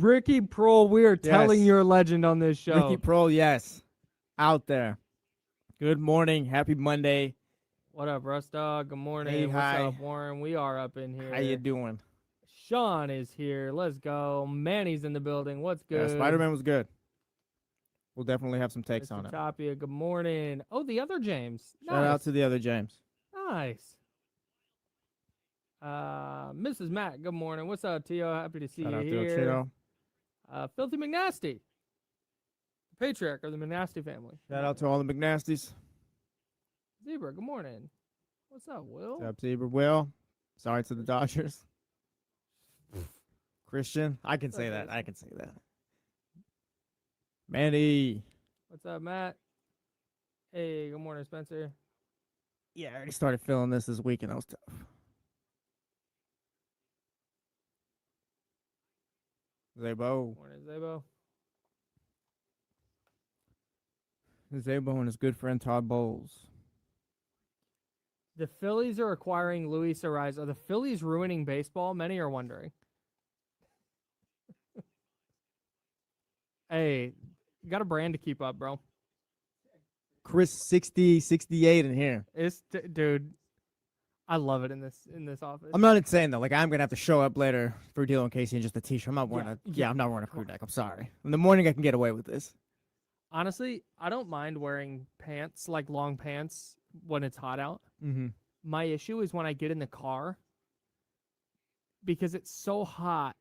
Ricky Prohl, we are telling Yes. you're a legend on this show. Ricky Prohl, yes. Out there. Good morning. Happy Monday. What up, Russ Dog? Good morning. Hey, What's hi. up, Warren? We are up in here. How you doing? Sean is here. Let's go. Manny's in the building. What's good? Yeah, Spider-Man was good. We'll definitely have some takes Mr. on it. Tapia, good morning. Oh, the other James. Shout out to the other James. Nice. Mrs. Matt, good morning. What's up, Tio? Happy to see Shout you out here. to Tito. Filthy McNasty, patriarch of the McNasty family. Shout out to all the McNasties. Zebra, good morning. What's up, Will? What's up, Zebra? Will. Sorry to the Dodgers. Christian. I can say that. I can say that. Manny. What's up, Matt? Hey, good morning, Spencer. Yeah, I already started feeling this week, and that was tough. Zabo. Morning, Zabo. Zabo and his good friend Todd Bowles. The Phillies are acquiring Luis Ariz. Are the Phillies ruining baseball? Many are wondering. Hey, you got a brand to keep up, bro. Chris 60, 68 in here. Dude, I love it in this office. I'm not insane though. Like I'm gonna have to show up later for D'Lo and Casey in just a t-shirt. I'm not wearing I'm not wearing a crew neck. I'm sorry. In the morning I can get away with this. Honestly, I don't mind wearing pants, like long pants, when it's hot out. Mm-hmm. My issue is when I get in the car because it's so hot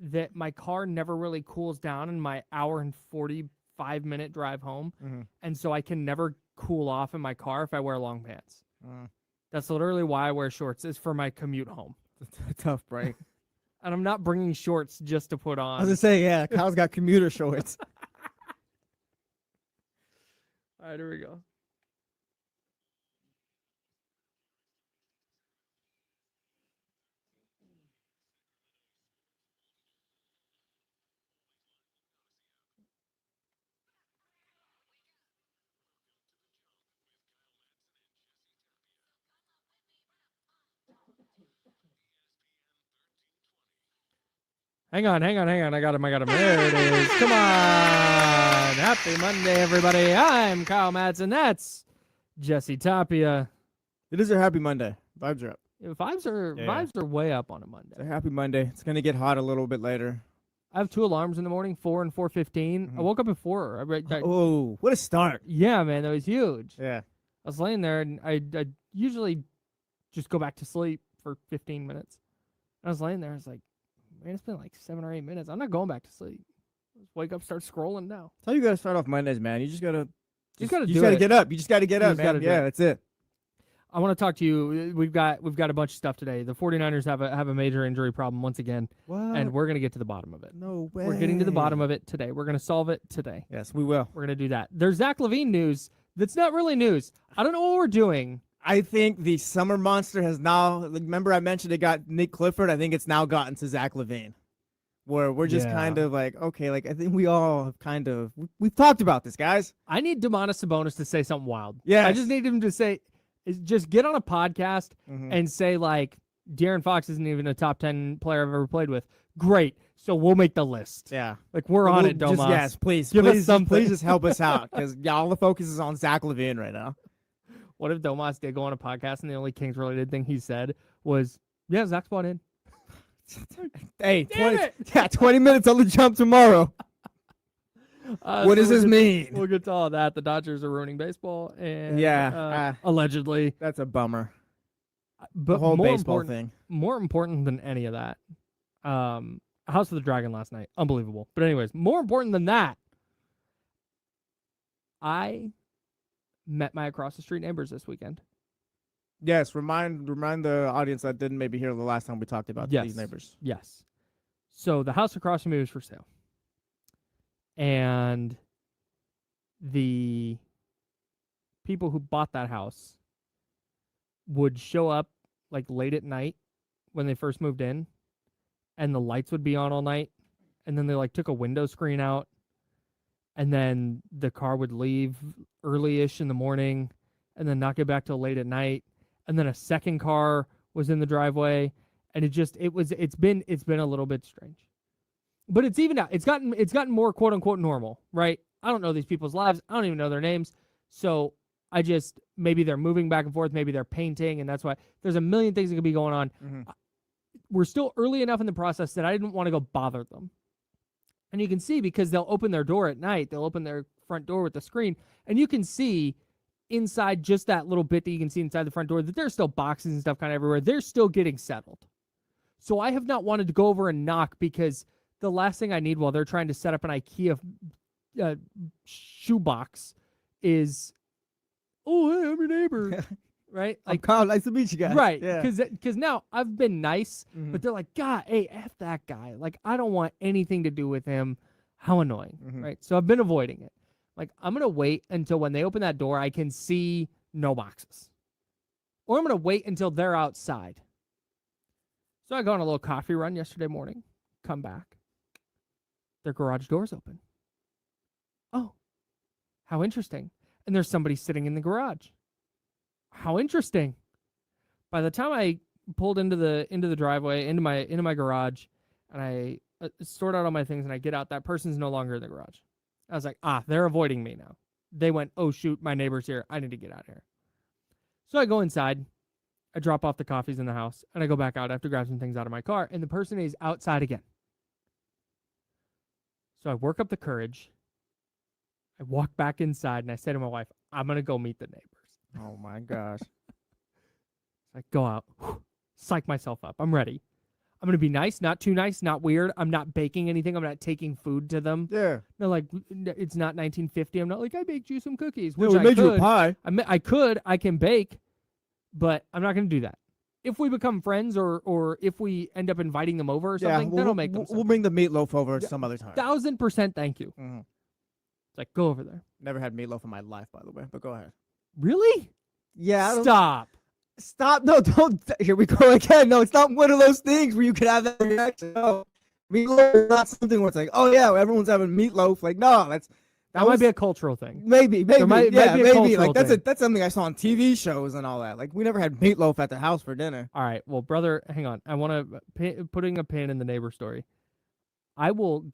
that my car never really cools down in my hour and 45-minute drive home. Mm-hmm. And so I can never cool off in my car if I wear long pants. That's literally why I wear shorts, is for my commute home. It's a tough break. And I'm not bringing shorts just to put on. I was gonna say, yeah, Kyle's got commuter shorts. All right, here we go. Hang on. I got him. There it is. Come on. Happy Monday, everybody. I'm Kyle Madson. That's Jesse Tapia. It is a happy Monday. Vibes are up. Vibes are way up on a Monday. It's a happy Monday. It's gonna get hot a little bit later. I have 2 alarms in the morning, 4 and 4:15. Mm-hmm. I woke up at 4. Oh, what a start. Yeah, man, that was huge. Yeah. I was laying there, and I usually just go back to sleep for 15 minutes. And I was laying there. I was like, man, it's been like 7 or 8 minutes. I'm not going back to sleep. Just wake up, start scrolling now. That's how you gotta start off Mondays, man. You just gotta You just just gotta get up. You just gotta get up, man. Yeah, that's it. I want to talk to you. We've got a bunch of stuff today. The 49ers have a major injury problem once again, What? and we're going to get to the bottom of it. No way. We're getting to the bottom of it today. We're going to solve it today. Yes, we will. We're going to do that. There's Zach LaVine news that's not really news. I don't know what we're doing. I think the summer monster has now. Remember, I mentioned it got Nick Clifford. I think it's now gotten to Zach LaVine, where we're just kind of like, okay, like I think we all have kind of we've talked about this, guys. I need Domantas Sabonis to say something wild. Yeah, I just need him to say, just get on a podcast and say like, De'Aaron Fox isn't even a top 10 player I've ever played with. Great. So we'll make the list. Yeah. Like we're on it, Domas. Yes, please. Give us something. Please just help us out because all the focus is on Zach LaVine right now. What if Domas did go on a podcast and the only Kings related thing he said was, yeah, Zach's bought in. Hey, 20 minutes on the jump tomorrow. What does this mean? We'll get to all that. The Dodgers are ruining baseball, and allegedly, that's a bummer. But the whole baseball thing. More important than any of that, House of the Dragon last night, unbelievable. But anyways, more important than that, I met my across the street neighbors this weekend. Yes, remind the audience that didn't maybe hear the last time we talked about these neighbors. Yes. So the house across from me was for sale. And the people who bought that house would show up like late at night when they first moved in, and the lights would be on all night, and then they like took a window screen out, and then the car would leave early-ish in the morning and then not get back till late at night, and then a second car was in the driveway, and it's been a little bit strange. But it's even out. It's gotten more quote unquote normal, right? I don't know these people's lives. I don't even know their names. So maybe they're moving back and forth. Maybe they're painting, and that's why there's a million things that could be going on. We're still early enough in the process that I didn't want to go bother them. And you can see because they'll open their door at night. They'll open their front door with the screen, and you can see inside just that little bit that you can see inside the front door that there's still boxes and stuff kind of everywhere. They're still getting settled. So I have not wanted to go over and knock because the last thing I need while they're trying to set up an IKEA shoebox is, oh, hey, I'm your neighbor, right? Like, Kyle, nice to meet you guys. Right, Yeah. because now I've been nice, but they're like, God, hey, F that guy. Like, I don't want anything to do with him. How annoying, right? So I've been avoiding it. Like, I'm going to wait until when they open that door, I can see no boxes. Or I'm going to wait until they're outside. So I go on a little coffee run yesterday morning, come back. Their garage door's open. Oh, how interesting. And there's somebody sitting in the garage. How interesting. By the time I pulled into the driveway, into my garage, and I sort out all my things and I get out, that person's no longer in the garage. I was like, they're avoiding me now. They went, oh shoot, my neighbor's here. I need to get out of here. So I go inside, I drop off the coffees in the house, and I go back out. I have to grab some things out of my car, and the person is outside again. So I work up the courage. I walk back inside, and I say to my wife, I'm going to go meet the neighbors. Oh, my gosh. I go out, psych myself up. I'm ready. I'm going to be nice, not too nice, not weird. I'm not baking anything. I'm not taking food to them. Yeah. No, like, it's not 1950. I'm not like, I baked you some cookies. No, Which we I made could. you a pie. I can bake, but I'm not going to do that. If we become friends or if we end up inviting them over or something, then I'll make them We'll bring the meatloaf over some other time. 1,000% thank you. It's like, go over there. Never had meatloaf in my life, by the way, but go ahead. Really? Yeah. Stop. No, don't. Here we go again. No, it's not one of those things where you can have that reaction. No. Meatloaf is not something where it's like, oh, yeah, everyone's having meatloaf. Like, no, that might be a cultural thing. Maybe. Might be a maybe. cultural Like, thing. that's something I saw on TV shows and all that. Like, we never had meatloaf at the house for dinner. All right. Well, brother, hang on. I want to putting a pin in the neighbor story. I will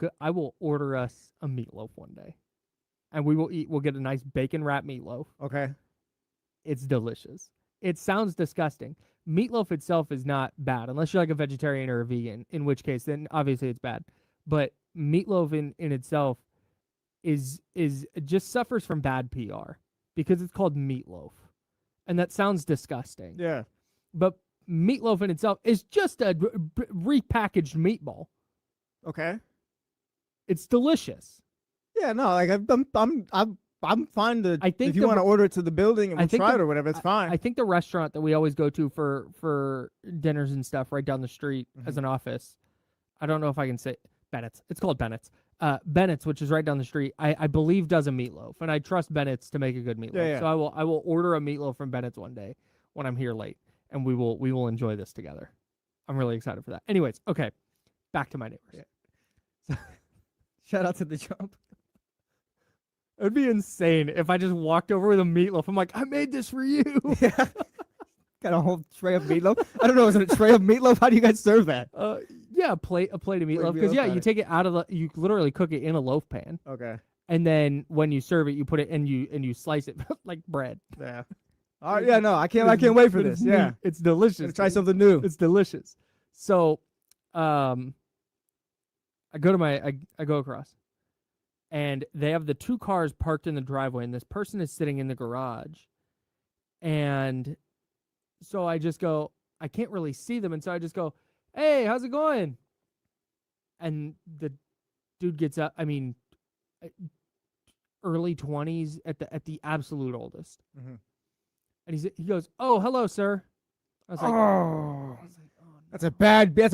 order us a meatloaf one day. And we'll get a nice bacon wrap meatloaf. Okay. It's delicious. It sounds disgusting. Meatloaf itself is not bad, unless you're like a vegetarian or a vegan, in which case then obviously it's bad. But meatloaf in itself is just suffers from bad PR because it's called meatloaf. And that sounds disgusting. Yeah. But meatloaf in itself is just a repackaged meatball. Okay. It's delicious. Yeah, no, like I'm fine to. I think if you want to order it to the building and we'll try it or whatever, it's fine. I think the restaurant that we always go to for dinners and stuff right down the street as an office. I don't know if I can say Bennett's. It's called Bennett's. Bennett's, which is right down the street, I believe does a meatloaf, and I trust Bennett's to make a good meatloaf. Yeah. So I will order a meatloaf from Bennett's one day when I'm here late, and we will enjoy this together. I'm really excited for that. Anyways, okay, back to my neighbors. Yeah. Shout out to the jump. It would be insane if I just walked over with a meatloaf. I'm like, I made this for you. Yeah. Got a whole tray of meatloaf. I don't know. Is it a tray of meatloaf? How do you guys serve that? Yeah, a plate of meatloaf. Because you take it out of you literally cook it in a loaf pan. Okay. And then when you serve it, you put it and you slice it like bread. Yeah. All right. Yeah. No, I can't wait for this. Yeah. It's delicious. Gonna try something new. It's delicious. So, I go across. And they have the two cars parked in the driveway, and this person is sitting in the garage. And so I just go, I can't really see them, and so I just go, hey, how's it going? And the dude gets up, early 20s at the absolute oldest. Mm-hmm. And he goes, oh, hello, sir. I was like, oh that's a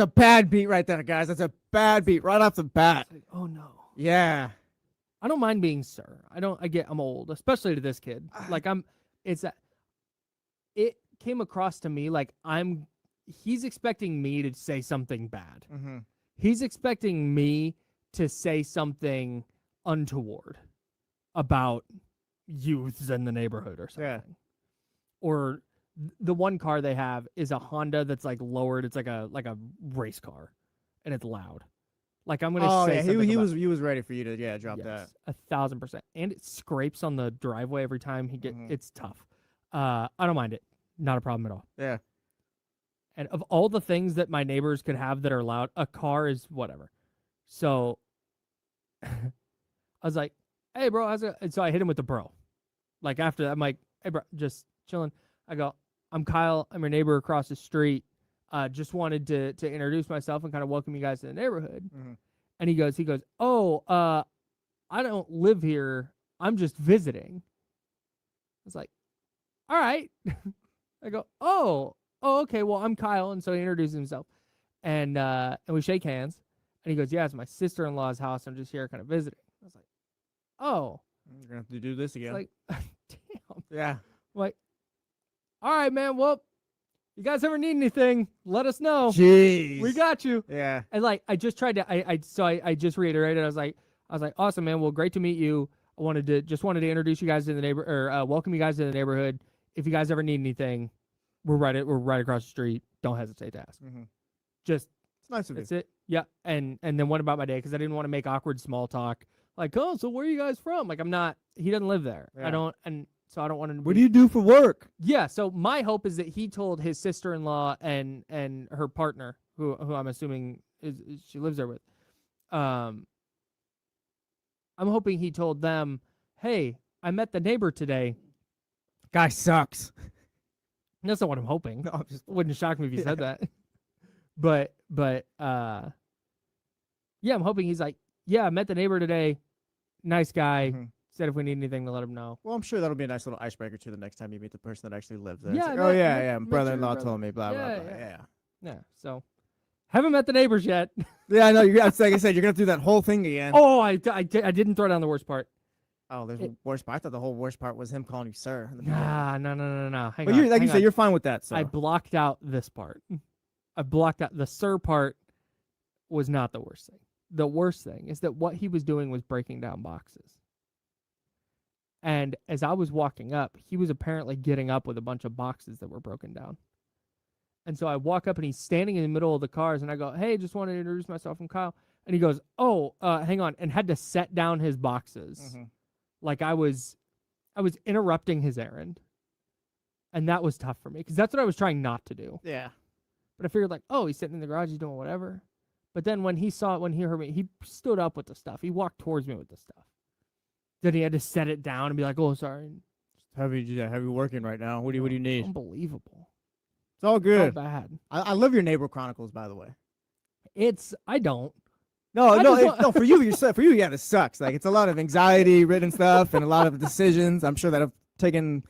bad beat right there, guys. That's a bad beat right off the bat. Like, oh no. Yeah. I don't mind being sir. I'm old, especially to this kid. Like it came across to me like he's expecting me to say something bad. Mm-hmm. He's expecting me to say something untoward about youths in the neighborhood or something. Yeah. Or the one car they have is a Honda that's like lowered. It's like a race car, and it's loud. Like I'm gonna Oh say yeah, something he about, was ready for you to drop that. 1,000%. And it scrapes on the driveway every time he get. It's tough. I don't mind it. Not a problem at all. Yeah. And of all the things that my neighbors could have that are loud, a car is whatever. So I was like, "Hey, bro," and so I hit him with the bro. Like after that, I'm like, "Hey, bro, just chilling." I go, "I'm Kyle. I'm your neighbor across the street. Just wanted to introduce myself and kind of welcome you guys to the neighborhood." And he goes, "Oh, I don't live here. I'm just visiting." I was like, "All right." I go, "Oh, okay. Well, I'm Kyle," and so he introduces himself, and we shake hands, and he goes, "Yeah, it's my sister-in-law's house. I'm just here, kind of visiting." I was like, "Oh." You're gonna have to do this again. Like, damn. Yeah. I'm like, all right, man. Well, you guys ever need anything, let us know. Jeez. We got you. Yeah. And like, I just tried to, I just reiterated. I was like, awesome, man. Well, great to meet you. I wanted to introduce you guys to the welcome you guys to the neighborhood. If you guys ever need anything, we're right across the street. Don't hesitate to ask. Just, it's nice of you. That's it. Yeah. And then what about my day? Because I didn't want to make awkward small talk. Like, oh, so where are you guys from? Like, I'm not. He doesn't live there. Yeah. I don't, and so I don't want to. What do you do for work? Yeah. So my hope is that he told his sister-in-law and her partner, who I'm assuming is she lives there with. I'm hoping he told them, "Hey, I met the neighbor today. Guy sucks." That's not what I'm hoping. No, I'm just Wouldn't shock me if he said that. But yeah, I'm hoping he's like, "Yeah, I met the neighbor today. Nice guy. Said if we need anything to let him know." Well, I'm sure that'll be a nice little icebreaker too the next time you meet the person that actually lives there. Yeah, Like, that- oh yeah, make- yeah. My make brother-in-law sure told me. Blah Yeah, blah blah. yeah. Yeah. Yeah. So haven't met the neighbors yet. Yeah, I know. It's like I said, you're gonna have to do that whole thing again. Oh, I didn't throw down the worst part. Oh, there's a worst part. I thought the whole worst part was him calling you sir. in the Nah, beginning. no. Hang But on. you, like you hang said, on. you're fine with that. So I blocked out this part. I blocked out the sir part. Was not the worst thing. The worst thing is that what he was doing was breaking down boxes. And as I was walking up, he was apparently getting up with a bunch of boxes that were broken down. And so I walk up and he's standing in the middle of the cars and I go, "Hey, just wanted to introduce myself. I'm Kyle." And he goes, "Oh, hang on," and had to set down his boxes. Like I was interrupting his errand. And that was tough for me because that's what I was trying not to do. yeah. But I figured like, oh, he's sitting in the garage, he's doing whatever. But then when he heard me, he stood up with the stuff. He walked towards me with the stuff. Then he had to set it down and be like, "Oh, sorry." Heavy working right now. What do you need? Unbelievable. It's all So good. bad. I love your neighbor chronicles, by the way. I don't. No, I no, just want- no. For you, yeah, this sucks. Like it's a lot of anxiety-ridden stuff and a lot of decisions. I'm sure that have taken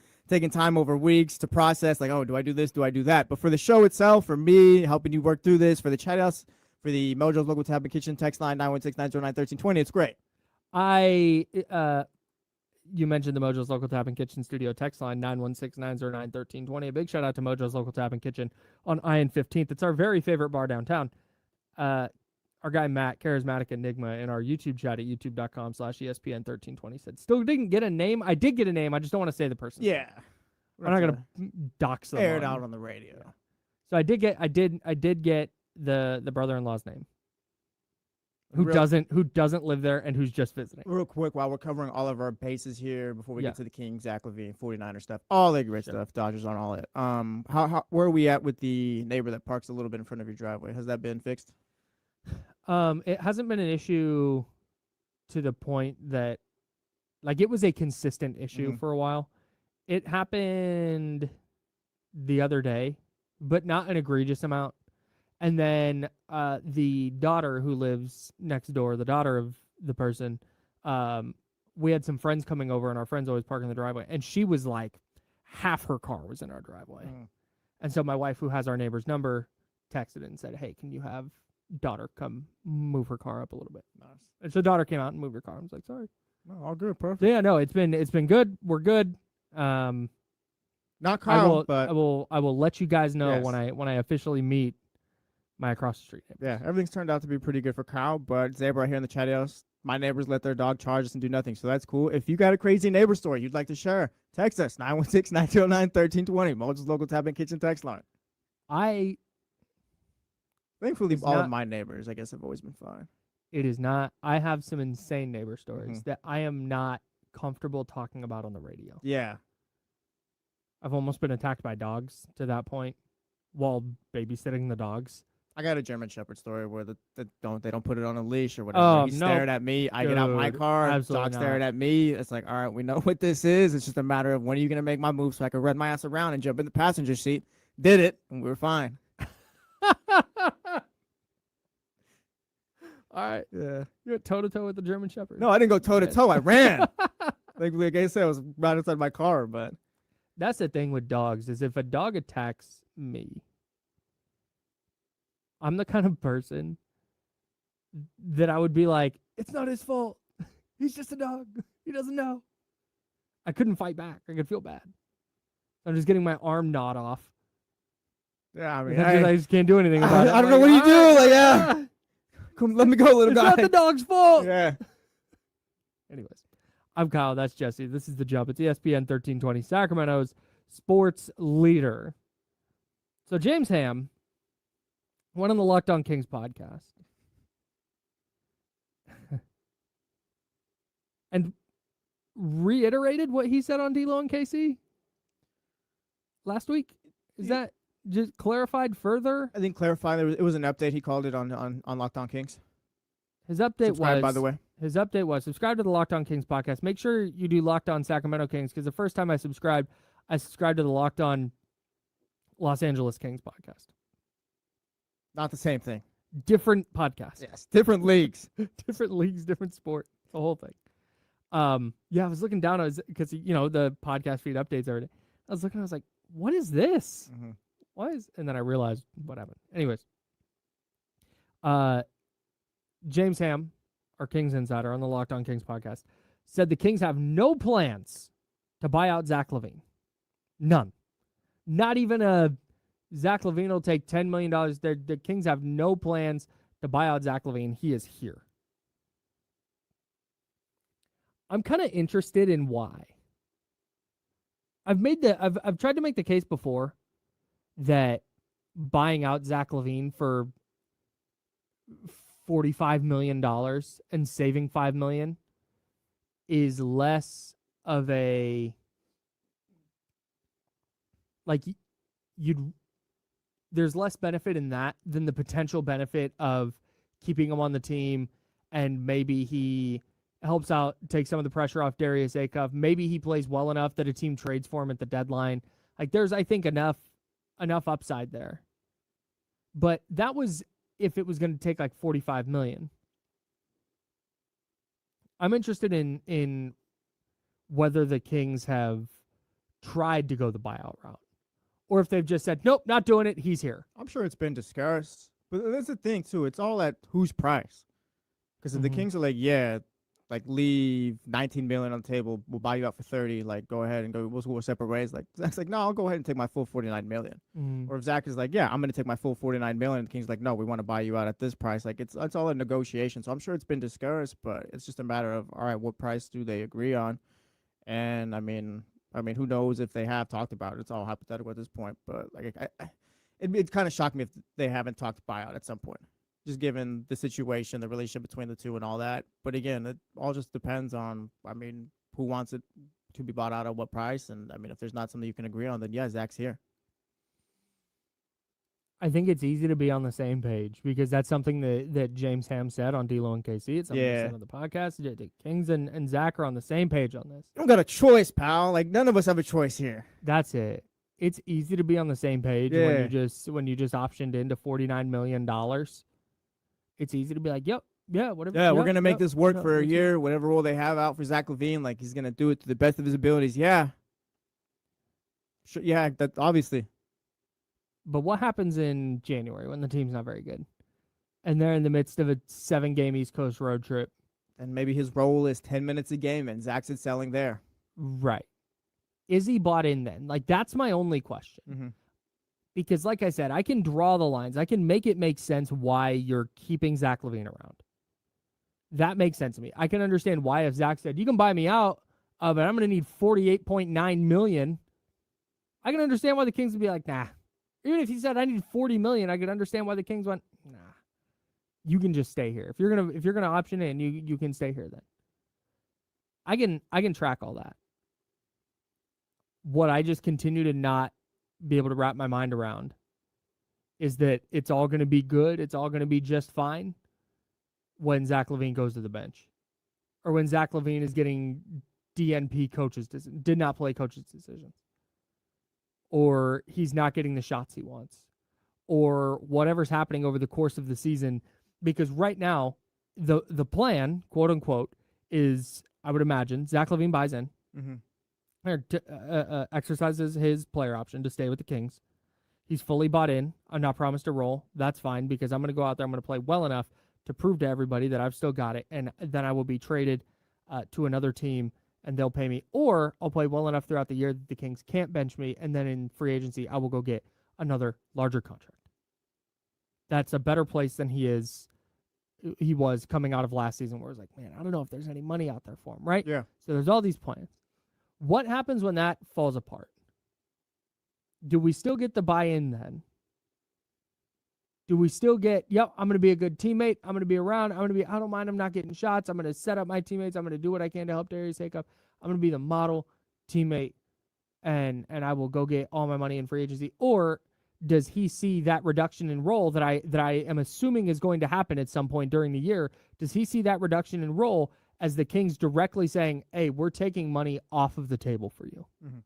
time over weeks to process. Like, oh, do I do this? Do I do that? But for the show itself, for me helping you work through this, for the chat house, for the Mojo's Local Tap and Kitchen text line 916-909-1320, it's great. You mentioned the Mojo's Local Tap and Kitchen studio text line 916-909-1320. A big shout out to Mojo's Local Tap and Kitchen on IN 15th. It's our very favorite bar downtown. Our guy Matt, Charismatic Enigma, in our YouTube chat at youtube.com/ESPN1320 said, "Still didn't get a name. I did get a name. I just don't want to say the person. Yeah. I'm not gonna dox them. air it out on the radio. So I did get the brother-in-law's name. Who Real- doesn't live there and who's just visiting. Real quick, while we're covering all of our bases here before we Yeah. get to the Kings, Zach LaVine, 49er stuff, all the great Sure. stuff, Dodgers on all it. Where are we at with the neighbor that parks a little bit in front of your driveway? Has that been fixed? It hasn't been an issue to the point that, like, it was a consistent issue for a while. It happened the other day, but not an egregious amount. And then the daughter who lives next door, the daughter of the person, we had some friends coming over, and our friends always park in the driveway. And she was like, half her car was in our driveway. And so my wife, who has our neighbor's number, texted and said, "Hey, can you have daughter come move her car up a little bit?" Nice. And so daughter came out and moved her car. I was like, "Sorry." No, all good, perfect. So yeah, no, it's been good. We're good. Not I Kyle, will but I will let you guys know Yes. when I officially meet my across the street neighbors. yeah, everything's turned out to be pretty good for Kyle. But Zabra here in the chat house, my neighbors let their dog charge us and do nothing, so that's cool. If you got a crazy neighbor story you'd like to share, text us 916-909-1320. Mojo's Local Tap and Kitchen text line. I Thankfully, It's all not- of my neighbors, I guess, have always been fine. It is not. I have some insane neighbor stories Mhm. that I am not comfortable talking about on the radio. Yeah. I've almost been attacked by dogs to that point while babysitting the dogs. I got a German Shepherd story where they don't put it on a leash or whatever. Oh, He's no. staring at me. I get out my Dude, car. absolutely Dog's staring not. at me. It's like, all right, we know what this is. It's just a matter of when are you gonna make my move so I can run my ass around and jump in the passenger seat. Did it, and we were fine. All right. Yeah. You went toe to toe with the German Shepherd. No, I didn't go toe to toe. I ran. like I said, I was right inside my car, but That's the thing with dogs is if a dog attacks me, I'm the kind of person that I would be like, it's not his fault. He's just a dog. He doesn't know. I couldn't fight back. I could feel bad. I'm just getting my arm gnawed off. yeah, I mean, I just can't do anything about it. I don't know what you do. Like, yeah, come, let me go, little It's guy. not the dog's fault. Yeah. Anyways, I'm Kyle. That's Jesse. This is The Jump. It's ESPN 1320, Sacramento's sports leader. So James Ham went on the Locked On Kings podcast and reiterated what he said on D-Lo and KC last week. Is that just clarified further? I think clarify it was an update. He called it on Locked On Kings. His update Subscribe, was, by the way. His update was subscribe to the Locked On Kings podcast. Make sure you do Locked On Sacramento Kings because the first time I subscribed to the Locked On Los Angeles Kings podcast. Not the same thing. Different podcast. Yes, different leagues. Different leagues, different sport. The whole thing. Yeah, I was looking down because the podcast feed updates every day. I was looking, I was like, what is this? Mm-hmm. And then I realized what happened. Anyways. James Ham, our Kings insider on the Locked On Kings podcast, said the Kings have no plans to buy out Zach LaVine. None. Not even a Zach LaVine will take $10 million. The Kings have no plans to buy out Zach LaVine. He is here. I'm kind of interested in why. I've tried to make the case before that buying out Zach LaVine for $45 million and saving $5 million is less of a there's less benefit in that than the potential benefit of keeping him on the team, and maybe he helps out, takes some of the pressure off Darius Acuff. Maybe he plays well enough that a team trades for him at the deadline. There's, I think, enough upside there. But that was if it was going to take $45 million. I'm interested in whether the Kings have tried to go the buyout route, or if they've just said, nope, not doing it. He's here. I'm sure it's been discussed, but that's the thing too. It's all at whose price. Because if the Kings are like, yeah, leave $19 million on the table, we'll buy you out for $30. Go ahead and we'll go separate ways. Zach's like, no, I'll go ahead and take my full $49 million. Or if Zach is like, yeah, I'm going to take my full $49 million, and the Kings like, no, we want to buy you out at this price. It's all a negotiation. So I'm sure it's been discussed, but it's just a matter of, all right, what price do they agree on? And I mean, who knows if they have talked about it? It's all hypothetical at this point. But it kind of shocked me if they haven't talked buyout at some point, just given the situation, the relationship between the two, and all that. But again, it all just depends on, who wants it to be bought out at what price. And if there's not something you can agree on, then yeah, Zach's here. I think it's easy to be on the same page because that's something that James Ham said on D-Lo and KC. It's something he said on the podcast. The Kings and Zach are on the same page on this. You don't got a choice, pal. None of us have a choice here. That's it. It's easy to be on the same page when you just optioned into $49 million. It's easy to be like, yep, yeah, whatever. Yeah, we're going to make this work for a year, whatever role they have out for Zach LaVine. He's going to do it to the best of his abilities. Yeah. Sure, yeah, that obviously. But what happens in January when the team's not very good? And they're in the midst of a 7-game East Coast road trip. And maybe his role is 10 minutes a game and Zach's selling there. Right. Is he bought in then? That's my only question. Mm-hmm. Because like I said, I can draw the lines. I can make it make sense why you're keeping Zach LaVine around. That makes sense to me. I can understand why if Zach said, you can buy me out, but I'm going to need $48.9 million. I can understand why the Kings would be like, nah. Even if he said I need $40 million, I could understand why the Kings went, nah. you can just stay here. If you're gonna option in, you can stay here then. I can track all that. What I just continue to not be able to wrap my mind around is that it's all going to be good. It's all going to be just fine when Zach LaVine goes to the bench, or when Zach LaVine is getting DNP did not play coaches' decisions, or he's not getting the shots he wants, or whatever's happening over the course of the season. Because right now, the plan, quote unquote, is, I would imagine, Zach LaVine buys in, exercises his player option to stay with the Kings. He's fully bought in. I'm not promised a role. That's fine, because I'm going to go out there. I'm going to play well enough to prove to everybody that I've still got it, and then I will be traded to another team, and they'll pay me. Or I'll play well enough throughout the year that the Kings can't bench me, and then in free agency, I will go get another larger contract. That's a better place than he was coming out of last season, where it was like, man, I don't know if there's any money out there for him, right? Yeah. So there's all these plans. What happens when that falls apart? Do we still get the buy-in then? Do we still get, yep, I'm going to be a good teammate. I'm going to be around. I don't mind I'm not getting shots. I'm going to set up my teammates. I'm going to do what I can to help Darius Acuff. I'm going to be the model teammate, and I will go get all my money in free agency. Or does he see that reduction in role that I am assuming is going to happen at some point during the year? Does he see that reduction in role as the Kings directly saying, hey, we're taking money off of the table for you? Mm-hmm.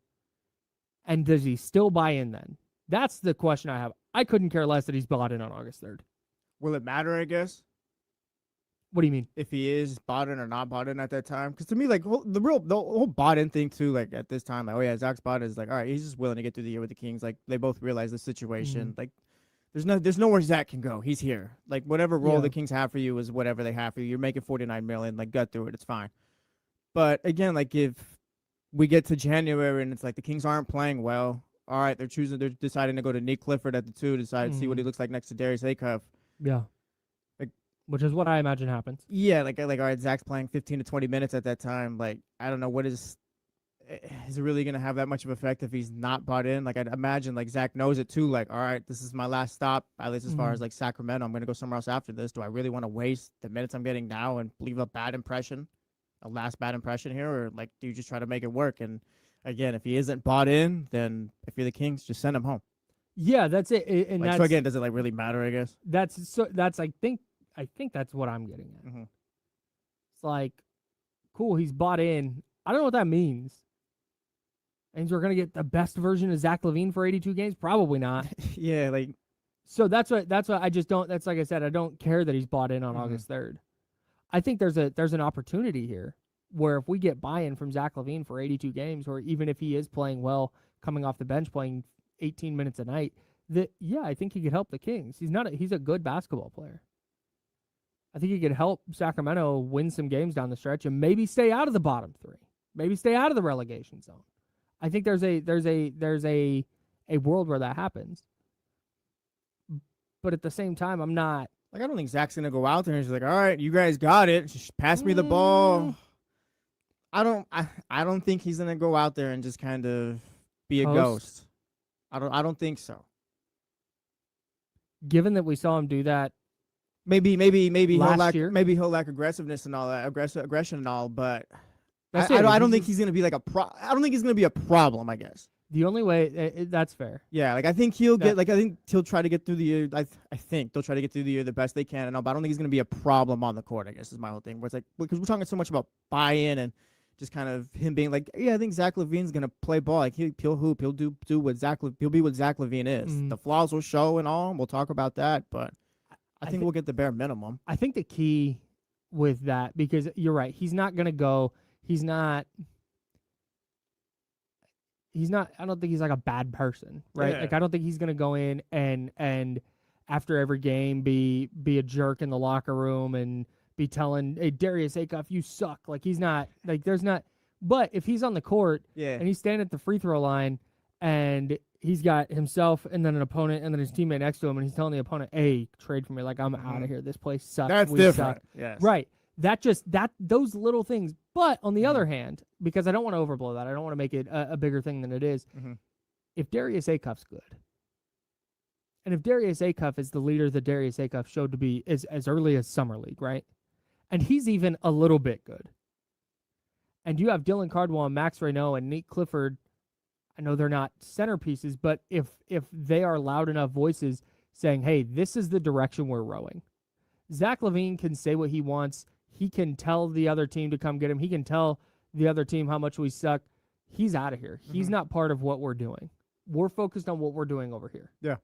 And does he still buy in then? That's the question I have. I couldn't care less that he's bought in on August 3rd. Will it matter, I guess? What do you mean? If he is bought in or not bought in at that time? Because to me, like, the whole bought in thing, too, like, at this time, like, oh, yeah, Zach's bought in is like, all right, he's just willing to get through the year with the Kings. Like, they both realize the situation. Mm-hmm. Like, there's nowhere Zach can go. He's here. Like, whatever role the Kings have for you is whatever they have for you. You're making $49 million. Like, gut through it. It's fine. But, again, like, if we get to January and it's like the Kings aren't playing well, all right, they're deciding to go to Nick Clifford at the 2 to see what he looks like next to Darius Acuff. Yeah. Like, which is what I imagine happens. Yeah, like all right, Zach's playing 15 to 20 minutes at that time. Like, I don't know, is it really going to have that much of effect if he's not bought in? Like, I'd imagine, like, Zach knows it too. Like, all right, this is my last stop, at least as far as, like, Sacramento. I'm going to go somewhere else after this. Do I really want to waste the minutes I'm getting now and leave a last bad impression here? Or, like, do you just try to make it work? And again, if he isn't bought in, then if you're the Kings, just send him home. Yeah, that's it. And like, so again, does it like really matter? I guess I think that's what I'm getting at. Mm-hmm. It's like, cool, he's bought in. I don't know what that means. Means we're gonna get the best version of Zach LaVine for 82 games? Probably not. Yeah, like, so that's what I just don't. That's like I said, I don't care that he's bought in on August 3rd. I think there's an opportunity here, where if we get buy-in from Zach LaVine for 82 games, or even if he is playing well, coming off the bench, playing 18 minutes a night, I think he could help the Kings. He's a good basketball player. I think he could help Sacramento win some games down the stretch and maybe stay out of the bottom 3, maybe stay out of the relegation zone. I think there's a world where that happens. But at the same time, I'm not. Like, I don't think Zach's gonna go out there and he's like, all right, you guys got it. Just pass me the ball. I don't think he's gonna go out there and just kind of be a ghost. I don't think so. Given that we saw him do that, maybe he'll lack aggressiveness and all that, aggression and all, but I don't think he's gonna be like I don't think he's gonna be a problem, I guess. The only way that's fair. Yeah, like I think he'll try to get through the year. I think they'll try to get through the year the best they can and all, but I don't think he's gonna be a problem on the court, I guess is my whole thing. Where it's like, because we're talking so much about buy-in and just kind of him being like, yeah, I think Zach LaVine's gonna play ball. Like he'll hoop. He'll do what he'll be what Zach LaVine is. Mm-hmm. The flaws will show and all. And we'll talk about that, but I think we'll get the bare minimum. I think the key with that, because you're right, he's not gonna go. He's not. I don't think he's like a bad person, right? Yeah. Like I don't think he's gonna go in and after every game be a jerk in the locker room and be telling, hey, Darius Acuff, you suck. Like he's not, like there's not, but if he's on the court and he's standing at the free throw line and he's got himself and then an opponent and then his teammate next to him and he's telling the opponent, hey, trade for me. Like I'm out of here. This place sucks. That's different. Suck. Yes. Right. Those little things. But on the other hand, because I don't want to overblow that, I don't want to make it a bigger thing than it is. Mm-hmm. If Darius Acuff's good, And if Darius Acuff is the leader that Darius Acuff showed to be as early as Summer League, right? And he's even a little bit good. And you have Dylan Cardwell and Max Reynaud and Nate Clifford. I know they're not centerpieces, but if they are loud enough voices saying, hey, this is the direction we're rowing. Zach LaVine can say what he wants. He can tell the other team to come get him. He can tell the other team how much we suck. He's out of here. He's not part of what we're doing. We're focused on what we're doing over here. Yeah.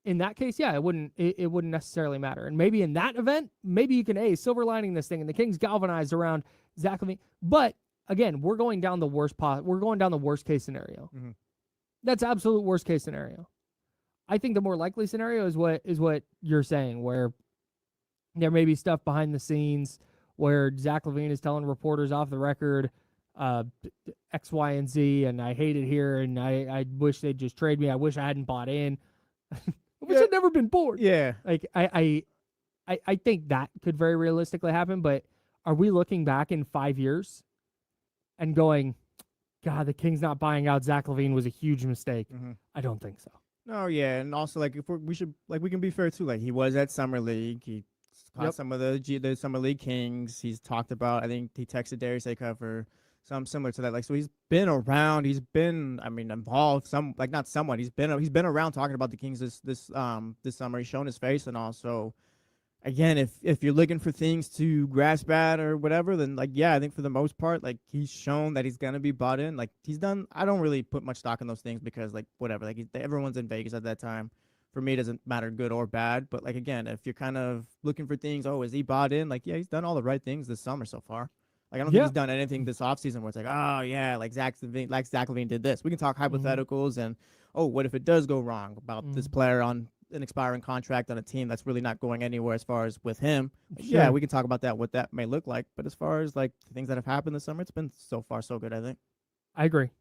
In that case, yeah, it wouldn't necessarily matter. And maybe in that event, maybe you can silver lining this thing, and the Kings galvanized around Zach LaVine. But again, we're going down the worst case scenario. Mm-hmm. That's absolute worst case scenario. I think the more likely scenario is what you're saying, where there may be stuff behind the scenes where Zach LaVine is telling reporters off the record X, Y, and Z, and I hate it here, and I wish they'd just trade me. I wish I hadn't bought in. I wish I'd never been bored. Yeah. Like I think that could very realistically happen, but are we looking back in 5 years and going, God, the Kings not buying out Zach LaVine was a huge mistake? Mm-hmm. I don't think so. No, yeah, and also like we can be fair too. Like he was at Summer League. He caught some of the Summer League Kings. He's talked about. I think he texted Darius Acuff or something similar to that. Like so, he's been around. He's been, involved. He's been around talking about the Kings this summer. He's shown his face, and also, again, if you're looking for things to grasp at or whatever, then I think for the most part, he's shown that he's gonna be bought in. He's done. I don't really put much stock in those things because whatever. Everyone's in Vegas at that time. For me, it doesn't matter good or bad. But again, if you're kind of looking for things, is he bought in? He's done all the right things this summer so far. I don't think he's done anything this offseason where it's Zach LaVine did this. We can talk hypotheticals and what if it does go wrong about this player on an expiring contract on a team that's really not going anywhere as far as with him. Sure. Yeah, we can talk about that, what that may look like. But as far as the things that have happened this summer, it's been so far so good, I think. I agree.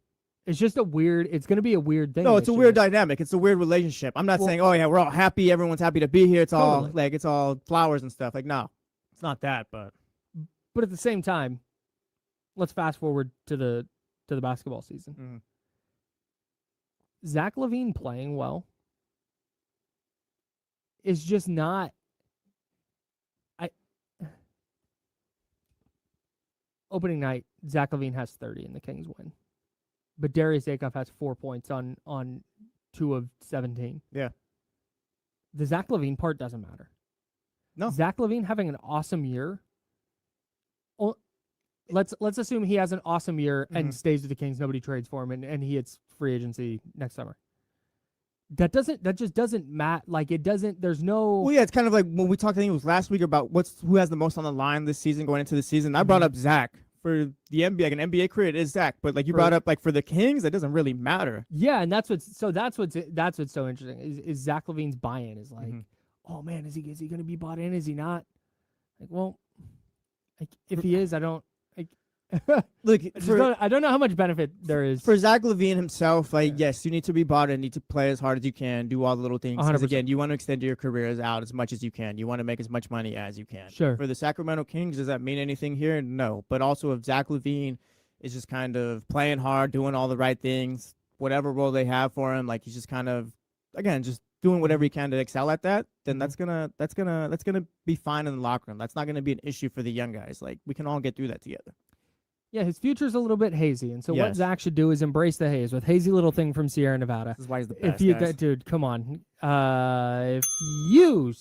It's just it's going to be a weird thing. No, it's a weird dynamic. It's a weird relationship. I'm not saying, we're all happy. Everyone's happy to be here. It's all it's all flowers and stuff. No, it's not that. But at the same time, let's fast forward to the basketball season. Mm-hmm. Zach LaVine playing well is just not. Opening night, Zach LaVine has 30 and the Kings win. But Darius Acuff has 4 points on 2 of 17. Yeah. The Zach LaVine part doesn't matter. No. Zach LaVine having an awesome year. Let's assume he has an awesome year and stays with the Kings. Nobody trades for him, and he hits free agency next summer. That just doesn't matter. It doesn't. There's no. Well, yeah, it's kind of like when we talked. I think it was last week about who has the most on the line this season going into the season. I brought up Zach. For the NBA, an NBA career, it is Zach. But you brought up for the Kings, that doesn't really matter. Yeah, and that's what's so interesting is Zach LaVine's buy-in is oh man, is he going to be bought in? Is he not? If he is, I don't. Look, I don't know how much benefit there is for Zach LaVine himself. Yes, you need to be bought in, need to play as hard as you can, do all the little things. Because again, you want to extend your careers out as much as you can. You want to make as much money as you can. Sure. For the Sacramento Kings, does that mean anything here? No. But also, if Zach LaVine is just kind of playing hard, doing all the right things, whatever role they have for him, he's just kind of, again, just doing whatever he can to excel at that, then that's gonna be fine in the locker room. That's not gonna be an issue for the young guys. We can all get through that together. Yeah, his future's a little bit hazy, and so what Zach should do is embrace the haze with Hazy Little Thing from Sierra Nevada. This is why he's the best, dude, come on. If you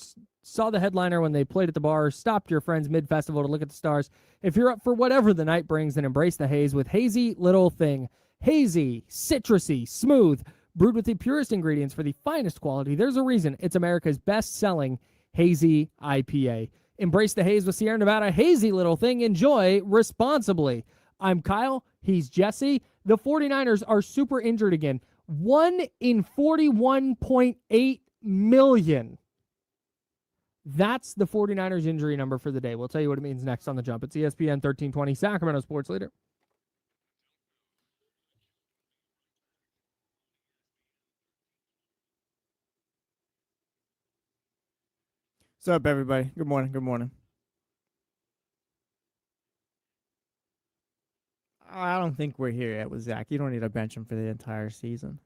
saw the headliner when they played at the bar, stopped your friends mid-festival to look at the stars, if you're up for whatever the night brings, then embrace the haze with Hazy Little Thing. Hazy, citrusy, smooth, brewed with the purest ingredients for the finest quality. There's a reason it's America's best-selling hazy IPA. Embrace the haze with Sierra Nevada. Hazy Little Thing. Enjoy responsibly. I'm Kyle. He's Jesse. The 49ers are super injured again. 1 in 41.8 million. That's the 49ers injury number for the day. We'll tell you what it means next on The Jump. It's ESPN 1320, Sacramento Sports Leader. What's up, everybody? Good morning. Good morning. I don't think we're here yet with Zach. You don't need to bench him for the entire season.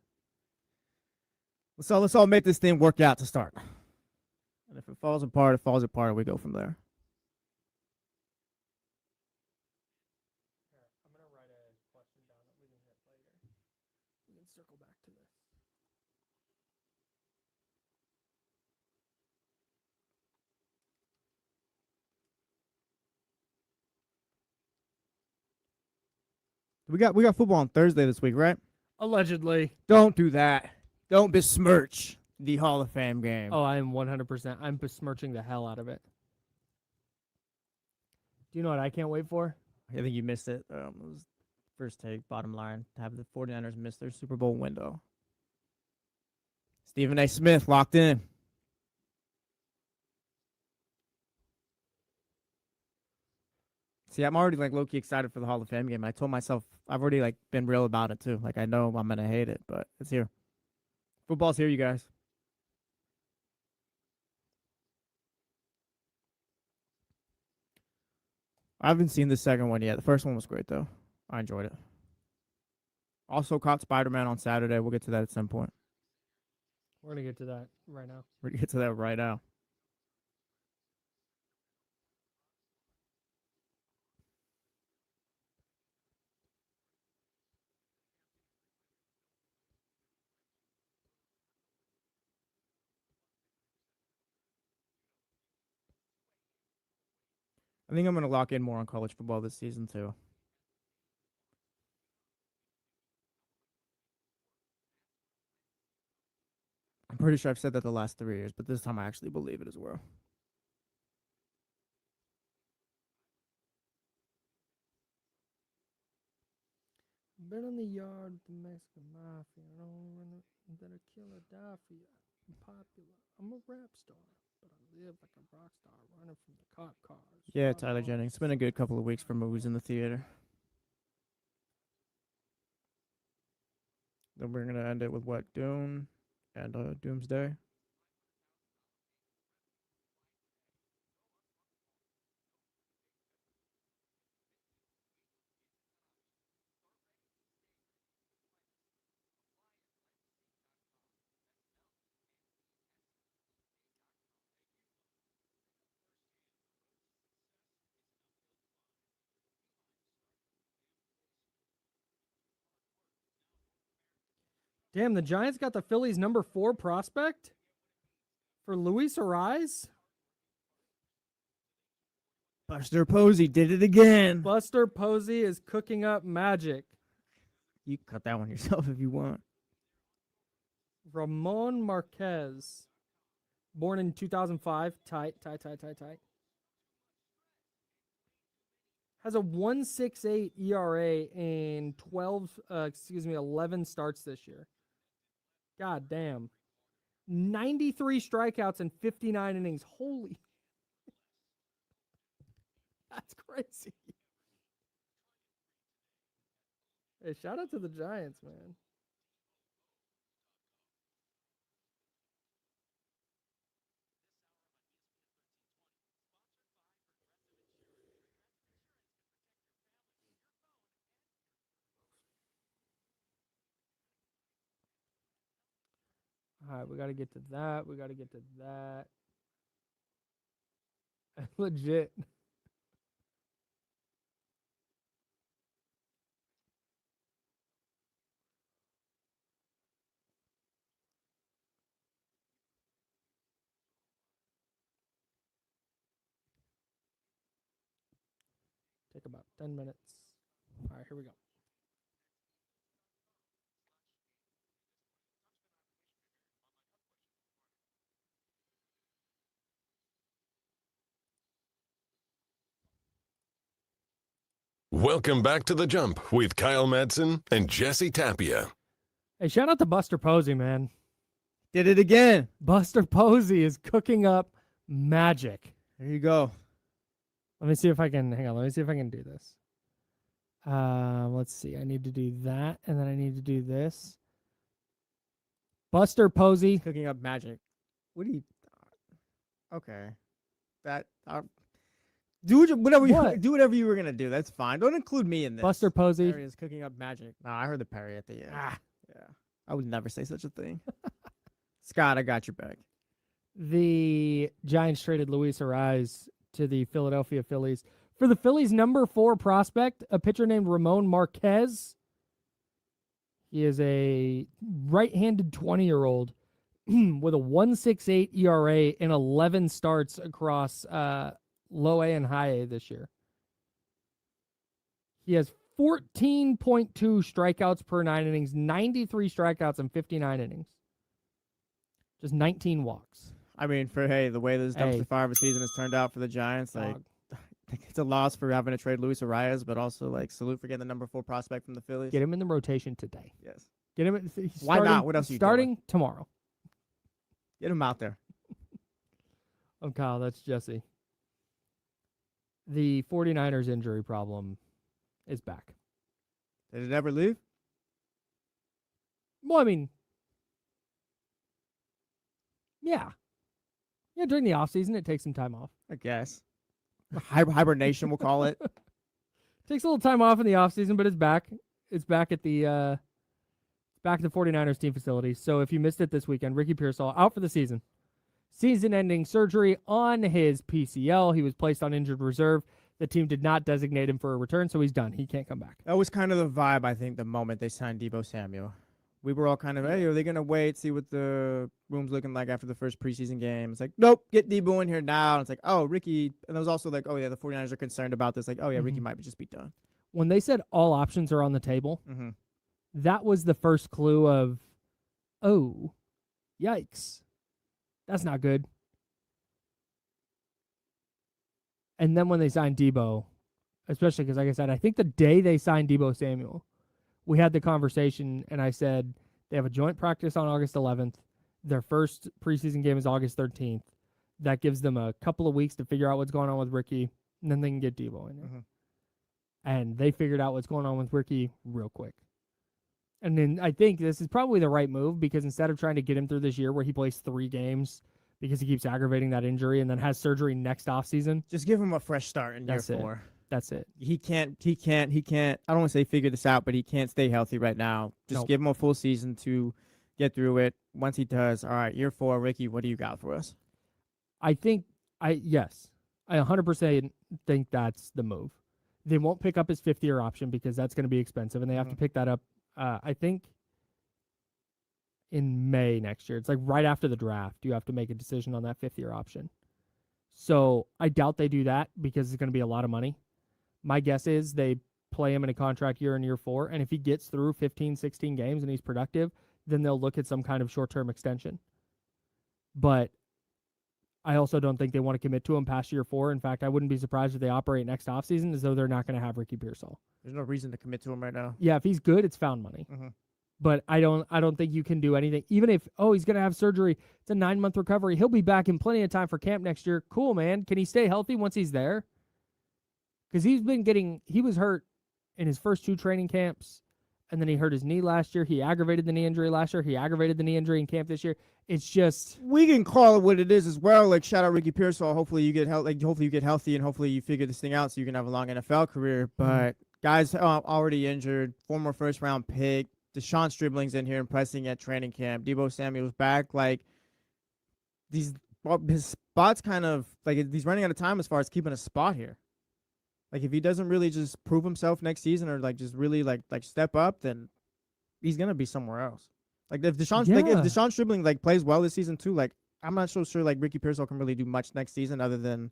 Let's all make this thing work out to start. And if it falls apart, it falls apart. We go from there. I'm gonna write a question down that we can hit later. We can circle back to this. We got football on Thursday this week, right? Allegedly. Don't do that. Don't besmirch the Hall of Fame game. Oh, I am 100%. I'm besmirching the hell out of it. Do you know what I can't wait for? I think you missed it. It was first take, bottom line, to have the 49ers miss their Super Bowl window. Stephen A. Smith locked in. See, I'm already like low-key excited for the Hall of Fame game. I told myself I've already like been real about it too. Like I know I'm gonna hate it, but it's here. Football's here, you guys. I haven't seen the second one yet. The first one was great though. I enjoyed it. Also caught Spider-Man on Saturday. We'll get to that at some point. We're gonna get to that right now. We're gonna get to that right now. I think I'm gonna lock in more on college football this season too. I'm pretty sure I've said that the last 3 years, but this time I actually believe it as well. Been in the yard with the Mexican mafia. I don't run it. That a killer Tapia. I'm popular. I'm a rap star, but I live like a rock star running from the cop cars. Yeah, Tyler Jennings. It's been a good couple of weeks for movies in the theater. Then we're gonna end it with what? Dune and Doomsday. Damn, the Giants got the Phillies' number 4 prospect for Luis Arise. Buster Posey did it again. Buster Posey is cooking up magic. You can cut that one yourself if you want. Ramon Marquez, born in 2005. Tight. Has a 1.68 ERA in 11 starts this year. God damn. 93 strikeouts and 59 innings. Holy. That's crazy. Hey, shout out to the Giants, man. All right, we got to get to that. Legit. Take about 10 minutes. All right, here we go. Welcome back to The Jump with Kyle Madson and Jesse Tapia. Hey, shout out to Buster Posey, man. Did it again. Buster Posey is cooking up magic. There you go. Let me see if I can, hang on, let me see if I can do this. Let's see, I need to do that, and then I need to do this. Buster Posey. Cooking up magic. What do you... Okay. That... do whatever you were going to do. That's fine. Don't include me in this. Buster Posey. Perry is cooking up magic. No, I heard the Perry at the end. Yeah. I would never say such a thing. Scott, I got your back. The Giants traded Luis Ariz to the Philadelphia Phillies. For the Phillies' number 4 prospect, a pitcher named Ramon Marquez. He is a right-handed 20-year-old with a 1.68 ERA in 11 starts across low A and high A this year. He has 14.2 strikeouts per 9 innings, 93 strikeouts in 59 innings. Just 19 walks. I mean, the way this dumpster fire of a season has turned out for the Giants, like, it's a loss for having to trade Luis Arias, but also, like, salute for getting the number 4 prospect from the Phillies. Get him in the rotation today. Yes. Get him. Why not? What else are you starting doing? tomorrow? Get him out there. I'm Kyle. That's Jesse. The 49ers injury problem is back. Did it ever leave? Well, I mean, yeah. Yeah, during the offseason, it takes some time off. I guess. Hibernation, we'll call it. Takes a little time off in the offseason, but it's back. It's back at the 49ers team facility. So if you missed it this weekend, Ricky Pearsall out for the season. Season-ending surgery on his PCL. He was placed on injured reserve. The team did not designate him for a return, so he's done. He can't come back. That was kind of the vibe, I think, the moment they signed Deebo Samuel. We were all kind of, hey, are they going to wait, see what the room's looking like after the first preseason game? It's like, nope, get Deebo in here now. And it's like, oh, Ricky. And it was also like, oh, yeah, the 49ers are concerned about this. Like, oh, yeah, Ricky might just be done. When they said all options are on the table, that was the first clue of, oh, yikes. That's not good. And then when they signed Deebo, especially because, like I said, I think the day they signed Deebo Samuel, we had the conversation, and I said they have a joint practice on August 11th. Their first preseason game is August 13th. That gives them a couple of weeks to figure out what's going on with Ricky, and then they can get Deebo in there. And they figured out what's going on with Ricky real quick. And then I think this is probably the right move because instead of trying to get him through this year where he plays 3 games because he keeps aggravating that injury and then has surgery next offseason. Just give him a fresh start in year 4. That's it. He can't, I don't want to say figure this out, but he can't stay healthy right now. Just give him a full season to get through it. Once he does, all right, year 4, Ricky, what do you got for us? Yes. I 100% think that's the move. They won't pick up his 5th-year option because that's going to be expensive, and they have to pick that up, I think, in May next year. It's like right after the draft. You have to make a decision on that 5th-year option. So I doubt they do that because it's going to be a lot of money. My guess is they play him in a contract year in year 4, and if he gets through 15, 16 games and he's productive, then they'll look at some kind of short-term extension. But I also don't think they want to commit to him past year 4. In fact, I wouldn't be surprised if they operate next offseason as though they're not going to have Ricky Pearsall. There's no reason to commit to him right now. Yeah, if he's good, it's found money. But I don't think you can do anything. Even if, he's going to have surgery, it's a 9-month recovery. He'll be back in plenty of time for camp next year. Cool, man. Can he stay healthy once he's there? Because he was hurt in his first 2 training camps, and then he hurt his knee last year. He aggravated the knee injury last year. He aggravated the knee injury in camp this year. It's just, we can call it what it is as well. Like, shout out Ricky Pearsall. Hopefully you get hopefully you get healthy, and hopefully you figure this thing out so you can have a long NFL career. But guys already injured, former first-round pick. Deshaun Stribling's in here impressing at training camp. Deebo Samuel's back. Like, his spot's kind of like he's running out of time as far as keeping a spot here. Like, if he doesn't really just prove himself next season or like just really like step up, then he's gonna be somewhere else. Like, if Deshaun Stribling like plays well this season too, like, I'm not so sure like Ricky Pearsall can really do much next season other than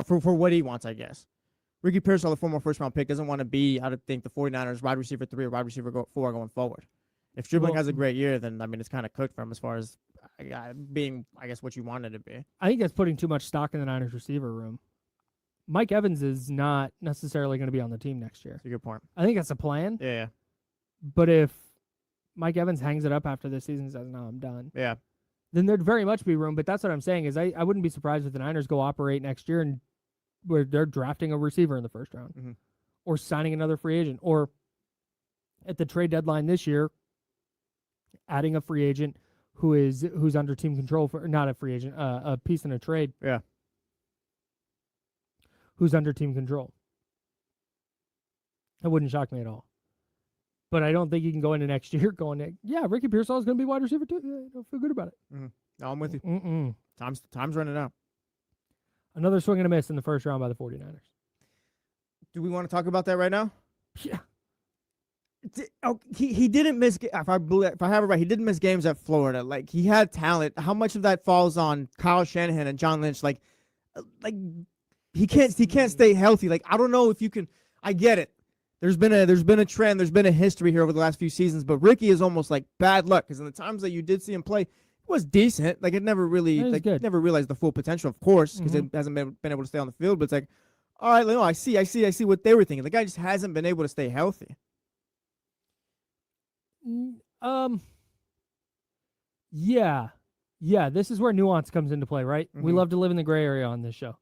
for what he wants, I guess. Ricky Pearsall, the former first-round pick, doesn't want to be, I don't think, the 49ers wide receiver 3 or wide receiver 4 going forward. If Stribling has a great year, then, I mean, it's kind of cooked for him as far as being, I guess, what you wanted to be. I think that's putting too much stock in the Niners receiver room. Mike Evans is not necessarily going to be on the team next year. That's a good point. I think that's a plan. Yeah. But if Mike Evans hangs it up after this season and says, no, I'm done. Yeah. Then there'd very much be room. But that's what I'm saying is I wouldn't be surprised if the Niners go operate next year and where they're drafting a receiver in the first round or signing another free agent or at the trade deadline this year, adding a free agent who's under team control for not a free agent, a piece in a trade. Yeah. Who's under team control. That wouldn't shock me at all. But I don't think you can go into next year going, yeah, Ricky Pearsall is going to be wide receiver too. I don't feel good about it. No, I'm with you. Mm-mm. Time's running out. Another swing and a miss in the first round by the 49ers. Do we want to talk about that right now? Yeah. He didn't miss. If I have it right, he didn't miss games at Florida. Like, he had talent. How much of that falls on Kyle Shanahan and John Lynch? Like he can't stay healthy. Like, I don't know if you can. I get it. There's been a trend. There's been a history here over the last few seasons. But Ricky is almost like bad luck, because in the times that you did see him play, it was decent. Like, it never really never realized the full potential, of course, because it hasn't been able to stay on the field. But it's like, all right, no, I see what they were thinking. The guy just hasn't been able to stay healthy. Yeah. This is where nuance comes into play, right? We love to live in the gray area on this show.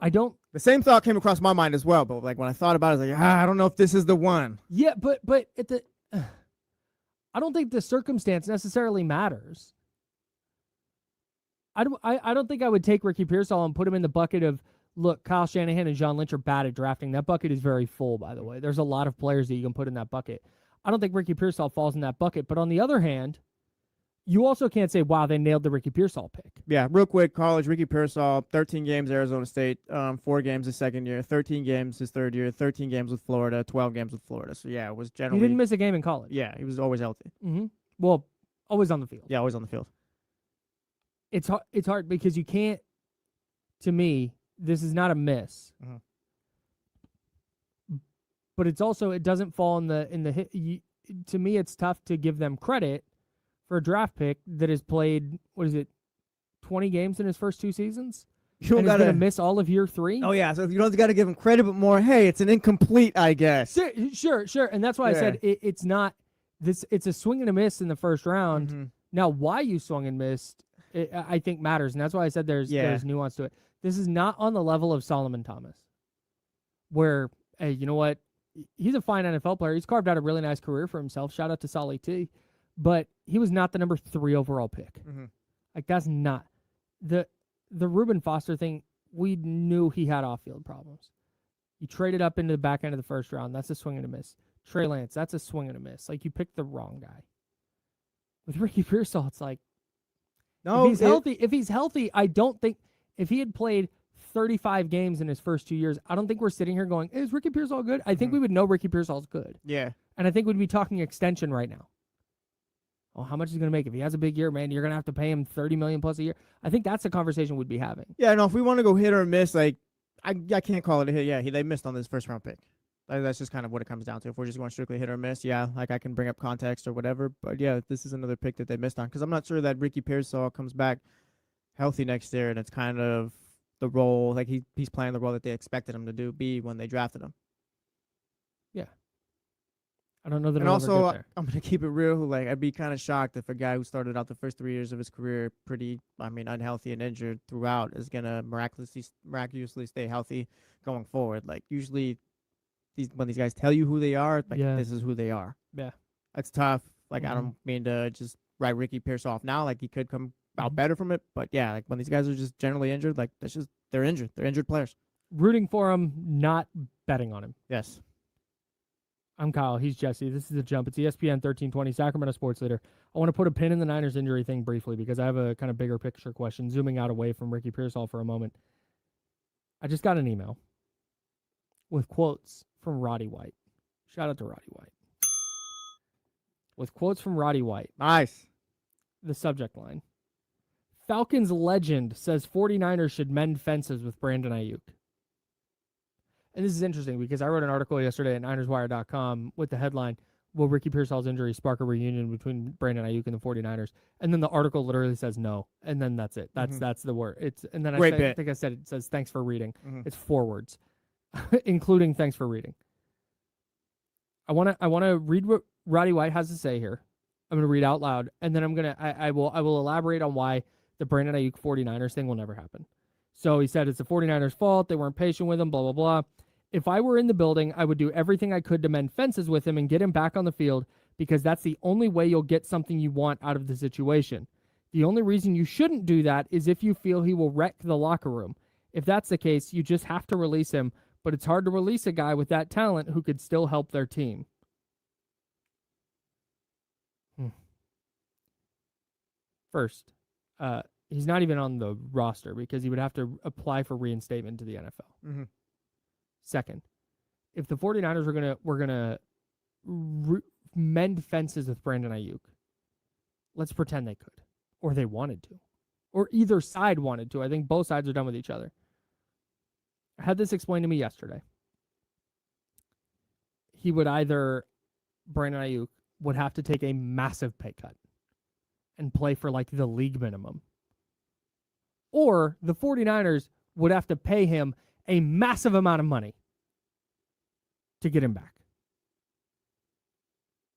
The same thought came across my mind as well, but like when I thought about it, I was like, I don't know if this is the one. Yeah, but I don't think the circumstance necessarily matters. I don't think I would take Ricky Pearsall and put him in the bucket of, look, Kyle Shanahan and John Lynch are bad at drafting. That bucket is very full, by the way. There's a lot of players that you can put in that bucket. I don't think Ricky Pearsall falls in that bucket. But on the other hand, you also can't say, wow, they nailed the Ricky Pearsall pick. Yeah, real quick, college, Ricky Pearsall, 13 games, Arizona State, 4 games his second year, 13 games his third year, 13 games with Florida, 12 games with Florida. So, yeah, it was generally... He didn't miss a game in college. Yeah, he was always healthy. Well, always on the field. Yeah, always on the field. It's hard because you can't, to me, this is not a miss. But it's also, it doesn't fall in the hit. To me, it's tough to give them credit for a draft pick that has played, 20 games in his first 2 seasons? You don't got to miss all of year 3? Oh, yeah. So you don't got to give him credit, but more, hey, it's an incomplete, I guess. Sure. And that's why I said it's not this. It's a swing and a miss in the first round. Now, why you swung and missed, I think matters. And that's why I said there's nuance to it. This is not on the level of Solomon Thomas, where, hey, you know what? He's a fine NFL player. He's carved out a really nice career for himself. Shout out to Solly T. But he was not the number 3 overall pick. Like, that's not. The Reuben Foster thing, we knew he had off-field problems. You traded up into the back end of the first round. That's a swing and a miss. Trey Lance, that's a swing and a miss. Like, you picked the wrong guy. With Ricky Pearsall, it's like, no, if he's healthy, I don't think, if he had played 35 games in his first 2 years, I don't think we're sitting here going, is Ricky Pearsall good? I think we would know Ricky Pearsall's good. Yeah. And I think we'd be talking extension right now. Oh, how much is he going to make? If he has a big year, man, you're going to have to pay him $30 million plus a year. I think that's the conversation we'd be having. Yeah, no, if we want to go hit or miss, like, I can't call it a hit. Yeah, they missed on this first round pick. Like, that's just kind of what it comes down to. If we're just going strictly hit or miss, yeah, like, I can bring up context or whatever. But yeah, this is another pick that they missed on, because I'm not sure that Ricky Pearsall comes back healthy next year, and it's kind of the role, like, he's playing the role that they expected him to be when they drafted him. Yeah. I don't know that. And also, I'm going to keep it real. Like, I'd be kind of shocked if a guy who started out the first 3 years of his career unhealthy and injured throughout is going to miraculously stay healthy going forward. Like, usually when these guys tell you who they are, like, this is who they are. Yeah. That's tough. Like, I don't mean to just write Ricky Pearsall off now. Like, he could come out better from it. But, yeah, like, when these guys are just generally injured, like, they're injured. They're injured players. Rooting for him, not betting on him. Yes. I'm Kyle. He's Jesse. This is The Jump. It's ESPN 1320, Sacramento Sports Leader. I want to put a pin in the Niners injury thing briefly because I have a kind of bigger picture question, zooming out away from Ricky Pearsall for a moment. I just got an email with quotes from Roddy White. Shout out to Roddy White. With quotes from Roddy White. Nice. The subject line. Falcons legend says 49ers should mend fences with Brandon Ayuk. And this is interesting because I wrote an article yesterday at NinersWire.com with the headline, will Ricky Pearsall's injury spark a reunion between Brandon Ayuk and the 49ers? And then the article literally says no. And then that's it. That's the word. And then I think I said it says thanks for reading. It's 4 words, including thanks for reading. I want to read what Roddy White has to say here. I'm going to read out loud, and then I will elaborate on why the Brandon Ayuk 49ers thing will never happen. So he said it's the 49ers' fault. They weren't patient with him, blah, blah, blah. If I were in the building, I would do everything I could to mend fences with him and get him back on the field because that's the only way you'll get something you want out of the situation. The only reason you shouldn't do that is if you feel he will wreck the locker room. If that's the case, you just have to release him, but it's hard to release a guy with that talent who could still help their team. First, he's not even on the roster because he would have to apply for reinstatement to the NFL. Mm-hmm. Second, if the 49ers were gonna mend fences with Brandon Ayuk, let's pretend they could, or they wanted to, or either side wanted to. I think both sides are done with each other. I had this explained to me yesterday. Brandon Ayuk would have to take a massive pay cut and play for like the league minimum. Or the 49ers would have to pay him a massive amount of money to get him back.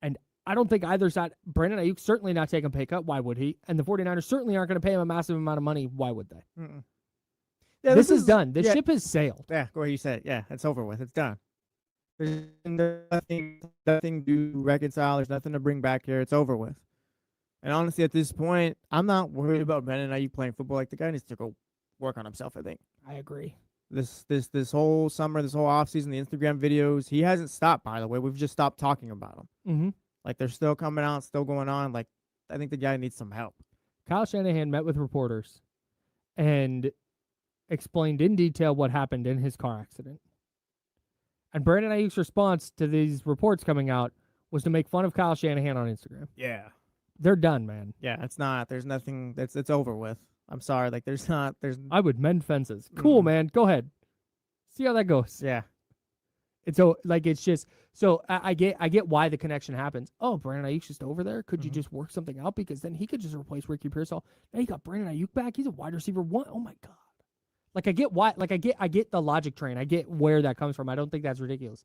And I don't think either side, Brandon Ayuk certainly not taking a pay cut. Why would he? And the 49ers certainly aren't going to pay him a massive amount of money. Why would they? Mm-mm. Yeah, this is done. The ship has sailed. Yeah, go ahead. You said it. Yeah, it's over with. It's done. There's nothing to reconcile. There's nothing to bring back here. It's over with. And honestly, at this point, I'm not worried about Brandon Ayuk playing football. Like, the guy needs to go work on himself, I think. I agree. This whole summer, this whole offseason, the Instagram videos, he hasn't stopped, by the way. We've just stopped talking about him. Mm-hmm. Like, they're still coming out, still going on. Like, I think the guy needs some help. Kyle Shanahan met with reporters and explained in detail what happened in his car accident. And Brandon Ayuk's response to these reports coming out was to make fun of Kyle Shanahan on Instagram. Yeah. They're done, man. Yeah, it's not. There's nothing. It's over with. I'm sorry. Like, there's not. There's. I would mend fences. Cool, man. Go ahead. See how that goes. Yeah. It's so like it's just so I get why the connection happens. Oh, Brandon Ayuk's just over there. Could you just work something out because then he could just replace Ricky Pearsall. Now you got Brandon Ayuk back. He's a wide receiver one. Oh my god. Like I get why. Like I get the logic train. I get where that comes from. I don't think that's ridiculous.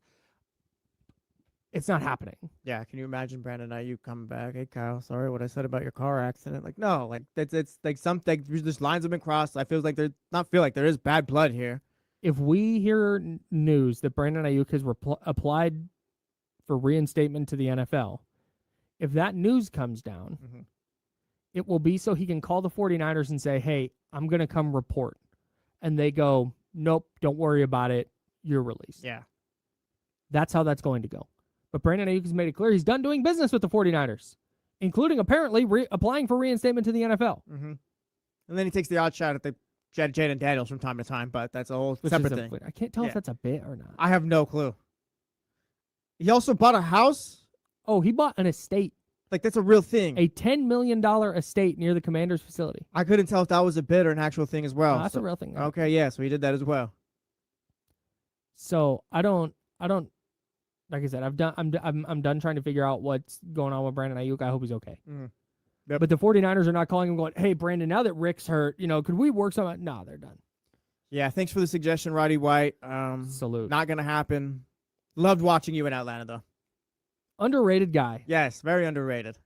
It's not happening. Yeah, can you imagine Brandon Ayuk coming back? Hey, Kyle, sorry what I said about your car accident. Like, no, like it's like something. There's lines have been crossed. I feel like there is bad blood here. If we hear news that Brandon Ayuk has applied for reinstatement to the NFL, if that news comes down, it will be so he can call the 49ers and say, hey, I'm going to come report. And they go, nope, don't worry about it. You're released. Yeah. That's how that's going to go. But Brandon Ayuk has made it clear he's done doing business with the 49ers, including apparently applying for reinstatement to the NFL. Mm-hmm. And then he takes the odd shot at the Jaylen Daniels from time to time, but that's a whole separate thing. I can't tell if that's a bit or not. I have no clue. He also bought a house? Oh, he bought an estate. Like, that's a real thing. A $10 million estate near the Commander's facility. I couldn't tell if that was a bit or an actual thing as well. No, that's a real thing. Okay, yeah, so he did that as well. So I don't. Like I said, I'm done trying to figure out what's going on with Brandon Ayuk. I hope he's okay. Yep. But the 49ers are not calling him going, hey, Brandon, now that Rick's hurt, could we work something? No, they're done. Yeah, thanks for the suggestion, Roddy White. Salute. Not going to happen. Loved watching you in Atlanta, though. Underrated guy. Yes, very underrated.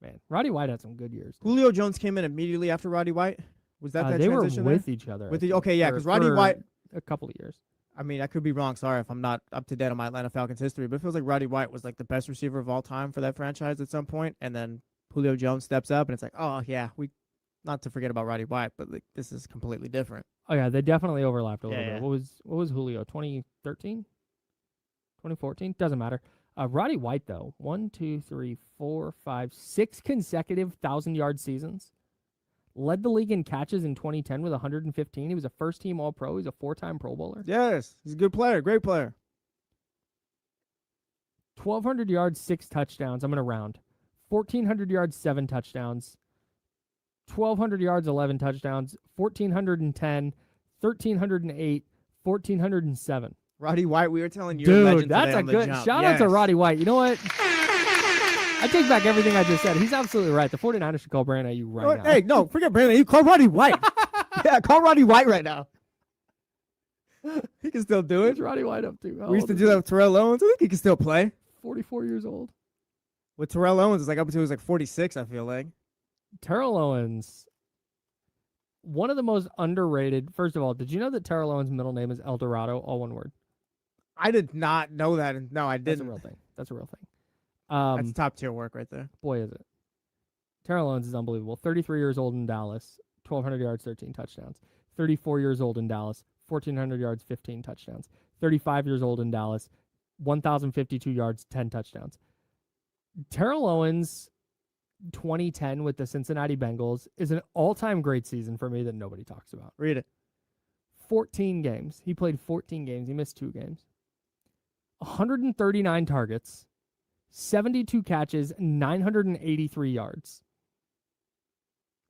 Man, Roddy White had some good years. Julio Jones came in immediately after Roddy White. Was that they transition were with there? each other. Okay, yeah, because Roddy White. A couple of years. I mean, I could be wrong. Sorry if I'm not up to date on my Atlanta Falcons history, but it feels like Roddy White was like the best receiver of all time for that franchise at some point, and then Julio Jones steps up, and it's like, oh yeah, not to forget about Roddy White, but like this is completely different. Oh yeah, they definitely overlapped a little Yeah. bit. What was Julio? 2013, 2014? Doesn't matter. Roddy White though, 1, 2, 3, 4, 5, 6 consecutive 1,000-yard seasons. Led the league in catches in 2010 with 115. He was a first-team All-Pro. He's a 4-time Pro Bowler. Yes, he's a good player, great player. 1,200 yards, 6 touchdowns. I'm going to round. 1,400 yards, 7 touchdowns. 1,200 yards, 11 touchdowns. 1,410, 1,308, 1,407. Roddy White, we were telling you. Dude, that's a good shout out to Roddy White. You know what? I take back everything I just said. He's absolutely right. The 49ers should call Brandon Ayuk right now. Hey, no, forget Brandon. You call Roddy White. Yeah, call Roddy White right now. He can still do it. What's Roddy White up to? We used to do that with Terrell Owens. I think he can still play. 44 years old. With Terrell Owens, it's like up until he was like 46, I feel like. Terrell Owens, one of the most underrated. First of all, did you know that Terrell Owens' middle name is El Dorado, all one word? I did not know that. No, I didn't. That's a real thing. That's top tier work right there. Boy, is it. Terrell Owens is unbelievable. 33 years old in Dallas, 1,200 yards, 13 touchdowns. 34 years old in Dallas, 1,400 yards, 15 touchdowns. 35 years old in Dallas, 1,052 yards, 10 touchdowns. Terrell Owens 2010 with the Cincinnati Bengals is an all-time great season for me that nobody talks about. Read it. 14 games. He played 14 games. He missed 2 games. 139 targets, 72 catches, 983 yards.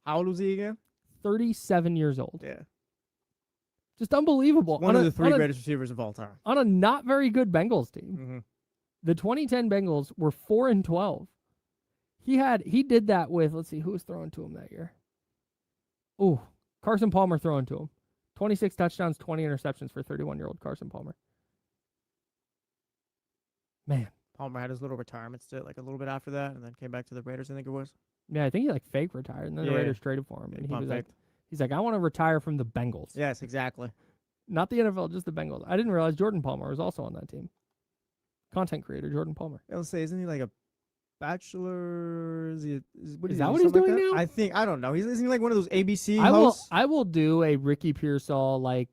How old was he again? 37 years old. Yeah. Just unbelievable. One of the 3 greatest receivers of all time. On a not very good Bengals team. Mm-hmm. The 2010 Bengals were 4-12. He did that with, let's see, who was throwing to him that year? Ooh, Carson Palmer throwing to him. 26 touchdowns, 20 interceptions for 31-year-old Carson Palmer. Man. Palmer had his little retirement stint like a little bit after that, and then came back to the Raiders, I think it was. Yeah, I think he like fake retired, and then the Raiders traded for him. And he was like, I want to retire from the Bengals. Yes, exactly. Not the NFL, just the Bengals. I didn't realize Jordan Palmer was also on that team. Content creator, Jordan Palmer. I'll say, isn't he like a bachelor? Is that what he's doing now? I don't know. Isn't he like one of those ABC hosts? I will do a Ricky Pearsall like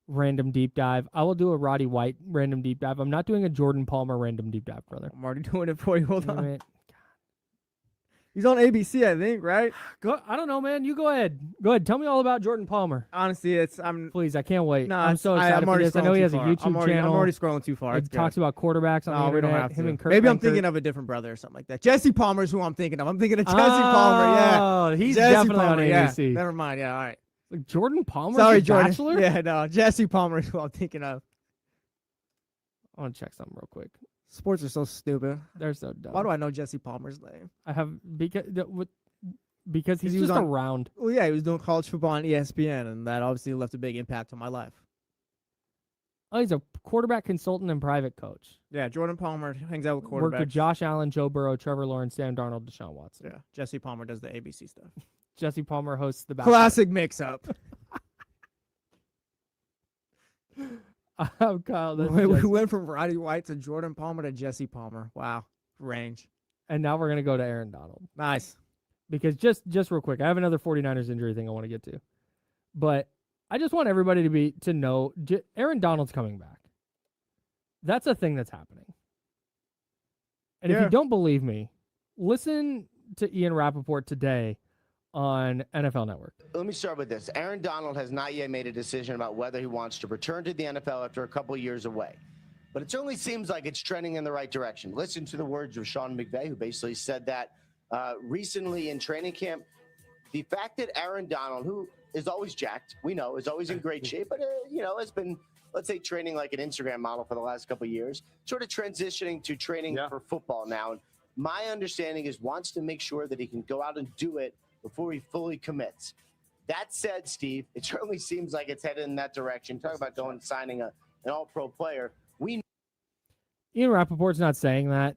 random deep dive. I will do a Roddy White random deep dive. I'm not doing a Jordan Palmer random deep dive, brother. I'm already doing it for you. Hold on. Right. He's on ABC, I think, right? I don't know, man. You go ahead. Go ahead. Tell me all about Jordan Palmer. Honestly, Please, I can't wait. No, I'm so excited for this. I know he has a YouTube channel. I'm already scrolling too far. He talks about quarterbacks on the internet. We don't have him to. and Kurt Maybe I'm Benkert. thinking of a different brother or something like that. Jesse Palmer is who I'm thinking of. I'm thinking of Jesse Palmer. Yeah. Oh, he's Jesse definitely Palmer, on ABC. Yeah. Never mind. Yeah, all right. Like Jordan Palmer? Sorry, Jordan. Bachelor? Yeah, no. Jesse Palmer is who I'm thinking of. I want to check something real quick. Sports are so stupid. They're so dumb. Why do I know Jesse Palmer's name? I have because he's just around. Well, yeah, he was doing college football on ESPN, and that obviously left a big impact on my life. Oh, he's a quarterback consultant and private coach. Yeah, Jordan Palmer hangs out with quarterbacks. Worked with Josh Allen, Joe Burrow, Trevor Lawrence, Sam Darnold, Deshaun Watson. Yeah, Jesse Palmer does the ABC stuff. Jesse Palmer hosts the Bachelor. Classic mix-up. Oh, Kyle, we went from Roddy White to Jordan Palmer to Jesse Palmer. Wow, range. And now we're gonna go to Aaron Donald. Nice. Because just real quick, I have another 49ers injury thing I want to get to. But I just want everybody to know Aaron Donald's coming back. That's a thing that's happening. And if you don't believe me, listen to Ian Rappaport today on NFL Network. Let me start with this. Aaron Donald has not yet made a decision about whether he wants to return to the NFL after a couple years away. But it certainly seems like it's trending in the right direction. Listen to the words of Sean McVay, who basically said that recently in training camp. The fact that Aaron Donald, who is always jacked, we know, is always in great shape, but, has been, let's say, training like an Instagram model for the last couple of years, sort of transitioning to training for football now. And my understanding is wants to make sure that he can go out and do it before he fully commits. That said, Steve, it certainly seems like it's headed in that direction. Talk about going and signing an all-pro player. Ian Rappaport's not saying that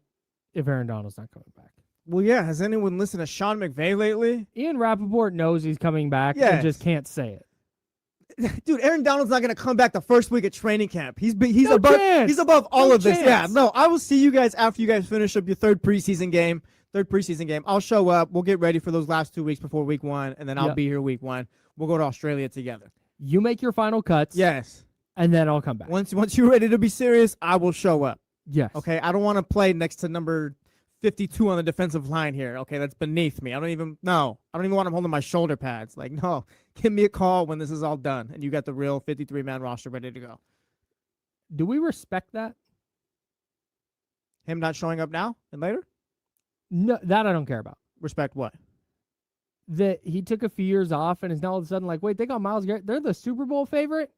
if Aaron Donald's not coming back. Well, yeah. Has anyone listened to Sean McVay lately? Ian Rappaport knows he's coming back and just can't say it. Dude, Aaron Donald's not going to come back the first week at training camp. He's above all of this. Yeah, no, I will see you guys after you guys finish up your third preseason game. I'll show up. We'll get ready for those last 2 weeks before week 1, and then I'll be here week 1. We'll go to Australia together. You make your final cuts. Yes. And then I'll come back. Once you're ready to be serious, I will show up. Yes. Okay, I don't want to play next to number 52 on the defensive line here. Okay, that's beneath me. I don't even want him holding my shoulder pads. Like, no, give me a call when this is all done and you got the real 53-man roster ready to go. Do we respect that? Him not showing up now and later? No, that I don't care about. Respect what? That he took a few years off and is now all of a sudden like, wait, they got Myles Garrett. They're the Super Bowl favorite?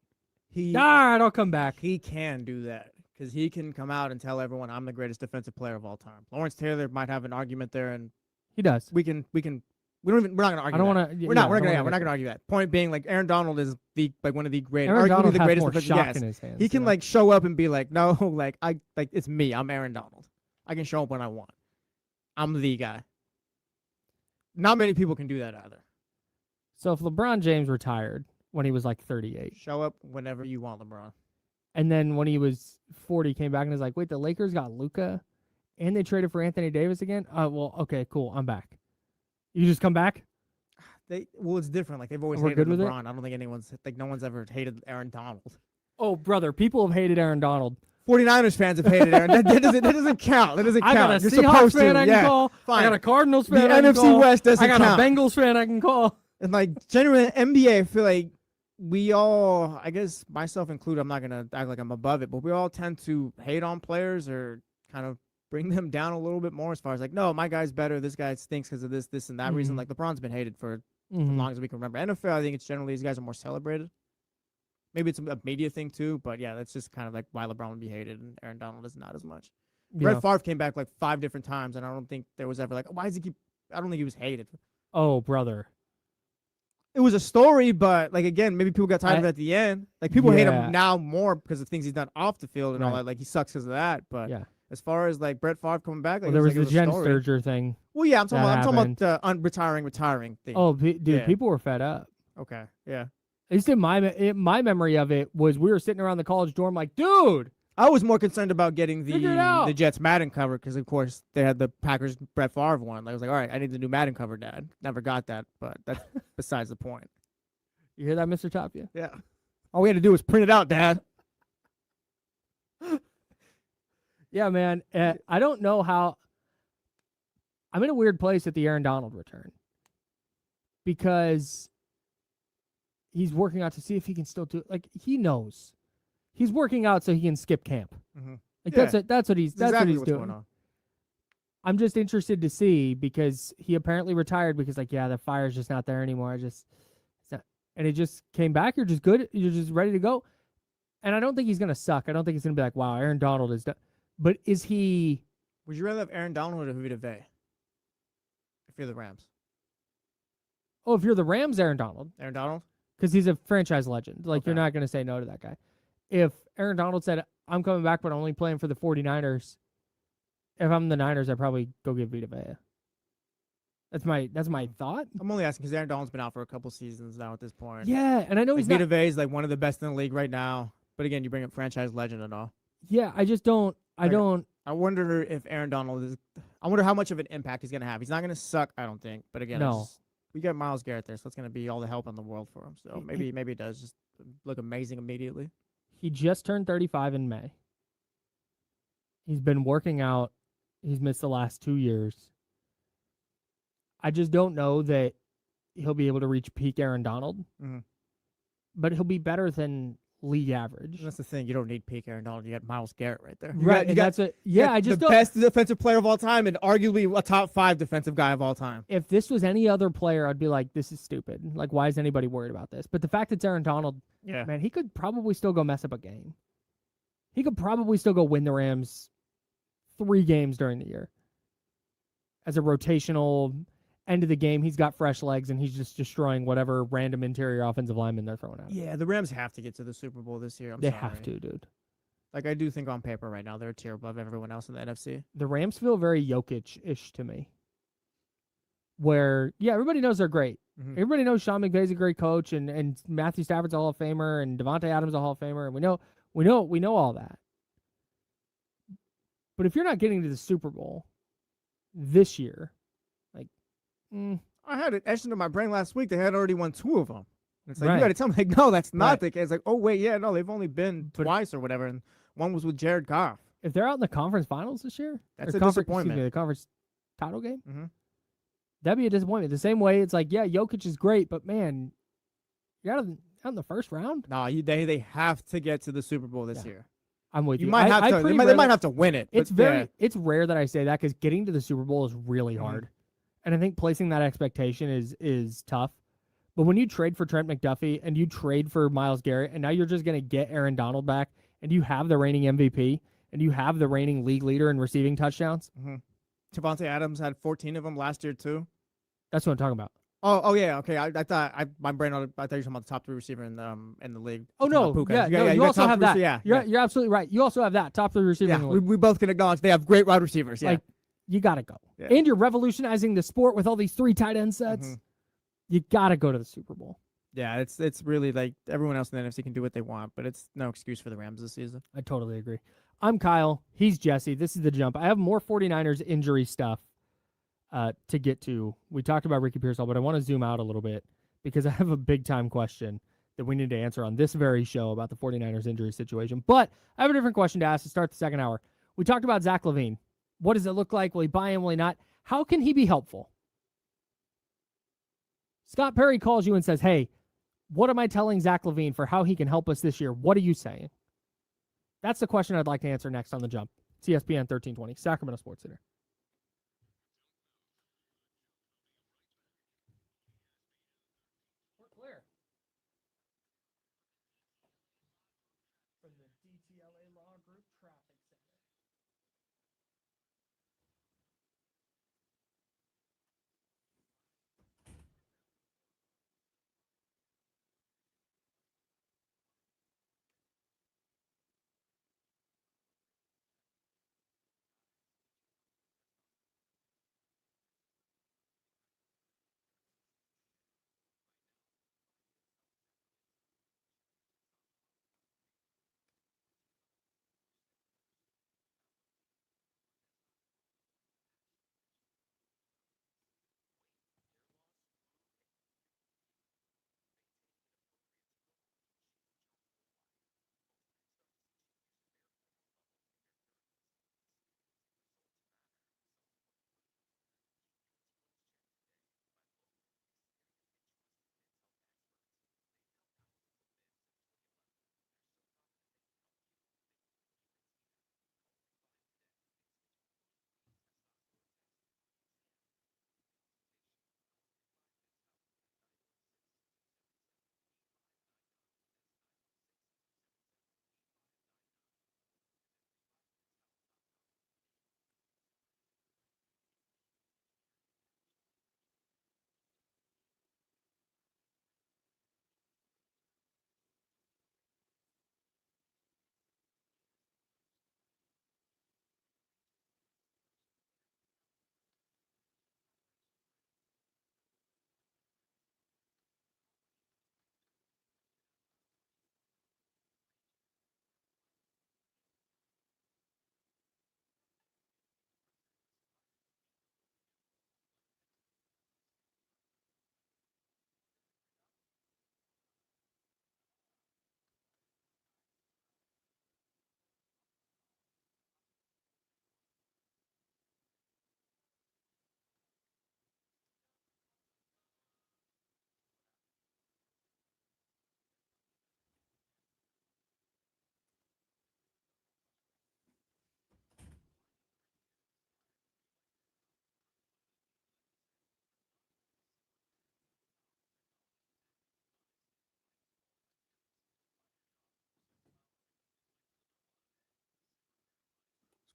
All right, I'll come back. He can do that. Because he can come out and tell everyone I'm the greatest defensive player of all time. Lawrence Taylor might have an argument there, and he does. We're not going to argue. I don't want to. We're not going to argue that. Point being, like Aaron Donald is one of the greatest. Aaron Donald the has greatest more defensive. shock Yes. in his hands. He can like show up and be like, no, it's me. I'm Aaron Donald. I can show up when I want. I'm the guy. Not many people can do that either. So if LeBron James retired when he was like 38, show up whenever you want, LeBron. And then when he was 40, came back and was like, wait, the Lakers got Luka and they traded for Anthony Davis again? Well, okay, cool. I'm back. You just come back? It's different. Like, they've always hated LeBron. I don't think no one's ever hated Aaron Donald. Oh, brother, people have hated Aaron Donald 49ers fans have hated Aaron. That doesn't count. That doesn't count. I got a You're Seahawks supposed fan to. I can call. Fine. I got a Cardinals The fan I can NFC call. West doesn't I got count. a Bengals fan I can call. And like generally NBA, I feel like we all, I guess myself included, I'm not gonna act like I'm above it, but we all tend to hate on players or kind of bring them down a little bit more as far as like, no, my guy's better. This guy stinks because of this, and that reason. Like LeBron's been hated for as long as we can remember. NFL, I think it's generally these guys are more celebrated. Maybe it's a media thing too, but yeah, that's just kind of like why LeBron would be hated and Aaron Donald is not as much. Brett Favre came back like 5 different times, and I don't think there was ever like, why does he keep? I don't think he was hated. Oh, brother. It was a story, but like again, maybe people got tired of it at the end. Like people hate him now more because of things he's done off the field and all that. Like he sucks because of that. But as far as like Brett Favre coming back, like, there was the Jen Sturger thing. Well, yeah, I'm talking about the retiring thing. Oh, dude, people were fed up. Okay, yeah. At least in my memory of it was we were sitting around the college dorm like, dude. I was more concerned about getting the Jets Madden cover because, of course, they had the Packers Brett Favre one. I was like, all right, I need the new Madden cover, Dad. Never got that, but that's besides the point. You hear that, Mr. Tapia? Yeah. All we had to do was print it out, Dad. Yeah, man. I don't know how. I'm in a weird place at the Aaron Donald return because he's working out to see if he can still do it. Like, he knows. He's working out so he can skip camp. Like that's what he's doing. Going on. I'm just interested to see because he apparently retired because the fire's just not there anymore. And it just came back. You're just good. You're just ready to go. And I don't think he's gonna suck. I don't think he's gonna be like, wow, Aaron Donald is done. But is he? Would you rather have Aaron Donald or Vita Vea? If you're the Rams. Oh, if you're the Rams, Aaron Donald. Aaron Donald? Because he's a franchise legend. Like, you're not going to say no to that guy. If Aaron Donald said, I'm coming back, but I'm only playing for the 49ers, if I'm the Niners, I'd probably go get Vita Vea. That's my thought. I'm only asking because Aaron Donald's been out for a couple seasons now at this point. Yeah, and I know he's Vita Vea is like one of the best in the league right now. But again, you bring up franchise legend and all. Yeah, I just don't. I wonder if Aaron Donald is. I wonder how much of an impact he's going to have. He's not going to suck, I don't think. But again, we got Myles Garrett there, so it's going to be all the help in the world for him. So maybe it does just look amazing immediately. He just turned 35 in May. He's been working out. He's missed the last 2 years. I just don't know that he'll be able to reach peak Aaron Donald. But he'll be better than league average. And that's the thing. You don't need peak Aaron Donald. You got Myles Garrett right there. You got the best defensive player of all time and arguably a top 5 defensive guy of all time. If this was any other player, I'd be like, this is stupid. Like, why is anybody worried about this? But the fact it's Aaron Donald, man, he could probably still go mess up a game. He could probably still go win the Rams 3 games during the year. As a rotational end of the game, he's got fresh legs, and he's just destroying whatever random interior offensive lineman they're throwing at him. Yeah, the Rams have to get to the Super Bowl this year. They have to, dude. Like, I do think on paper right now, they're a tier above everyone else in the NFC. The Rams feel very Jokic-ish to me. Where, everybody knows they're great. Everybody knows Sean McVay's a great coach, and Matthew Stafford's a Hall of Famer, and Devontae Adams a Hall of Famer, and we know all that. But if you're not getting to the Super Bowl this year, I had it etched into my brain last week. They had already won 2 of them. And it's like, you got to tell me, like, no, that's not the case. It's like, oh, wait, no, they've only been twice or whatever. And one was with Jared Goff. If they're out in the conference finals this year, that's a disappointment. The conference title game, that'd be a disappointment. The same way it's like, Jokic is great, but man, you're out in the first round. No, they have to get to the Super Bowl this year. I'm with you. You might have to. They might have to win it. It's it's rare that I say that because getting to the Super Bowl is really hard. And I think placing that expectation is tough. But when you trade for Trent McDuffie and you trade for Myles Garrett, and now you're just going to get Aaron Donald back, and you have the reigning MVP, and you have the reigning league leader in receiving touchdowns. Devontae Adams had 14 of them last year, too. That's what I'm talking about. Oh yeah, okay. I thought my brain. I thought you were talking about the top 3 receiver in the league. Oh no, you also have that. You're absolutely right. You also have that top 3 receiver. Yeah, we both can acknowledge they have great wide receivers. Yeah. Like, you got to go. Yeah. And you're revolutionizing the sport with all these 3 tight end sets. You got to go to the Super Bowl. Yeah, it's really like everyone else in the NFC can do what they want, but it's no excuse for the Rams this season. I totally agree. I'm Kyle. He's Jesse. This is The Jump. I have more 49ers injury stuff to get to. We talked about Ricky Pearsall, but I want to zoom out a little bit because I have a big-time question that we need to answer on this very show about the 49ers injury situation. But I have a different question to ask to start the second hour. We talked about Zach LaVine. What does it look like? Will he buy in? Will he not? How can he be helpful? Scott Perry calls you and says, hey, what am I telling Zach LaVine for how he can help us this year? What are you saying? That's the question I'd like to answer next on The Jump. It's ESPN 1320, Sacramento Sports Center. We're clear. From the DTLA Law Group Traffic Center.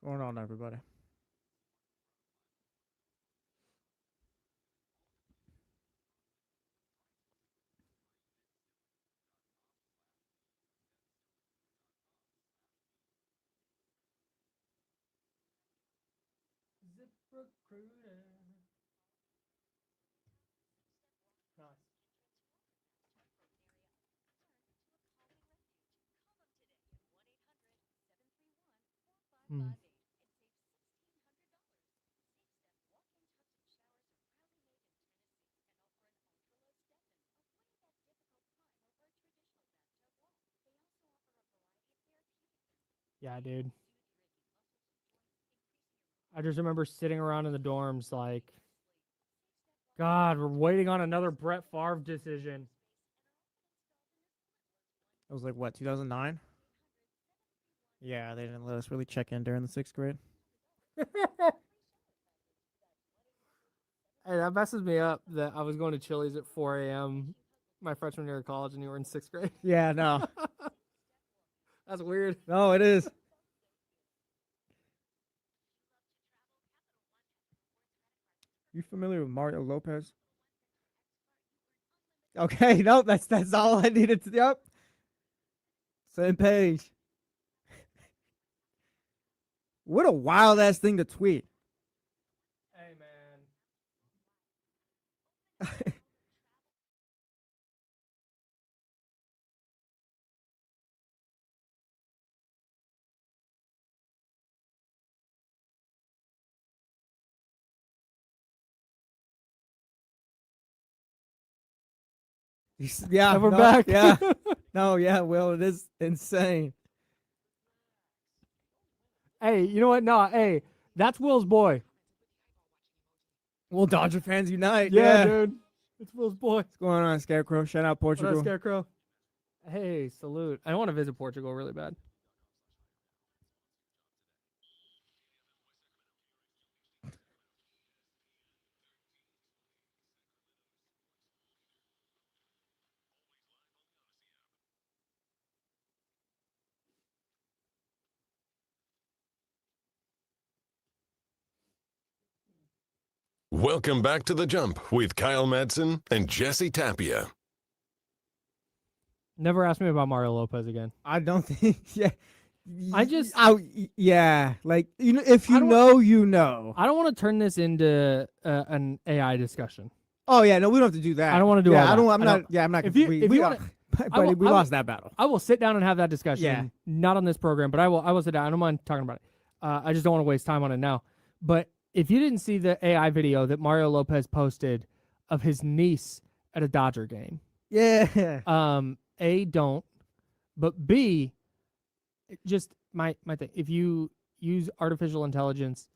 What's going on, everybody? ZipRecruiter. Nice. Hmm. Yeah, dude. I just remember sitting around in the dorms like, God, we're waiting on another Brett Favre decision. It was like, what, 2009? Yeah, they didn't let us really check in during the 6th grade. Hey, that messes me up that I was going to Chili's at 4 a.m. my freshman year of college and you were in 6th grade. Yeah, no. That's weird. No, it is. You familiar with Mario Lopez? Okay, nope, that's all I needed to. Yep. Same page. What a wild ass thing to tweet. Hey, man. Yeah, And we're no, back. Yeah, no, yeah, Will, it is insane. Hey, you know what? No, hey, that's Will's boy. Well, Dodger fans unite. Yeah, Yeah. dude. It's Will's boy. What's going on, Scarecrow? Shout out What up, Portugal. Scarecrow? Hey, salute. I want to visit Portugal really bad. Welcome back to The Jump with Kyle Madson and Jesse Tapia. Never ask me about Mario Lopez again. I don't think. Yeah. Yeah. Like, if you know, you know. I don't want to turn this into an AI discussion. Oh yeah, no, we don't have to do that. I don't want to do all that. I'm not. Yeah, I'm not. If you buddy, we lost that battle. I will sit down and have that discussion. Yeah. Not on this program, but I will sit down. I don't mind talking about it. I just don't want to waste time on it now. But if you didn't see the AI video that Mario Lopez posted of his niece at a Dodger game, Yeah. A, don't, but B, just my thing. If you use artificial intelligence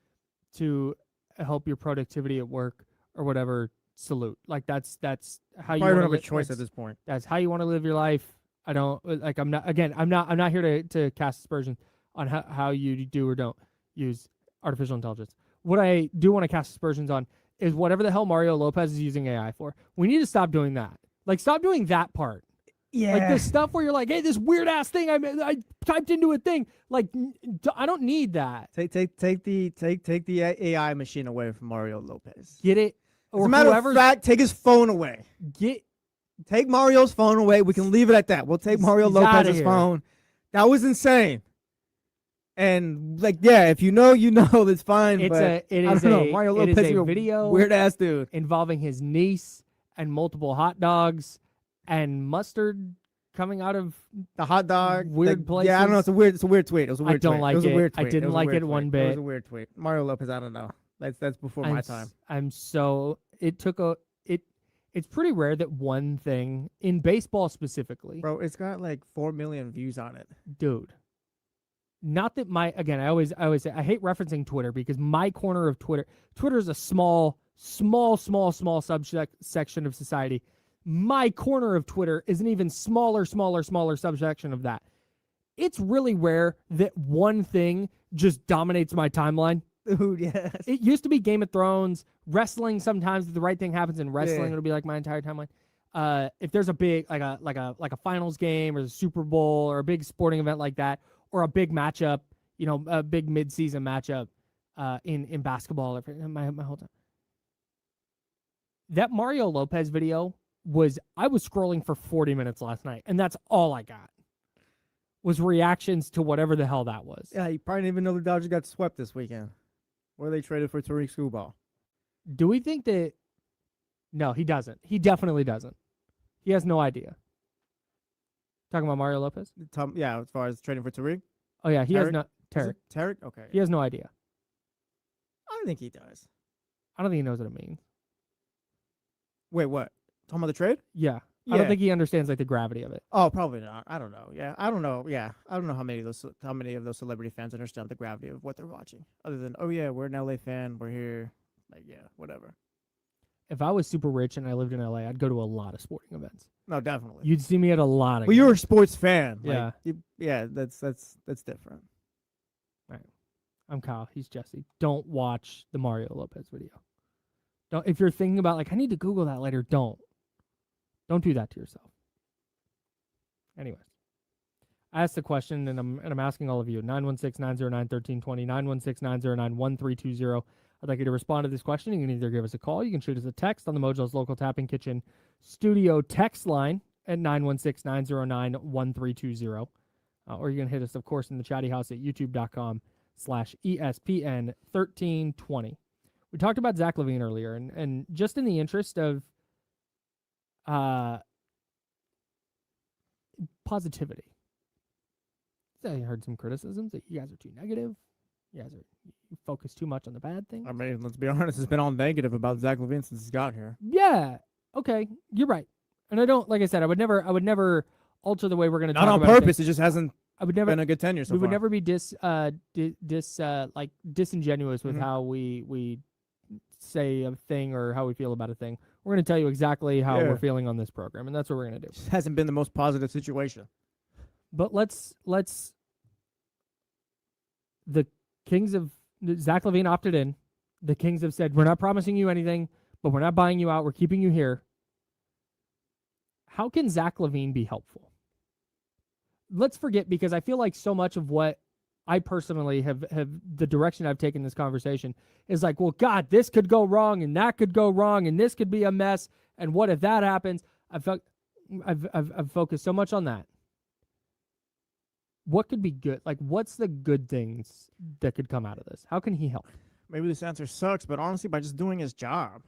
to help your productivity at work or whatever, salute. Like that's how you Probably don't wanna have a choice at this point. That's how you want to live your life. I don't like. I'm not here to cast aspersions on how you do or don't use artificial intelligence. What I do want to cast aspersions on is whatever the hell Mario Lopez is using AI for. We need to stop doing that. Like, stop doing that part. Yeah. Like the stuff where you're like, hey, this weird ass thing I typed into a thing. Like, I don't need that. Take the AI machine away from Mario Lopez. Get it? As a matter of fact, take his phone away. Take Mario's phone away. We can leave it at that. We'll take Mario Lopez's phone. That was insane. And like, yeah, if you know, you know, that's fine. It is Mario Lopez is a video weird ass dude involving his niece and multiple hot dogs and mustard coming out of the hot dog weird places. Yeah, I don't know. It's a weird tweet. It was a weird I don't tweet. like It was a weird tweet. I didn't like it one bit. It was a weird tweet. Mario Lopez, I don't know. That's before my time. It's pretty rare that one thing in baseball specifically. Bro, it's got like 4 million views on it. Dude. Not that I always say I hate referencing Twitter because my corner of Twitter is a small subsection of society. My corner of Twitter is an even smaller subsection of that. It's really rare that one thing just dominates my timeline. Dude, yes. It used to be Game of Thrones, wrestling. Sometimes if the right thing happens in wrestling, it'll be like my entire timeline. If there's a big like a finals game or the Super Bowl or a big sporting event like that, or a big matchup, a big mid-season matchup in basketball. My whole time. That Mario Lopez video I was scrolling for 40 minutes last night, and that's all I got. Was reactions to whatever the hell that was. Yeah, you probably didn't even know the Dodgers got swept this weekend. Where they traded for Tariq Skubal. Do we think that... No, he doesn't. He definitely doesn't. He has no idea. Talking about Mario Lopez? Yeah, as far as trading for Tariq? Oh, yeah, he has no... Tarek. Tarek? Okay. He has no idea. I don't think he does. I don't think he knows what it means. Wait, what? Talking about the trade? Yeah. I don't think he understands, like, the gravity of it. Oh, probably not. I don't know. Yeah, I don't know. Yeah, I don't know how many of those celebrity fans understand the gravity of what they're watching. Other than, oh yeah, we're an LA fan. We're here. Like, yeah, whatever. If I was super rich and I lived in LA, I'd go to a lot of sporting events. No, definitely. You'd see me at a lot of. Well, you're a sports fan. Yeah. Like, that's different. Right. I'm Kyle. He's Jesse. Don't watch the Mario Lopez video. Don't. If you're thinking about like I need to Google that later, don't. Don't do that to yourself. Anyways, I asked the question, and I'm asking all of you. 916-909-1320, 916-909-1320. I'd like you to respond to this question. You can either give us a call, you can shoot us a text on the Mojo's Local Tapping Kitchen Studio text line at 916-909-1320. Or you can hit us, of course, in the chatty house at youtube.com/ESPN1320. We talked about Zach LaVine earlier, and just in the interest of positivity. I heard some criticisms that you guys are too negative. You focus too much on the bad things. I mean, let's be honest. It's been all negative about Zach LaVine since he's got here. Yeah. Okay. You're right. And I don't, like I said, I would never alter the way we're going to talk Not on about it. purpose. It just hasn't I would never been a good tenure so we would far. never be disingenuous with how we say a thing or how we feel about a thing. We're going to tell you exactly how we're feeling on this program, and that's what we're going to do. Just hasn't been the most positive situation. But let's the Kings of Zach LaVine opted in. The Kings have said, we're not promising you anything, but we're not buying you out. We're keeping you here. How can Zach LaVine be helpful? Let's forget, because I feel like so much of what I personally have the direction I've taken this conversation is like, well, God, this could go wrong and that could go wrong and this could be a mess. And what if that happens? I've focused so much on that. What could be good? Like, what's the good things that could come out of this? How can he help? Maybe this answer sucks, but honestly, by just doing his job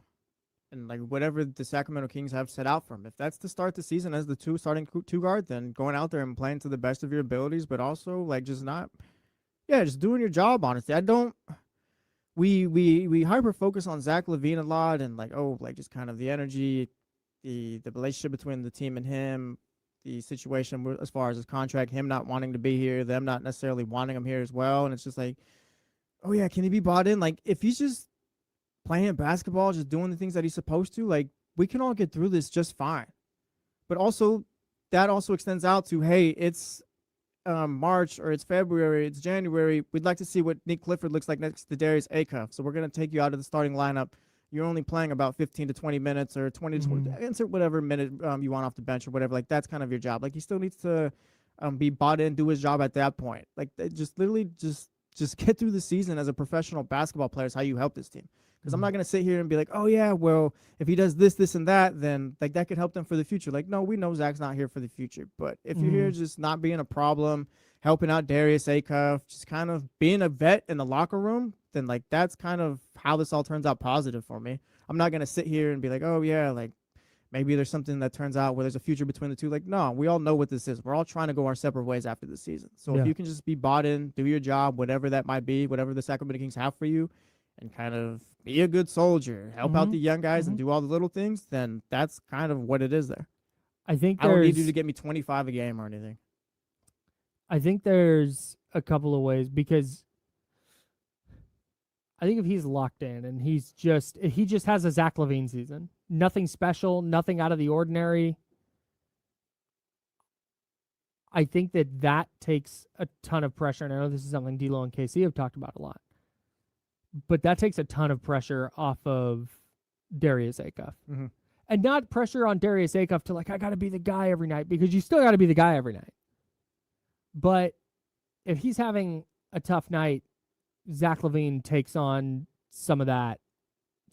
and like whatever the Sacramento Kings have set out for him, if that's to start the season as the starting two guard, then going out there and playing to the best of your abilities, but also like just doing your job. Honestly, we hyper focus on Zach LaVine a lot and like just kind of the energy, the relationship between the team and him, the situation as far as his contract, him not wanting to be here, them not necessarily wanting him here as well, and it's just like, oh yeah, can he be bought in? Like if he's just playing basketball, just doing the things that he's supposed to, like we can all get through this just fine. But also, that also extends out to, hey, it's March or it's February, it's January. We'd like to see what Nick Clifford looks like next to Darius Acuff. So we're going to take you out of the starting lineup. You're only playing about 15 to 20 minutes or 20 to 20, insert whatever minute you want off the bench or whatever. Like that's kind of your job. Like he still needs to be bought in, do his job at that point. Like just literally just get through the season as a professional basketball player is how you help this team. Because I'm not going to sit here and be like, oh, yeah, well, if he does this, this, and that, then like that could help them for the future. Like, no, we know Zach's not here for the future. But if you're here just not being a problem, helping out Darius Acuff, just kind of being a vet in the locker room, then like that's kind of how this all turns out positive for me. I'm not going to sit here and be like, oh, yeah, like maybe there's something that turns out where there's a future between the two. Like, no, we all know what this is. We're all trying to go our separate ways after the season. So if you can just be bought in, do your job, whatever that might be, whatever the Sacramento Kings have for you, and kind of be a good soldier, help out the young guys and do all the little things, then that's kind of what it is there. I think I don't need you to get me 25 a game or anything. I think there's a couple of ways, because I think if he's locked in and he just has a Zach LaVine season, nothing special, nothing out of the ordinary, I think that takes a ton of pressure. And I know this is something D'Lo and KC have talked about a lot, but that takes a ton of pressure off of Darius Acuff. And not pressure on Darius Acuff to like, I got to be the guy every night, because you still got to be the guy every night. But if he's having a tough night, Zach LaVine takes on some of that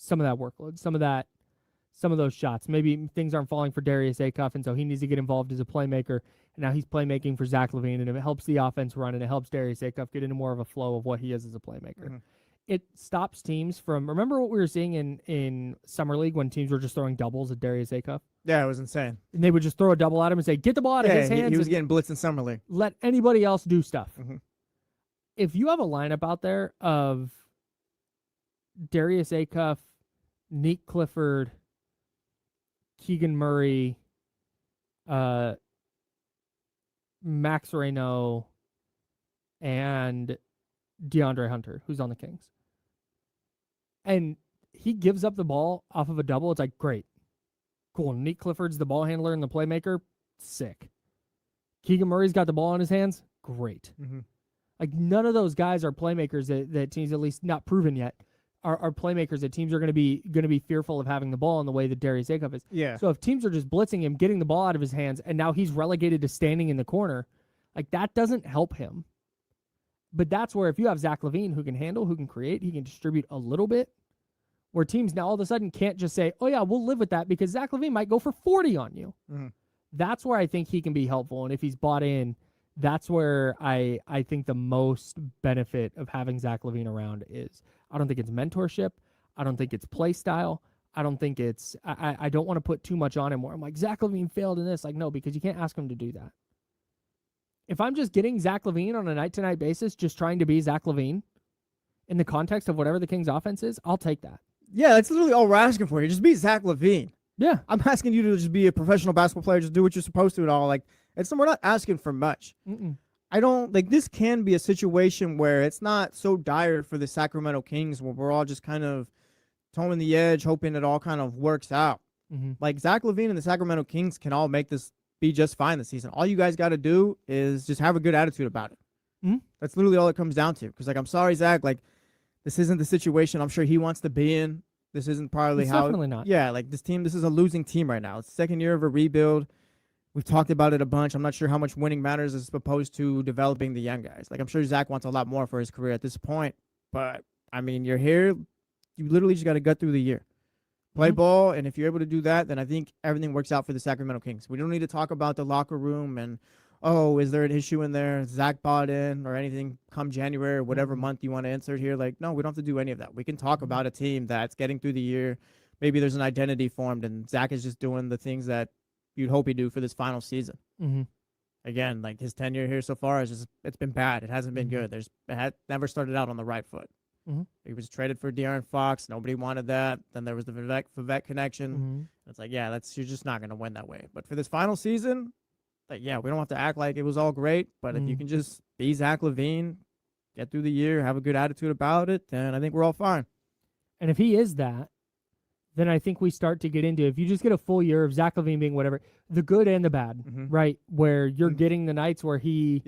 workload, some of those shots. Maybe things aren't falling for Darius Acuff, and so he needs to get involved as a playmaker. And now he's playmaking for Zach LaVine, and it helps the offense run, and it helps Darius Acuff get into more of a flow of what he is as a playmaker. It stops teams from, remember what we were seeing in Summer League when teams were just throwing doubles at Darius Acuff? Yeah, it was insane. And they would just throw a double at him and say, get the ball out of his hands. He was getting blitzed in Summer League. Let anybody else do stuff. If you have a lineup out there of Darius Acuff, Nick Clifford, Keegan Murray, Max Reno, and DeAndre Hunter, who's on the Kings, and he gives up the ball off of a double, it's like, great. Cool. Nick Clifford's the ball handler and the playmaker. Sick. Keegan Murray's got the ball in his hands. Great. Like, none of those guys are playmakers that teams, at least not proven yet, are playmakers that teams are going to be fearful of having the ball in the way that Darius Acuff is. Yeah. So if teams are just blitzing him, getting the ball out of his hands, and now he's relegated to standing in the corner, like that doesn't help him. But that's where if you have Zach LaVine who can handle, who can create, he can distribute a little bit, where teams now all of a sudden can't just say, oh yeah, we'll live with that because Zach LaVine might go for 40 on you. That's where I think he can be helpful. And if he's bought in, that's where I think the most benefit of having Zach LaVine around is. I don't think it's mentorship. I don't think it's play style. I don't think it's, I don't want to put too much on him where I'm like, Zach LaVine failed in this. Like, no, because you can't ask him to do that. If I'm just getting Zach LaVine on a night-to-night basis, just trying to be Zach LaVine in the context of whatever the Kings offense is, I'll take that. Yeah, that's literally all we're asking for here. Just be Zach LaVine. Yeah. I'm asking you to just be a professional basketball player, just do what you're supposed to and all. Like, we're not asking for much. I don't like this can be a situation where it's not so dire for the Sacramento Kings where we're all just kind of toeing the edge, hoping it all kind of works out. Like Zach LaVine and the Sacramento Kings can all make this be just fine this season. All you guys got to do is just have a good attitude about it. That's literally all it comes down to. Because, like, I'm sorry, Zach, like, this isn't the situation I'm sure he wants to be in. This isn't probably It's how. definitely not. Yeah, like this is a losing team right now. It's the second year of a rebuild. We've talked about it a bunch. I'm not sure how much winning matters as opposed to developing the young guys. Like, I'm sure Zach wants a lot more for his career at this point. But, I mean, you're here. You literally just got to gut through the year. Play ball, and if you're able to do that, then I think everything works out for the Sacramento Kings. We don't need to talk about the locker room and, oh, is there an issue in there? Zach bought in or anything come January or whatever month you want to insert here. Like, no, we don't have to do any of that. We can talk about a team that's getting through the year. Maybe there's an identity formed, and Zach is just doing the things that you'd hope he'd do for this final season. Again, like his tenure here so far it's been bad. It hasn't been good. It never started out on the right foot. He was traded for De'Aaron Fox. Nobody wanted that. Then there was the Vivek connection. It's like, yeah, you're just not going to win that way. But for this final season, like, yeah, we don't have to act like it was all great. But if you can just be Zach LaVine, get through the year, have a good attitude about it, then I think we're all fine. And if he is that, then I think we start to get into, if you just get a full year of Zach LaVine being whatever, the good and the bad, right? Where you're getting the nights where he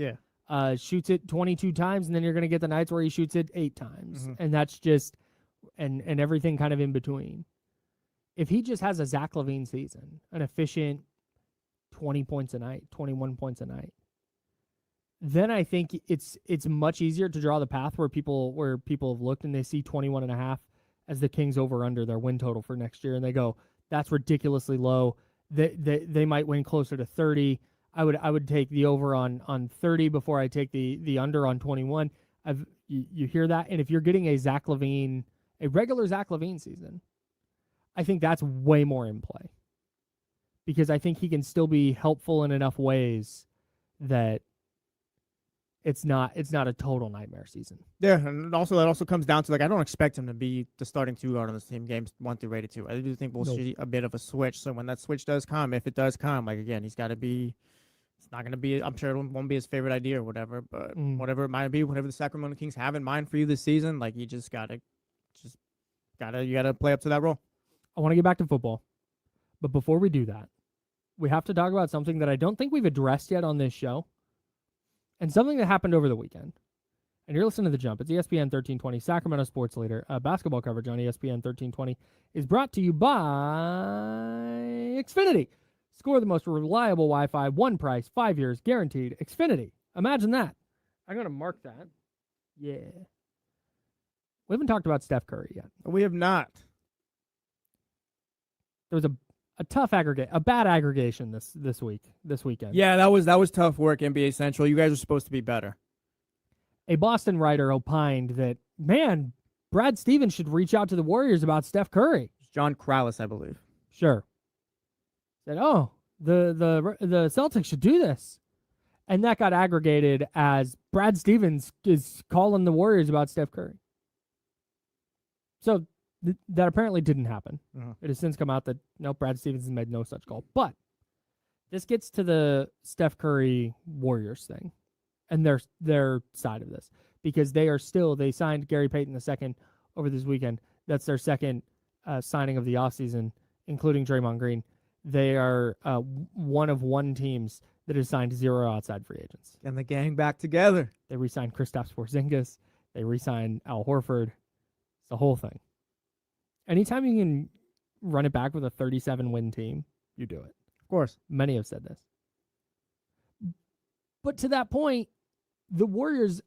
shoots it 22 times, and then you're going to get the nights where he shoots it 8 times. And that's just, and everything kind of in between. If he just has a Zach LaVine season, an efficient 20 points a night, 21 points a night, then I think it's much easier to draw the path where people have looked and they see 21.5 as the Kings over under their win total for next year, and they go, that's ridiculously low. They might win closer to 30. I would take the over on 30 before I take the under on 21. You hear that? And if you're getting a regular Zach LaVine season, I think that's way more in play. Because I think he can still be helpful in enough ways that it's not a total nightmare season. Yeah, and also that also comes down to, like, I don't expect him to be the starting 2 guard on this team games 1 through 82. I do think we'll see a bit of a switch. So when that switch does come, if it does come, like, again, he's got to be. It's not going to be. I'm sure it won't be his favorite idea or whatever. But whatever it might be, whatever the Sacramento Kings have in mind for you this season, like, you just gotta play up to that role. I want to get back to football, but before we do that, we have to talk about something that I don't think we've addressed yet on this show. And something that happened over the weekend. And you're listening to The Jump. It's ESPN 1320, Sacramento Sports Leader. Basketball coverage on ESPN 1320 is brought to you by Xfinity. Score the most reliable Wi-Fi, one price, 5 years, guaranteed. Xfinity. Imagine that. I'm going to mark that. Yeah. We haven't talked about Steph Curry yet. We have not. There was a bad aggregation this weekend. Yeah, that was tough work, NBA Central. You guys are supposed to be better. A Boston writer opined that, man, Brad Stevens should reach out to the Warriors about Steph Curry. John Krallis, I believe. Sure. Said, oh, the Celtics should do this. And that got aggregated as Brad Stevens is calling the Warriors about Steph Curry. So that apparently didn't happen. It has since come out that, no, Brad Stevens has made no such call. But this gets to the Steph Curry Warriors thing and their side of this, because they signed Gary Payton II over this weekend. That's their second signing of the offseason, including Draymond Green. They are one of one teams that has signed 0 outside free agents. And the gang back together. They re-signed Kristaps Porzingis. They re-signed Al Horford. It's the whole thing. Anytime you can run it back with a 37-win team, you do it. Of course. Many have said this. But to that point, the Warriors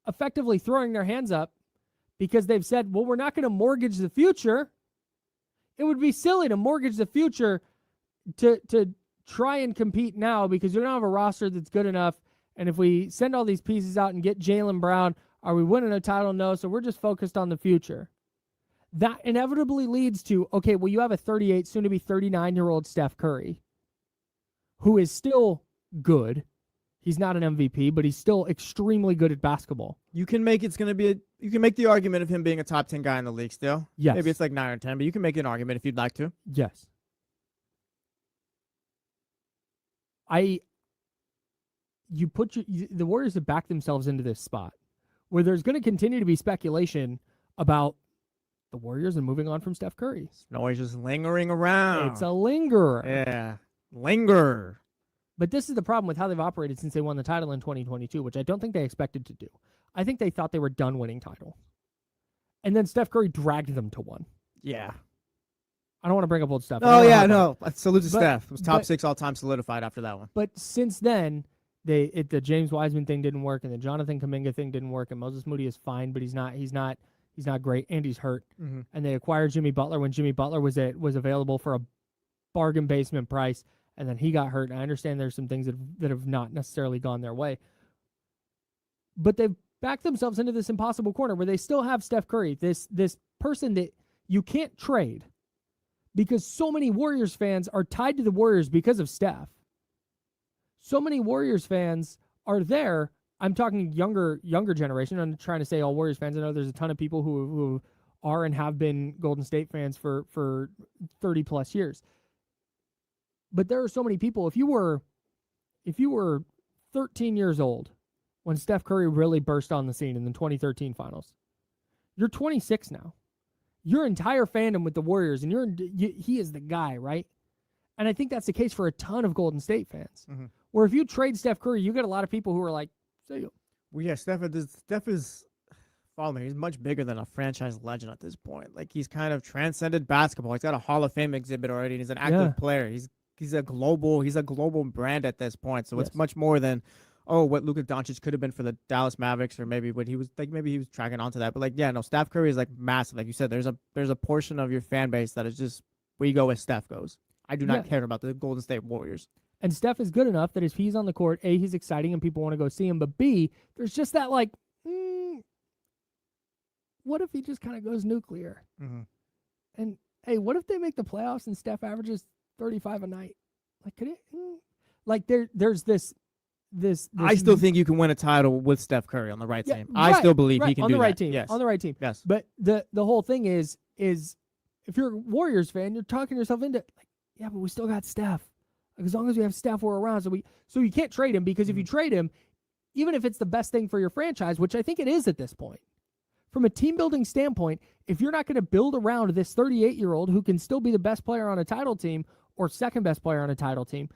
effectively throwing their hands up because they've said, well, we're not going to mortgage the future. It would be silly to mortgage the future to try and compete now because we don't have a roster that's good enough. And if we send all these pieces out and get Jaylen Brown, are we winning a title? No. So we're just focused on the future. That inevitably leads to, okay, well, you have a 38, soon to be 39-year-old Steph Curry, who is still good. He's not an MVP, but he's still extremely good at basketball. You can make you can make the argument of him being a top 10 guy in the league still. Yes. Maybe it's like 9 or 10, but you can make an argument if you'd like to. Yes. the Warriors have backed themselves into this spot where there's going to continue to be speculation about the Warriors and moving on from Steph Curry. Noise just lingering around. It's a lingerer. Yeah, linger. But this is the problem with how they've operated since they won the title in 2022, which I don't think they expected to do. I think they thought they were done winning title. And then Steph Curry dragged them to one. Yeah. I don't want to bring up old stuff. Oh, yeah, no. Salute to Steph. It was top 6 all-time solidified after that one. But since then, the James Wiseman thing didn't work, and the Jonathan Kuminga thing didn't work, and Moses Moody is fine, but he's not great, and he's hurt. Mm-hmm. And they acquired Jimmy Butler when Jimmy Butler was available for a bargain basement price, and then he got hurt. And I understand there's some things that have not necessarily gone their way. But they've backed themselves into this impossible corner where they still have Steph Curry, this person that you can't trade because so many Warriors fans are tied to the Warriors because of Steph. So many Warriors fans are there. I'm talking younger generation. I'm trying to say all Warriors fans. I know there's a ton of people who are and have been Golden State fans for 30 plus years. But there are so many people. If you were 13 years old when Steph Curry really burst on the scene in the 2013 finals, you're 26 now. Your entire fandom with the Warriors, and he is the guy, right? And I think that's the case for a ton of Golden State fans. Mm-hmm. Where if you trade Steph Curry, you get a lot of people who are like, "See you." Well, yeah, Steph is, follow me, he's much bigger than a franchise legend at this point. Like, he's kind of transcended basketball. He's got a Hall of Fame exhibit already. And he's an active player. He's a global brand at this point. So it's much more than, what Luka Doncic could have been for the Dallas Mavericks, or maybe what he was like. Maybe he was tracking onto that. But like, yeah, no, Steph Curry is like massive. Like you said, there's a portion of your fan base that is just where you go as Steph goes. I do not care about the Golden State Warriors. And Steph is good enough that if he's on the court, A, he's exciting and people want to go see him. But B, there's just that like, what if he just kind of goes nuclear? Mm-hmm. And hey, what if they make the playoffs and Steph averages 35 a night? Like, could it? Like there's this. I still think you can win a title with Steph Curry on the right team. I still believe he can on do the right that. team. Yes. On the right team. Yes. But the whole thing is if you're a Warriors fan, you're talking yourself into like, yeah, but we still got Steph. Like, as long as we have Steph, we're around. So you can't trade him because if you trade him, even if it's the best thing for your franchise, which I think it is at this point, from a team building standpoint, if you're not going to build around this 38-year-old who can still be the best player on a title team or second best player on a title team,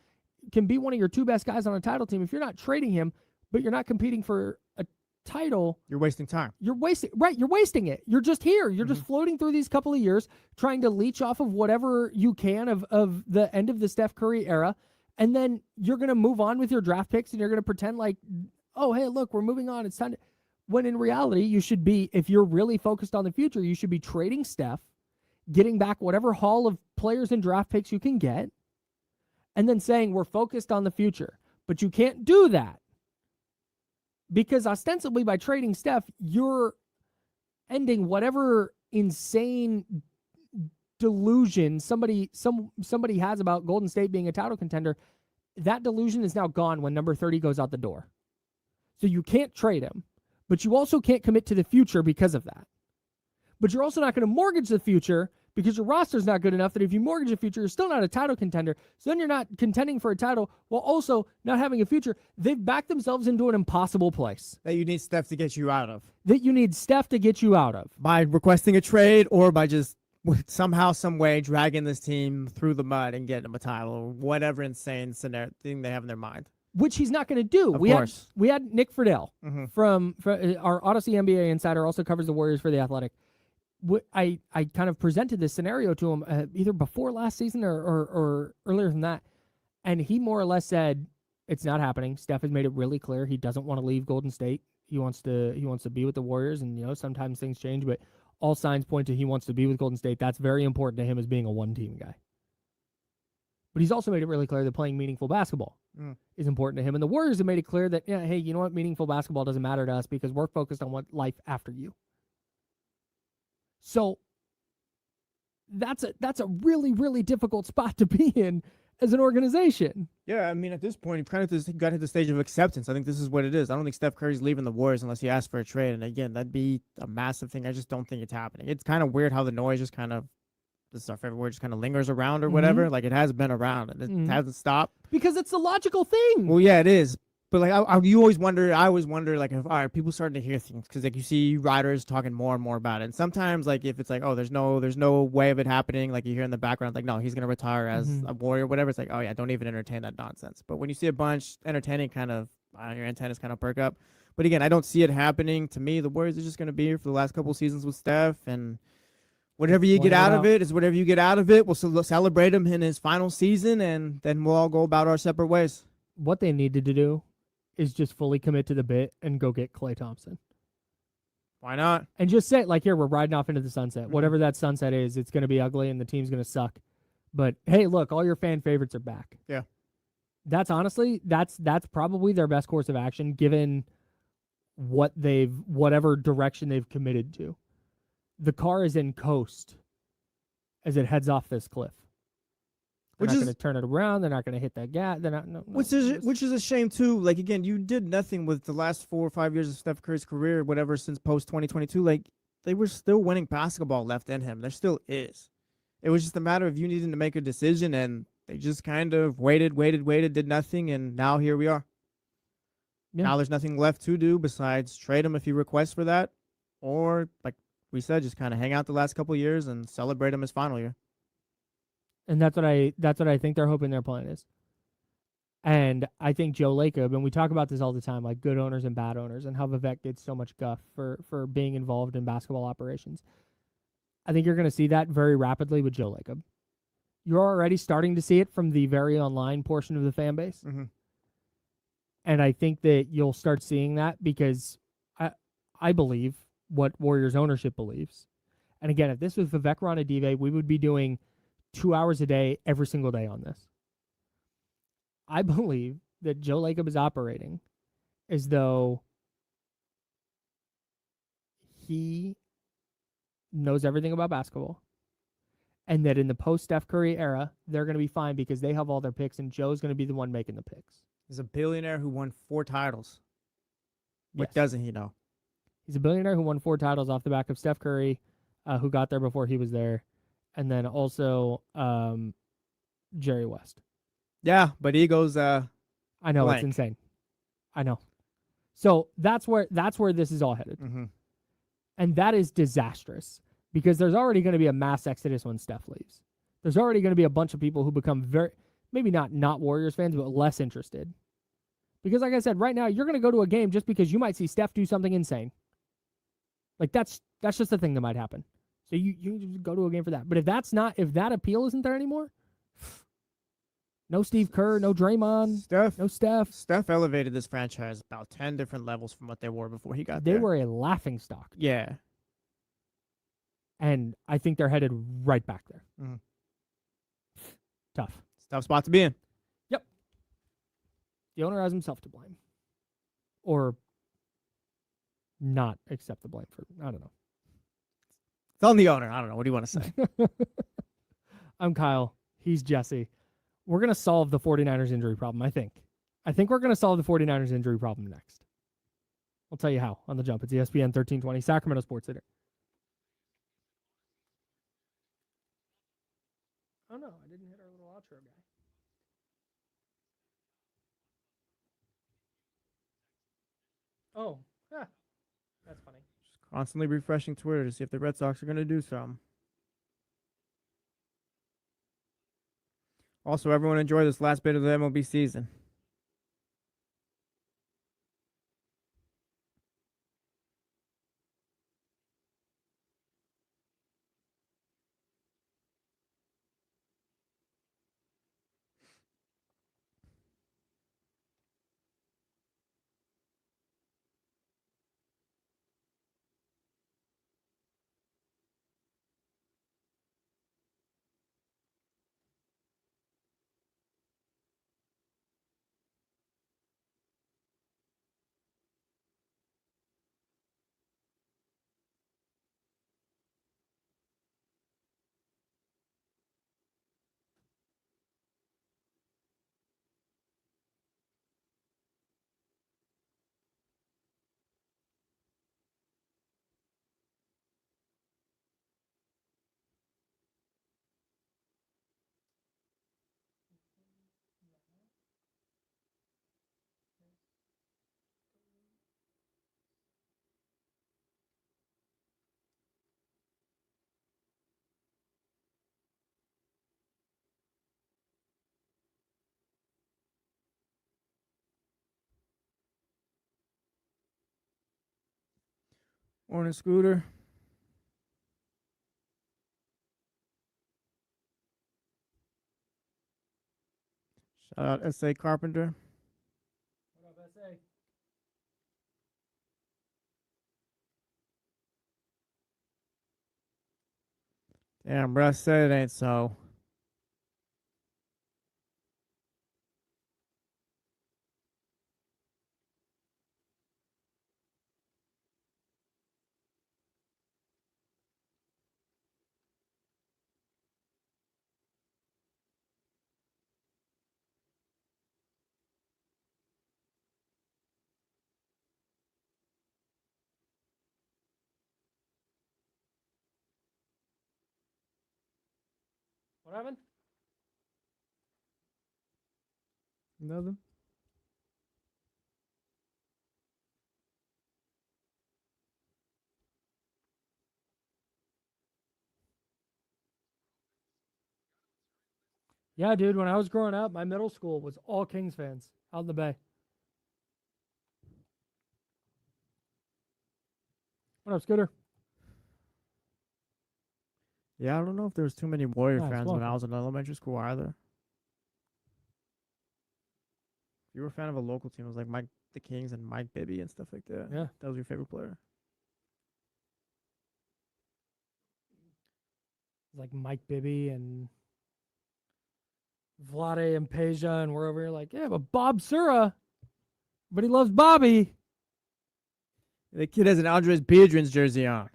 can be one of your two best guys on a title team, if you're not trading him, but you're not competing for a title, you're wasting time. You're wasting it. You're just here. You're just floating through these couple of years, trying to leech off of whatever you can of the end of the Steph Curry era, and then you're going to move on with your draft picks, and you're going to pretend like, oh, hey, look, we're moving on. It's time to... When in reality, you should be, if you're really focused on the future, you should be trading Steph, getting back whatever haul of players and draft picks you can get, and then saying we're focused on the future. But you can't do that. Because ostensibly by trading Steph, you're ending whatever insane delusion somebody has about Golden State being a title contender. That delusion is now gone when number 30 goes out the door. So you can't trade him, but you also can't commit to the future because of that. But you're also not going to mortgage the future because your roster's not good enough that if you mortgage a future, you're still not a title contender. So then you're not contending for a title while also not having a future. They've backed themselves into an impossible place. That you need Steph to get you out of. By requesting a trade or by just somehow, some way dragging this team through the mud and getting them a title or whatever insane scenario thing they have in their mind. Which he's not going to do. Of course. We had Nick Friedel from our Odyssey NBA insider, also covers the Warriors for The Athletic. I kind of presented this scenario to him either before last season or earlier than that, and he more or less said it's not happening. Steph has made it really clear he doesn't want to leave Golden State. He wants to be with the Warriors, and sometimes things change, but all signs point to he wants to be with Golden State. That's very important to him as being a one-team guy. But he's also made it really clear that playing meaningful basketball is important to him, and the Warriors have made it clear that hey, you know what, meaningful basketball doesn't matter to us because we're focused on what life after you. So that's a really, really difficult spot to be in as an organization. Yeah, I mean, at this point, you've kind of got to the stage of acceptance. I think this is what it is. I don't think Steph Curry's leaving the Warriors unless he asks for a trade. And again, that'd be a massive thing. I just don't think it's happening. It's kind of weird how the noise just kind of this is our favorite word, just kind of lingers around or whatever. Like, it has been around and it hasn't stopped. Because it's the logical thing. Well, yeah, it is. But like, I always wonder, like, if all right, people starting to hear things because like you see riders talking more and more about it. And sometimes, like, if it's like, oh, there's no way of it happening, like you hear in the background, like, no, he's gonna retire as a Warrior, whatever. It's like, oh yeah, don't even entertain that nonsense. But when you see a bunch entertaining, kind of your antennas kind of perk up. But again, I don't see it happening. To me, the Warriors are just gonna be here for the last couple of seasons with Steph, and whatever you get out of it is whatever you get out of it. We'll celebrate him in his final season, and then we'll all go about our separate ways. What they needed to do is just fully commit to the bit and go get Klay Thompson. Why not? And just say, like, here, we're riding off into the sunset. Whatever that sunset is, it's going to be ugly and the team's going to suck. But, hey, look, all your fan favorites are back. Yeah. That's honestly, that's probably their best course of action given whatever direction they've committed to. The car is in coast as it heads off this cliff. They're not going to turn it around. They're not going to hit that gas. They're not. Which is a shame too. Like, again, you did nothing with the last 4 or 5 years of Steph Curry's career, whatever, since post 2022. Like, they were still winning basketball left in him. There still is. It was just a matter of you needing to make a decision, and they just kind of waited, did nothing, and now here we are. Yeah. Now there's nothing left to do besides trade him if he requests for that, or like we said, just kind of hang out the last couple of years and celebrate him his final year. And that's what I think they're hoping their plan is. And I think Joe Lacob, and we talk about this all the time, like good owners and bad owners, and how Vivek gets so much guff for being involved in basketball operations. I think you're going to see that very rapidly with Joe Lacob. You're already starting to see it from the very online portion of the fan base. Mm-hmm. And I think that you'll start seeing that because I believe what Warriors ownership believes. And again, if this was Vivek Ranadive, we would be doing 2 hours a day, every single day on this. I believe that Joe Lacob is operating as though he knows everything about basketball and that in the post-Steph Curry era, they're going to be fine because they have all their picks and Joe's going to be the one making the picks. He's a billionaire who won 4 titles. What doesn't he know? He's a billionaire who won 4 titles off the back of Steph Curry, who got there before he was there. And then also Jerry West. Yeah, but egos. I know blank. It's insane. I know. So that's where this is all headed, and that is disastrous because there's already going to be a mass exodus when Steph leaves. There's already going to be a bunch of people who become maybe not Warriors fans, but less interested. Because like I said, right now you're going to go to a game just because you might see Steph do something insane. Like that's just a thing that might happen. So you just go to a game for that. But if that appeal isn't there anymore, no Steve Kerr, no Draymond, no Steph. Steph elevated this franchise about 10 different levels from what they were before he got there. They were a laughingstock. Yeah. And I think they're headed right back there. Tough. Tough spot to be in. Yep. The owner has himself to blame. Or not accept the blame for, I don't know. It's on the owner. I don't know. What do you want to say? I'm Kyle. He's Jesse. We're going to solve the 49ers injury problem, I think. I think we're going to solve the 49ers injury problem next. I'll tell you how on The Jump. It's ESPN 1320, Sacramento Sports Center. Oh, no. I didn't hit our little outro guy. Oh, yeah. That's funny. Constantly refreshing Twitter to see if the Red Sox are going to do something. Also, everyone enjoy this last bit of the MLB season. Or in a scooter. Shout out S.A. Carpenter. What up, SA? Damn, Russ said it ain't so. What happened? Nothing. Yeah, dude. When I was growing up, my middle school was all Kings fans out in the Bay. What up, Scooter? Yeah, I don't know if there was too many Warrior Nice, fans when I welcome. was in elementary school either. If you were a fan of a local team, it was like Mike the Kings and Mike Bibby and stuff like that. Yeah. That was your favorite player. Like Mike Bibby and Vlade and Peja, and we're over here like, yeah, but Bob Sura, but he loves Bobby. The kid has an Andres Biedrins jersey on.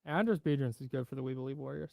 Andres Biedrins is good for the We Believe Warriors.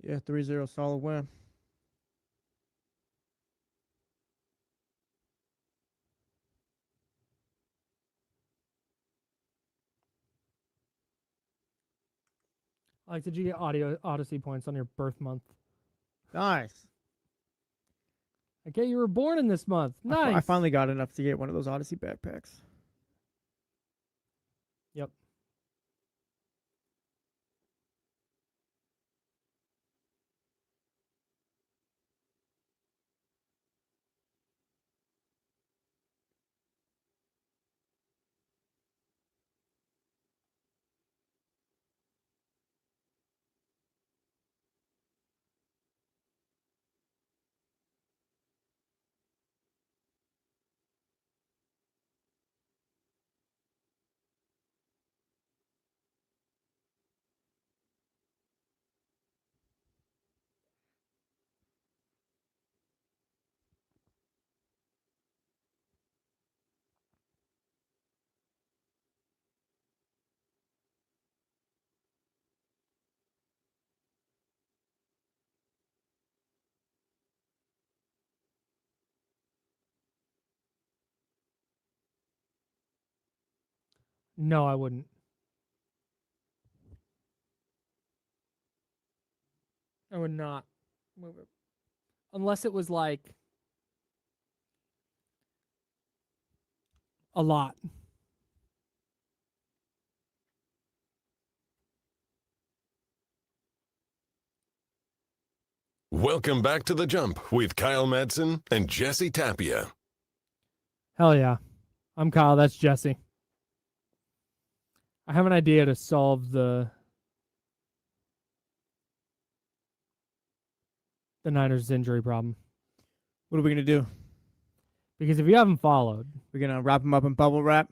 Yeah, 3-0 solid win. Like, did you get Odyssey points on your birth month? Nice. Okay, you were born in this month. Nice. I finally got enough to get one of those Odyssey backpacks. Yep. No, I wouldn't. I would not move it. Unless it was like a lot. Welcome back to The Jump with Kyle Madson and Jesse Tapia. Hell yeah. I'm Kyle. That's Jesse. I have an idea to solve the Niners' injury problem. What are we going to do? Because if you haven't followed, We're going to wrap him up in bubble wrap?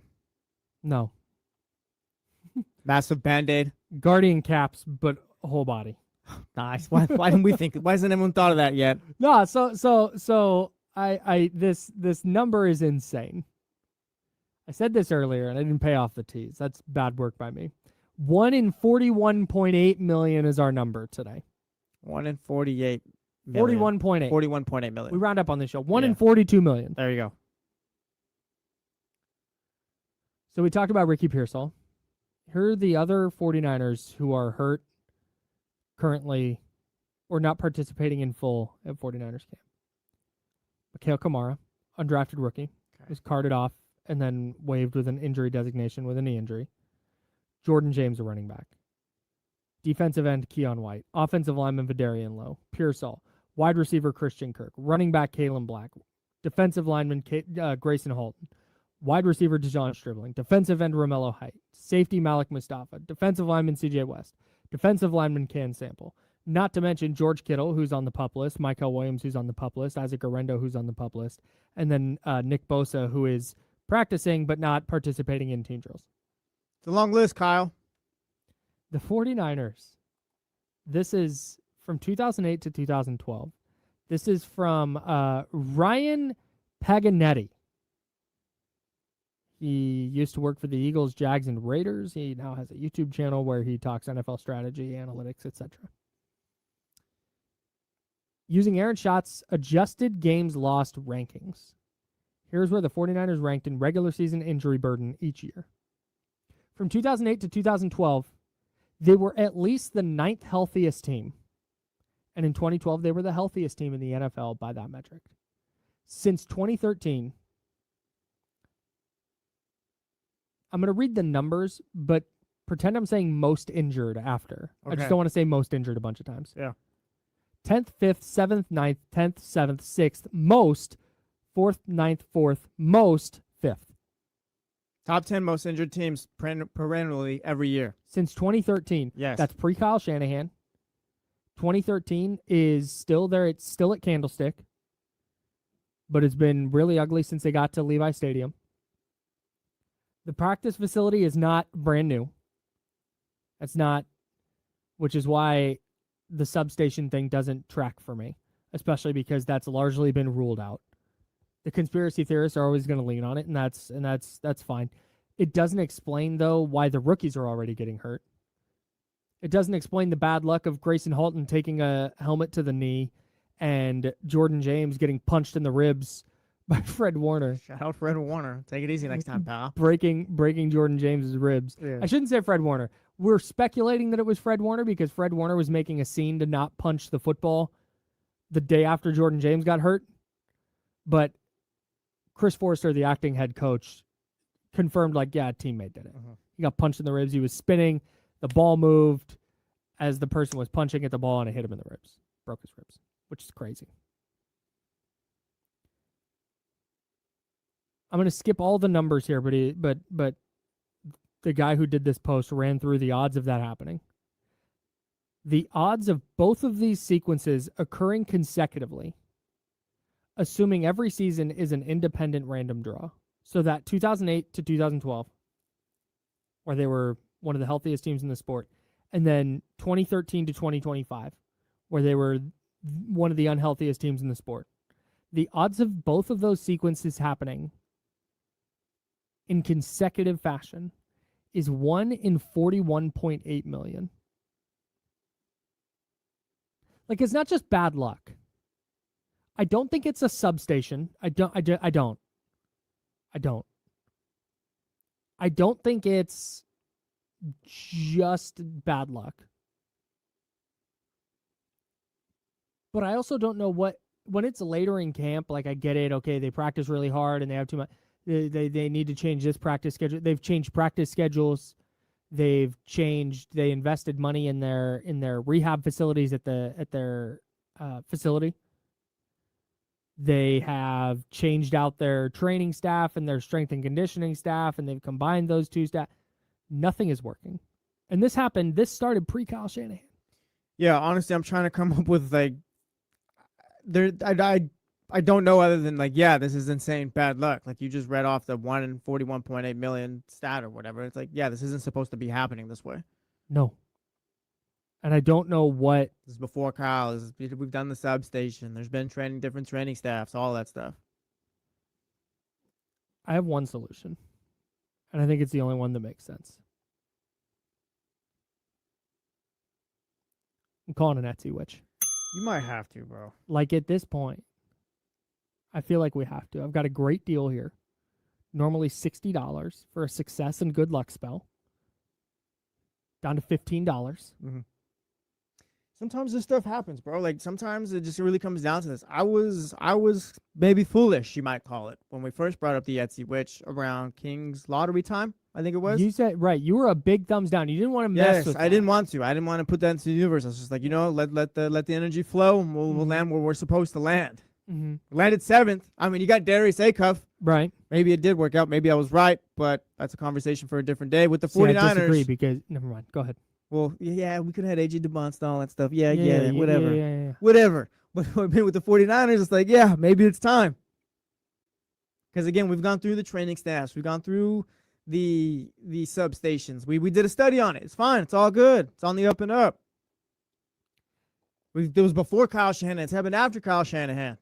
no. Massive Band-Aid? Guardian caps, but whole body. Nice. Why didn't we think? Why hasn't anyone thought of that yet? No, so this number is insane. I said this earlier and I didn't pay off the tease. That's bad work by me. 1 in 41.8 million is our number today. 1 in 48 million. 41.8. 41.8 million. We round up on this show. 1 in Yeah. 42 million. There you go. So we talked about Ricky Pearsall. Here are the other 49ers who are hurt currently or not participating in full at 49ers camp. Mikhail Kamara, undrafted rookie, was carted off and then waived with an injury designation with a knee injury. Jordan James, a running back. Defensive end, Keon White. Offensive lineman, Vidarian Lowe. Pearsall. Wide receiver, Christian Kirk. Running back, Kalen Black. Defensive lineman, Grayson Halton. Wide receiver, DeJon Stribling. Defensive end, Romello Height. Safety, Malik Mustafa. Defensive lineman, CJ West. Defensive lineman, Can Sample. Not to mention George Kittle, who's on the PUP list. Michael Williams, who's on the PUP list. Isaac Arendo, who's on the PUP list. And then Nick Bosa, who is practicing but not participating in team drills. It's a long list, Kyle. The 49ers. This is from 2008 to 2012. This is from Ryan Paganetti. He used to work for the Eagles, Jags, and Raiders. He now has a YouTube channel where he talks NFL strategy, analytics, etc. Using Aaron Schatz's adjusted games lost rankings. Here's where the 49ers ranked in regular season injury burden each year. From 2008 to 2012, they were at least the 9th healthiest team. And in 2012, they were the healthiest team in the NFL by that metric. Since 2013, I'm going to read the numbers, but pretend I'm saying most injured after. Okay. I just don't want to say most injured a bunch of times. Yeah. 10th, 5th, 7th, 9th, 10th, 7th, 6th, most, 4th, 9th, 4th, most, 5th. Top 10 most injured teams perennially every year. Since 2013. Yes. That's pre-Kyle Shanahan. 2013 is still there. It's still at Candlestick. But it's been really ugly since they got to Levi Stadium. The practice facility is not brand new. That's not, which is why the substation thing doesn't track for me, especially because that's largely been ruled out. The conspiracy theorists are always going to lean on it, and that's fine. It doesn't explain, though, why the rookies are already getting hurt. It doesn't explain the bad luck of Grayson Halton taking a helmet to the knee and Jordan James getting punched in the ribs by Fred Warner. Shout out Fred Warner. Take it easy next time, pal. Breaking Jordan James's ribs. Yeah. I shouldn't say Fred Warner. We're speculating that it was Fred Warner because Fred Warner was making a scene to not punch the football the day after Jordan James got hurt. But Chris Forrester, the acting head coach, confirmed, like, yeah, a teammate did it. He got punched in the ribs. He was spinning. The ball moved as the person was punching at the ball, and it hit him in the ribs. Broke his ribs, which is crazy. I'm going to skip all the numbers here, but the guy who did this post ran through the odds of that happening. The odds of both of these sequences occurring consecutively, assuming every season is an independent random draw. So that 2008 to 2012, where they were one of the healthiest teams in the sport, and then 2013 to 2025, where they were one of the unhealthiest teams in the sport. The odds of both of those sequences happening in consecutive fashion is 1 in 41.8 million. Like, it's not just bad luck. I don't think it's a substation. I don't think it's just bad luck. But I also don't know when it's later in camp, like, I get it. Okay, they practice really hard and they have too much. They need to change this practice schedule. They've changed practice schedules. They invested money in their rehab facilities at their facility. They have changed out their training staff and their strength and conditioning staff, and they've combined those two staff. Nothing is working. And this started pre-Kyle Shanahan. Yeah, honestly, I'm trying to come up with, like, I don't know other than, like, yeah, this is insane bad luck. Like, you just read off the 1 in 41.8 million stat or whatever. It's like, yeah, this isn't supposed to be happening this way. No. And I don't know what. This is before Kyle. We've done the substation. There's been different training staffs, all that stuff. I have one solution, and I think it's the only one that makes sense. I'm calling an Etsy witch. You might have to, bro. Like at this point, I feel like we have to. I've got a great deal here. Normally $60 for a success and good luck spell. Down to $15. Mm-hmm. Sometimes this stuff happens, bro. Like sometimes it just really comes down to this. I was maybe foolish, you might call it, when we first brought up the Etsy witch around King's lottery time. I think it was. You said right. You were a big thumbs down. You didn't want to mess with. I didn't want to. I didn't want to put that into the universe. I was just like, let the energy flow, and we'll land where we're supposed to land. Mm-hmm. Landed 7th. I mean, you got Darius Acuff. Right. Maybe it did work out. Maybe I was right, but that's a conversation for a different day. With the 49ers. I disagree because never mind. Go ahead. Well, yeah, we could have had AJ DeBonst and all that stuff. Yeah, whatever. Whatever. But with the 49ers, it's like, yeah, maybe it's time. Because, again, we've gone through the training staffs. We've gone through the substations. We did a study on it. It's fine. It's all good. It's on the up and up. It was before Kyle Shanahan. It's happened after Kyle Shanahan.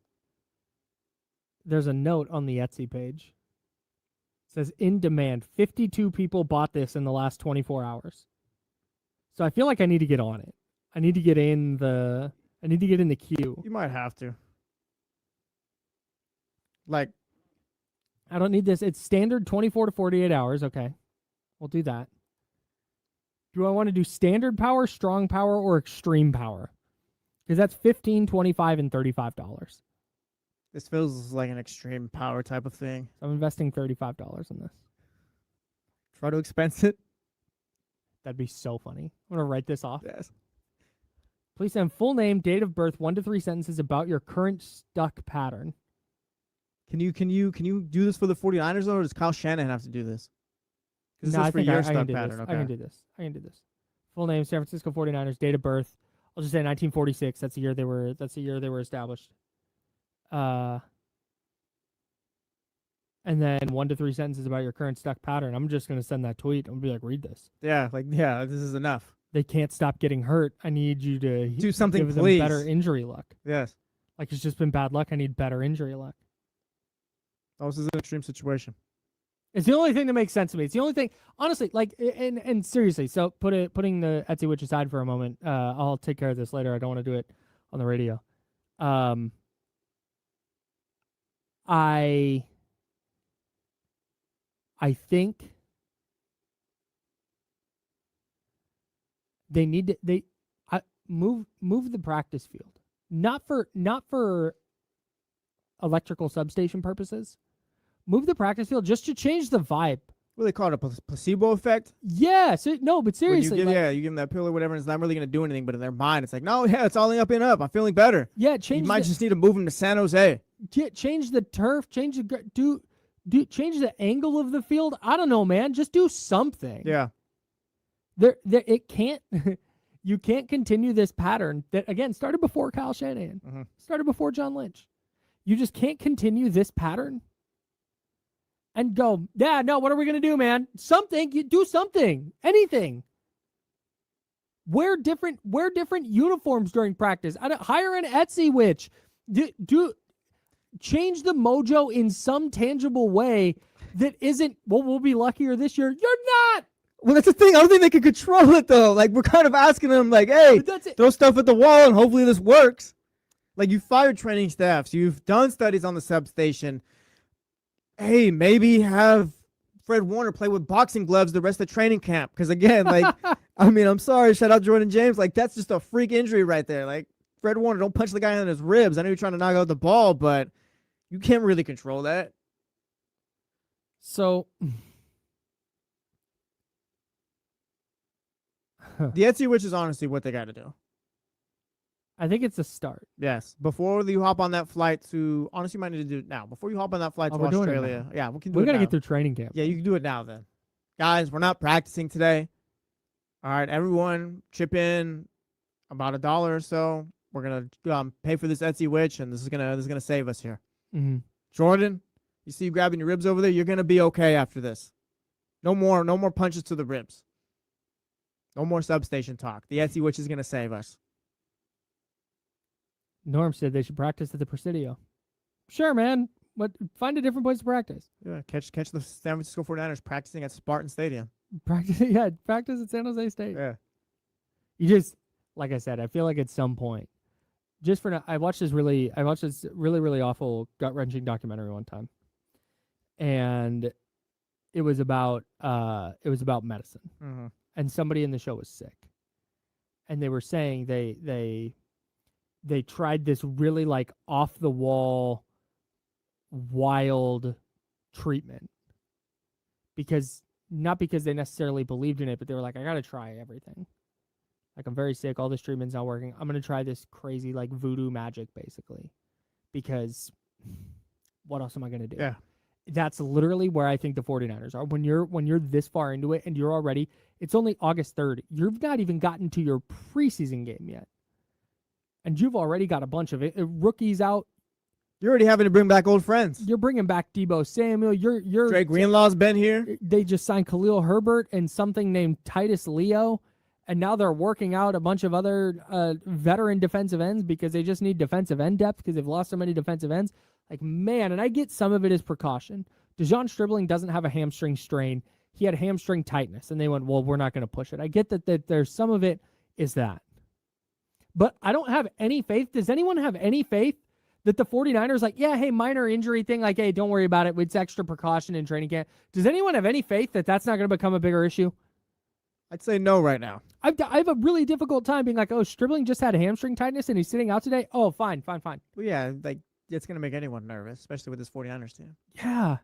There's a note on the Etsy page. It says, in demand. 52 people bought this in the last 24 hours. So I feel like I need to get on it. I need to get in the queue. You might have to. Like, I don't need this. It's standard 24 to 48 hours. Okay. We'll do that. Do I want to do standard power, strong power, or extreme power? Because that's $15, $25, and $35. This feels like an extreme power type of thing. So I'm investing $35 in this. Try to expense it. That'd be so funny. I'm going to write this off. Yes. Please send full name, date of birth, 1 to 3 sentences about your current stuck pattern. Can you do this for the 49ers, though, or does Kyle Shanahan have to do this? No, I think I can do pattern. this. Okay. I can do this. Full name, San Francisco 49ers, date of birth. I'll just say 1946. That's the year they were established. And then 1 to 3 sentences about your current stuck pattern. I'm just going to send that tweet. I'm going to be like, read this. Yeah, this is enough. They can't stop getting hurt. I need you to do something, give please. them better injury luck. Yes. Like it's just been bad luck. I need better injury luck. Oh, this is an extreme situation. It's the only thing that makes sense to me. It's the only thing, honestly, like, and seriously, so putting the Etsy witch aside for a moment, I'll take care of this later. I don't want to do it on the radio. I think they need to move the practice field, not for electrical substation purposes. Move the practice field just to change the vibe. What do they call it, a placebo effect? Yeah, no, but seriously. You give them that pill or whatever, and it's not really going to do anything, but in their mind, it's like, no, yeah, it's all up and up. I'm feeling better. Yeah, You might just need to move them to San Jose. Change the turf, change the angle of the field. I don't know, man. Just do something. Yeah. It can't. You can't continue this pattern that, again, started before Kyle Shanahan, started before John Lynch. You just can't continue this pattern and go, yeah, no, what are we going to do, man? Something. You do something. Anything. Wear different uniforms during practice. Hire an Etsy witch. Change the mojo in some tangible way that isn't, well, we'll be luckier this year. You're not. Well, that's the thing. I don't think they can control it, though. Like, we're kind of asking them, like, hey, throw stuff at the wall and hopefully this works. Like, you fired training staffs. You've done studies on the substation. Hey, maybe have Fred Warner play with boxing gloves the rest of training camp. Because, again, like, I mean, I'm sorry. Shout out Jordan James. Like, that's just a freak injury right there. Like, Fred Warner, don't punch the guy in his ribs. I know you're trying to knock out the ball, but you can't really control that. So, the Etsy witch is honestly what they got to do. I think it's a start. Yes. Before you hop on that flight to, honestly, you might need to do it now. Before you hop on that flight to Australia. Yeah, we can do it now. We got to get through training camp. Yeah, you can do it now then. Guys, we're not practicing today. All right, everyone chip in about $1 or so. We're going to pay for this Etsy witch, and this is gonna save us here. Mm-hmm. Jordan, you see you grabbing your ribs over there? You're going to be okay after this. No more punches to the ribs. No more substation talk. The Etsy witch is going to save us. Norm said they should practice at the Presidio. Sure, man. But find a different place to practice. Yeah, catch the San Francisco 49ers practicing at Spartan Stadium. Practice at San Jose State. Yeah. You just, like I said, I feel like at some point, I watched this really really awful gut wrenching documentary one time, and it was about medicine, and somebody in the show was sick, and they were saying they tried this really like off the wall, wild treatment not because they necessarily believed in it, but they were like, I gotta try everything. Like, I'm very sick. All this treatment's not working. I'm going to try this crazy, like, voodoo magic, basically. Because what else am I going to do? Yeah. That's literally where I think the 49ers are. When you're this far into it and you're already, it's only August 3rd. You've not even gotten to your preseason game yet. And you've already got a bunch of rookies out. You're already having to bring back old friends. You're bringing back Deebo Samuel. You're Drake Greenlaw's been here. They just signed Khalil Herbert and something named Titus Leo. And now they're working out a bunch of other veteran defensive ends because they just need defensive end depth because they've lost so many defensive ends. Like, man, and I get some of it as precaution. DeJon Stribling doesn't have a hamstring strain. He had hamstring tightness, and they went, well, we're not going to push it. I get that there's some of it is that. But I don't have any faith. Does anyone have any faith that the 49ers, like, yeah, hey, minor injury thing, like, hey, don't worry about it. It's extra precaution in training camp. Does anyone have any faith that that's not going to become a bigger issue? I'd say no right now. I have a really difficult time being like, oh, Stribling just had a hamstring tightness and he's sitting out today. Oh, fine. Well, yeah, like, it's going to make anyone nervous, especially with this 49ers team. Yeah.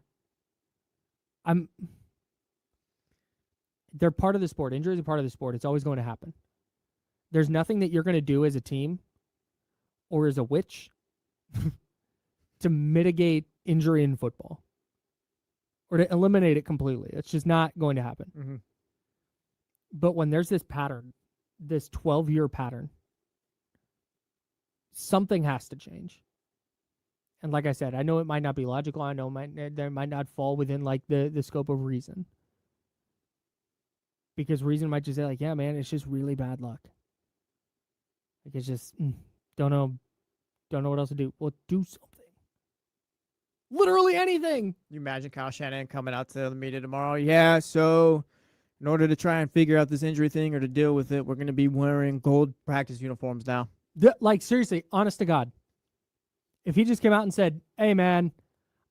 They're part of the sport. Injuries are part of the sport. It's always going to happen. There's nothing that you're going to do as a team or as a witch to mitigate injury in football or to eliminate it completely. It's just not going to happen. Mm-hmm. But when there's this pattern, this 12-year pattern, something has to change. And like I said, I know it might not be logical. I know there might not fall within like the scope of reason. Because reason might just say like, yeah, man, it's just really bad luck. Like, it's just, don't know what else to do. Well, do something. Literally anything. You imagine Kyle Shanahan coming out to the media tomorrow? Yeah, so in order to try and figure out this injury thing or to deal with it, we're going to be wearing gold practice uniforms now. Like, seriously, honest to God. If he just came out and said, hey, man,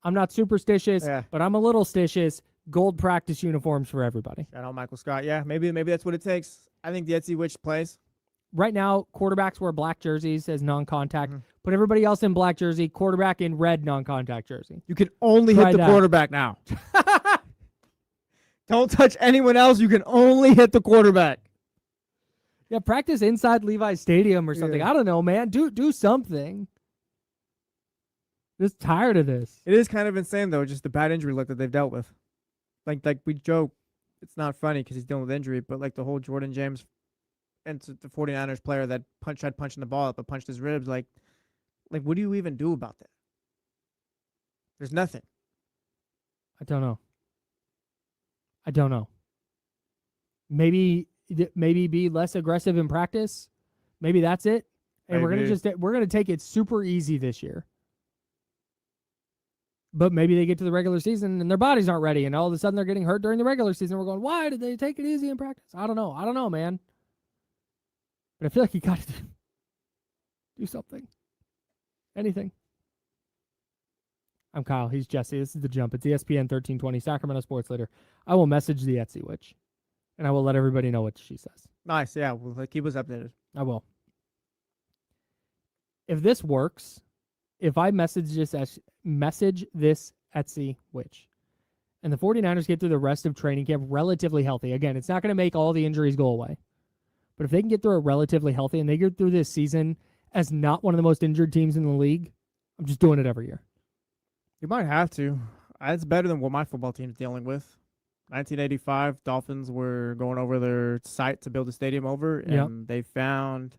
I'm not superstitious, but I'm a little stitious. Gold practice uniforms for everybody. Shout out Michael Scott. Yeah, maybe that's what it takes. I think the Etsy Witch plays. Right now, quarterbacks wear black jerseys as non-contact. Put everybody else in black jersey, quarterback in red non-contact jersey. You can only hit the quarterback now. Don't touch anyone else. You can only hit the quarterback. Yeah, practice inside Levi's Stadium or something. I don't know, man. Do something. Just tired of this. It is kind of insane, though, just the bad injury luck that they've dealt with. Like we joke, it's not funny because he's dealing with injury, but like the whole Jordan James and the 49ers player that tried punching the ball up but punched his ribs, like what do you even do about that? There's nothing. I don't know. Maybe be less aggressive in practice. Maybe that's it. And we're gonna take it super easy this year. But maybe they get to the regular season and their bodies aren't ready, and all of a sudden they're getting hurt during the regular season. We're going, why did they take it easy in practice? I don't know, man. But I feel like you got to do something. Anything. I'm Kyle. He's Jesse. This is The Jump. It's ESPN 1320, Sacramento Sports Leader. I will message the Etsy Witch, and I will let everybody know what she says. Nice. Yeah, we'll keep us updated. I will. If this works, if I message this Etsy Witch, and the 49ers get through the rest of training camp relatively healthy, again, it's not going to make all the injuries go away. But if they can get through it relatively healthy and they get through this season as not one of the most injured teams in the league, I'm just doing it every year. You might have to. It's better than what my football team's dealing with. 1985, Dolphins were going over their site to build a stadium over, and they found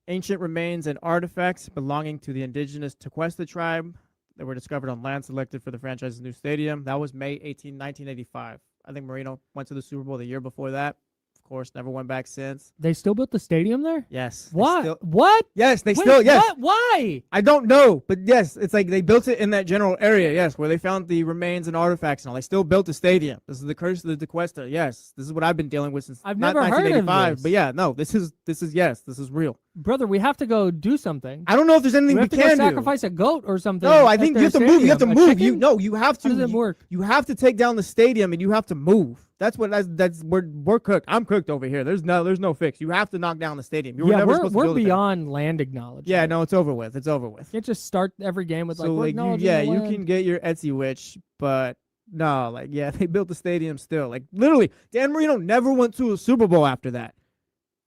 ancient remains and artifacts belonging to the indigenous Tequesta tribe that were discovered on land selected for the franchise's new stadium. That was May 18, 1985. I think Marino went to the Super Bowl the year before that. Of course, never went back since. They still built the stadium there? Yes. What? What? Yes, they Wait, still, yes. What? Why? I don't know, but yes, it's like they built it in that general area, yes, where they found the remains and artifacts and all. They still built the stadium. This is the curse of the DeQuesta. Yes, this is what I've been dealing with since I've not never heard of 1985. this. But yeah, no, this is yes, this is real. Brother, we have to go do something. I don't know if there's anything We we have to go can do. sacrifice a goat or something. No, I at think their you have to move. You have to stadium. A move. You chicken? you have to. How does it work? You have to take down the stadium and you have to move. That's we're cooked. I'm cooked over here. There's no fix. You have to knock down the stadium. You were Yeah, never supposed to we're build it there. beyond land acknowledgement. Yeah, no, it's over with. It's over with. You can't just start every game with So we're acknowledging yeah, the you land. can get your Etsy witch, but no, like yeah, they built the stadium still. Like literally, Dan Marino never went to a Super Bowl after that.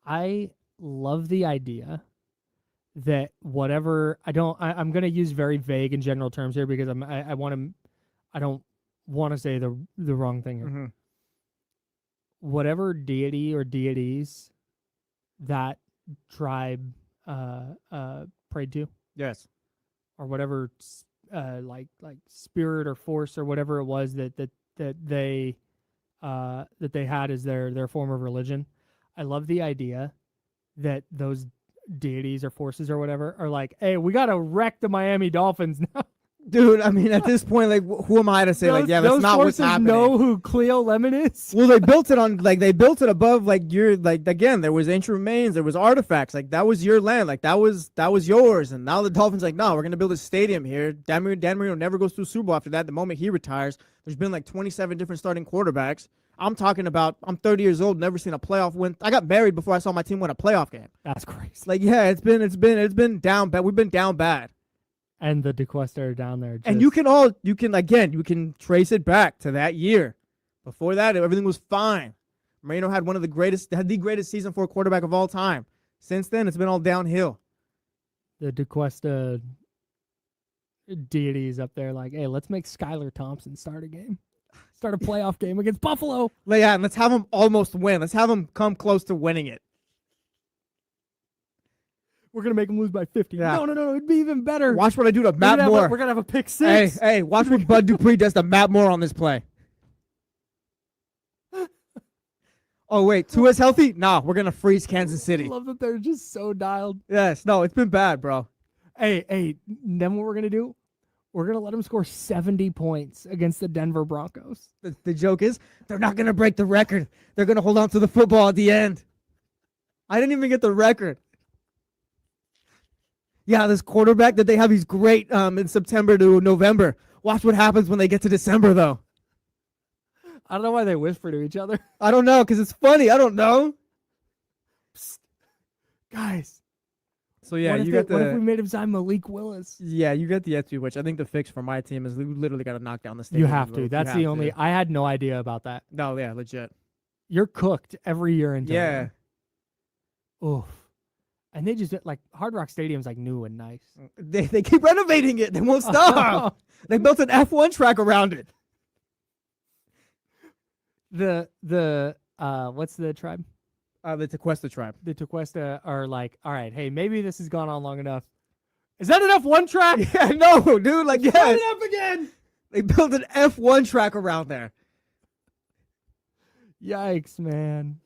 I love the idea that whatever I'm going to use very vague and general terms here because I don't want to say the wrong thing here. Mm-hmm. Whatever deity or deities that tribe prayed to, Yes. or whatever like spirit or force or whatever it was that they had as their form of religion. I love the idea that those deities or forces or whatever are like, hey, we got to wreck the Miami Dolphins now. Dude, I mean, at this point, like, who am I to say, like, yeah, that's not what's happening? Those forces know who Cleo Lemon is? Well, they built it on, like, they built it above, like, again, there was ancient remains, there was artifacts, like, that was your land, like, that was yours, and now the Dolphins, like, no, we're going to build a stadium here. Dan Marino never goes to a Super Bowl after that. The moment he retires, there's been, like, 27 different starting quarterbacks. I'm talking about, I'm 30 years old, never seen a playoff win. I got married before I saw my team win a playoff game. That's crazy. Like, yeah, it's been down bad. We've been down bad. And the DeQuesta are down there. And you can trace it back to that year. Before that, everything was fine. Marino had the greatest season for a quarterback of all time. Since then, it's been all downhill. The DeQuesta deities up there like, hey, let's make Skylar Thompson start a game. Start a playoff game against Buffalo. Yeah, and let's have him almost win. Let's have him come close to winning it. We're going to make him lose by 50. Yeah. No. It'd be even better. Watch what I do to Matt Moore. We're going to have a pick six. Hey, watch what Bud Dupree does to Matt Moore on this play. Oh, wait. Tua's healthy? Nah, we're going to freeze Kansas City. I love that they're just so dialed. Yes. No, it's been bad, bro. Hey, then what we're going to do? We're going to let him score 70 points against the Denver Broncos. The joke is they're not going to break the record. They're going to hold on to the football at the end. I didn't even get the record. Yeah, this quarterback that they have, he's great in September to November. Watch what happens when they get to December, though. I don't know why they whisper to each other. I don't know, because it's funny. I don't know. Psst. Guys. So, yeah, what what if we made him sign Malik Willis? Yeah, you get the Etsy, which I think the fix for my team is we literally got to knock down the stadium. You have to. That's the only. I had no idea about that. No, yeah, legit. You're cooked every year until. Yeah. Oof. And they just, like, Hard Rock Stadium's, like, new and nice. They keep renovating it. They won't stop. They built an F1 track around it. What's the tribe? The Tequesta tribe. The Tequesta are like, all right, hey, maybe this has gone on long enough. Is that an F1 track? Yeah, no, dude. Like, Start yeah. it up again. They built an F1 track around there. Yikes, man.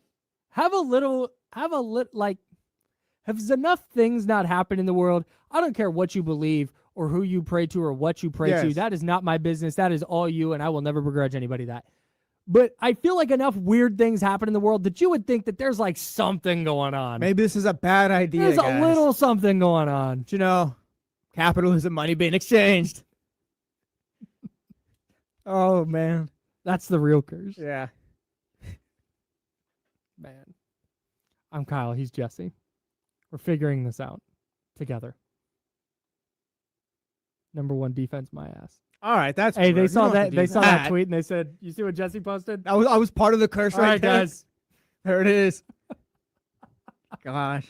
Has enough things not happened in the world? I don't care what you believe or who you pray to or what you pray to. That is not my business. That is all you, and I will never begrudge anybody that. But I feel like enough weird things happen in the world that you would think that there's like something going on. Maybe this is a bad idea, There's guys. a little something going on. But, capitalism, money being exchanged. Oh, man. That's the real curse. Yeah. Man. I'm Kyle. He's Jesse. We're figuring this out together. Number one defense, my ass. All right, that's Hey, they gross. You saw don't have that. to do They saw that tweet and they said, "You see what Jesse posted?" I was part of the curse All right, there. guys. There it is. Gosh.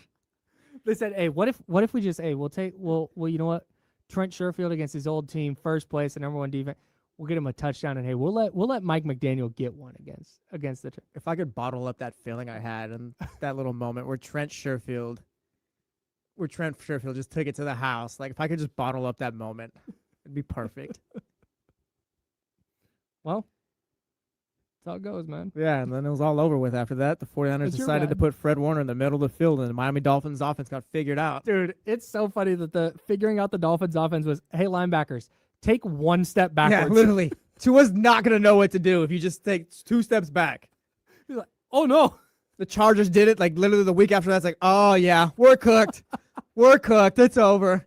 They said, "Hey, what if we just well, you know what? Trent Sherfield against his old team, first place, the number one defense. We'll get him a touchdown, and hey, we'll let Mike McDaniel get one against the." If I could bottle up that feeling I had in that little moment where Trent Sherfield just took it to the house. Like, if I could just bottle up that moment, it'd be perfect. Well, how it goes, man. Yeah, and then it was all over with after that. The 49ers It's your decided to bad. put Fred Warner in the middle of the field, and the Miami Dolphins offense got figured out. Dude, it's so funny that the figuring out the Dolphins offense was, hey, linebackers, take one step backwards. Yeah, literally. Tua's not going to know what to do if you just take 2 steps back. He's like, oh, no. The Chargers did it, like, literally the week after that. It's like, oh, yeah, we're cooked. We're cooked. It's over.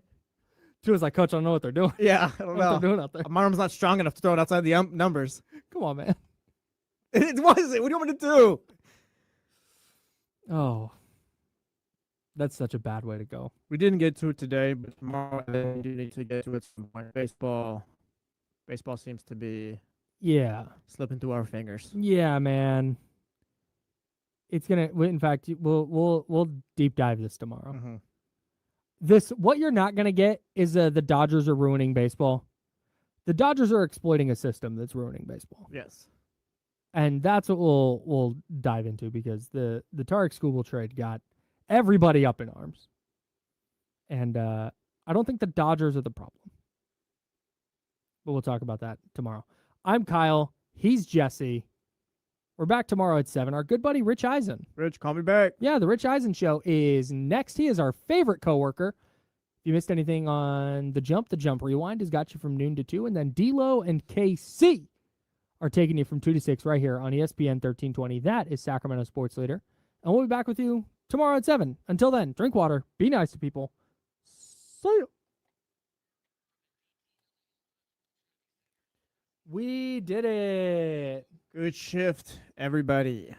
Tua's like, coach, I don't know what they're doing. Yeah, I don't What they're know. doing out there. My arm's not strong enough to throw it outside the numbers. Come on, man. What is it? What do you want me to do? Oh, that's such a bad way to go. We didn't get to it today, but tomorrow we do need to get to it at some point. Baseball seems to be Yeah. slipping through our fingers. Yeah, man. It's gonna. In fact, we'll deep dive this tomorrow. Mm-hmm. What you're not gonna get is the Dodgers are ruining baseball. The Dodgers are exploiting a system that's ruining baseball, Yes. and that's what we'll dive into because the Tarek Skubal trade got everybody up in arms, and I don't think the Dodgers are the problem. But we'll talk about that tomorrow. I'm Kyle. He's Jesse. We're back tomorrow at 7. Our good buddy Rich Eisen. Rich, call me back. Yeah, the Rich Eisen Show is next. He is our favorite coworker. If you missed anything on The Jump Rewind has got you from noon to 2. And then D-Lo and KC are taking you from 2 to 6 right here on ESPN 1320. That is Sacramento Sports Leader. And we'll be back with you tomorrow at 7. Until then, drink water, be nice to people. See you. We did it. Good shift, everybody.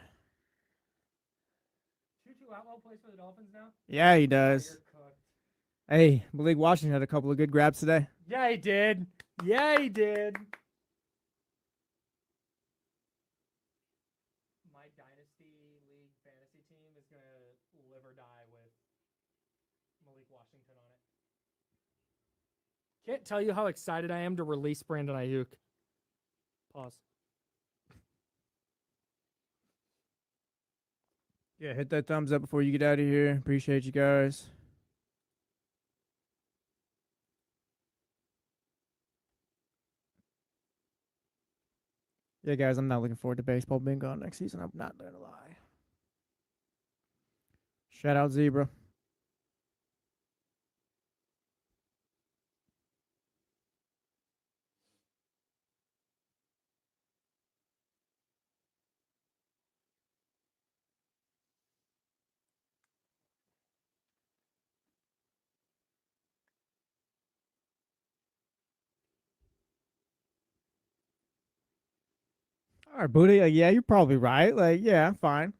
Tutu Atwell plays for the Dolphins now? Yeah, he does. You're cooked. Hey, Malik Washington had a couple of good grabs today. Yeah, he did. Yeah, he did. My Dynasty League fantasy team is going to live or die with Malik Washington on it. Can't tell you how excited I am to release Brandon Ayuk. Pause. Yeah, hit that thumbs up before you get out of here. Appreciate you guys. Yeah, guys, I'm not looking forward to baseball being gone next season. I'm not going to lie. Shout out Zebra. All right, Booty. Yeah, you're probably right. Like, yeah, fine.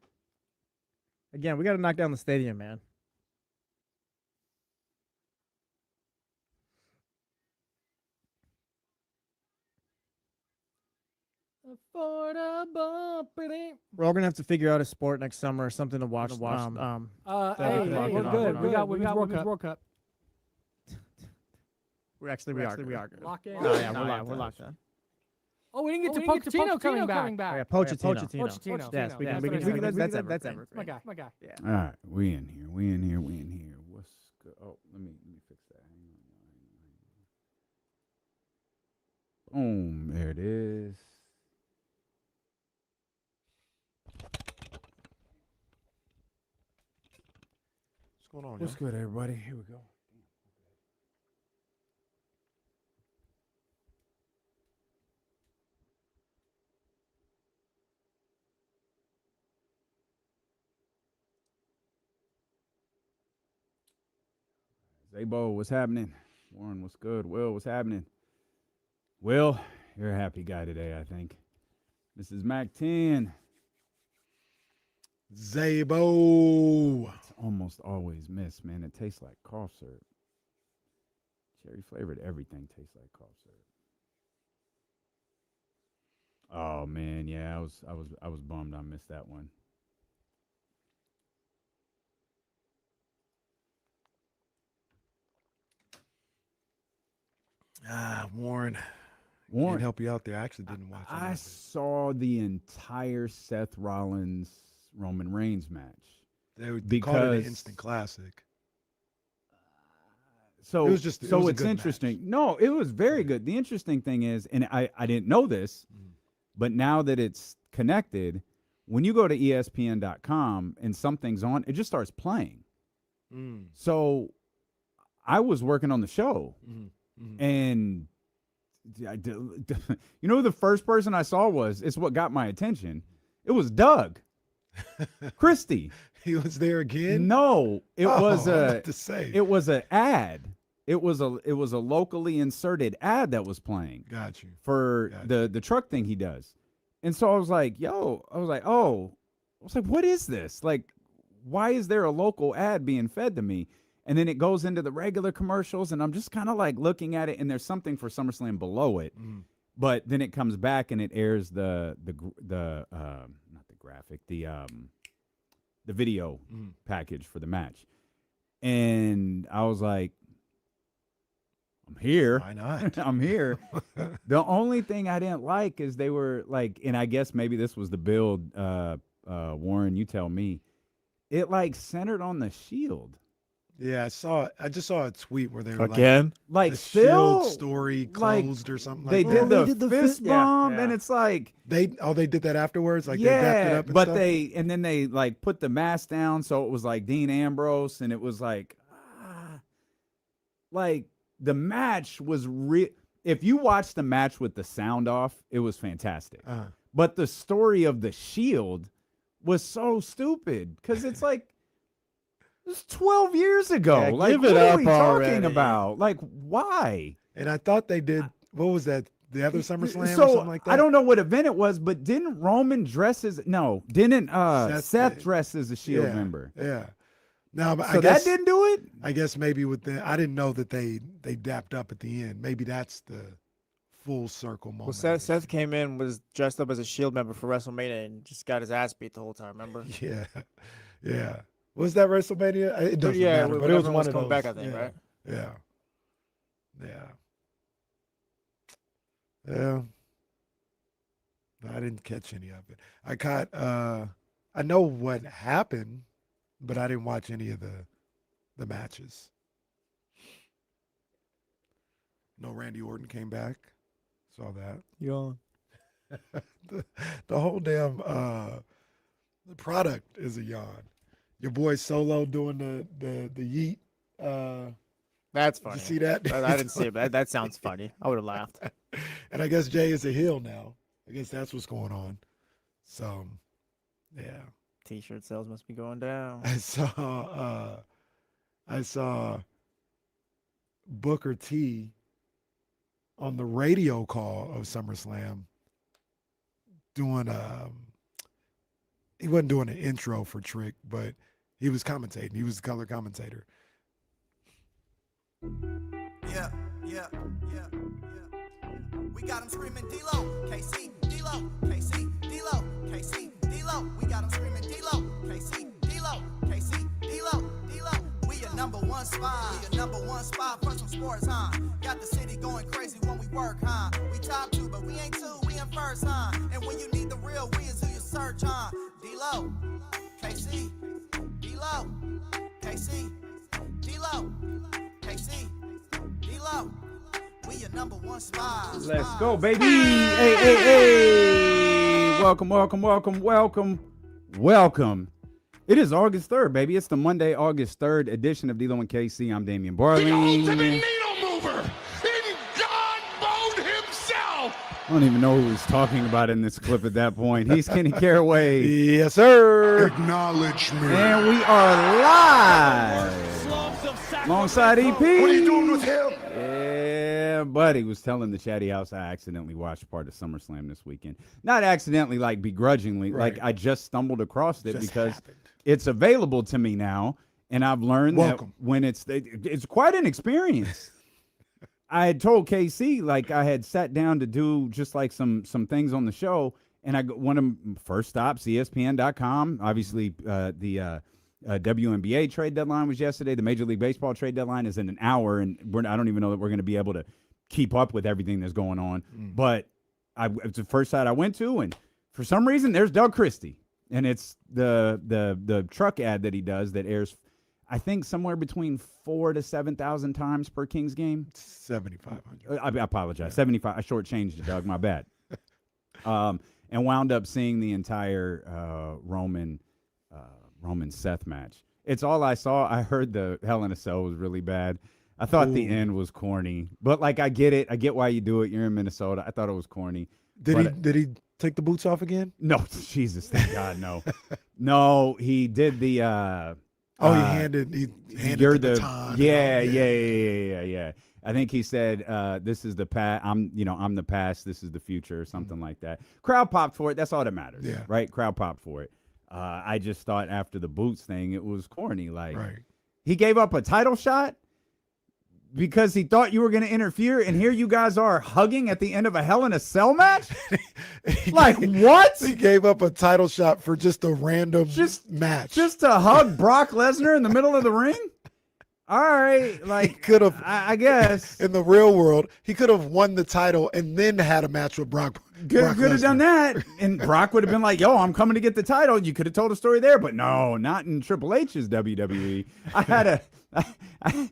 Again, we got to knock down the stadium, man. Affordable. We're all gonna have to figure out a sport next summer or something to watch. Hey, we can we're knock good. it We off. got Women's World Cup. we are good. Lock in. Oh, yeah, we're locked in. Oh, we didn't get to Pochettino coming back. Oh, yeah, Pochettino. Pochettino. Yes, we Yeah, can that's do what that. I That's said. evergreen. My guy. Yeah. All right, we in here. What's good? Oh, let me fix that. Hang on. Boom, there it is. What's going on? What's good, everybody? Here we go. Zabo, what's happening? Warren, what's good? Will, what's happening? Will, you're a happy guy today, I think. Mrs. Mac 10. Zabo. It's almost always missed, man. It tastes like cough syrup. Cherry flavored everything tastes like cough syrup. Oh man, yeah, I was bummed I missed that one. Warren. Warren, Can't help you out there. I actually didn't watch it. I saw the entire Seth Rollins Roman Reigns match. They called it because- an instant classic. So It was just- it so was a it's good interesting. No, it was very good. The interesting thing is, and I didn't know this, But now that it's connected, when you go to ESPN.com and something's on, it just starts playing. So I was working on the show, and you know who the first person I saw was? It's what got my attention. It was Doug Christie. He was there again? No, it was it was an ad. It was a locally inserted ad that was playing. Got you. For the truck thing he does. And so I was like, what is this? Like, why is there a local ad being fed to me? And then it goes into the regular commercials, and I'm just kind of like looking at it, and there's something for SummerSlam below it. But then it comes back and it airs the not the graphic, the video package for the match. And I was like, I'm here. Why not? I'm here. The only thing I didn't like is they were like, and I guess maybe this was the build, Warren, you tell me. It like centered on the Shield. Yeah, I just saw a tweet where they were like the still Shield story closed or something they like that. did the fist bump, and it's like they did that afterwards, like they wrapped it up and but stuff? then they like put the mask down, so it was like Dean Ambrose, and it was like the match was real. If you watch the match with the sound off, it was fantastic. But the story of the Shield was so stupid because it's like it's 12 years ago. Yeah, like, give what it are up we talking already. about? Like, why? And I thought they did. What was that? The other SummerSlam So or something like that? I don't know what event it was, but didn't Roman dress as Seth dress as a Shield member? Yeah. No, but So I guess that didn't do it? I guess maybe with I didn't know that they dapped up at the end. Maybe that's the full circle moment. Well, Seth came in, was dressed up as a Shield member for WrestleMania, and just got his ass beat the whole time. Remember? Yeah, yeah. Was that WrestleMania? It doesn't yeah, matter. But it was one of coming those. back, I think, yeah. right? Yeah. Yeah. I didn't catch any of it. I caught. I know what happened, but I didn't watch any of the matches. No, Randy Orton came back. Saw that. Yeah. The whole damn the product is a yawn. Your boy Solo doing the yeet. That's Did funny. you see that? I didn't see it, but that sounds funny. I would have laughed. And I guess Jay is a heel now. I guess that's what's going on. So, yeah. T-shirt sales must be going down. I saw Booker T on the radio call of SummerSlam doing he wasn't doing an intro for Trick, but he was commentating. He was the color commentator. Yeah. We got him screaming D-Lo, KC, D-Lo, KC, D-Lo, KC, D-Lo. We got him screaming D-Lo, KC, D-Lo, KC, D-Lo, D-Lo. We a number one spot for some sports, huh? Got the city going crazy when we work, huh? We top two, but we ain't two, we in first, huh? And when you need the real, we is who you search, huh? D-Lo, KC, D-Lo, KC, D-Lo, KC, D-Lo. We your number one spot. Let's go, baby. Hey. Welcome. It is August 3rd, baby. It's the Monday, August 3rd edition of D-Lo and KC. I'm Damian Barley. The ultimate needle mover in God mode himself. I don't even know who he's talking about in this clip at that point. He's Kenny Caraway. Yes, sir. Acknowledge me. And we are live alongside EP. What are you doing with him? Yeah, buddy was telling the chatty house I accidentally watched part of SummerSlam this weekend. Not accidentally, like begrudgingly. Right. Like I just stumbled across it Just because happened. it's available to me now, and I've learned Welcome. that when it's quite an experience. I had told KC, like I had sat down to do just like some things on the show, and one of my first stops, ESPN.com. Obviously, the WNBA trade deadline was yesterday. The Major League Baseball trade deadline is in an hour, and I don't even know that we're going to be able to keep up with everything that's going on. But it's the first site I went to, and for some reason, there's Doug Christie, and it's the truck ad that he does that airs, I think, somewhere between 4,000 to 7,000 times per Kings game. 7,500. I apologize. 75. I shortchanged you, Doug. My bad. And wound up seeing the entire Roman Seth match. It's all I saw. I heard the Hell in a Cell was really bad. I thought the end was corny, but like I get it. I get why you do it. You're in Minnesota. I thought it was corny. Did he take the boots off again? No, Jesus, thank God, no. No, he did the. He handed the baton. Yeah. I think he said, "This is the past. I'm the past. This is the future," or something like that. Crowd popped for it. That's all that matters, right? Crowd popped for it. I just thought after the boots thing, it was corny. Like he gave up a title shot because he thought you were going to interfere, and here you guys are hugging at the end of a Hell in a Cell match. Like what? He gave up a title shot for just a random match, just to hug Brock Lesnar in the middle of the ring. All right, like could have. I guess in the real world, he could have won the title and then had a match with Brock. Could have done that, and Brock would have been like, "Yo, I'm coming to get the title." You could have told a story there, but no, not in Triple H's WWE. I had I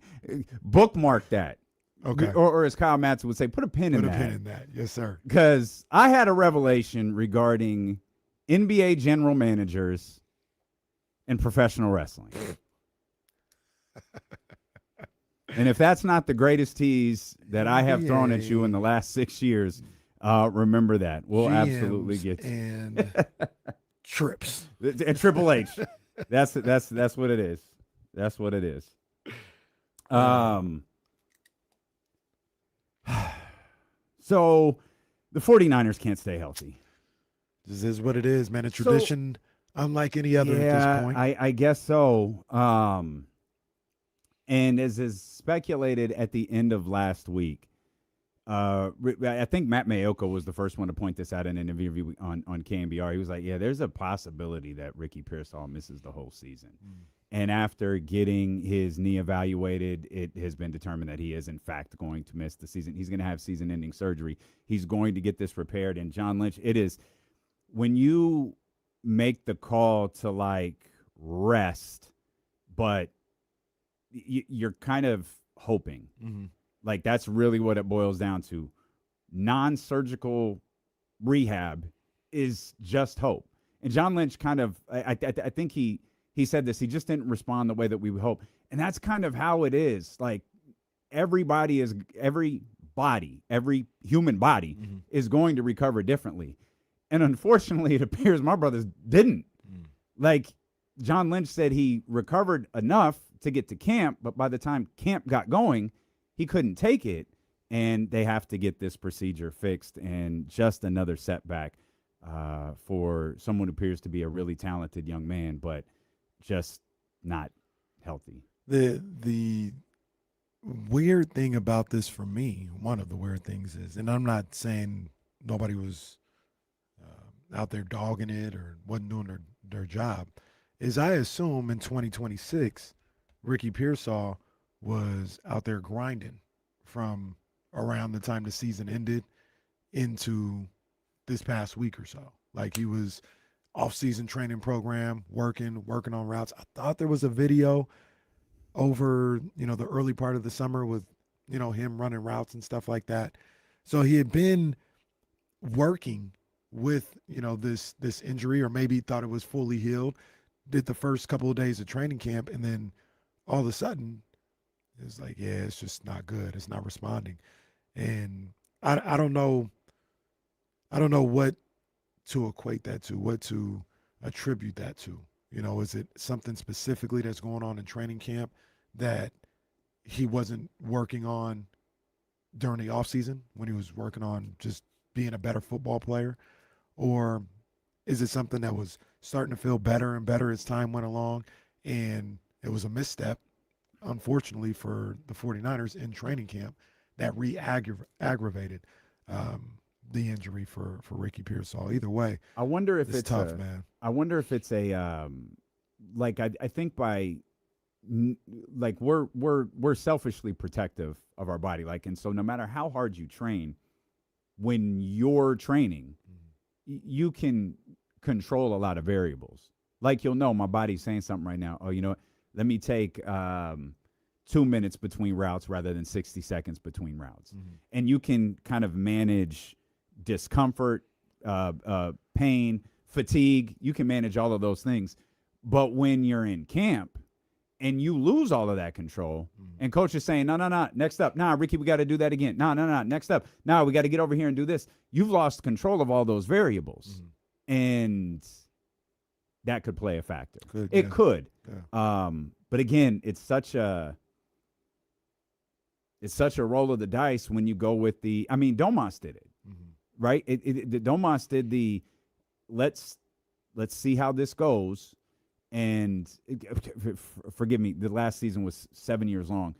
bookmark that. Okay. Or as Kyle Madson would say, put a pin in that. Put a pin in that. Yes, sir. Because I had a revelation regarding NBA general managers and professional wrestling. And if that's not the greatest tease that I have thrown at you in the last 6 years, remember that. We'll GMs absolutely get you. And trips. And Triple H. That's what it is. That's what it is. So the 49ers can't stay healthy. This is what it is, man. A tradition unlike any other at this point. I guess so. And as is speculated at the end of last week, I think Matt Mayoka was the first one to point this out in an interview on KNBR. He was like, yeah, there's a possibility that Ricky Pearsall misses the whole season. And after getting his knee evaluated, it has been determined that he is, in fact, going to miss the season. He's going to have season-ending surgery. He's going to get this repaired. And John Lynch, it is when you make the call to, like, rest, but you're kind of hoping. Like, that's really what it boils down to. Non-surgical rehab is just hope. And John Lynch kind of, I think he said this, he just didn't respond the way that we would hope. And that's kind of how it is. Like, every human body is going to recover differently. And unfortunately, it appears my brothers didn't. Like, John Lynch said he recovered enough to get to camp, but by the time camp got going, he couldn't take it, and they have to get this procedure fixed. And just another setback for someone who appears to be a really talented young man, but just not healthy. The weird thing about this for me, one of the weird things is, and I'm not saying nobody was out there dogging it or wasn't doing their job, is I assume in 2026, Ricky Pearsall was out there grinding from around the time the season ended into this past week or so. Like, he was off-season training program, working on routes. I thought there was a video over, the early part of the summer with, him running routes and stuff like that. So he had been working with, this injury, or maybe thought it was fully healed, did the first couple of days of training camp, and then all of a sudden it's like, yeah, it's just not good. It's not responding. And I don't know what to equate that to, what to attribute that to. Is it something specifically that's going on in training camp that he wasn't working on during the offseason when he was working on just being a better football player? Or is it something that was starting to feel better and better as time went along, and it was a misstep, unfortunately, for the 49ers in training camp that aggravated the injury for Ricky Pearsall? Either way, I wonder if it's tough, man. I wonder if it's a like I think by like we're selfishly protective of our body, like, and so no matter how hard you train, when you're training, you can control a lot of variables. Like, you'll know my body's saying something right now. Oh, you know what? Let me take 2 minutes between routes rather than 60 seconds between routes. And you can kind of manage discomfort, pain, fatigue. You can manage all of those things. But when you're in camp and you lose all of that control, and coach is saying, no, next up. Nah, Ricky, we got to do that again. No, next up. Nah, we got to get over here and do this. You've lost control of all those variables. And that could play a factor. It could. Yeah. But again, it's such a roll of the dice when you go with Domas did it, right? Domas did the let's see how this goes. And forgive me, the last season was 7 years long.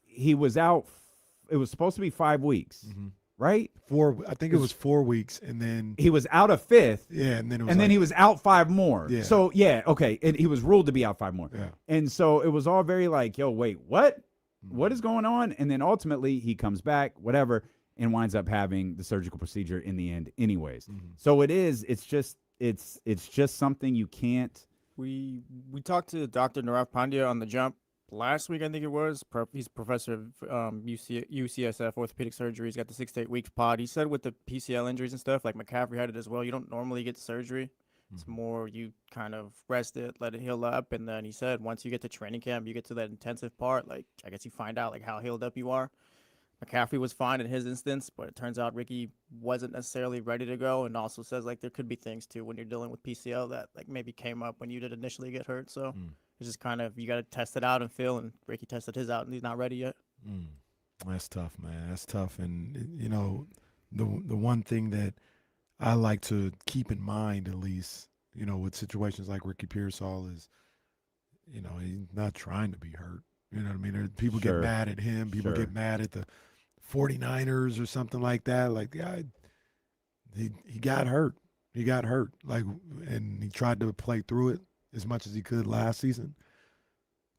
He was out. It was supposed to be 5 weeks, right? I think it was 4 weeks, and then he was out a fifth. Yeah, and then then he was out 5 more. Yeah. So okay, and he was ruled to be out 5 more. Yeah. And so it was all very like, yo, wait, what? What is going on? And then ultimately he comes back, whatever, and winds up having the surgical procedure in the end, anyways. So it's just something you can't. We talked to Dr. Narav Pandya on the jump last week, I think it was. He's a professor of UCSF orthopedic surgery. He's got the 6 to 8 weeks pod. He said with the PCL injuries and stuff, like McCaffrey had it as well, you don't normally get surgery. It's more you kind of rest it, let it heal up, and then he said once you get to training camp, you get to that intensive part, like I guess you find out like how healed up you are. McCaffrey was fine in his instance, but it turns out Ricky wasn't necessarily ready to go, and also says like there could be things too when you're dealing with PCL that like maybe came up when you did initially get hurt. So it's just kind of you got to test it out and feel. And Ricky tested his out, and he's not ready yet. That's tough, man. That's tough. And you know, the one thing that I like to keep in mind, at least, you know, with situations like Ricky Pearsall is, you know, he's not trying to be hurt. You know what I mean? People get mad at him. People get mad at the 49ers or something like that. Like, yeah, he got hurt. He got hurt. Like, and he tried to play through it as much as he could last season.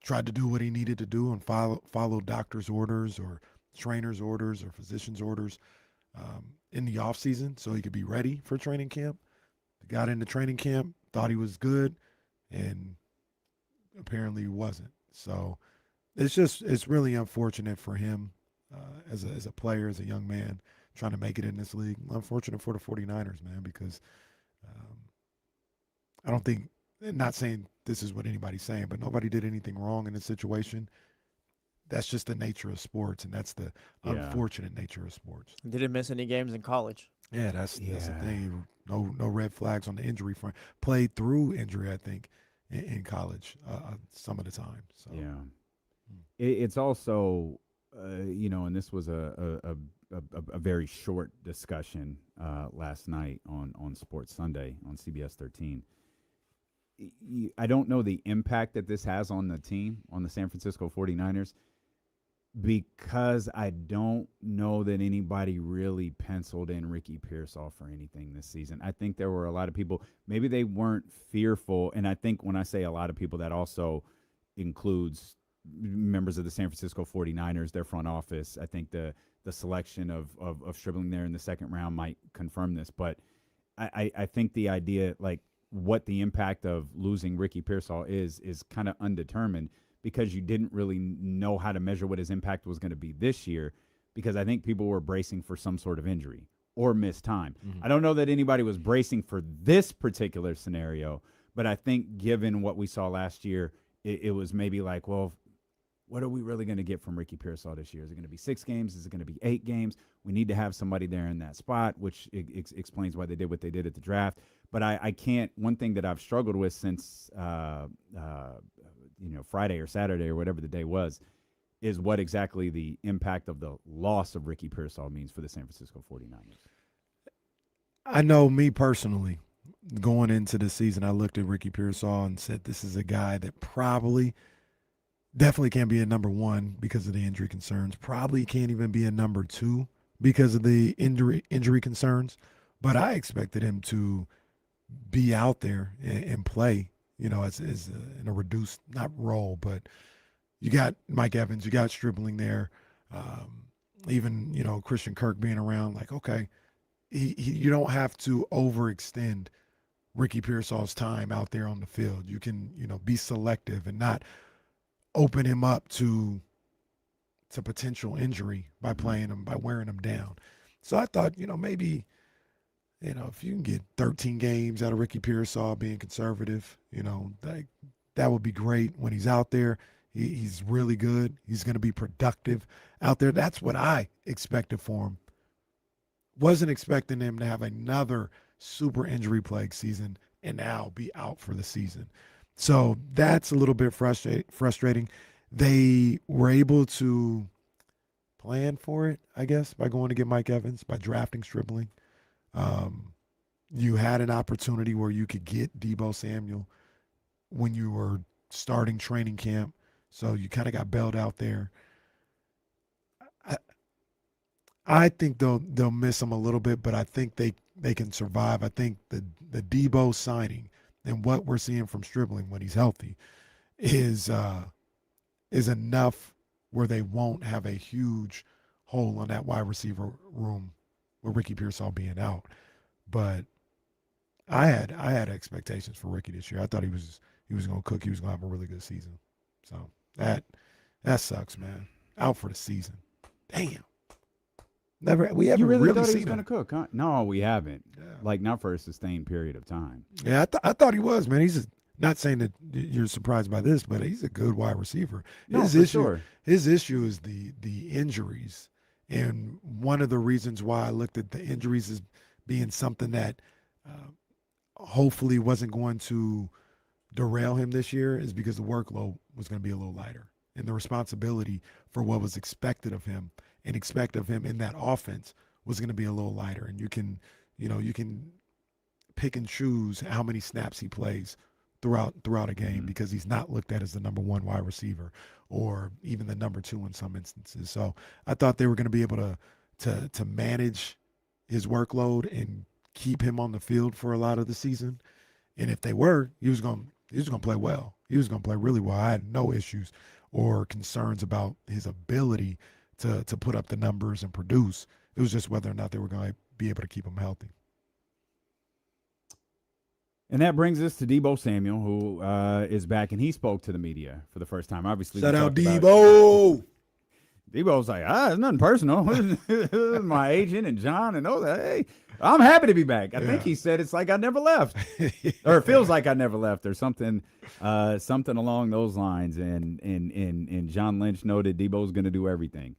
Tried to do what he needed to do and follow doctor's orders or trainer's orders or physician's orders in the offseason so he could be ready for training camp. Got into training camp, thought he was good, and apparently he wasn't. So it's really unfortunate for him as a player, as a young man trying to make it in this league. Unfortunate for the 49ers, man, because I don't think, not saying this is what anybody's saying, but nobody did anything wrong in this situation. That's just the nature of sports, and that's the unfortunate nature of sports. Didn't miss any games in college. Yeah, that's the thing. No red flags on the injury front. Played through injury, I think, in college some of the time. So it's also, you know, and this was a very short discussion last night on Sports Sunday on CBS 13. I don't know the impact that this has on the team, on the San Francisco 49ers, because I don't know that anybody really penciled in Ricky Pearsall for anything this season. I think there were a lot of people, maybe they weren't fearful, and I think when I say a lot of people, that also includes members of the San Francisco 49ers, their front office. I think the selection of Stribling there in the second round might confirm this, but I think the idea, like, what the impact of losing Ricky Pearsall is kind of undetermined, because you didn't really know how to measure what his impact was going to be this year, because I think people were bracing for some sort of injury or missed time. I don't know that anybody was bracing for this particular scenario, but I think given what we saw last year, it was maybe like, well, what are we really going to get from Ricky Pearsall this year? Is it going to be 6 games? Is it going to be 8 games? We need to have somebody there in that spot, which explains why they did what they did at the draft. But I can't – one thing that I've struggled with since Friday or Saturday or whatever the day was, is what exactly the impact of the loss of Ricky Pearsall means for the San Francisco 49ers. I know, me personally, going into the season, I looked at Ricky Pearsall and said this is a guy that definitely can't be a number 1 because of the injury concerns. Probably can't even be a number 2 because of the injury concerns. But I expected him to be out there and play, you know, as in a reduced, not role, but you got Mike Evans, you got Stribling there, even, you know, Christian Kirk being around. Like, okay, you don't have to overextend Ricky Pearsall's time out there on the field. You can, you know, be selective and not open him up to potential injury by playing him, by wearing him down. So I thought, you know, maybe if you can get 13 games out of Ricky Pearsall being conservative, that would be great when he's out there. He's really good. He's going to be productive out there. That's what I expected for him. Wasn't expecting him to have another super injury plagued season and now be out for the season. So that's a little bit frustrating. They were able to plan for it, I guess, by going to get Mike Evans, by drafting Stripling. You had an opportunity where you could get Deebo Samuel when you were starting training camp. So you kind of got bailed out there. I think they'll miss him a little bit, but I think they can survive. I think the Deebo signing and what we're seeing from Stripling when he's healthy is enough where they won't have a huge hole on that wide receiver room with Ricky Pearsall being out. But I had expectations for Ricky this year. I thought he was going to cook. He was going to have a really good season. So that sucks, man. Out for the season. Damn. We haven't really really thought he seen was going to cook, huh? No, we haven't. Yeah. Like, not for a sustained period of time. Yeah, I thought he was, man. He's not saying that you're surprised by this, but he's a good wide receiver. His issue is the injuries. And one of the reasons why I looked at the injuries as being something that hopefully wasn't going to derail him this year is because the workload was going to be a little lighter. And the responsibility for what was expected of him and expect of him in that offense was going to be a little lighter. And you can pick and choose how many snaps he plays throughout a game because he's not looked at as the number one wide receiver or even the number two in some instances. So I thought they were going to be able to manage his workload and keep him on the field for a lot of the season. And if they were, he was going to play well. He was going to play really well. I had no issues or concerns about his ability to put up the numbers and produce. It was just whether or not they were going to be able to keep him healthy. And that brings us to Deebo Samuel, who is back, and he spoke to the media for the first time. Obviously, shout out Deebo. Debo's like, it's nothing personal. My agent and John and all that. Hey, I'm happy to be back. I think he said it's like I never left, or it feels like I never left, or something along those lines. And John Lynch noted Debo's going to do everything.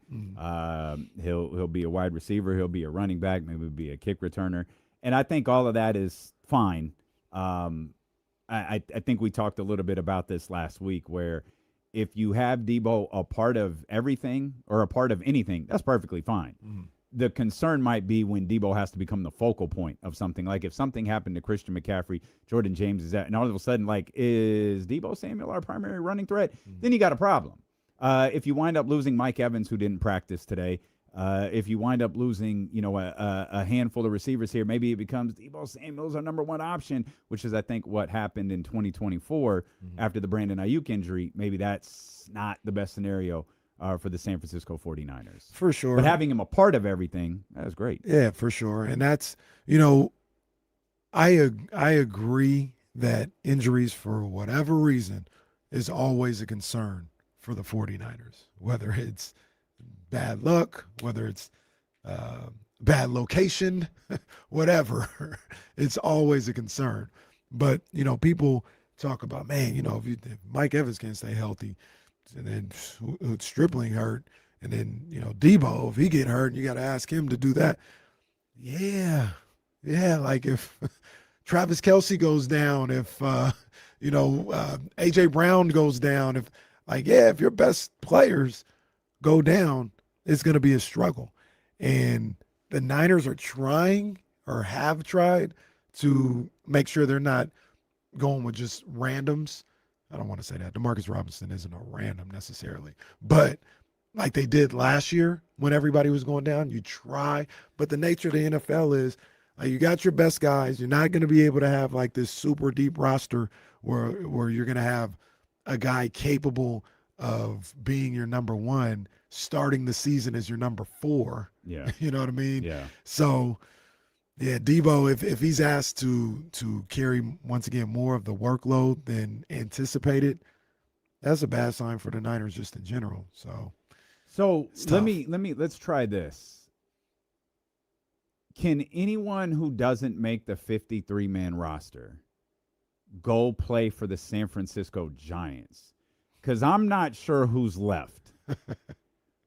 He'll be a wide receiver. He'll be a running back. Maybe be a kick returner. And I think all of that is fine. I think we talked a little bit about this last week, where if you have Deebo a part of everything or a part of anything, that's perfectly fine. The concern might be when Deebo has to become the focal point of something. Like if something happened to Christian McCaffrey, Jordan James is that, and all of a sudden, like, is Deebo Samuel our primary running threat? Then you got a problem. If you wind up losing Mike Evans, who didn't practice today, if you wind up losing, a handful of receivers here, maybe it becomes Deebo Samuel's our number one option, which is, I think, what happened in 2024 after the Brandon Ayuk injury. Maybe that's not the best scenario for the San Francisco 49ers. For sure. But having him a part of everything, that was great. Yeah, for sure. And that's, I agree that injuries, for whatever reason, is always a concern for the 49ers, whether it's bad luck, whether it's bad location, whatever. It's always a concern. But, people talk about, man, if Mike Evans can't stay healthy, and then Stripling hurt, and then, Deebo, if he get hurt, you got to ask him to do that. Yeah, like if Travis Kelsey goes down, if, A.J. Brown goes down, if your best players go down, it's going to be a struggle. And the Niners are trying or have tried to make sure they're not going with just randoms. I don't want to say that. DeMarcus Robinson isn't a random necessarily. But like they did last year when everybody was going down, you try. But the nature of the NFL is you got your best guys. You're not going to be able to have like this super deep roster where you're going to have a guy capable of being your number one, starting the season as your number 4. Yeah. You know what I mean? Yeah. So, yeah, Deebo, if he's asked to carry, once again, more of the workload than anticipated, that's a bad sign for the Niners just in general. So let's try this. can anyone who doesn't make the 53-man roster go play for the San Francisco Giants? Because I'm not sure who's left.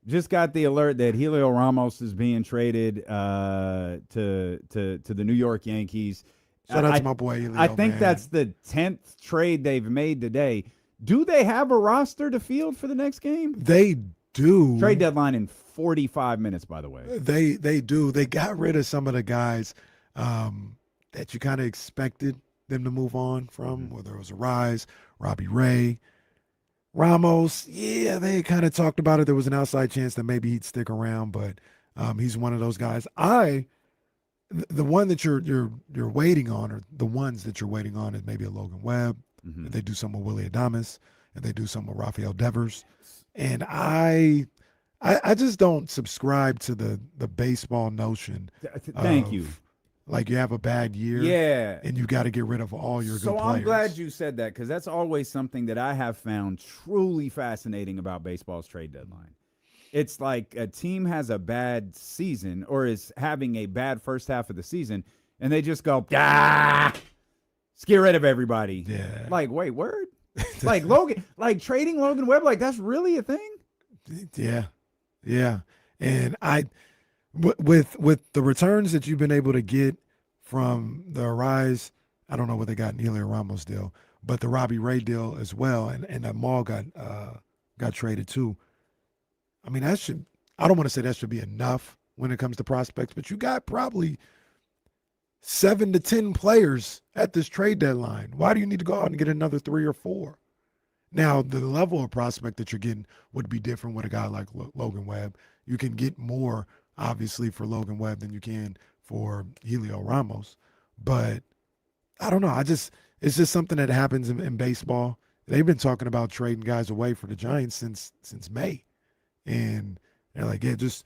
Just got the alert that Julio Ramos is being traded to the New York Yankees. Shout out to my boy Julio, I think man. that's the 10th trade they've made today. Do they have a roster to field for the next game? They do. Trade deadline in 45 minutes, by the way. They do. They got rid of some of the guys that you kind of expected them to move on from, whether it was Arise, Robbie Ray, Ramos. Yeah, they kind of talked about it. There was an outside chance that maybe he'd stick around, but he's one of those guys. The one that you're waiting on, or the ones that you're waiting on, is maybe a Logan Webb. If they do something with Willie Adames, and they do something with Rafael Devers. And I just don't subscribe to the baseball notion. Thank you. Like you have a bad year, Yeah. and you got to get rid of all your So good players. I'm glad you said that, because that's always something that I have found truly fascinating about baseball's trade deadline. It's like a team has a bad season or is having a bad first half of the season, and they just go, let's get rid of everybody. Yeah. Like, wait, word? Like trading Logan Webb, like that's really a thing? Yeah. And with the returns that you've been able to get from the Arise, I don't know what they got in Julio Ramos deal, but the Robbie Ray deal as well, and that Maul got traded too. I mean, I don't want to say that should be enough when it comes to prospects, but you got probably 7 to 10 players at this trade deadline. Why do you need to go out and get another 3 or 4? Now, the level of prospect that you're getting would be different with a guy like Logan Webb. You can get more, obviously, for Logan Webb than you can for Julio Ramos. But I don't know. It's just something that happens in baseball. They've been talking about trading guys away for the Giants since May. And they're like, yeah, just,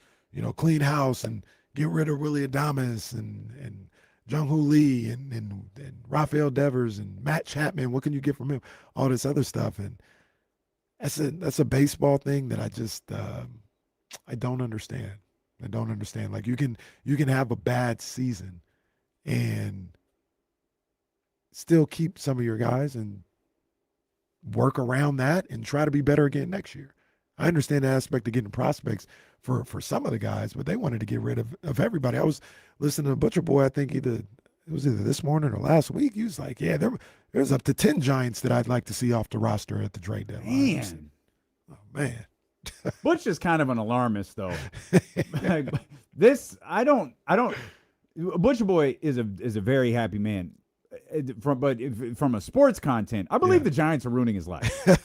clean house and get rid of Willie Adames and Jung-Hoo Lee and Rafael Devers and Matt Chapman. What can you get from him? All this other stuff. And that's a baseball thing that I just I don't understand. I don't understand. Like you can have a bad season and still keep some of your guys and work around that and try to be better again next year. I understand the aspect of getting prospects for some of the guys, but they wanted to get rid of everybody. I was listening to Butcher Boy, I think it was either this morning or last week. He was like, yeah, there's up to 10 Giants that I'd like to see off the roster at the trade deadline. Man. Butch is kind of an alarmist, though. Butcher Boy is a very happy man. From a sports content, I believe the Giants are ruining his life.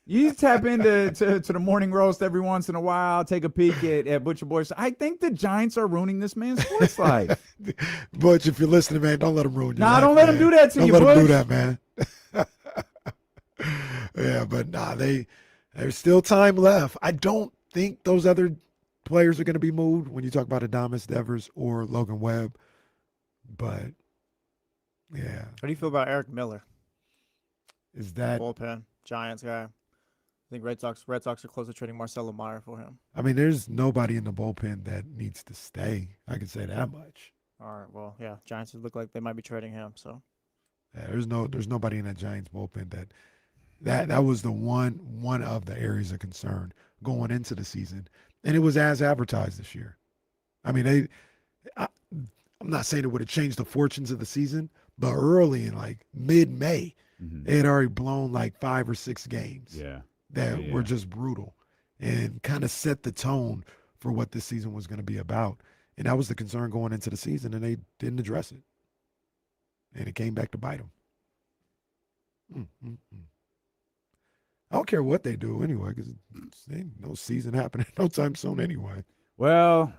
You tap into the morning roast every once in a while, take a peek at Butcher Boy. I think the Giants are ruining this man's sports life. Butch, if you're listening, man, don't let him ruin your life. Don't let him do that to you, Butch. Don't let him do that, man. Yeah, but there's still time left. I don't think those other players are going to be moved when you talk about Adames, Devers, or Logan Webb. But, yeah. How do you feel about Eric Miller? Is that Bullpen, Giants guy. I think Red Sox are close to trading Marcelo Meyer for him. I mean, there's nobody in the bullpen that needs to stay. I can say that much. All right, well, yeah, Giants look like they might be trading him. So, yeah, there's nobody in that Giants bullpen that was the one of the areas of concern going into the season, and it was as advertised this year. I mean, I'm not saying it would have changed the fortunes of the season, but early in like mid-May, they had already blown like 5 or 6 games. Yeah. That were just brutal and kind of set the tone for what this season was going to be about. And that was the concern going into the season, and they didn't address it. And it came back to bite them. I don't care what they do anyway, because ain't no season happening no time soon anyway. Well,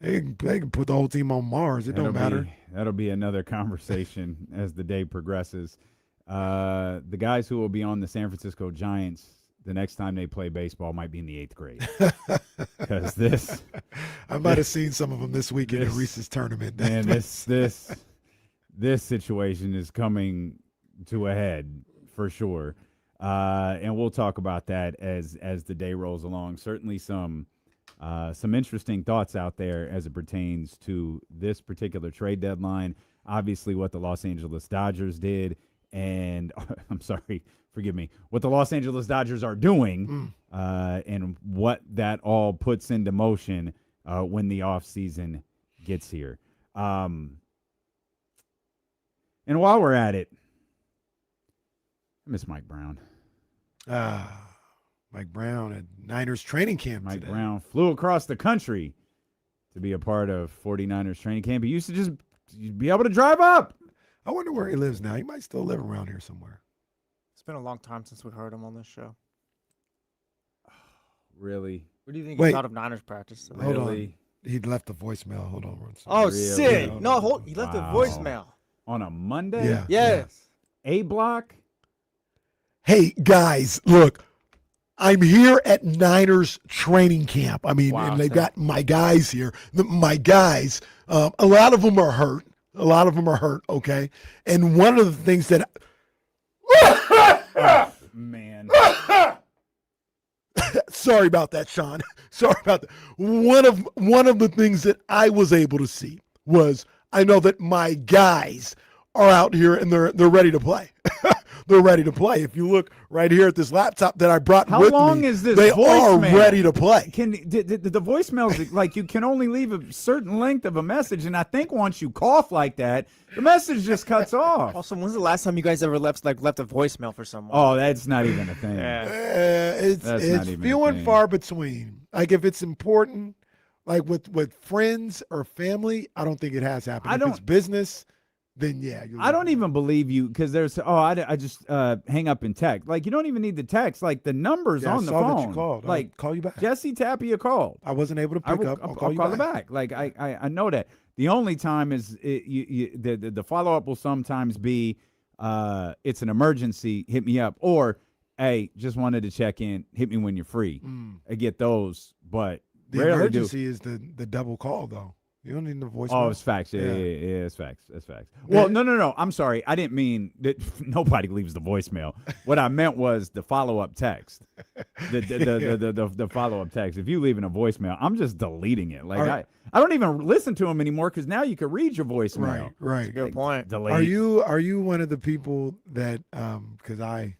they can put the whole team on Mars. It don't matter. That'll be another conversation as the day progresses. The guys who will be on the San Francisco Giants the next time they play baseball might be in the 8th grade. Because I might have seen some of them this week in the Reese's tournament. And this situation is coming to a head for sure. And we'll talk about that as the day rolls along. Certainly some Some interesting thoughts out there as it pertains to this particular trade deadline. Obviously, what the Los Angeles Dodgers did, and I'm sorry, forgive me, what the Los Angeles Dodgers are doing, and what that all puts into motion when the offseason gets here. And while we're at it, I miss Mike Brown. Mike Brown at Niners training camp Mike today. Brown flew across the country to be a part of 49ers training camp. He used to just be able to drive up. I wonder where he lives now. He might still live around here somewhere. It's been a long time since we heard him on this show. Really? What do you think Wait. he's out of Niners practice? So? Hold Really? on. He left a voicemail. Hold on one second. Oh, Really? sick. Yeah. No, he left a Wow. voicemail. On a Monday? Yeah. Yes. A block? Hey, guys, look. I'm here at Niners training camp. I mean, Wow, and they've Sam. got my guys here. My guys, a lot of them are hurt. Okay? And one of the things that Man. sorry about that, Sean. Sorry about that. One of the things that I was able to see was I know that my guys are out here and they're ready to play. They're ready to play. If you look right here at this laptop that I brought How with long me, is this they voicemail? are ready to play. The voicemails, like, you can only leave a certain length of a message, and I think once you cough like that, the message just cuts off. Also, when's the last time you guys ever left a voicemail for someone? Oh, that's not even a thing. It's That's not even a few and thing. far between. Like if it's important, like with friends or family, I don't think it has happened. If it's business, then yeah. I don't even believe you because there's I just hang up and text. Like, you don't even need the text. Like, the number's Yeah, on the I saw phone. that you called. Like, I'll call you back. Jesse Tapia called. I wasn't able to pick up. I'll call you call back. it back. Like, I know that. The only time is the follow up will sometimes be it's an emergency. Hit me up, or hey, just wanted to check in. Hit me when you're free. I get those, but The rarely emergency is the double call though. You don't need the voicemail. Oh, it's facts. Yeah, it's facts. It's facts. Well, no. I'm sorry. I didn't mean that nobody leaves the voicemail. What I meant was the follow-up text. The follow-up text. If you leave in a voicemail, I'm just deleting it. Like, I don't even listen to them anymore because now you can read your voicemail. Right. Good point. Delete. Are you one of the people that because I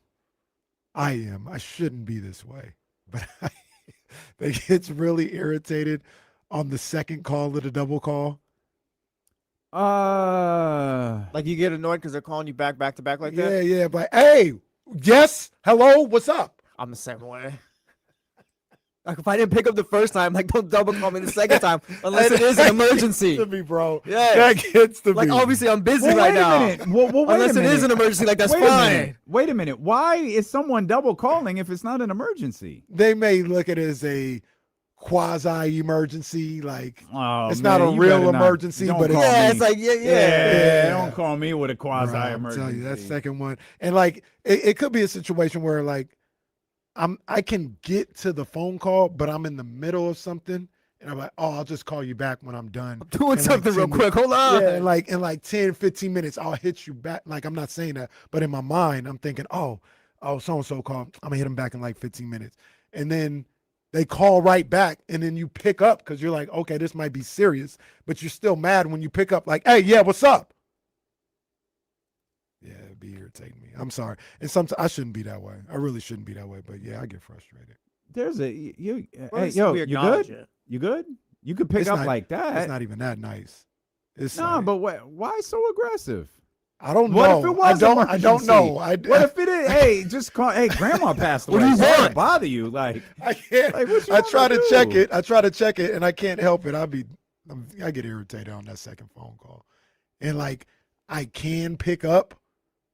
am. I shouldn't be this way, but that gets really irritated on the second call of the double call? Like, you get annoyed because they're calling you back to back like that? Yeah. But hey, yes, hello, what's up? I'm the same way. Like, if I didn't pick up the first time, like, don't double call me the second time unless it is an emergency. To me, bro. Yes. That gets to Like, me. obviously, I'm busy Well, right wait a now. minute. Well, wait Unless a it minute. is an emergency, like, that's Wait a fine. minute. Wait a minute. Why is someone double calling if it's not an emergency? They may look at it as a quasi-emergency, like Oh, it's man, not a you real better not- emergency, don't but call it's Yeah, me. it's like, Yeah, Yeah. don't call me with a quasi Right, I'm emergency. telling you, that second one, and like it could be a situation where like I can get to the phone call, but I'm in the middle of something, and I'm like, oh, I'll just call you back when I'm done. doing In, like, something 10 real quick. Hold on. Yeah, like in like 10, 15 minutes, I'll hit you back. Like, I'm not saying that, but in my mind, I'm thinking, oh, so-and-so called. I'm gonna hit him back in like 15 minutes. And then they call right back, and then you pick up because you're like, okay, this might be serious, but you're still mad when you pick up, like, hey, yeah, what's up? Yeah, it'd be irritating me. I'm sorry. And sometimes I shouldn't be that way. I really shouldn't be that way, but yeah, I get frustrated. There's a you. Well, Hey, at least yo, we you acknowledge good? it. You good? You could pick It's up not- like that. It's not even that nice. It's No, like, but why so aggressive? I don't What know. if it was I don't know. What if it is? Hey, just call. Hey, grandma passed away. What do you Sorry to want? bother you? Like, I can't. Like, what you I try wanna to check do? it. I try to check it, and I can't help it. I get irritated on that second phone call, and like I can pick up,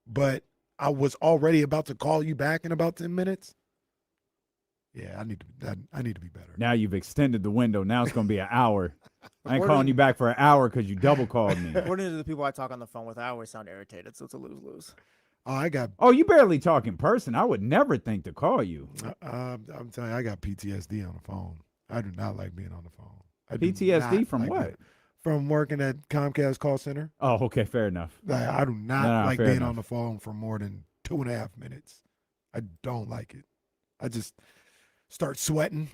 but I was already about to call you back in about 10 minutes. Yeah, I need to be better. now you've extended the window. Now it's gonna be an hour. I ain't According- calling you back for an hour because you double called me. According to the people I talk on the phone with, I always sound irritated, so it's a lose-lose. Oh, I got. Oh, you barely talk in person. I would never think to call you. I'm telling you, I got PTSD on the phone. I do not like being on the phone. I do PTSD not from like what? being- From working at Comcast call center. Oh, okay, fair enough. I do not No, like fair being enough. on the phone for more than 2.5 minutes. I don't like it. I just start sweating.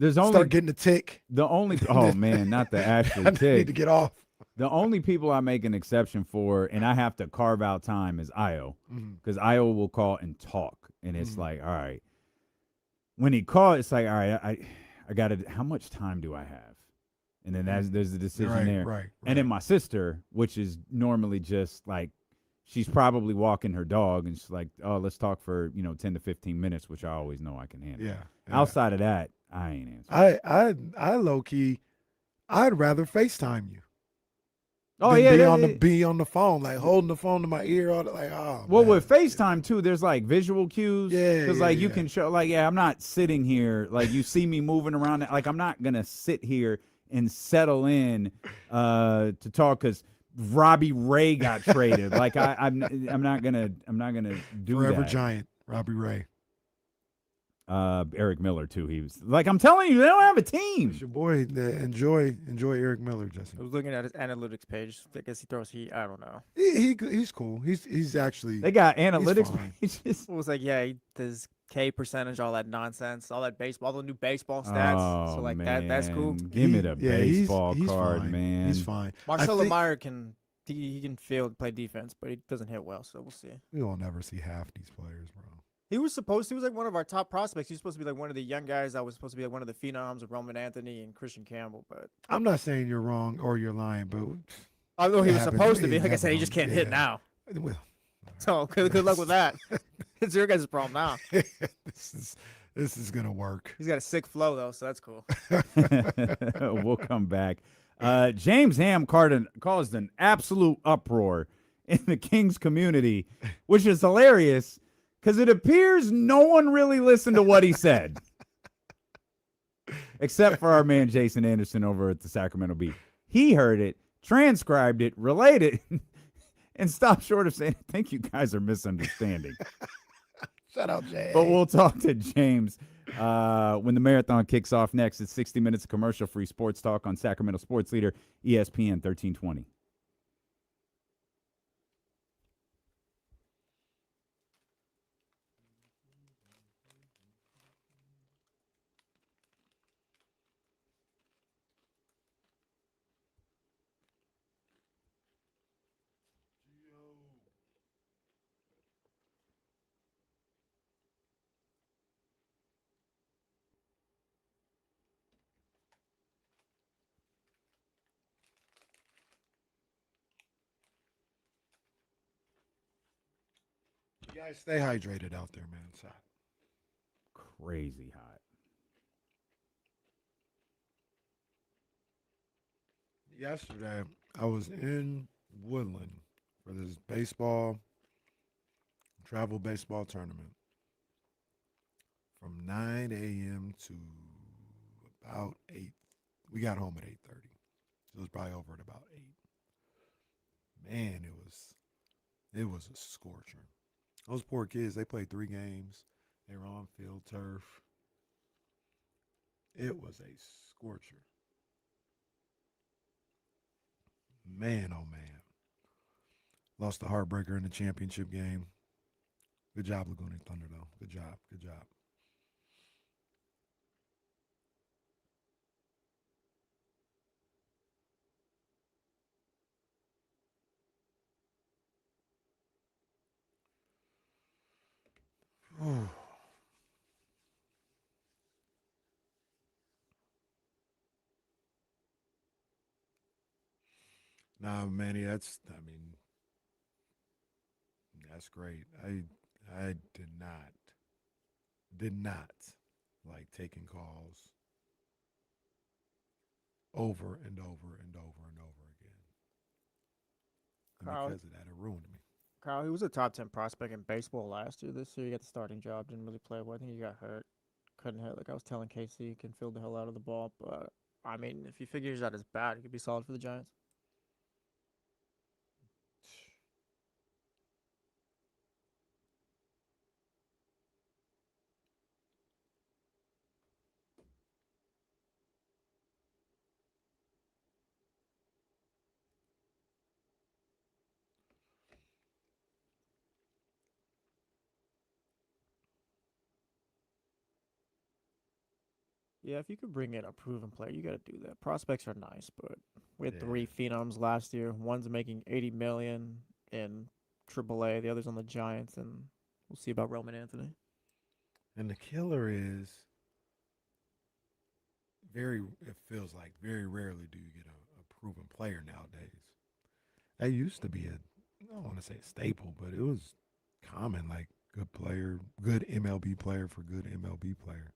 There's only Start getting a tick. the only. Oh man, not the actual I need tick. to get off. The only people I make an exception for, and I have to carve out time, is Io, because Io will call and talk, and it's like, all right. When he calls, it's like, all right, I got to. How much time do I have? And then there's the decision there. Right. And then my sister, which is normally just like, she's probably walking her dog, and she's like, oh, let's talk for 10 to 15 minutes, which I always know I can handle. Yeah. Outside of that, I ain't answering. I low key, I'd rather FaceTime you. Oh than yeah, be on the phone, like holding the phone to my ear, all like, oh. Well, man. with FaceTime too, there's like visual cues. Yeah, because yeah, like you yeah. can show, like, I'm not sitting here, like you see me moving around. Like I'm not gonna sit here and settle in to talk because Robbie Ray got traded. Like I'm not gonna do Forever that. Giant, Robbie Ray. Eric Miller too. He was like, I'm telling you, they don't have a team. It's your boy. Enjoy Eric Miller, Jesse. I was looking at his analytics page. I guess he throws heat. I don't know. He's cool. He's actually. They got analytics fine. pages. It was like, yeah, his K percentage, all that nonsense, all that baseball, all the new baseball stats. Oh, So like man. that's cool. Give me the baseball he's card, fine. man. He's fine. Marcelo I think Meyer he can field, play defense, but he doesn't hit well. So we'll see. we will never see half these players, bro. He was like one of our top prospects. He was supposed to be like one of the young guys that was supposed to be like one of the phenoms of Roman Anthony and Christian Campbell. But I'm not saying you're wrong or you're lying, but I know he It was happened. supposed to be. It Like I said, he happened. just can't hit Yeah. now. well, So good luck with that. It's your guys' problem now. this is gonna work. He's got a sick flow though, so that's cool. We'll come back. James Ham caused an absolute uproar in the Kings community, which is hilarious because it appears no one really listened to what he said, except for our man Jason Anderson over at the Sacramento Bee. He heard it, transcribed it, relayed it, and stopped short of saying, I think you guys are misunderstanding. Shut up, Jay. But we'll talk to James when the marathon kicks off next. It's 60 minutes of commercial-free sports talk on Sacramento Sports Leader, ESPN 1320. You guys stay hydrated out there, man. It's hot. Crazy hot. Yesterday, I was in Woodland for this travel baseball tournament from 9 a.m. to about 8. We got home at 8:30. So it was probably over at about 8. Man, it was a scorcher. Those poor kids, they played 3 games. They were on field turf. It was a scorcher. Man, oh man. Lost the heartbreaker in the championship game. Good job, Laguna Thunder, though. Good job. Good job. Nah, Manny, that's great. I did not like taking calls over and over and over and over again. And Carl. because of that, it ruined me. Kyle, he was a top 10 prospect in baseball last year. This year, he got the starting job. Didn't really play well. I think he got hurt. Couldn't hit. Like I was telling Casey, he can field the hell out of the ball. But I mean, if he figures out his bat, he could be solid for the Giants. Yeah, if you could bring in a proven player, you got to do that. Prospects are nice, but we had Yeah. 3 phenoms last year. One's making $80 million in AAA. The other's on the Giants, and we'll see about Roman Anthony. And the killer is it feels like very rarely do you get a proven player nowadays. That used to be I don't want to say a staple, but it was common, like good player, good MLB player for good MLB player.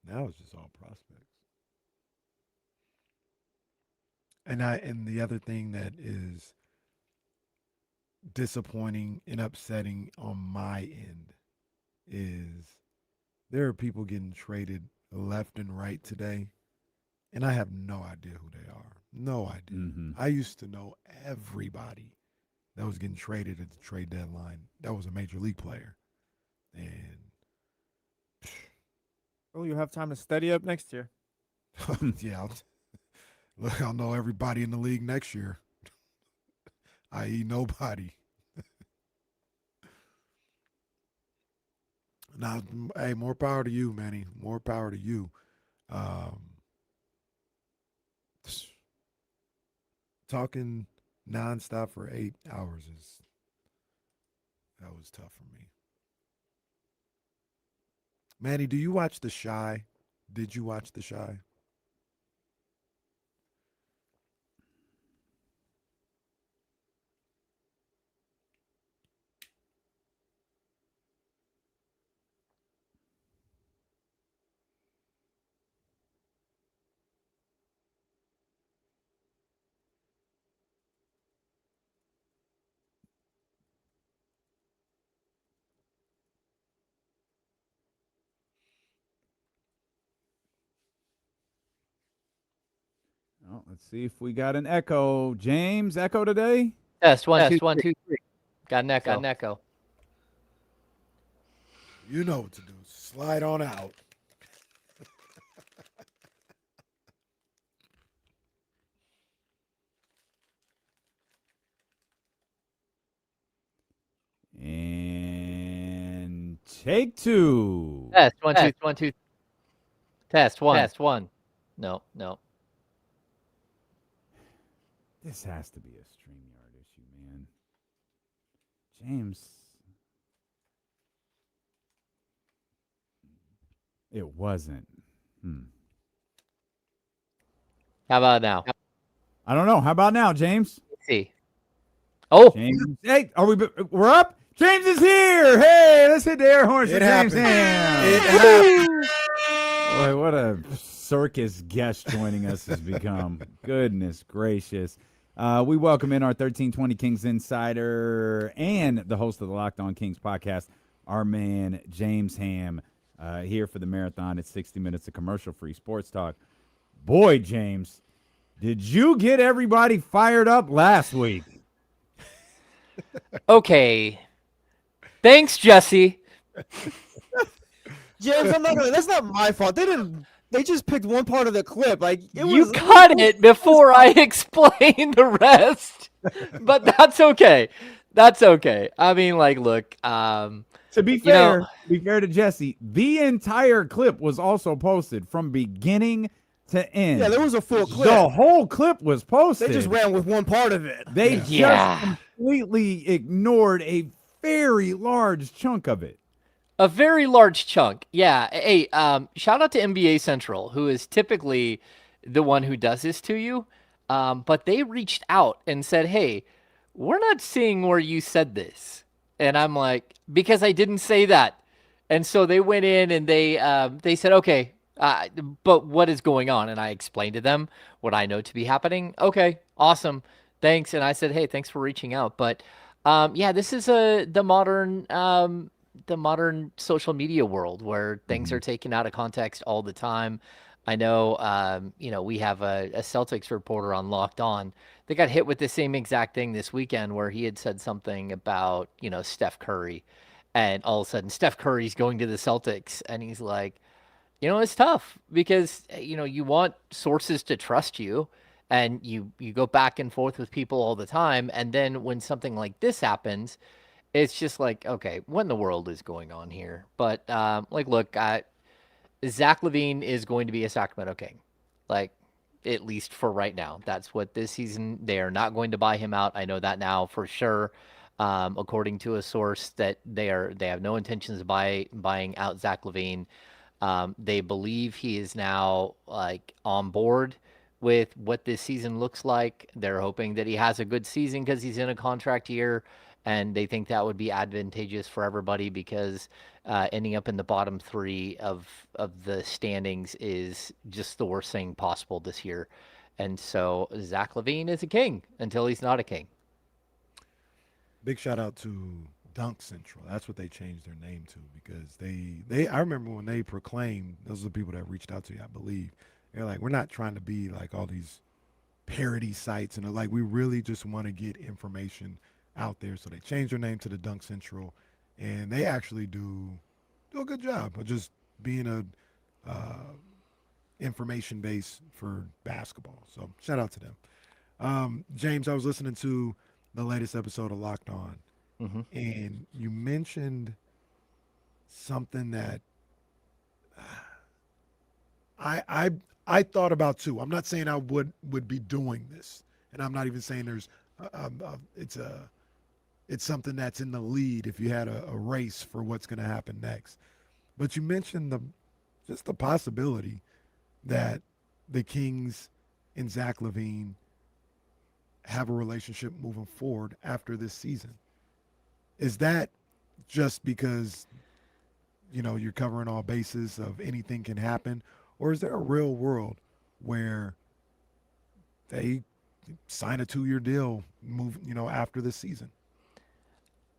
Now it's just all prospects. And the other thing that is disappointing and upsetting on my end is there are people getting traded left and right today, and I have no idea who they are. No idea. Mm-hmm. I used to know everybody that was getting traded at the trade deadline. That was a major league player. And Oh, you have time to study up next year. yeah, I'll know everybody in the league next year, i.e. nobody. Now, hey, more power to you, Manny. More power to you. Talking nonstop for 8 hours that was tough for me. Manny, do you watch The Chi? Did you watch The Chi? Oh, let's see if we got an echo. James, echo today? Test one, two, three. Got an echo. Got an echo. You know what to do. Slide on out. And take 2. Test one, two. Test one. No. This has to be a StreamYard issue, man. James. It wasn't. How about now? I don't know. How about now, James? Let's see. Oh, James. Hey, we're up? James is here. Hey, let's hit the air horns for James happened. Ham. It happened. Boy, what a circus guest joining us has become. Goodness gracious. We welcome in our 1320 Kings insider and the host of the Locked On Kings podcast, our man James Ham, here for the marathon at 60 minutes of commercial-free sports talk. Boy, James, did you get everybody fired up last week? okay. Thanks, Jesse. James, that's not my fault. They just picked one part of the clip. Like You cut it before I explained the rest, but that's okay. That's okay. I mean, like, look. To be fair, to Jesse, the entire clip was also posted from beginning to end. Yeah, there was a full clip. The whole clip was posted. They just ran with one part of it. They just completely ignored a very large chunk of it. A very large chunk. Yeah. Hey, shout out to NBA Central, who is typically the one who does this to you. But they reached out and said, hey, we're not seeing where you said this. And I'm like, because I didn't say that. And so they went in and they said, okay, but what is going on? And I explained to them what I know to be happening. Okay, awesome. Thanks. And I said, hey, thanks for reaching out. But yeah, this is the modern social media world where things are taken out of context all the time. I know, we have a Celtics reporter on Locked On. They got hit with the same exact thing this weekend where he had said something about, Steph Curry. And all of a sudden, Steph Curry's going to the Celtics. And he's like, it's tough because, you want sources to trust you. And you go back and forth with people all the time. And then when something like this happens, it's just like, okay, what in the world is going on here? But, look, Zach LaVine is going to be a Sacramento King, like at least for right now. That's what this season. They are not going to buy him out. I know that now for sure. According to a source, that they have no intentions of buying out Zach LaVine. They believe he is now like on board with what this season looks like. They're hoping that he has a good season because he's in a contract year, and they think that would be advantageous for everybody because ending up in the bottom three of the standings is just the worst thing possible this year. And so Zach LaVine is a king until he's not a king. Big shout out to Dunk Central. That's what they changed their name to because they I remember when they proclaimed, those are the people that reached out to you, I believe. They're like, we're not trying to be like all these parody sites and like we really just want to get information out there. So they changed their name to the Dunk Central, and they actually do a good job of just being a information base for basketball. So shout out to them. James, I was listening to the latest episode of Locked On, and you mentioned something that I thought about too. I'm not saying I would be doing this, and I'm not even saying there's it's something that's in the lead if you had a race for what's going to happen next. But you mentioned just the possibility that the Kings and Zach LaVine have a relationship moving forward after this season. Is that just because, you're covering all bases of anything can happen? Or is there a real world where they sign a 2-year deal after this season?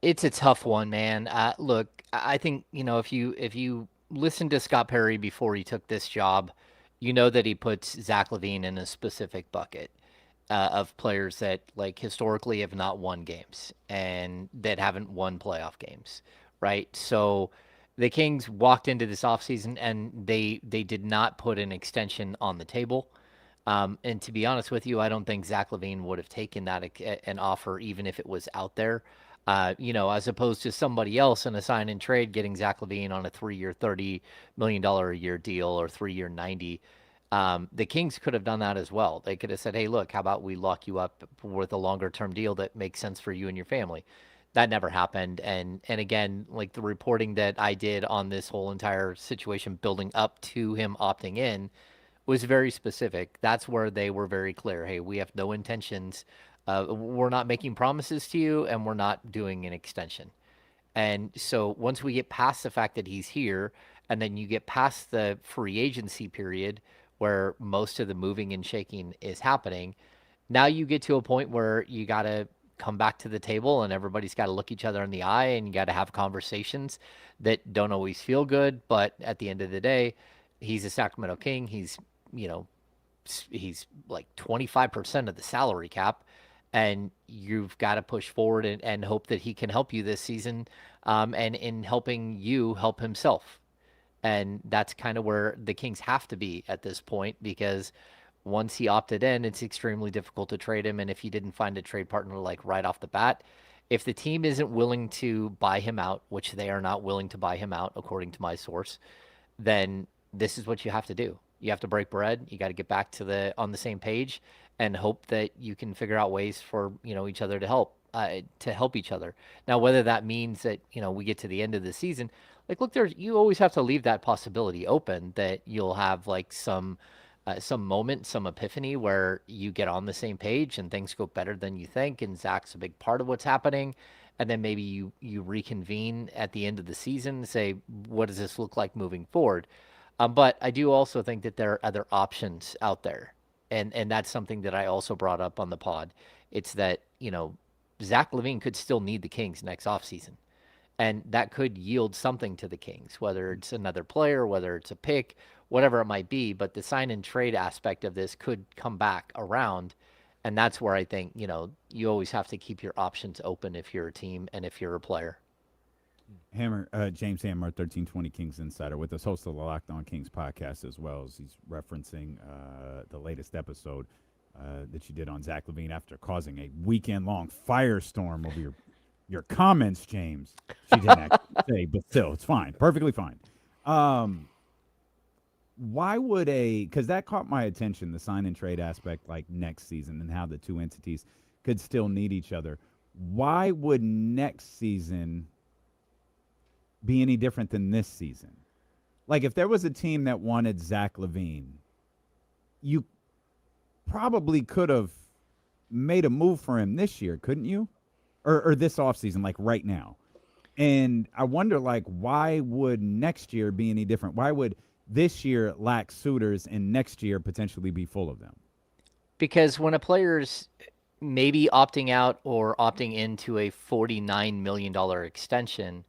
It's a tough one, man. Look, I think, if you listen to Scott Perry before he took this job, you know that he puts Zach LaVine in a specific bucket of players that like historically have not won games and that haven't won playoff games, right? So the Kings walked into this offseason and they did not put an extension on the table. And to be honest with you, I don't think Zach LaVine would have taken that an offer even if it was out there. As opposed to somebody else in a sign and trade getting Zach LaVine on a 3-year, $30 million a year deal or 3-year, 90. The Kings could have done that as well. They could have said, hey, look, how about we lock you up with a longer term deal that makes sense for you and your family? That never happened. And again, like the reporting that I did on this whole entire situation building up to him opting in was very specific. That's where they were very clear. Hey, we have no intentions. We're not making promises to you, and we're not doing an extension. And so once we get past the fact that he's here, and then you get past the free agency period where most of the moving and shaking is happening, now you get to a point where you got to come back to the table and everybody's got to look each other in the eye and you got to have conversations that don't always feel good. But at the end of the day, he's a Sacramento King. He's like 25% of the salary cap. And you've got to push forward and hope that he can help you this season, and in helping you help himself. And that's kind of where the Kings have to be at this point, because once he opted in, it's extremely difficult to trade him. And if you didn't find a trade partner like right off the bat, if the team isn't willing to buy him out, which they are not willing to buy him out, according to my source, then this is what you have to do. You have to break bread. You got to get back on the same page and hope that you can figure out ways for, each other to help each other. Now, whether that means that, we get to the end of the season, like, look, you always have to leave that possibility open that you'll have like some moment, some epiphany where you get on the same page and things go better than you think. And Zach's a big part of what's happening. And then maybe you reconvene at the end of the season and say, what does this look like moving forward? But I do also think that there are other options out there. And that's something that I also brought up on the pod. It's that, Zach LaVine could still need the Kings next offseason. And that could yield something to the Kings, whether it's another player, whether it's a pick, whatever it might be. But the sign and trade aspect of this could come back around. And that's where I think, you always have to keep your options open if you're a team and if you're a player. James Hammer, 1320 Kings Insider, with us, host of the Locked On Kings podcast, as well as he's referencing the latest episode that you did on Zach LaVine after causing a weekend-long firestorm over your comments, James. She didn't actually say, but still, it's fine, perfectly fine. why would because that caught my attention, the sign and trade aspect, like next season and how the two entities could still need each other. Why would next season be any different than this season? Like, if there was a team that wanted Zach LaVine, you probably could have made a move for him this year, couldn't you? Or this offseason, like right now. And I wonder, like, why would next year be any different? Why would this year lack suitors and next year potentially be full of them? Because when a player's maybe opting out or opting into a $49 million extension,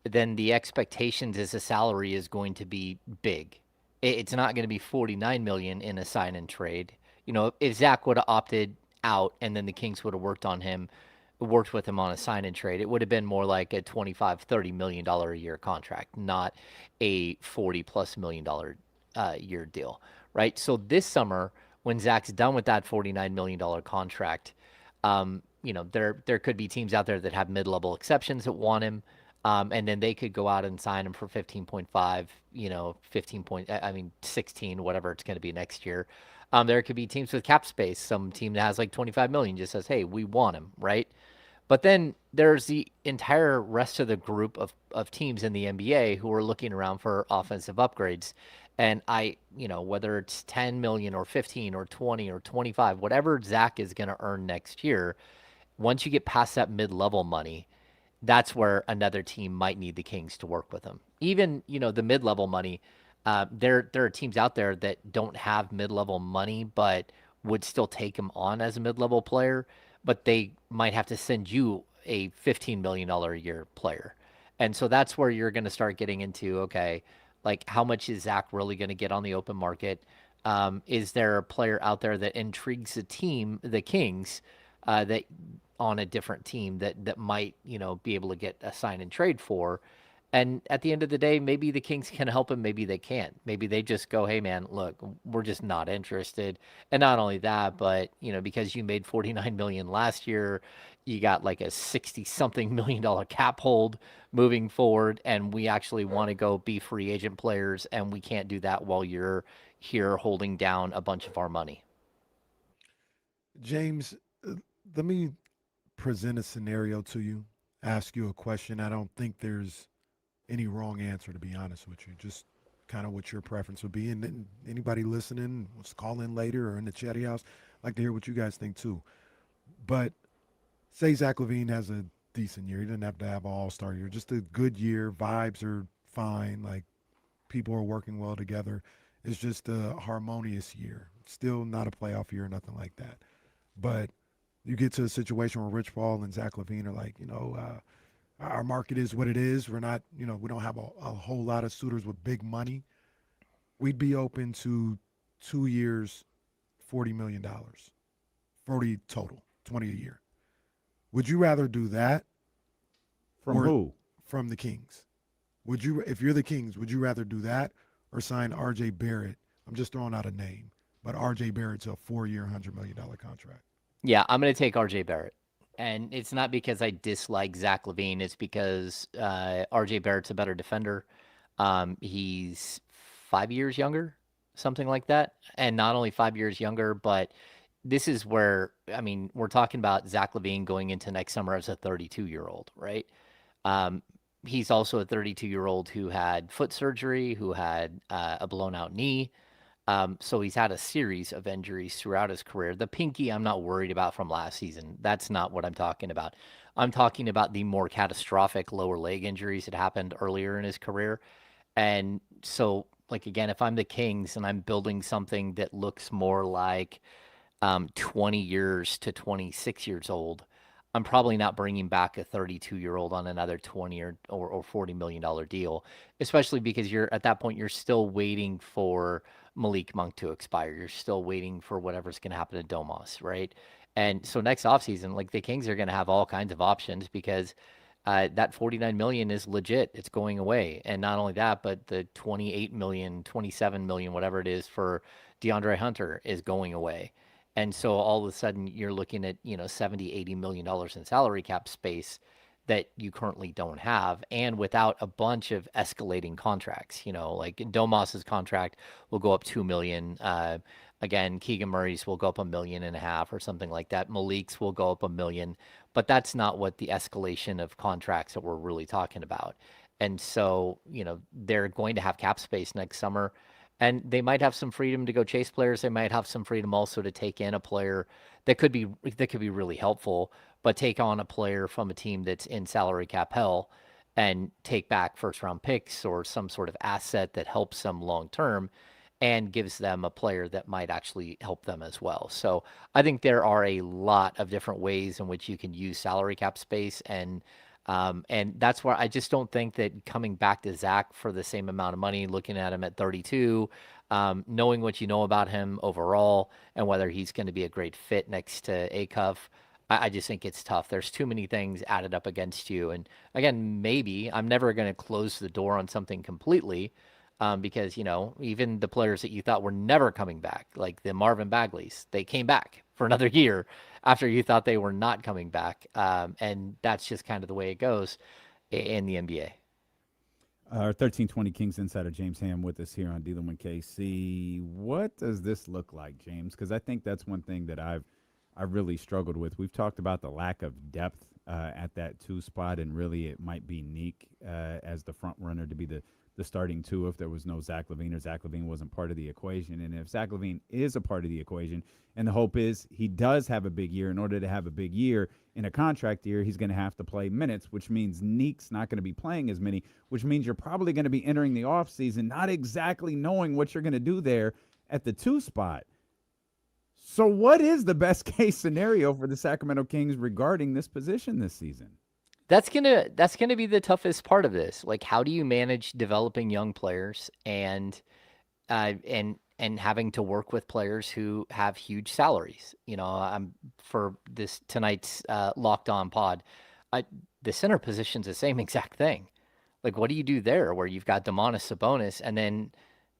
then the expectations as a salary is going to be big. It's not going to be $49 million in a sign and trade. You know, if Zach would have opted out and then the Kings would have worked with him on a sign and trade, it would have been more like a $25-30 million a year contract, not a $40+ million year deal, right? So this summer, when Zach's done with that $49 million contract, you know, there could be teams out there that have mid-level exceptions that want him. And then they could go out and sign him for 15.5, you know, 16, whatever it's going to be next year. There could be teams with cap space. Some team that has like 25 million just says, hey, we want him, right? But then there's the entire rest of the group of teams in the NBA who are looking around for offensive upgrades. And you know, whether it's 10 million or 15 or 20 or 25, whatever Zach is going to earn next year, once you get past that mid-level money, that's where another team might need the Kings to work with them. Even, you know, the mid-level money, there are teams out there that don't have mid-level money but would still take him on as a mid-level player, but they might have to send you a $15 million a year player. And so that's where you're going to start getting into, okay, like how much is Zach really going to get on the open market? Is there a player out there that intrigues the team, the Kings, that on a different team that might, you know, be able to get a sign and trade for? And at the end of the day, maybe the Kings can help him, maybe they can't. Maybe they just go, hey man, look, we're just not interested. And not only that, but you know, because you made $49 million last year, you got like a 60-something million dollar cap hold moving forward, and we actually want to go be free agent players, and we can't do that while you're here holding down a bunch of our money. James, let me present a scenario to you, ask you a question. I don't think there's any wrong answer, to be honest with you. Just kind of what your preference would be. And then anybody listening wants to call in later or in the chatty house, I'd like to hear what you guys think too. But say Zach LaVine has a decent year. He doesn't have to have an all-star year. Just a good year. Vibes are fine. Like, people are working well together. It's just a harmonious year. Still not a playoff year, nothing like that. But you get to a situation where Rich Paul and Zach LaVine are like, you know, our market is what it is. We're not, you know, we don't have a whole lot of suitors with big money. We'd be open to 2 years, $40 million. 40 total, 20 a year. Would you rather do that? From who? From the Kings. Would you, if you're the Kings, would you rather do that or sign RJ Barrett? I'm just throwing out a name, but RJ Barrett's a 4-year, $100 million contract. Yeah, I'm going to take RJ Barrett. And it's not because I dislike Zach LaVine. It's because RJ Barrett's a better defender. He's 5 years younger, something like that. And not only 5 years younger, but this is where, I mean, we're talking about Zach LaVine going into next summer as a 32-year-old, right? He's also a 32-year-old who had foot surgery, who had a blown-out knee. So he's had a series of injuries throughout his career. The pinky, I'm not worried about from last season. That's not what I'm talking about. I'm talking about the more catastrophic lower leg injuries that happened earlier in his career. And so, like, again, if I'm the Kings and I'm building something that looks more like 20 years to 26 years old, I'm probably not bringing back a 32-year-old on another 20 or $40 million deal, especially because you're at that point, you're still waiting for Malik Monk to expire. You're still waiting for whatever's going to happen to Domas, right? And so next offseason, like, the Kings are going to have all kinds of options because that $49 million is legit. It's going away. And not only that, but the $28 million, $27 million, whatever it is for DeAndre Hunter is going away. And so all of a sudden you're looking at, you know, $70, $80 million in salary cap space that you currently don't have, and without a bunch of escalating contracts. Like Domas's contract will go up $2 million. Again, Keegan Murray's will go up $1.5 million or something like that. Malik's will go up $1 million, but that's not what the escalation of contracts that we're really talking about. And so, they're going to have cap space next summer, and they might have some freedom to go chase players. They might have some freedom also to take in a player that could be really helpful, but take on a player from a team that's in salary cap hell and take back first round picks or some sort of asset that helps them long term and gives them a player that might actually help them as well. So I think there are a lot of different ways in which you can use salary cap space, and that's where I just don't think that coming back to Zach for the same amount of money, looking at him at 32, knowing what you know about him overall and whether he's going to be a great fit next to Acuff, I just think it's tough. There's too many things added up against you. And again, maybe I'm never going to close the door on something completely, because, even the players that you thought were never coming back, like the Marvin Bagleys, they came back for another year after you thought they were not coming back. And that's just kind of the way it goes in the NBA. Our 1320 Kings insider James Ham with us here on Dealing with KC. What does this look like, James? Because I think that's one thing that I've really struggled with. We've talked about the lack of depth at that 2 spot, and really it might be Neek as the front runner to be the starting 2 if there was no Zach LaVine, or Zach LaVine wasn't part of the equation. And if Zach LaVine is a part of the equation, and the hope is he does have a big year, in order to have a big year in a contract year, he's going to have to play minutes, which means Neek's not going to be playing as many, which means you're probably going to be entering the offseason not exactly knowing what you're going to do there at the 2 spot. So what is the best case scenario for the Sacramento Kings regarding this position this season? That's gonna be the toughest part of this. Like, how do you manage developing young players and having to work with players who have huge salaries? I'm for this tonight's Locked On pod. The center position's the same exact thing. Like, what do you do there where you've got Domantas Sabonis and then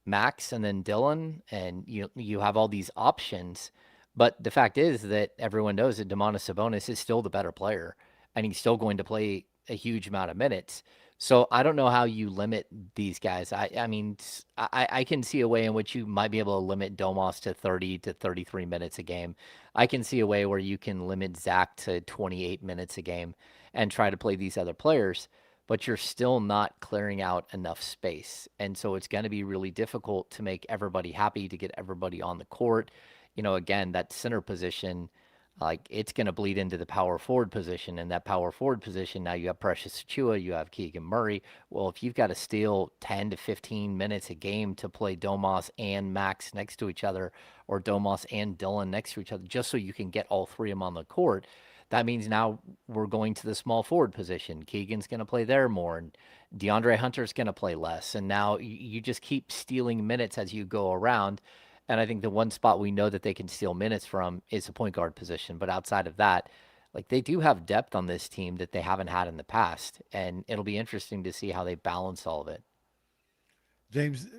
Max and then Dylan, and you have all these options? But the fact is that everyone knows that Domantas Sabonis is still the better player, and he's still going to play a huge amount of minutes. So I don't know how you limit these guys. I mean, I can see a way in which you might be able to limit Domas to 30 to 33 minutes a game. I can see a way where you can limit Zach to 28 minutes a game and try to play these other players, but you're still not clearing out enough space. And so it's going to be really difficult to make everybody happy, to get everybody on the court. Again, that center position, like, it's going to bleed into the power forward position. And that power forward position, now you have Precious Achiuwa, you have Keegan Murray. Well, if you've got to steal 10 to 15 minutes a game to play Domas and Max next to each other, or Domas and Dylan next to each other, just so you can get all 3 of them on the court, that means now we're going to the small forward position. Keegan's going to play there more, and DeAndre Hunter's going to play less. And now you just keep stealing minutes as you go around. And I think the one spot we know that they can steal minutes from is the point guard position. But outside of that, like, they do have depth on this team that they haven't had in the past. And it'll be interesting to see how they balance all of it. James,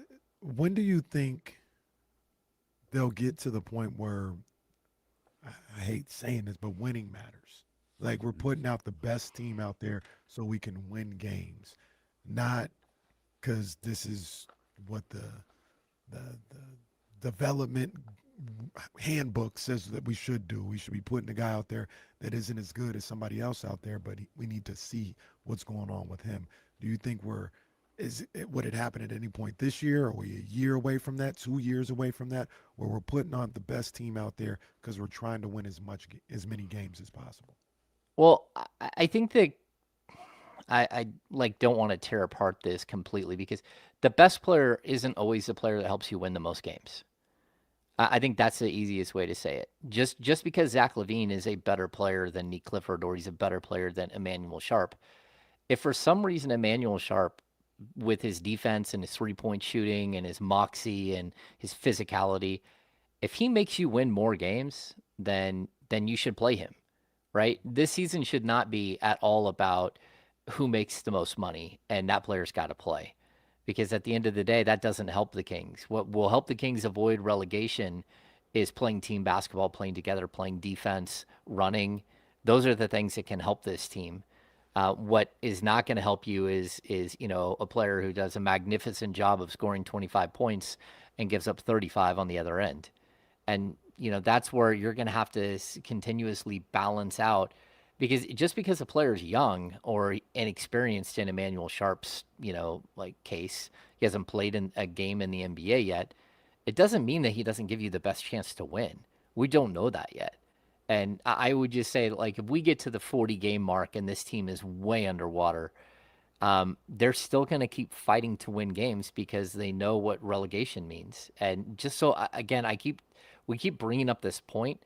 when do you think they'll get to the point where, I hate saying this, but winning matters? Like, we're putting out the best team out there so we can win games, not because this is what the development handbook says that we should do. We should be putting a guy out there that isn't as good as somebody else out there, but we need to see what's going on with him. Do you think would it happen at any point this year? Are we a year away from that, 2 years away from that, where we're putting on the best team out there because we're trying to win as many games as possible? Well, I think that I don't want to tear apart this completely, because the best player isn't always the player that helps you win the most games. I think that's the easiest way to say it. Just because Zach LaVine is a better player than Neek Clifford, or he's a better player than Emmanuel Sharp, if for some reason Emmanuel Sharp, with his defense and his three-point shooting and his moxie and his physicality, if he makes you win more games, then you should play him, right? This season should not be at all about who makes the most money and that player's got to play. Because at the end of the day, that doesn't help the Kings. What will help the Kings avoid relegation is playing team basketball, playing together, playing defense, running. Those are the things that can help this team. What is not going to help you is a player who does a magnificent job of scoring 25 points and gives up 35 on the other end. And that's where you're going to have to continuously balance out, because just because a player is young or inexperienced in Emmanuel Sharp's like case, he hasn't played in a game in the NBA yet, it doesn't mean that he doesn't give you the best chance to win. We don't know that yet. And I would just say, like, if we get to the 40 game mark and this team is way underwater, they're still going to keep fighting to win games because they know what relegation means. And just so, again, we keep bringing up this point,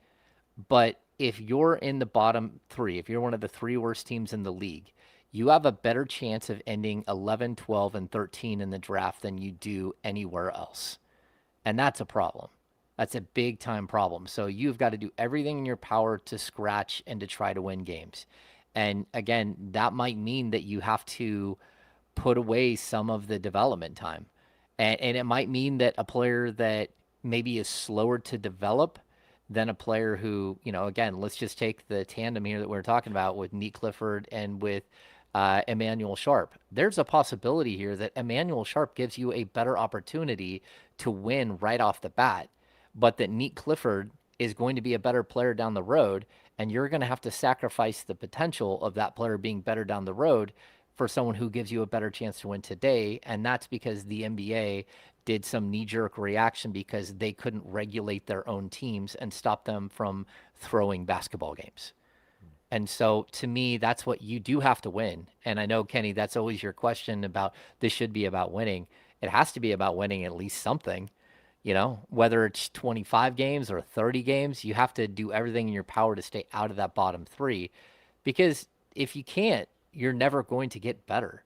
but if you're in the bottom three, if you're one of the three worst teams in the league, you have a better chance of ending 11, 12, and 13 in the draft than you do anywhere else. And that's a problem. That's a big time problem. So you've got to do everything in your power to scratch and to try to win games. And again, that might mean that you have to put away some of the development time. And it might mean that a player that maybe is slower to develop than a player who, again, let's just take the tandem here that we're talking about with Neat Clifford and with Emmanuel Sharp. There's a possibility here that Emmanuel Sharp gives you a better opportunity to win right off the bat, but that Neat Clifford is going to be a better player down the road, and you're going to have to sacrifice the potential of that player being better down the road for someone who gives you a better chance to win today. And that's because the NBA did some knee-jerk reaction because they couldn't regulate their own teams and stop them from throwing basketball games. And so to me, that's what you do have to win. And I know, Kenny, that's always your question about this should be about winning. It has to be about winning at least something. Whether it's 25 games or 30 games, you have to do everything in your power to stay out of that bottom three, because if you can't, you're never going to get better.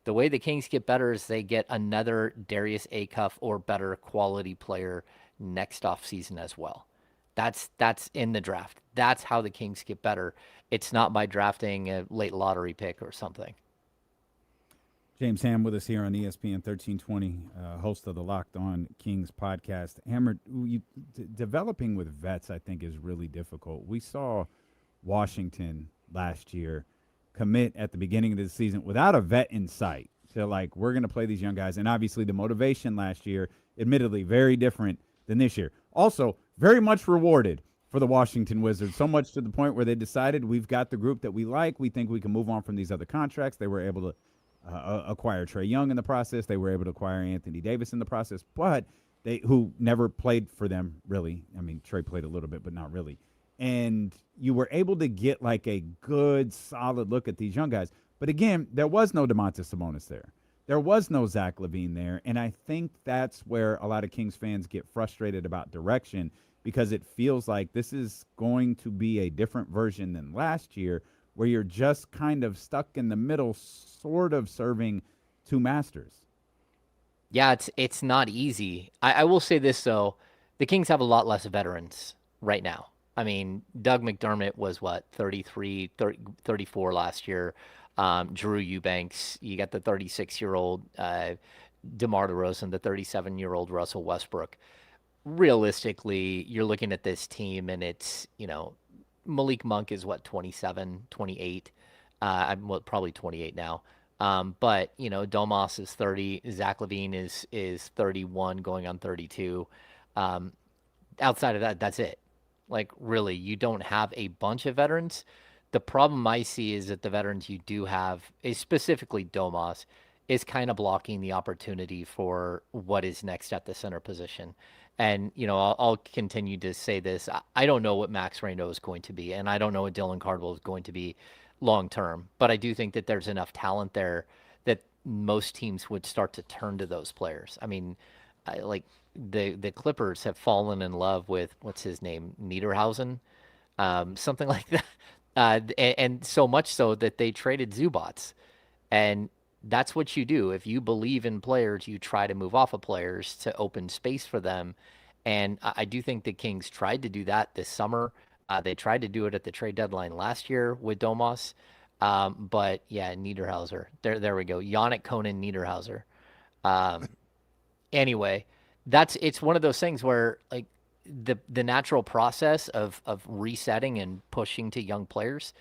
The way the Kings get better is they get another Darius Acuff or better quality player next offseason as well. That's in the draft. That's how the Kings get better. It's not by drafting a late lottery pick or something. James Ham with us here on ESPN 1320, host of the Locked On Kings podcast. Hammer, developing with vets, I think, is really difficult. We saw Washington last year commit at the beginning of the season without a vet in sight. So, we're going to play these young guys. And obviously the motivation last year, admittedly, very different than this year. Also, very much rewarded for the Washington Wizards, so much to the point where they decided we've got the group that we like. We think we can move on from these other contracts. They were able to acquire Trae Young in the process. They were able to acquire Anthony Davis in the process, but who never played for them, really. I mean, Trae played a little bit, but not really. And you were able to get a good, solid look at these young guys. But again, there was no Domantas Sabonis there. There was no Zach LaVine there. And I think that's where a lot of Kings fans get frustrated about direction, because it feels like this is going to be a different version than last year, where you're just kind of stuck in the middle, sort of serving two masters. Yeah, it's not easy. I will say this, though. The Kings have a lot less veterans right now. I mean, Doug McDermott was, 34 last year. Drew Eubanks, you got the 36-year-old DeMar DeRozan, the 37-year-old Russell Westbrook. Realistically, you're looking at this team, and it's, Malik Monk is 27, 28. I'm probably 28 now. But Domas is 30. Zach LaVine is 31, going on 32. Outside of that, that's it. Really, you don't have a bunch of veterans. The problem I see is that the veterans you do have, is specifically Domas, is kind of blocking the opportunity for what is next at the center position. And, I'll continue to say this. I don't know what Max Reynaud is going to be, and I don't know what Dylan Cardwell is going to be long term. But I do think that there's enough talent there that most teams would start to turn to those players. I mean, the Clippers have fallen in love with, what's his name, Niederhausen, something like that. And so much so that they traded Zubats. And that's what you do. If you believe in players, you try to move off of players to open space for them. And I do think the Kings tried to do that this summer. They tried to do it at the trade deadline last year with Domas. But yeah, Niederhauser. There we go. Yannick Conan Niederhauser. Anyway, it's one of those things where the natural process of resetting and pushing to young players,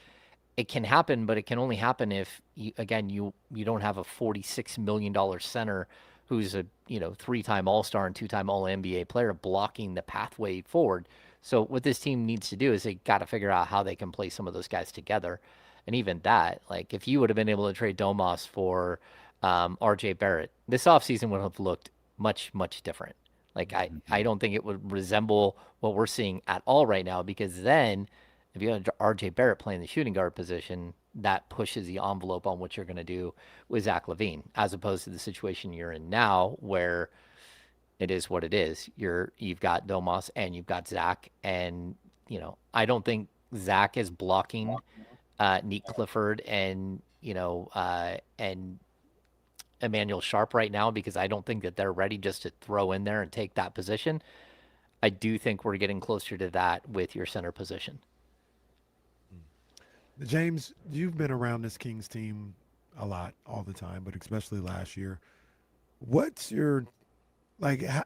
it can happen, but it can only happen if you don't have a $46 million center who's a 3-time All-Star and 2-time All-NBA player blocking the pathway forward. So what this team needs to do is they got to figure out how they can play some of those guys together. And even that, like if you would have been able to trade Domas for RJ Barrett, this offseason would have looked much, much different. Like I don't think it would resemble what we're seeing at all right now, because then if you have RJ Barrett playing the shooting guard position, that pushes the envelope on what you're going to do with Zach LaVine, as opposed to the situation you're in now where it is what it is. You've got Domas and you've got Zach, and I don't think Zach is blocking Nick Clifford and and Emmanuel Sharp right now, because I don't think that they're ready just to throw in there and take that position. I do think we're getting closer to that with your center position. James, you've been around this Kings team a lot, all the time, but especially last year. What's your, I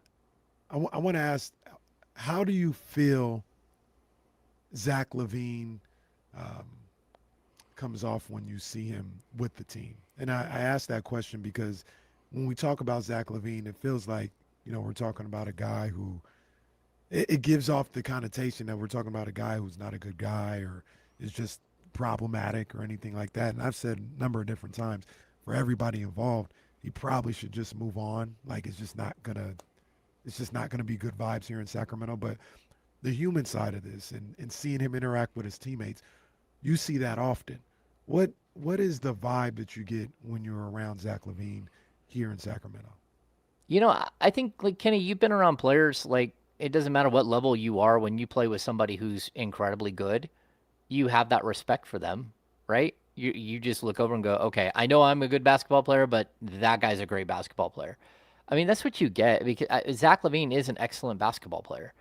want to ask, how do you feel Zach LaVine comes off when you see him with the team? And I ask that question because when we talk about Zach LaVine, it feels like, we're talking about a guy who, it gives off the connotation that we're talking about a guy who's not a good guy or is just problematic or anything like that. And I've said a number of different times, for everybody involved, he probably should just move on. Like it's just not gonna be good vibes here in Sacramento. But the human side of this and seeing him interact with his teammates, you see that often. What is the vibe that you get when you're around Zach LaVine here in Sacramento? I think, like, Kenny, you've been around players, like, it doesn't matter what level you are, when you play with somebody who's incredibly good, you have that respect for them, right? You just look over and go, okay, I know I'm a good basketball player, but that guy's a great basketball player. I mean, that's what you get, because Zach LaVine is an excellent basketball player.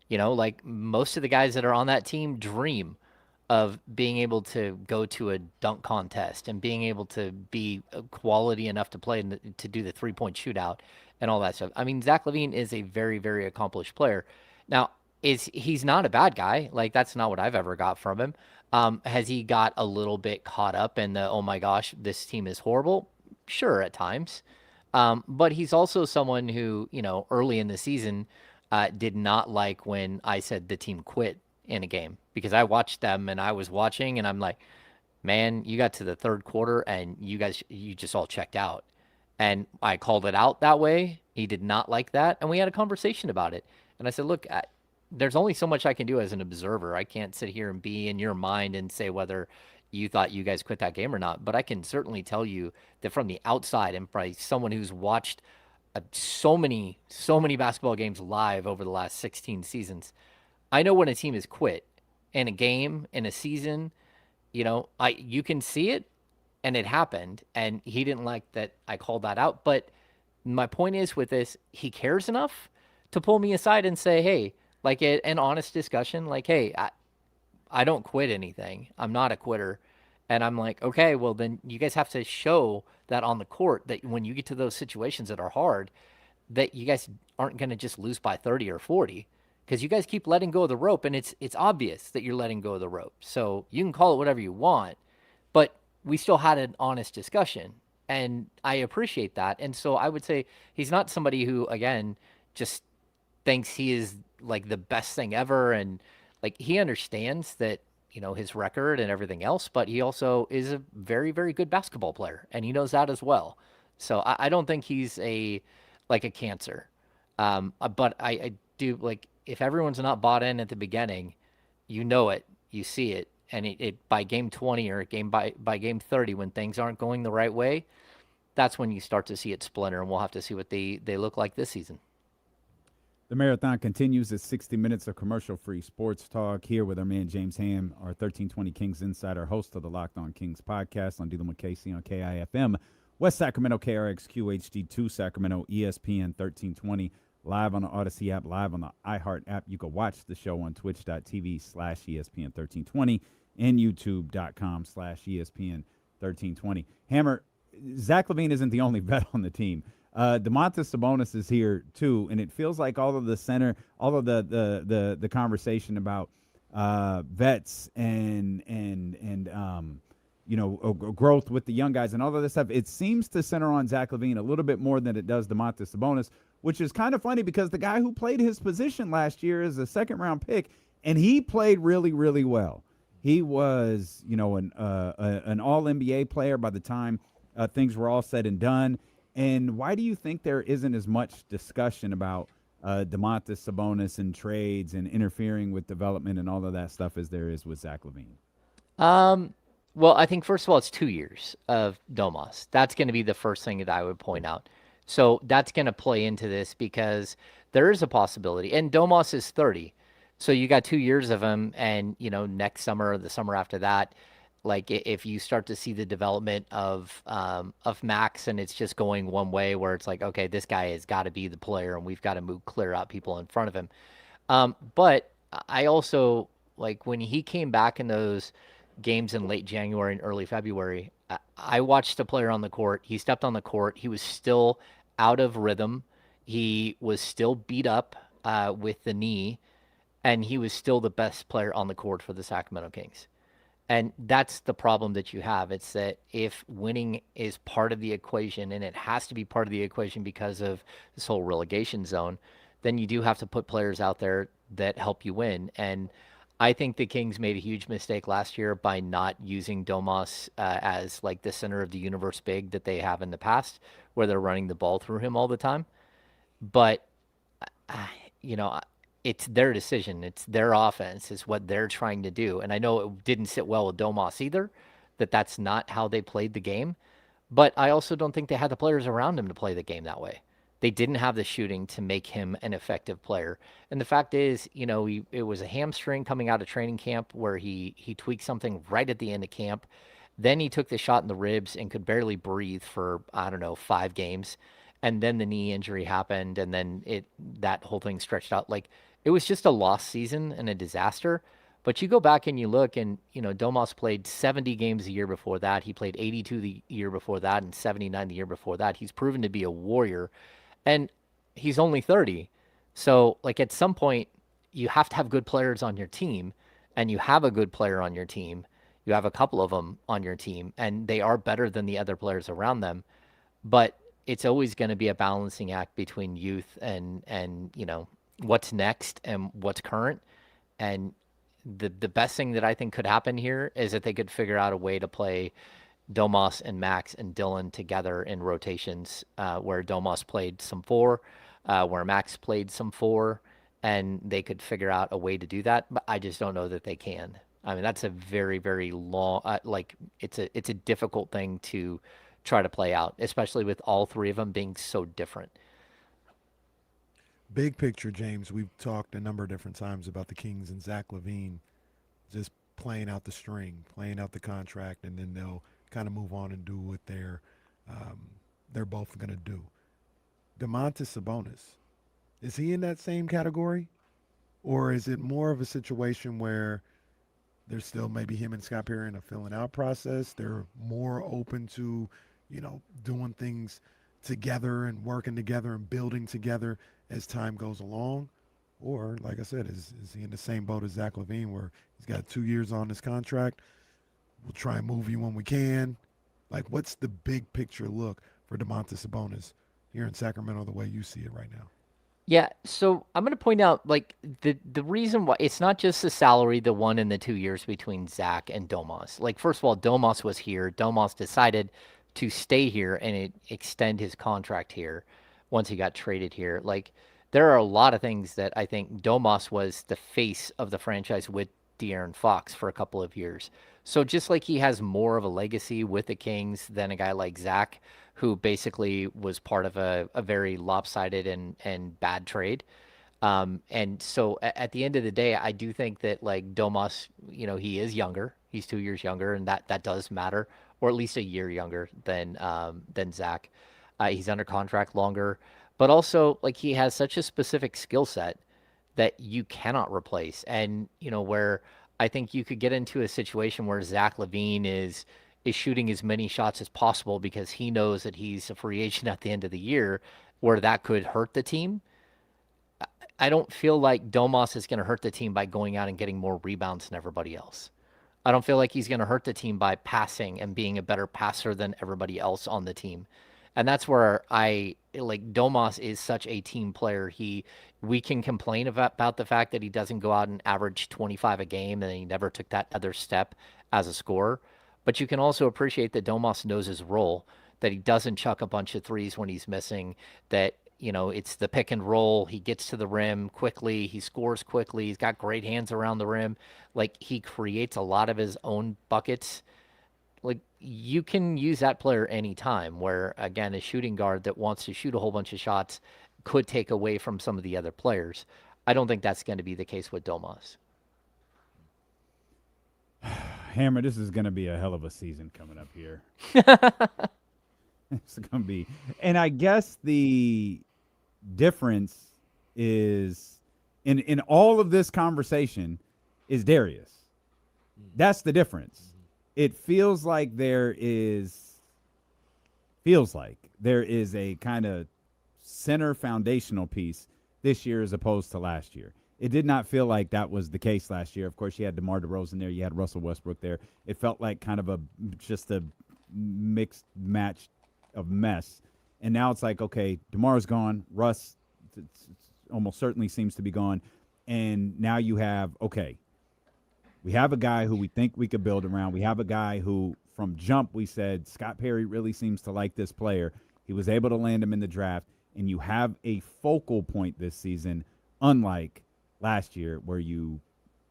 Like most of the guys that are on that team dream of being able to go to a dunk contest and being able to be quality enough to play to do the 3-point shootout and all that stuff. I mean, Zach LaVine is a very, very accomplished player. Now, he's not a bad guy. Like, that's not what I've ever got from him. Has he got a little bit caught up in the, oh my gosh, this team is horrible? Sure, at times. But he's also someone who, early in the season did not like when I said the team quit in a game, because I watched them and I was watching and I'm like, man, you got to the third quarter and you just all checked out. And I called it out that way. He did not like that. And we had a conversation about it. And I said, look, there's only so much I can do as an observer. I can't sit here and be in your mind and say whether you thought you guys quit that game or not. But I can certainly tell you that from the outside, and by someone who's watched so many basketball games live over the last 16 seasons, I know when a team has quit in a game, in a season. You can see it, and it happened, and he didn't like that I called that out. But my point is, with this, he cares enough to pull me aside and say, hey, like an honest discussion, like, hey, I don't quit anything. I'm not a quitter. And I'm like, okay, well, then you guys have to show that on the court, that when you get to those situations that are hard, that you guys aren't going to just lose by 30 or 40. Because you guys keep letting go of the rope, and it's obvious that you're letting go of the rope. So you can call it whatever you want, but we still had an honest discussion, and I appreciate that. And so I would say he's not somebody who, again, just thinks he is like the best thing ever, and like he understands that, his record and everything else, but he also is a very, very good basketball player, and he knows that as well. So I don't think he's a cancer. But I do, like, if everyone's not bought in at the beginning, it, you see it, and it by game 20 or by game 30, when things aren't going the right way, that's when you start to see it splinter, and we'll have to see what they look like this season. The marathon continues at 60 minutes of commercial-free sports talk here with our man James Ham, our 1320 Kings insider, host of the Locked On Kings podcast, on Dealing with Casey on KIFM, West Sacramento, KRXQ HD2, Sacramento, ESPN 1320, live on the Odyssey app, live on the iHeart app. You can watch the show on twitch.tv/ESPN 1320 and youtube.com/ESPN 1320. Hammer, Zach LaVine isn't the only vet on the team. Domantas Sabonis is here too, and it feels like all of the conversation about vets and growth with the young guys and all of this stuff, it seems to center on Zach LaVine a little bit more than it does Domantas Sabonis, which is kind of funny because the guy who played his position last year is a second-round pick, and he played really, really well. He was, an all-NBA player by the time things were all said and done. And why do you think there isn't as much discussion about Domantas Sabonis and trades and interfering with development and all of that stuff as there is with Zach LaVine? Well, I think, first of all, it's 2 years of Domas. That's going to be the first thing that I would point out. So that's going to play into this because there is a possibility. And Domas is 30. So you got 2 years of him, and, next summer or the summer after that, like if you start to see the development of Max and it's just going one way where it's like, okay, this guy has got to be the player and we've got to move clear out people in front of him. But I also, like, when he came back in those games in late January and early February, I watched a player on the court. He stepped on the court. He was still out of rhythm. He was still beat up with the knee, and he was still the best player on the court for the Sacramento Kings. And that's the problem that you have. It's that if winning is part of the equation, and it has to be part of the equation because of this whole relegation zone, then you do have to put players out there that help you win. And I think the Kings made a huge mistake last year by not using Domas as like the center of the universe big that they have in the past, where they're running the ball through him all the time. But, it's their decision. It's their offense. It's what they're trying to do. And I know it didn't sit well with Domas either, that's not how they played the game. But I also don't think they had the players around him to play the game that way. They didn't have the shooting to make him an effective player. And the fact is, it was a hamstring coming out of training camp where he tweaked something right at the end of camp. Then he took the shot in the ribs and could barely breathe for, 5 games. And then the knee injury happened, and then that whole thing stretched out. Like, it was just a lost season and a disaster. But you go back and you look, and, Domas played 70 games the year before that. He played 82 the year before that and 79 the year before that. He's proven to be a warrior. And he's only 30. So, like, at some point, you have to have good players on your team, and you have a good player on your team. You have a couple of them on your team, and they are better than the other players around them. But it's always going to be a balancing act between youth and what's next and what's current. And the best thing that I think could happen here is that they could figure out a way to play Domas and Max and Dylan together in rotations, where Domas played some 4, where Max played some 4, and they could figure out a way to do that. But I just don't know that they can. I mean, that's a very, very long, it's a difficult thing to try to play out, especially with all 3 of them being so different. Big picture, James, we've talked a number of different times about the Kings and Zach LaVine just playing out the string, playing out the contract, and then they'll kind of move on and do what they're both going to do. Domantas Sabonis, is he in that same category? Or is it more of a situation where there's still maybe him and Scott Perry in a filling out process? They're more open to, doing things together and working together and building together as time goes along? Or, like I said, is he in the same boat as Zach LaVine, where he's got 2 years on his contract? We'll try and move you when we can. Like, what's the big picture look for Domantas Sabonis here in Sacramento the way you see it right now? Yeah, so I'm going to point out, like, the reason why it's not just the salary, the 1 and the 2 years between Zach and Domas. Like, first of all, Domas was here. Domas decided to stay here and extend his contract here once he got traded here. Like, there are a lot of things that I think Domas was the face of the franchise with De'Aaron Fox for a couple of years. So just like he has more of a legacy with the Kings than a guy like Zach, who basically was part of a very lopsided and bad trade. And so at the end of the day, I do think that, like, Domas, he is younger. He's 2 years younger, and that does matter, or at least a year younger than Zach. He's under contract longer, but also, like, he has such a specific skill set that you cannot replace. And, where I think you could get into a situation where Zach LaVine is shooting as many shots as possible because he knows that he's a free agent at the end of the year, where that could hurt the team. I don't feel like Domas is going to hurt the team by going out and getting more rebounds than everybody else. I don't feel like he's going to hurt the team by passing and being a better passer than everybody else on the team. And that's where I like Domas is such a team player. We can complain about the fact that he doesn't go out and average 25 a game and he never took that other step as a scorer. But you can also appreciate that Domas knows his role, that he doesn't chuck a bunch of threes when he's missing, that it's the pick and roll. He gets to the rim quickly. He scores quickly. He's got great hands around the rim. Like, he creates a lot of his own buckets. Like, you can use that player anytime, where, again, a shooting guard that wants to shoot a whole bunch of shots could take away from some of the other players. I don't think that's going to be the case with Domas. Hammer, this is going to be a hell of a season coming up here. It's going to be. And I guess the difference is in all of this conversation is Darius. That's the difference. It feels like there is a kind of center foundational piece this year as opposed to last year. It did not feel like that was the case last year. Of course, you had DeMar DeRozan there. You had Russell Westbrook there. It felt like kind of just a mixed match of mess. And now it's like, okay, DeMar's gone. Russ almost certainly seems to be gone. And now you have, okay, we have a guy who we think we could build around. We have a guy who, from jump, we said, Scott Perry really seems to like this player. He was able to land him in the draft. And you have a focal point this season, unlike last year where you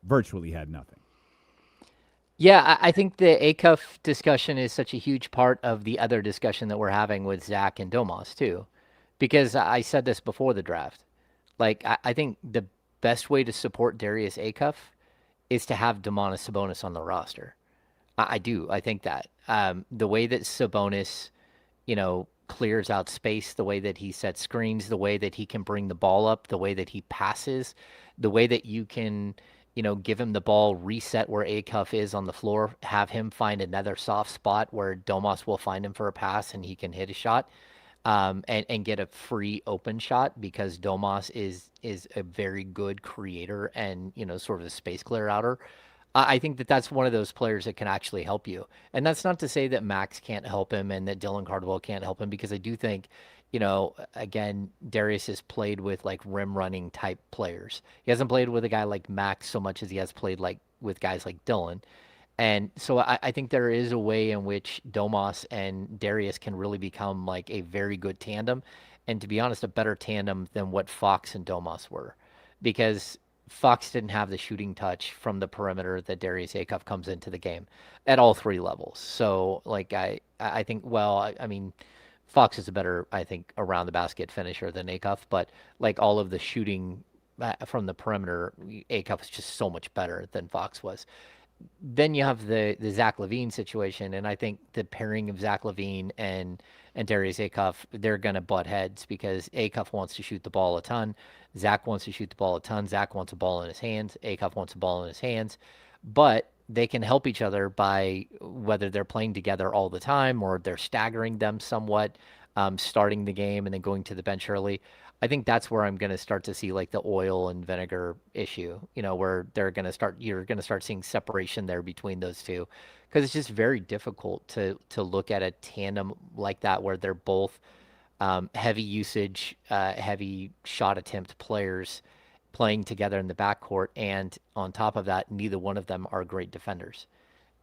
virtually had nothing. Yeah, I think the ACUF discussion is such a huge part of the other discussion that we're having with Zach and Domas, too. Because I said this before the draft. Like, I think the best way to support Darius ACUF is to have Domantas Sabonis on the roster. I do. I think that. The way that Sabonis, clears out space, the way that he sets screens, the way that he can bring the ball up, the way that he passes, the way that you can, give him the ball, reset where ACUF is on the floor, have him find another soft spot where Domas will find him for a pass and he can hit a shot, and get a free open shot, because Domas is a very good creator and, sort of a space clear outer. I think that that's one of those players that can actually help you. And that's not to say that Max can't help him and that Dylan Cardwell can't help him, because I do think, again, Darius has played with like rim running type players. He hasn't played with a guy like Max so much as he has played like with guys like Dylan. And so I think there is a way in which Domas and Darius can really become like a very good tandem. And to be honest, a better tandem than what Fox and Domas were, because Fox didn't have the shooting touch from the perimeter that Darius ACUF comes into the game at all three levels. So, like, I think, I mean, Fox is a better, I think, around the basket finisher than ACUF, but like all of the shooting from the perimeter, ACUF is just so much better than Fox was. Then you have the Zach LaVine situation, and I think the pairing of Zach LaVine and Darius ACUF, they're going to butt heads, because ACUF wants to shoot the ball a ton. Zach wants to shoot the ball a ton. Zach wants a ball in his hands. ACUF wants a ball in his hands. But they can help each other by whether they're playing together all the time or they're staggering them somewhat, starting the game and then going to the bench early. I think that's where I'm going to start to see like the oil and vinegar issue, where you're going to start seeing separation there between those two, because it's just very difficult to look at a tandem like that where they're both heavy usage, heavy shot attempt players playing together in the backcourt. And on top of that, neither one of them are great defenders.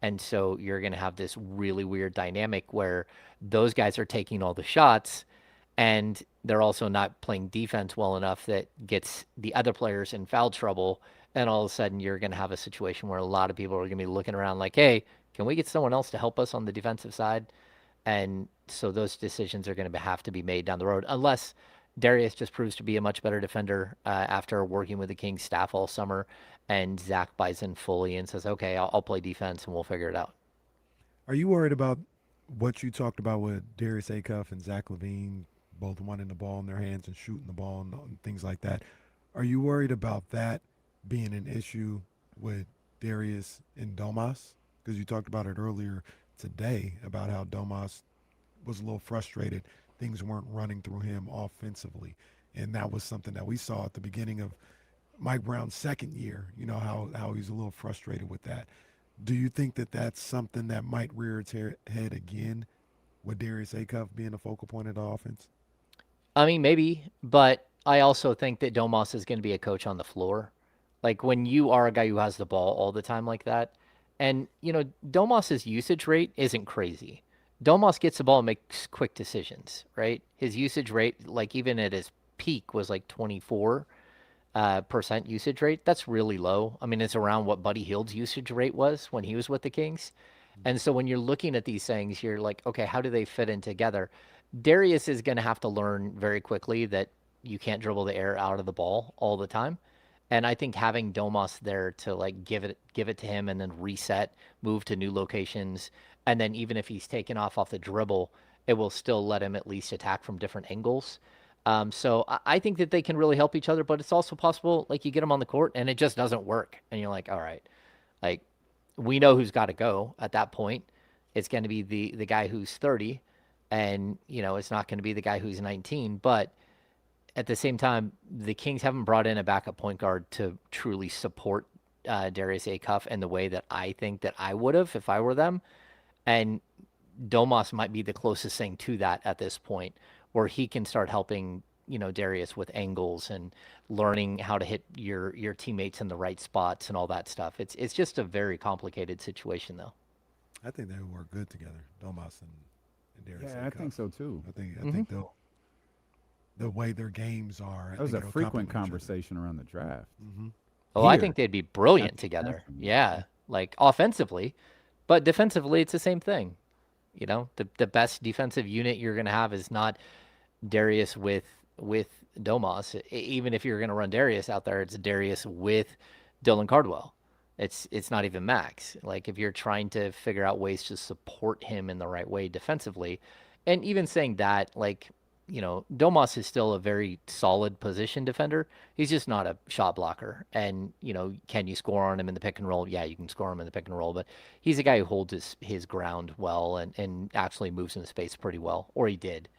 And so you're going to have this really weird dynamic where those guys are taking all the shots, and they're also not playing defense well enough that gets the other players in foul trouble. And all of a sudden, you're going to have a situation where a lot of people are going to be looking around like, hey, can we get someone else to help us on the defensive side? And so those decisions are going to have to be made down the road, unless Darius just proves to be a much better defender after working with the Kings staff all summer, and Zach buys in fully and says, okay, I'll play defense and we'll figure it out. Are you worried about what you talked about with Darius ACUF and Zach LaVine, both wanting the ball in their hands and shooting the ball and things like that? Are you worried about that being an issue with Darius and Domas? Because you talked about it earlier today about how Domas was a little frustrated. Things weren't running through him offensively. And that was something that we saw at the beginning of Mike Brown's second year, how he's a little frustrated with that. Do you think that that's something that might rear its head again with Darius Acuff being the focal point of the offense? I mean, maybe, but I also think that Domas is going to be a coach on the floor. Like when you are a guy who has the ball all the time like that, and Domas's usage rate isn't crazy. Domas gets the ball and makes quick decisions, right? His usage rate, like even at his peak, was like 24% usage rate. That's really low. I mean, it's around what Buddy Hield's usage rate was when he was with the Kings. And so when you're looking at these things, you're like, okay, how do they fit in together? Darius is going to have to learn very quickly that you can't dribble the air out of the ball all the time. And I think having Domas there to like give it to him and then reset, move to new locations, and then even if he's taken off the dribble, it will still let him at least attack from different angles. So I think that they can really help each other, but it's also possible like you get them on the court and it just doesn't work, and you're like, all right, like we know who's got to go at that point. It's going to be the guy who's 30, and it's not going to be the guy who's 19. But at the same time, the Kings haven't brought in a backup point guard to truly support Darius Acuff in the way that I think that I would have if I were them. And Domas might be the closest thing to that at this point, where he can start helping Darius with angles and learning how to hit your teammates in the right spots and all that stuff. It's just a very complicated situation, though. I think they would work good together, Domas and Darius. Yeah, I think so too. I think they'll, the way their games are. That was a frequent conversation around the draft. Mm-hmm. Oh, I think they'd be brilliant together. Yeah, like offensively, but defensively, it's the same thing. The best defensive unit you're going to have is not Darius with Domas. Even if you're going to run Darius out there, it's Darius with Dylan Cardwell. It's not even Max. Like if you're trying to figure out ways to support him in the right way defensively, and even saying that, like, Domas is still a very solid position defender. He's just not a shot blocker. And, can you score on him in the pick and roll? Yeah, you can score him in the pick and roll, but he's a guy who holds his ground well and actually moves in the space pretty well, or he did.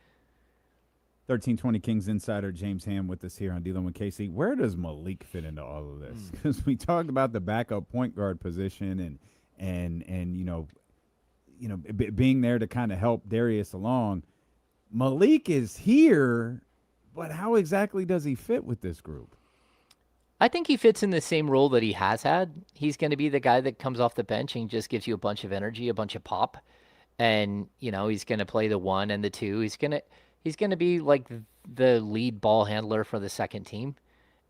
1320 Kings insider James Ham with us here on Dealing with KC. Where does Malik fit into all of this? Because we talked about the backup point guard position and being there to kind of help Darius along. Malik is here, but how exactly does he fit with this group? I think he fits in the same role that he has had. He's going to be the guy that comes off the bench and just gives you a bunch of energy, a bunch of pop. And, he's going to play the 1 and the 2. He's going to be like the lead ball handler for the second team.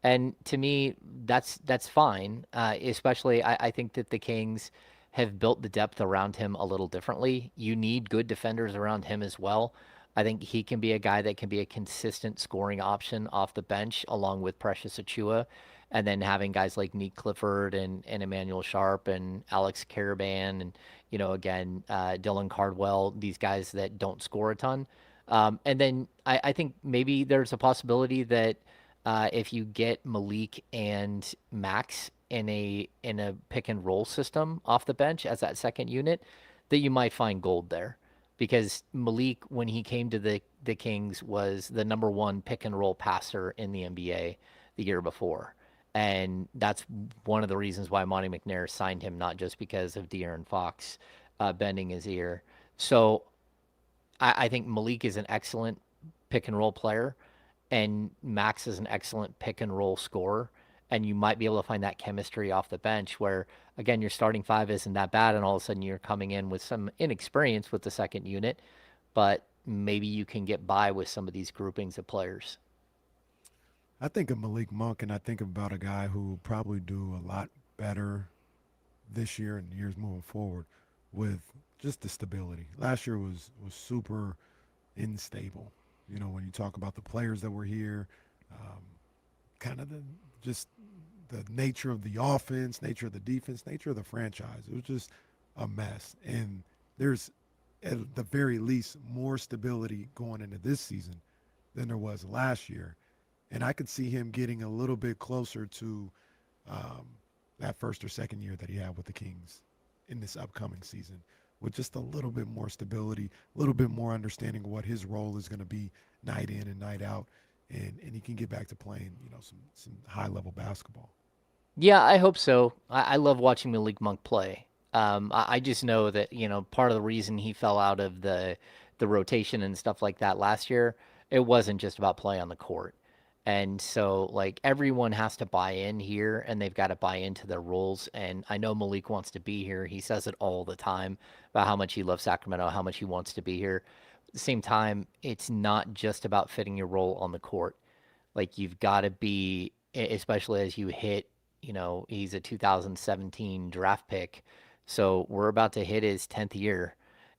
And to me, that's fine. Especially, I think that the Kings have built the depth around him a little differently. You need good defenders around him as well. I think he can be a guy that can be a consistent scoring option off the bench along with Precious Achiuwa. And then having guys like Nick Clifford and Emmanuel Sharp and Alex Caravan and, again, Dylan Cardwell, these guys that don't score a ton. And then I think maybe there's a possibility that if you get Malik and Max in a pick and roll system off the bench as that second unit, that you might find gold there. Because Malik, when he came to the Kings, was the number 1 pick and roll passer in the NBA the year before. And that's one of the reasons why Monty McNair signed him, not just because of De'Aaron Fox bending his ear. So I think Malik is an excellent pick and roll player, and Max is an excellent pick and roll scorer. And you might be able to find that chemistry off the bench where, again, your starting 5 isn't that bad, and all of a sudden you're coming in with some inexperience with the second unit, but maybe you can get by with some of these groupings of players. I think of Malik Monk, and I think about a guy who will probably do a lot better this year and years moving forward with just the stability. Last year was super unstable. When you talk about the players that were here, kind of the nature of the offense, nature of the defense, nature of the franchise. It was just a mess. And there's, at the very least, more stability going into this season than there was last year. And I could see him getting a little bit closer to that first or second year that he had with the Kings in this upcoming season, with just a little bit more stability, a little bit more understanding of what his role is going to be night in and night out. and he can get back to playing, some high level basketball. Yeah, I hope so. I love watching Malik Monk play. I just know that, part of the reason he fell out of the rotation and stuff like that last year, it wasn't just about play on the court. And so, like, everyone has to buy in here, and they've got to buy into their roles. And I know Malik wants to be here. He says it all the time about how much he loves Sacramento, how much he wants to be here. At the same time, it's not just about fitting your role on the court. Like, you've got to be, especially as you hit, he's a 2017 draft pick. So we're about to hit his 10th year.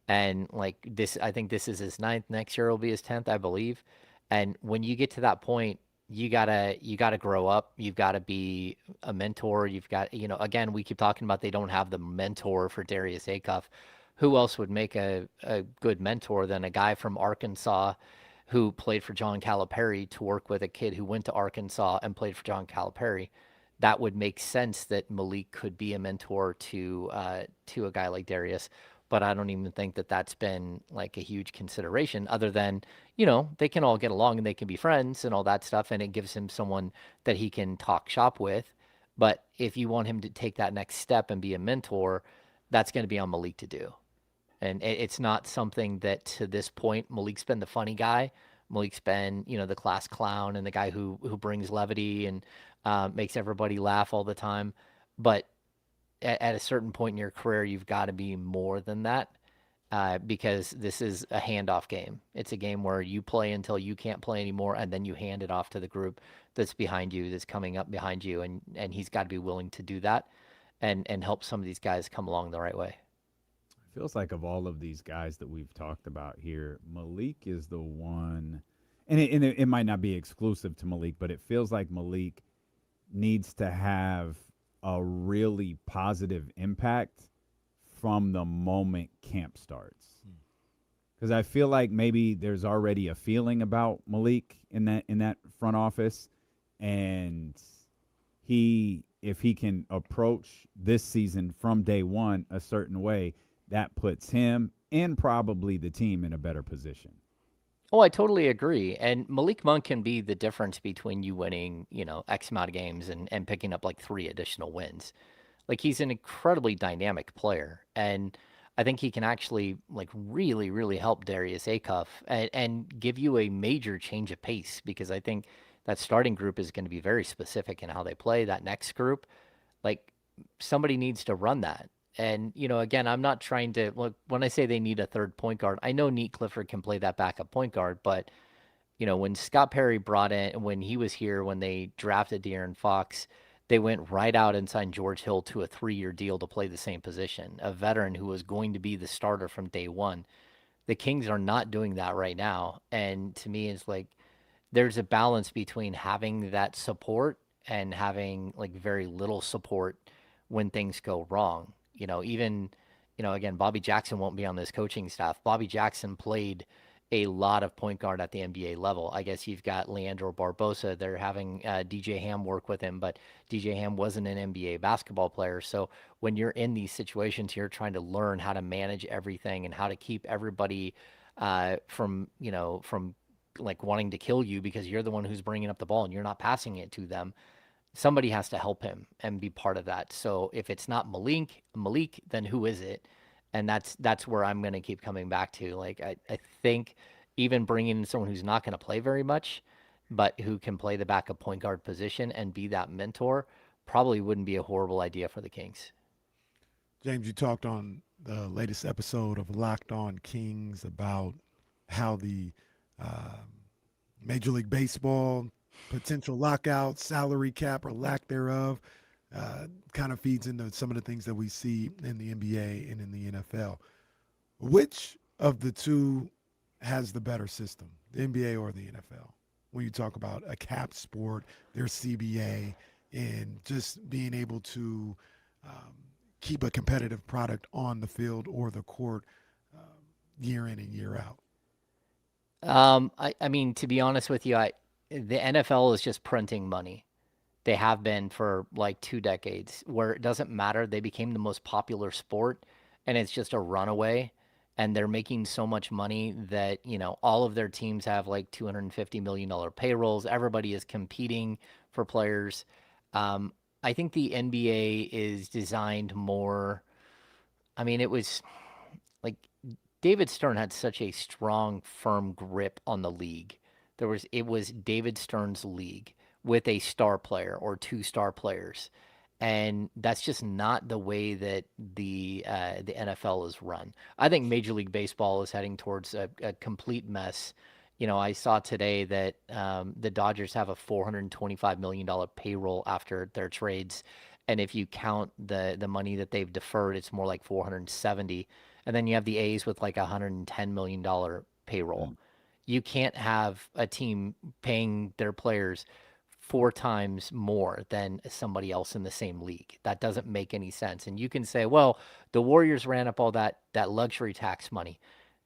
And like this, I think this is his 9th. Next year will be his 10th, I believe. And when you get to that point, you gotta grow up. You've got to be a mentor. You've got, again, we keep talking about they don't have the mentor for Darius Acuff. Who else would make a good mentor than a guy from Arkansas who played for John Calipari to work with a kid who went to Arkansas and played for John Calipari? That would make sense that Malik could be a mentor to a guy like Darius. But I don't even think that that's been like a huge consideration other than, they can all get along and they can be friends and all that stuff. And it gives him someone that he can talk shop with. But if you want him to take that next step and be a mentor, that's going to be on Malik to do. And it's not something that to this point, Malik's been the funny guy. Malik's been, the class clown and the guy who brings levity and makes everybody laugh all the time. But at a certain point in your career, you've got to be more than that because this is a handoff game. It's a game where you play until you can't play anymore, and then you hand it off to the group that's behind you, that's coming up behind you, and he's got to be willing to do that and help some of these guys come along the right way. Feels like of all of these guys that we've talked about here, Malik is the one, and it might not be exclusive to Malik, but it feels like Malik needs to have a really positive impact from the moment camp starts. Because I feel like maybe there's already a feeling about Malik in that front office, and if he can approach this season from day one a certain way, that puts him and probably the team in a better position. Oh, I totally agree. And Malik Monk can be the difference between you winning, X amount of games and picking up like 3 additional wins. Like, he's an incredibly dynamic player. And I think he can actually like really, really help Darius Acuff and give you a major change of pace, because I think that starting group is going to be very specific in how they play. That next group, like, somebody needs to run that. And, again, I'm not trying to look when I say they need a third point guard. I know Nate Clifford can play that backup point guard, but, when Scott Perry brought in, when he was here, when they drafted De'Aaron Fox, they went right out and signed George Hill to a 3-year deal to play the same position, a veteran who was going to be the starter from day one. The Kings are not doing that right now. And to me, it's like there's a balance between having that support and having like very little support when things go wrong. Even, again, Bobby Jackson won't be on this coaching staff. Bobby Jackson played a lot of point guard at the NBA level. I guess you've got Leandro Barbosa. They're having DJ Ham work with him, but DJ Ham wasn't an NBA basketball player. So when you're in these situations, you're trying to learn how to manage everything and how to keep everybody from like wanting to kill you because you're the one who's bringing up the ball and you're not passing it to them. Somebody has to help him and be part of that. So if it's not Malik, then who is it? And that's where I'm going to keep coming back to. Like, I think even bringing in someone who's not going to play very much, but who can play the backup point guard position and be that mentor probably wouldn't be a horrible idea for the Kings. James, you talked on the latest episode of Locked On Kings about how the Major League Baseball potential lockout, salary cap or lack thereof, kind of feeds into some of the things that we see in the NBA and in the NFL. Which of the two has the better system, the NBA or the NFL? When you talk about a cap sport, their CBA, and just being able to keep a competitive product on the field or the court year in and year out. I mean, to be honest with you, the NFL is just printing money. They have been for like 2 decades, where it doesn't matter. They became the most popular sport, and it's just a runaway. and they're making so much money that, all of their teams have like $250 million payrolls. Everybody is competing for players. I think the NBA is designed more. I mean, it was like David Stern had such a strong, firm grip on the league. It was David Stern's league with a star player or two star players. And that's just not the way that the NFL is run. I think Major League Baseball is heading towards a complete mess. I saw today that the Dodgers have a $425 million payroll after their trades. And if you count the money that they've deferred, it's more like 470. And then you have the A's with like $110 million payroll. You can't have a team paying their players 4 times more than somebody else in the same league. That doesn't make any sense. And you can say, well, the Warriors ran up all that luxury tax money.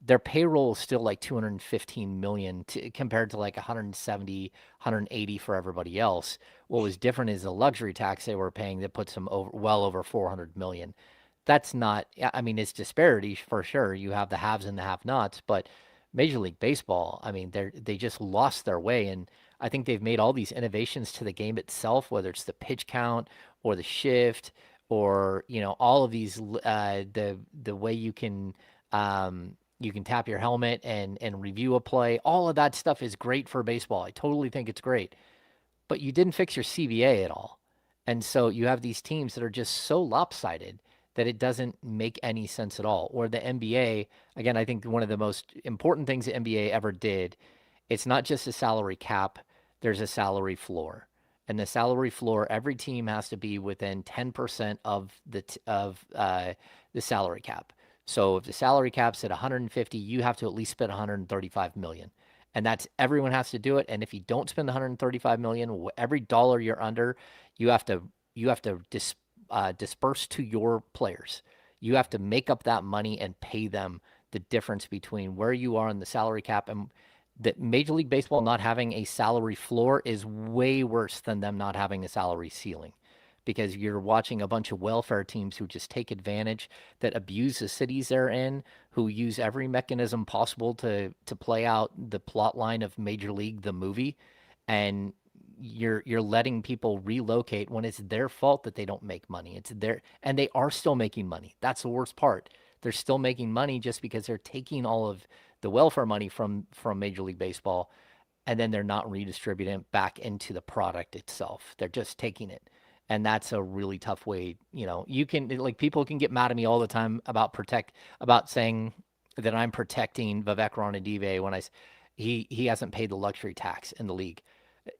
Their payroll is still like $215 million compared to like 170, 180 for everybody else. What was different is the luxury tax they were paying that puts them well over 400 million. That's not, I mean, it's disparity for sure. You have the haves and the have-nots, but Major League Baseball, I mean, they just lost their way. And I think they've made all these innovations to the game itself, whether it's the pitch count or the shift or, all of these, the way you can tap your helmet and review a play. All of that stuff is great for baseball. I totally think it's great. But you didn't fix your CBA at all. And so you have these teams that are just so lopsided that it doesn't make any sense at all. Or the NBA, again, I think one of the most important things the NBA ever did, it's not just a salary cap, there's a salary floor. And the salary floor, every team has to be within 10% of the salary cap. So if the salary cap's at 150, you have to at least spend 135 million. And that's everyone has to do it. And if you don't spend 135 million, every dollar you're under, you have to disperse to your players. You have to make up that money and pay them the difference between where you are in the salary cap. And that Major League Baseball not having a salary floor is way worse than them not having a salary ceiling, because you're watching a bunch of welfare teams who just take advantage, that abuse the cities they're in, who use every mechanism possible to play out the plot line of Major League, the movie. And you're letting people relocate when it's their fault that they don't make money. It's and they are still making money. That's the worst part. They're still making money just because they're taking all of the welfare money from Major League Baseball, and then they're not redistributing it back into the product itself. They're just taking it. And that's a really tough way. You can, like, people can get mad at me all the time about saying that I'm protecting Vivek Ranadive when he hasn't paid the luxury tax in the league.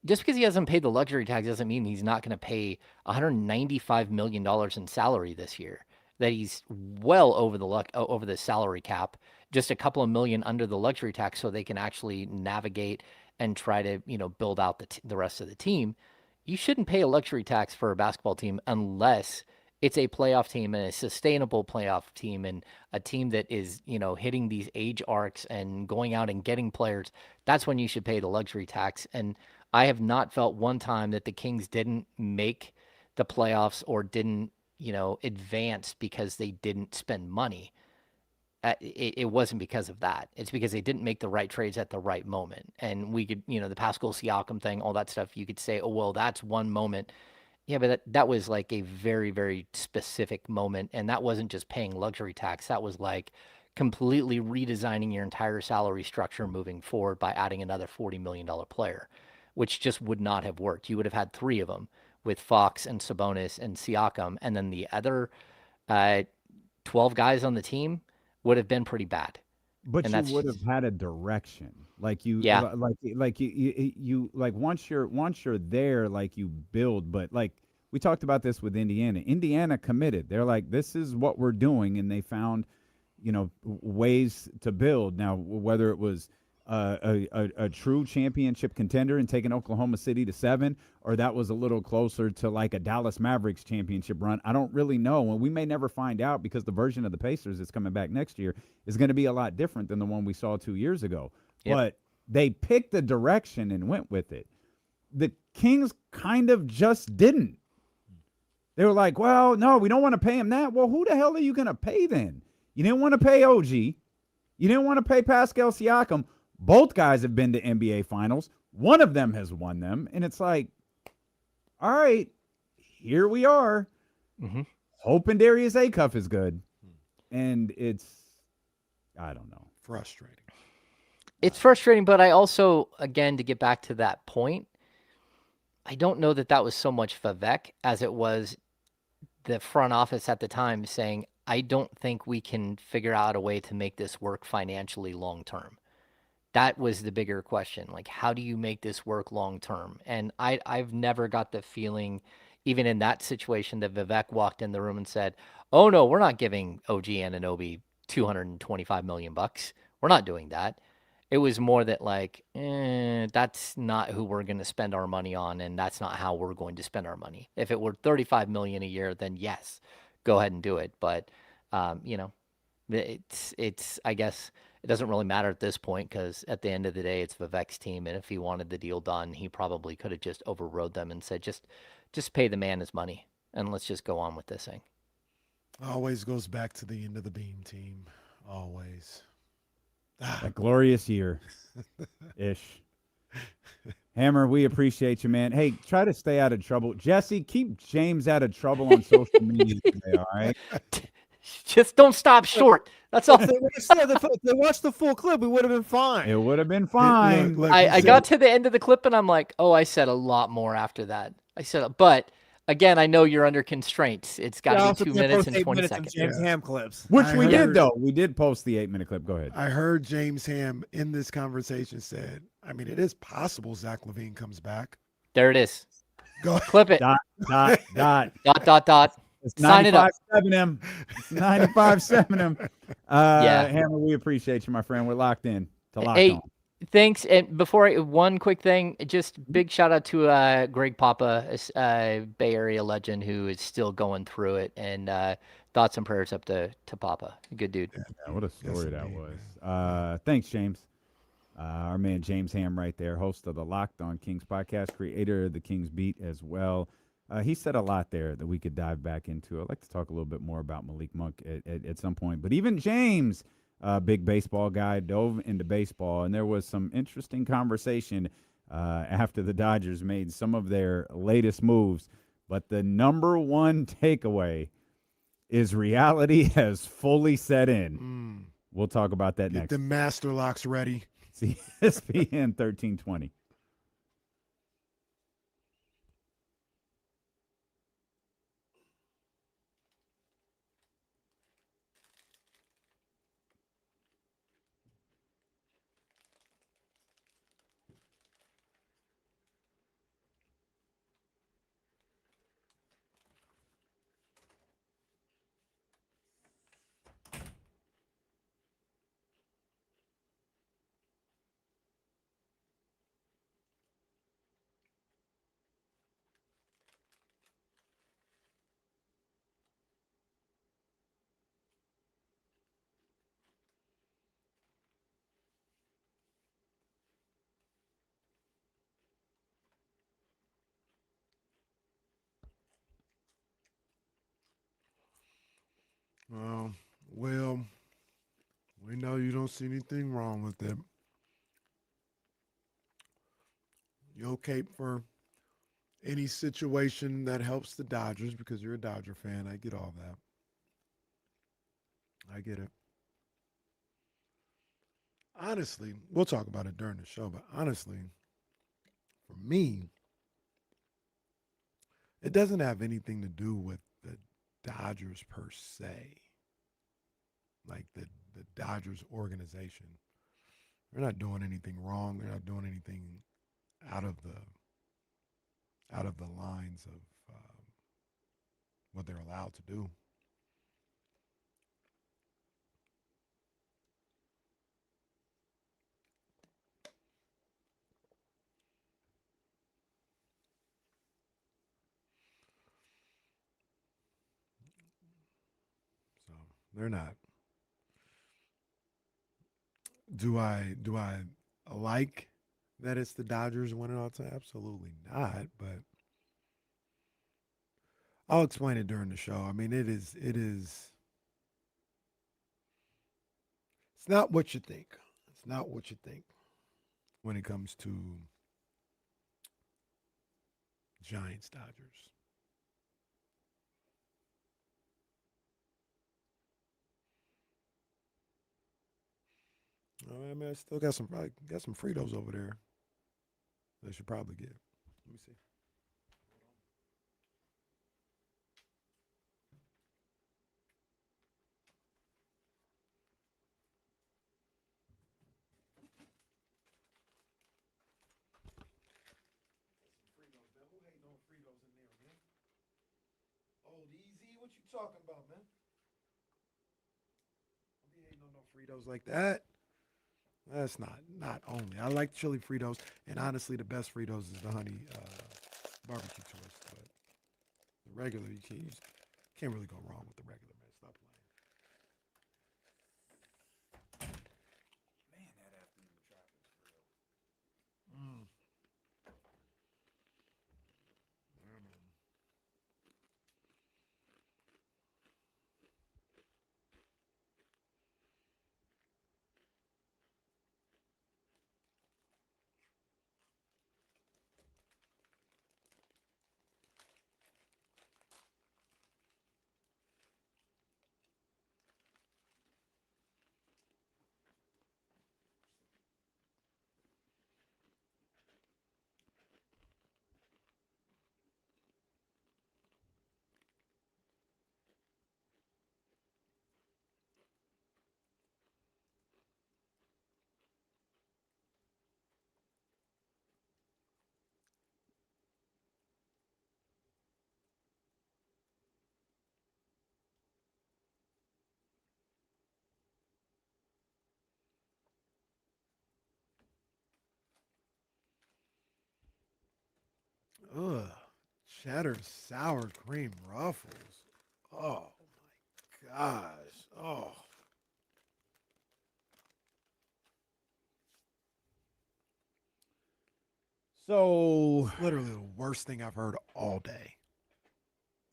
Just because he hasn't paid the luxury tax doesn't mean he's not going to pay $195 million in salary this year. That he's well over the salary cap, just a couple of million under the luxury tax, so they can actually navigate and try to build out the rest of the team. You shouldn't pay a luxury tax for a basketball team unless it's a playoff team and a sustainable playoff team and a team that is, hitting these age arcs and going out and getting players. That's when you should pay the luxury tax. And I have not felt one time that the Kings didn't make the playoffs or didn't, advance because they didn't spend money. It wasn't because of that. It's because they didn't make the right trades at the right moment. And we could, the Pascal Siakam thing, all that stuff, you could say, oh, well, that's one moment. Yeah, but that was like a very, very specific moment. And that wasn't just paying luxury tax. That was like completely redesigning your entire salary structure moving forward by adding another $40 million player, which just would not have worked. You would have had 3 of them with Fox and Sabonis and Siakam. And then the other 12 guys on the team would have been pretty bad. But and you would have had a direction, like you, yeah, like you like once you're there, like you build. But like we talked about this with Indiana. Indiana committed. They're like, this is what we're doing, and they found, ways to build. Now, whether it was a true championship contender and taking Oklahoma City to 7, or that was a little closer to like a Dallas Mavericks championship run, I don't really know. And we may never find out, because the version of the Pacers that's coming back next year is going to be a lot different than the one we saw 2 years ago. Yep. But they picked the direction and went with it. The Kings kind of just didn't. They were like, well, no, we don't want to pay him that. Well, who the hell are you going to pay then? You didn't want to pay OG. You didn't want to pay Pascal Siakam. Both guys have been to NBA Finals. One of them has won them. And it's like, all right, here we are. Mm-hmm. Hoping Darius Acuff is good. And it's, I don't know. Frustrating. It's frustrating, but I also, again, to get back to that point, I don't know that was so much Vivek as it was the front office at the time saying, I don't think we can figure out a way to make this work financially long term. That was the bigger question. Like, how do you make this work long term? And I've never got the feeling, even in that situation, that Vivek walked in the room and said, oh no, we're not giving OG Anunoby $225 million. We're not doing that. It was more that like, that's not who we're going to spend our money on, and that's not how we're going to spend our money. If it were $35 million a year, then yes, go ahead and do it. But it's I guess it doesn't really matter at this point because at the end of the day, it's Vivek's team, and if he wanted the deal done, he probably could have just overrode them and said, just pay the man his money, and let's just go on with this thing. Always goes back to the end of the beam team. Always. A glorious year ish. Hammer, we appreciate you, man. Hey, try to stay out of trouble. Jesse, keep James out of trouble on social media today, all right? Just don't stop short. That's all. If they watched the full clip, we would have been fine. It would have been fine. Look, I got to the end of the clip and I'm like, oh, I said a lot more after that. But again, I know you're under constraints. It's got to be 2 minutes and 20 seconds. James Ham clips. Which I we heard- did, though. We did post the 8-minute clip. Go ahead. I heard James Ham in this conversation said, I mean, it is possible Zach LaVine comes back. There it is. Go Clip it. Dot. It's Sign it up. 95.7 him. It's 95.7 him. Yeah. Hammer, we appreciate you, my friend. We're locked in. To lock Hey, on. thanks. And one quick thing, just big shout out to Greg Papa, a Bay Area legend who is still going through it. And thoughts and prayers up to Papa. Good dude. Yeah, what a story that indeed, was. Thanks, James. Our man James Ham right there, host of the Locked on Kings podcast, creator of the Kings Beat as well. He said a lot there that we could dive back into. I'd like to talk a little bit more about Malik Monk at some point. But even James, big baseball guy, dove into baseball. And there was some interesting conversation after the Dodgers made some of their latest moves. But the number one takeaway is reality has fully set in. We'll talk about that Get next. the master locks ready. ESPN 1320. Well, we know you don't see anything wrong with it. You'll cape for any situation that helps the Dodgers because you're a Dodger fan. I get all that. I get it. Honestly, we'll talk about it during the show, but honestly, for me, it doesn't have anything to do with the Dodgers per se. Like the Dodgers organization. They're not doing anything wrong. They're not doing anything out of the lines of what they're allowed to do. So they're not. Do I like that it's the Dodgers winning all the time? Absolutely not, but I'll explain it during the show. I mean, it's It's not what you think. It's not what you think when it comes to Giants Dodgers. Oh, I mean, I still got some Fritos over there. They should probably get. Let me see. Old Easy, what you talking about, man? Don't be hating on no Fritos like that. That's not only. I like chili Fritos, and honestly, the best Fritos is the honey barbecue twist. But the regular, you can't really go wrong with the regular, man. Stop playing. Man, that afternoon traffic is real. Ugh. Cheddar sour cream ruffles. Oh my gosh. Oh. So, Literally the worst thing I've heard all day.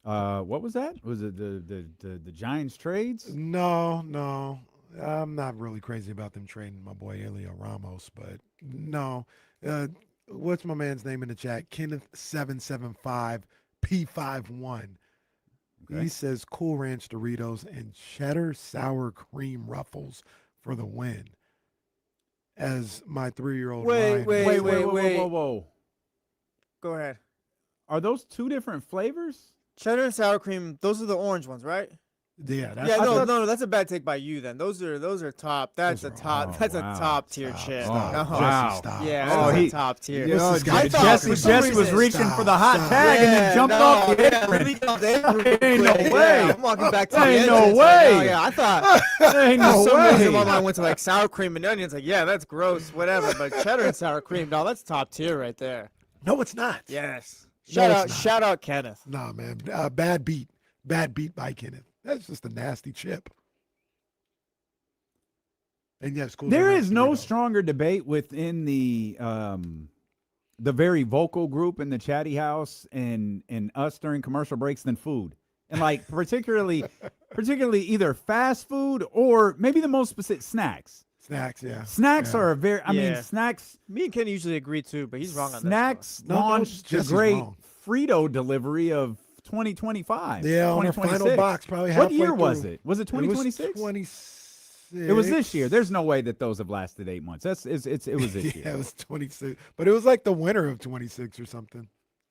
what was that? Was it the Giants trades? No. I'm not really crazy about them trading my boy Elio Ramos, but no. What's my man's name in the chat? Kenneth775 P51. Okay. He says Cool Ranch Doritos and cheddar sour cream ruffles for the win. As my 3-year-old Wait. Whoa. Go ahead. Are those two different flavors? Cheddar and sour cream. Those are the orange ones, right? Yeah, that's Yeah, no, that's a bad take by you. Then those are top. That's Those a are- top. oh, That's wow. a top tier Stop, chip. stop. No. Wow. Jesse, stop. Yeah, Oh, that's he- a top tier. What's this guy I doing? thought Jesse for some was reason- reaching Stop, for the hot stop. tag and then jumped off the Yeah, apron. let me go there real Ain't no quick. way. Yeah, I'm walking back to the Ain't no entrance right now. way. Yeah, I thought Ain't for no some reason my way. mind went to like sour cream and onions. Like, yeah, that's gross, whatever. But cheddar and sour cream, no, that's top tier right there. No, it's not. Yes. No, it's not. Shout out Kenneth. Nah, man. Bad beat by Kenneth. That's just a nasty chip. And yes, Cool There Ranch is no Doritos. stronger debate within the very vocal group in the chatty house and us during commercial breaks than food. And like particularly either fast food or maybe the most specific snacks. Snacks, yeah. Snacks Yeah. are a very I mean Yeah. snacks Me and Ken usually agree too, but he's wrong on snacks No, launched the Jesse's great wrong. Frito delivery of 2025. Yeah, on our final 2026. box, probably What halfway year was through. it? Was it 2026? 26. It was this year. There's no way that those have lasted 8 months. It was this Yeah, year. it was 26. But it was like the winter of 26 or something.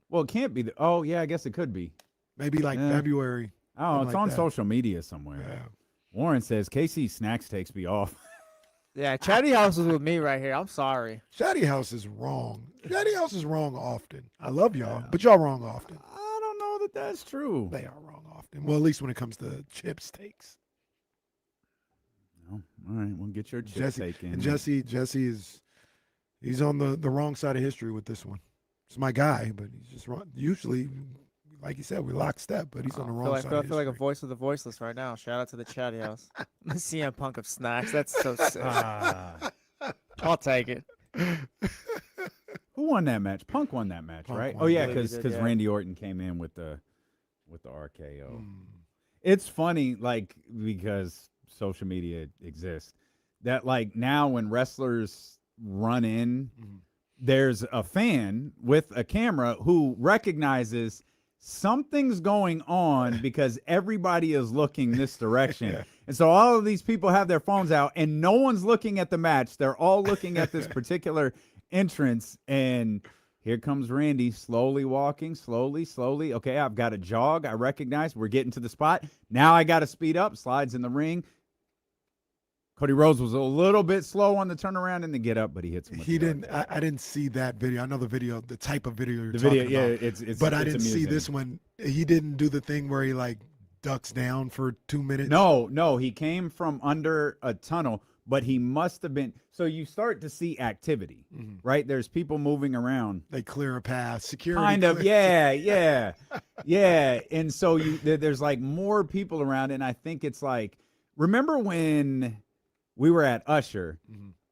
Well, it can't be. Oh, yeah, I guess it could be. Maybe like Yeah. February. Oh, Something it's like on that. social media somewhere. Yeah. Warren says KC snacks takes me off. Yeah, Chatty House is with me right here. I'm sorry. Chatty House is wrong. Chatty House is wrong often. I love y'all, but y'all wrong often. I don't know that that's true. They are wrong often. Well, at least when it comes to chip steaks. No. All right, we'll get your chip Jesse steak in. and Jesse he's on the wrong side of history with this one. He's my guy, but he's just wrong. Usually, like you said, we lockstep, but he's on the wrong I side. feel of like a history. voice of the voiceless right now. Shout out to the Chatty House. The CM Punk of snacks. That's so sick. I'll take it. Who won that match? Punk won that match, Punk right? won. Oh yeah, I believe he because did, yeah. Randy Orton came in with the RKO. Mm. It's funny, like because social media exists. that like now when wrestlers run in, there's a fan with a camera who recognizes something's going on because everybody is looking this direction. And so all of these people have their phones out and no one's looking at the match. They're all looking at this particular entrance. And here comes Randy slowly walking, slowly. Okay, I've got to jog. I recognize we're getting to the spot. Now I got to speed up, slides in the ring. Cody Rhodes was a little bit slow on the turnaround and the get up, but he hits him. He didn't. I didn't see that video. I know the type of video you're the talking video, about. yeah, it's. But it's I didn't see amusing. this one. He didn't do the thing where he like ducks down for 2 minutes. No, he came from under a tunnel, but he must have been. So you start to see activity, right? There's people moving around. They clear a path. Security. Kind of, clears- yeah. And so there's like more people around, and I think it's like, remember when we were at Usher,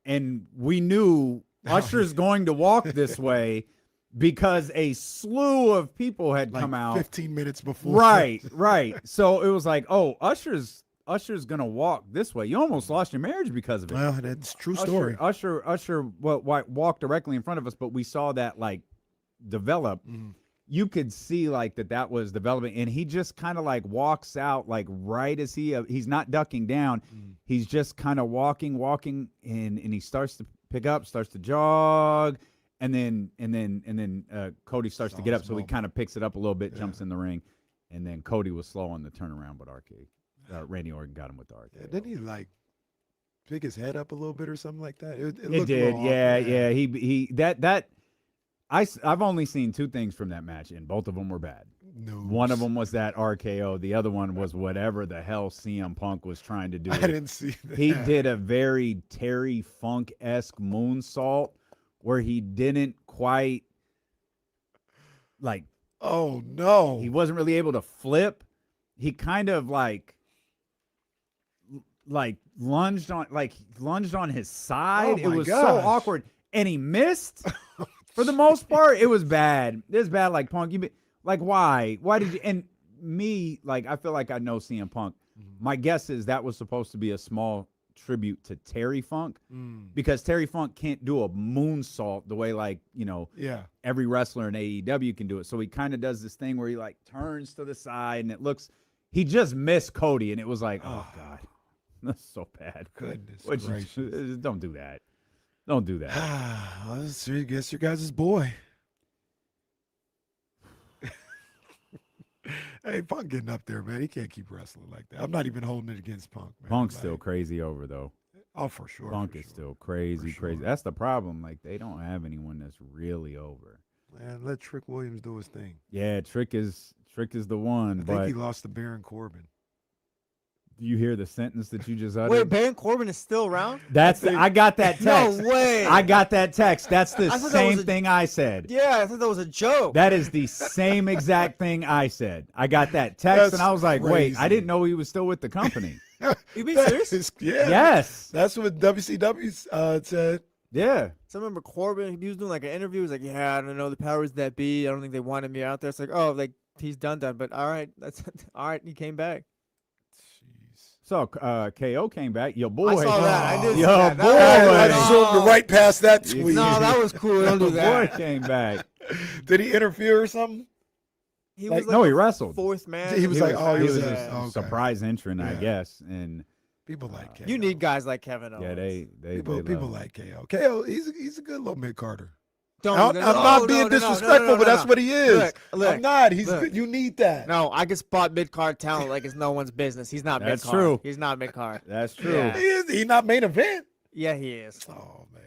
and we knew Usher's going to walk this way because a slew of people had like come out 15 minutes before. Right. So it was like, oh, Usher's gonna walk this way. You almost lost your marriage because of it. Well, that's a true story. Usher walked directly in front of us, but we saw that like develop. You could see like that was developing, and he just kind of like walks out like right as he's not ducking down. He's just kind of walking, and he starts to pick up, starts to jog, and then Cody starts to get up, so he kind of picks it up a little bit, jumps in the ring, and then Cody was slow on the turnaround, but Randy Orton got him with the RKO. Yeah, didn't he like pick his head up a little bit or something like that? It It looked did, wrong. yeah. He that. I've only seen two things from that match, and both of them were bad. No. One of them was that RKO. The other one was whatever the hell CM Punk was trying to do. I didn't see that. He did a very Terry Funk-esque moonsault where he didn't quite, like, Oh no. he wasn't really able to flip. He kind of like lunged on his side. Oh, It my was so gosh. awkward, and he missed. For the most part, it was bad. It was bad. Like Punk, why? Why did you? And me, like, I feel like I know CM Punk. My guess is that was supposed to be a small tribute to Terry Funk, because Terry Funk can't do a moonsault the way, like, every wrestler in AEW can do it. So he kind of does this thing where he like turns to the side, and he just missed Cody, and it was like, oh God, that's so bad. Goodness gracious. Don't do that. Don't do that. Well, I guess your guys' boy. Hey, Punk getting up there, man. He can't keep wrestling like that. I'm not even holding it against Punk, man. Punk's Like, still crazy over, though. Oh, for sure. Punk for is sure. still crazy. That's the problem. Like, they don't have anyone that's really over. Man, let Trick Williams do his thing. Yeah, Trick is the one. I but think he lost to Baron Corbin. do you hear the sentence that you just uttered? Wait, Baron Corbin is still around? I got that text. No way. I got that text. That's the I thought that same was a- thing I said. Yeah, I thought that was a joke. That is the same exact thing I said. I got that text, That's and I was like, wait, I crazy. didn't know he was still with the company. You being serious? Yeah. Yes. That's what WCW said. Yeah. So I remember Corbin, he was doing like an interview. He was like, yeah, I don't know, the powers that be. I don't think they wanted me out there. It's like, oh, like he's done. But all right, that's all right. He came back. So KO came back. Your boy. I saw that. I did see Your that. boy. I That was- zoomed right past that tweet. No, that was cool. Don't do Your boy that. came back. Did he interfere or something? He Like, was like no, he the wrestled. fourth man. He was like, oh, he he was was a okay. surprise entrant, I Yeah. guess. And People like KO. You need guys like Kevin Owens. yeah, they people love people him. like KO. KO, he's a good little mid Carter. Don't, I'm not being disrespectful, but that's what he is. Look, I'm not. He's look. good. You need that. No, I can spot mid card talent like it's no one's business. He's not mid That's card. true. He's not mid card. That's true. Yeah. He is. He not main event. Yeah, he is. Oh man.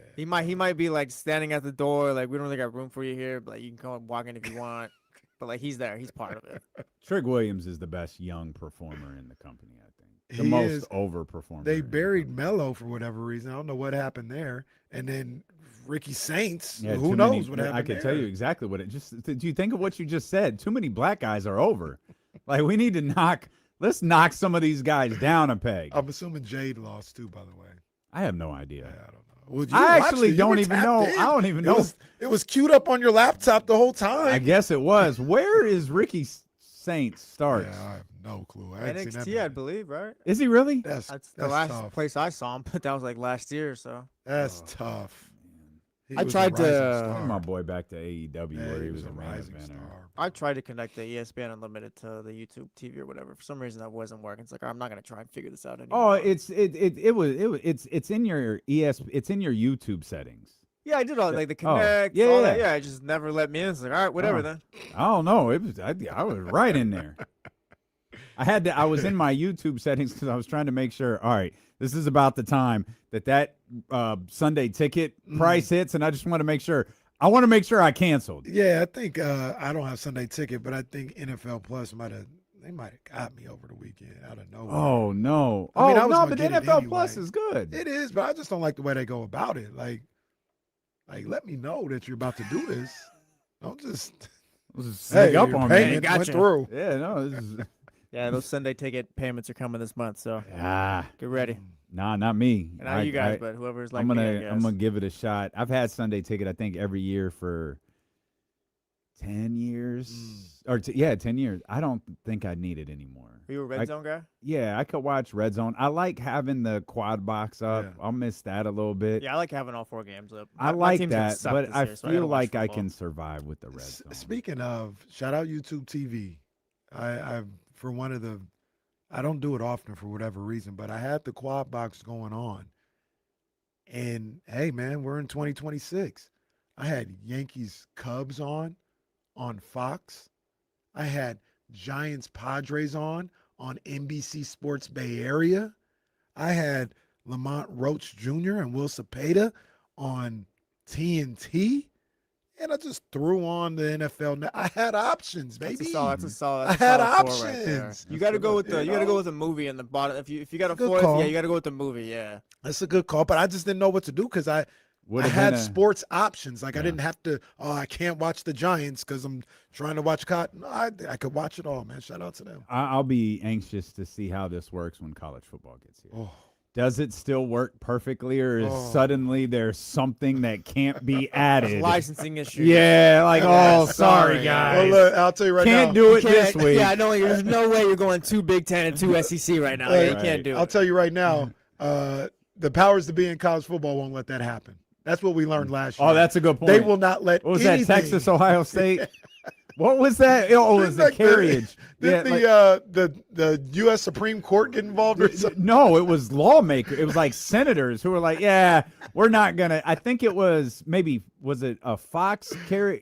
He might be like standing at the door, like we don't really got room for you here, but like, you can come and walk in if you want. But like he's there, he's part of it. Trick Williams is the best young performer in the company, I think. The He most is. over performer. They in the buried company. Mello for whatever reason. I don't know what happened there. And then Ricky Saints. Yeah, Who too knows many- what happened I can there? tell you exactly what it just. Do you think of what you just said? Too many black guys are over. Like we need to let's knock some of these guys down a peg. I'm assuming Jade lost too, by the way. I have no idea. Yeah, I don't know. Well, you I watched actually it. You don't were even tapped know. in. I don't even know. It was queued up on your laptop the whole time. I guess it was. Where is Ricky Saints starts? Yeah, I have no clue. I hadn't seen that. NXT, I believe, right? Is he really? That's the last tough. place I saw him, but that was like last year. So That's tough. He I was a tried to- rising star. Send my boy back to AEW Yeah, where he he was a a main rising eventer. star. I tried to connect the ESPN Unlimited to the YouTube TV or whatever. For some reason, that wasn't working. It's like I'm not gonna try and figure this out Oh, anymore. it's in your it's in your YouTube settings. Yeah, I did all like the Oh, connect. yeah, all yeah. that. Yeah, I just never let me in. It's like, all right, whatever Oh. then. I don't know. It was I was right in there. I was in my YouTube settings because I was trying to make sure. All right, this is about the time that Sunday ticket price hits, and I just want to make sure. I want to make sure I canceled. Yeah, I think I don't have Sunday ticket, but I think NFL Plus might have got me over the weekend out of nowhere. Oh no! I mean, I oh was no! gonna But get it NFL Plus anyway. is good. It is, but I just don't like the way they go about it. Like let me know that you're about to do this. Don't just Sneak up your on me. payment Gotcha. went through. Yeah, no. This is, Yeah, those Sunday ticket payments are coming this month, so ah, get ready. nah, not me. And not you guys, but whoever's like I'm me, I gonna guess. give it a shot. I've had Sunday ticket, I think, every year for 10 years. Or 10 years. I don't think I need it anymore. Are you a red zone guy? Yeah, I could watch Red Zone. I like having the quad box up. Yeah. I'll miss that a little bit. Yeah, I like having all 4 games up. I My like team's gonna that, suck but this I year, so gotta feel watch like I football. can survive with the Red Zone. Speaking of, shout out YouTube TV. I for one of the, I don't do it often for whatever reason, but I had the quad box going on. And hey, man, we're in 2026. I had Yankees Cubs on Fox. I had Giants Padres on NBC Sports Bay Area. I had Lamont Roach Jr. and Will Cepeda on TNT. And I just threw on the NFL. I had options, baby. That's a solid. I had solid 4 right there. options. You got to go with the. You You got to go know? with the movie in the bottom. If you got a Good 4th, call. yeah, you got to go with the movie. Yeah. That's a good call, but I just didn't know what to do because I had sports options. Like I didn't have to. Oh, I can't watch the Giants because I'm trying to watch Cotton. No, I could watch it all, man. Shout out to them. I'll be anxious to see how this works when college football gets here. Oh. Does it still work perfectly, or is Oh. suddenly there's something that can't be added? Licensing issue. Yeah, like, Yeah, oh, sorry, sorry. guys. Well, look, I'll tell you right Can't now. do it You this can't- week. Yeah, I know. There's no way you're going 2 Big Ten and 2 SEC right now. Hey, Yeah, you can't do I'll it. tell you right now. The powers to be in college football won't let that happen. That's what we learned last year. Oh, that's a good point. They will not let. What was anything. that, Texas, Ohio State? What was that? Oh, it was the Like carriage. Did Yeah, the U.S. Supreme Court get involved or something? no, it was lawmakers. It was like senators who were like, "Yeah, we're not gonna." I think it was was it a Fox carry?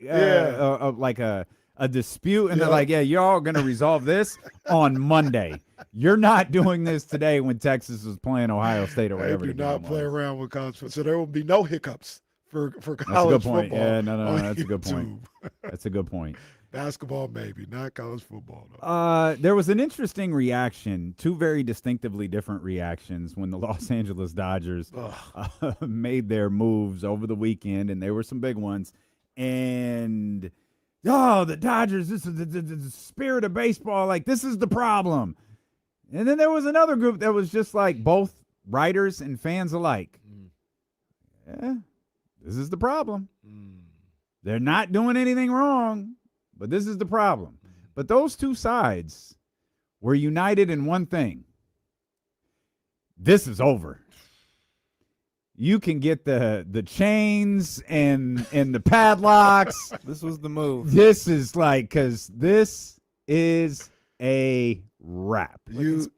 Like a dispute, and they're like, "Yeah, you're all gonna resolve this on Monday. You're not doing this today when Texas was playing Ohio State or They whatever." do the not game play was. around with college football, so there will be no hiccups for That's a college good point. football. Yeah, no, on that's a good point. YouTube. That's a good point. Basketball, maybe not college football. Though. There was an interesting reaction, 2 very distinctively different reactions when the Los Angeles Dodgers made their moves over the weekend, and there were some big ones. And, the Dodgers, this is the spirit of baseball. Like, this is the problem. And then there was another group that was just like both writers and fans alike. Yeah, this is the problem. They're not doing anything wrong, but this is the problem. But those 2 sides were united in one thing. This is over. You can get the chains and the padlocks. This was the move. This is like, because this is a wrap. The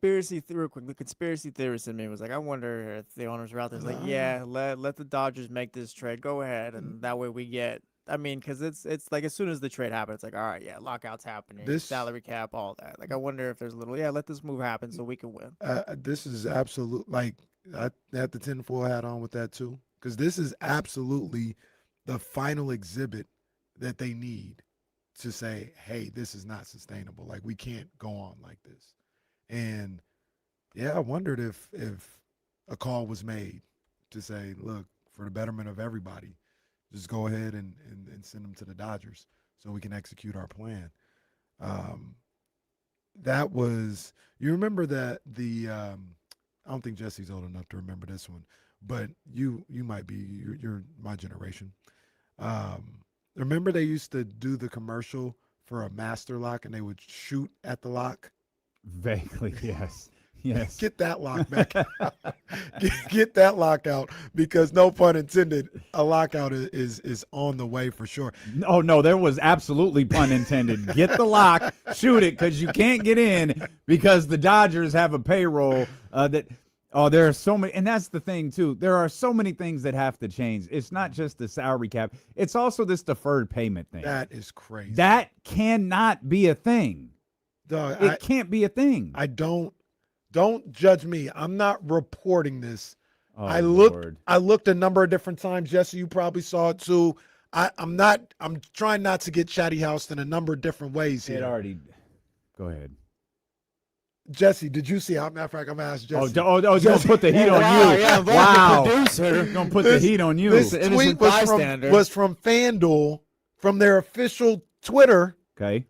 conspiracy theorist in me was like, I wonder if the owners were out there. It's like, yeah, let the Dodgers make this trade. Go ahead, and that way we get. I mean, because it's like as soon as the trade happens, it's like, all right, yeah, lockout's happening, salary cap, all that. Like, I wonder if there's a little, let this move happen so we can win. This is absolute. Like I had the tinfoil hat on with that too, because this is absolutely the final exhibit that they need to say, hey, this is not sustainable. Like, we can't go on like this. And yeah, I wondered if a call was made to say, look, for the betterment of everybody, just go ahead and send them to the Dodgers so we can execute our plan. That was, you remember that I don't think Jesse's old enough to remember this one, but you might be, you're my generation. Remember they used to do the commercial for a master lock and they would shoot at the lock? Vaguely, yes. Yes. Get that lock back. get that lockout, because no pun intended, a lockout is on the way for sure. Oh, no, there was absolutely pun intended. Get the lock, shoot it, because you can't get in because the Dodgers have a payroll that – there are so many – and that's the thing, too. There are so many things that have to change. It's not just the salary cap. It's also this deferred payment thing. That is crazy. That cannot be a thing. Dog, It can't be a thing. Don't judge me. I'm not reporting this. Oh, I Lord. looked a number of different times. Jesse, you probably saw it too. I'm trying not to get chatty housed in a number of different ways It here. already – go ahead. Jesse, did you see how? Matter of fact, I'm gonna ask Jesse. He's going to put the heat on wow, you. yeah, I'm wow. the producer. Going to put the heat on you. This innocent tweet bystander. was from FanDuel, from their official Twitter, Okay.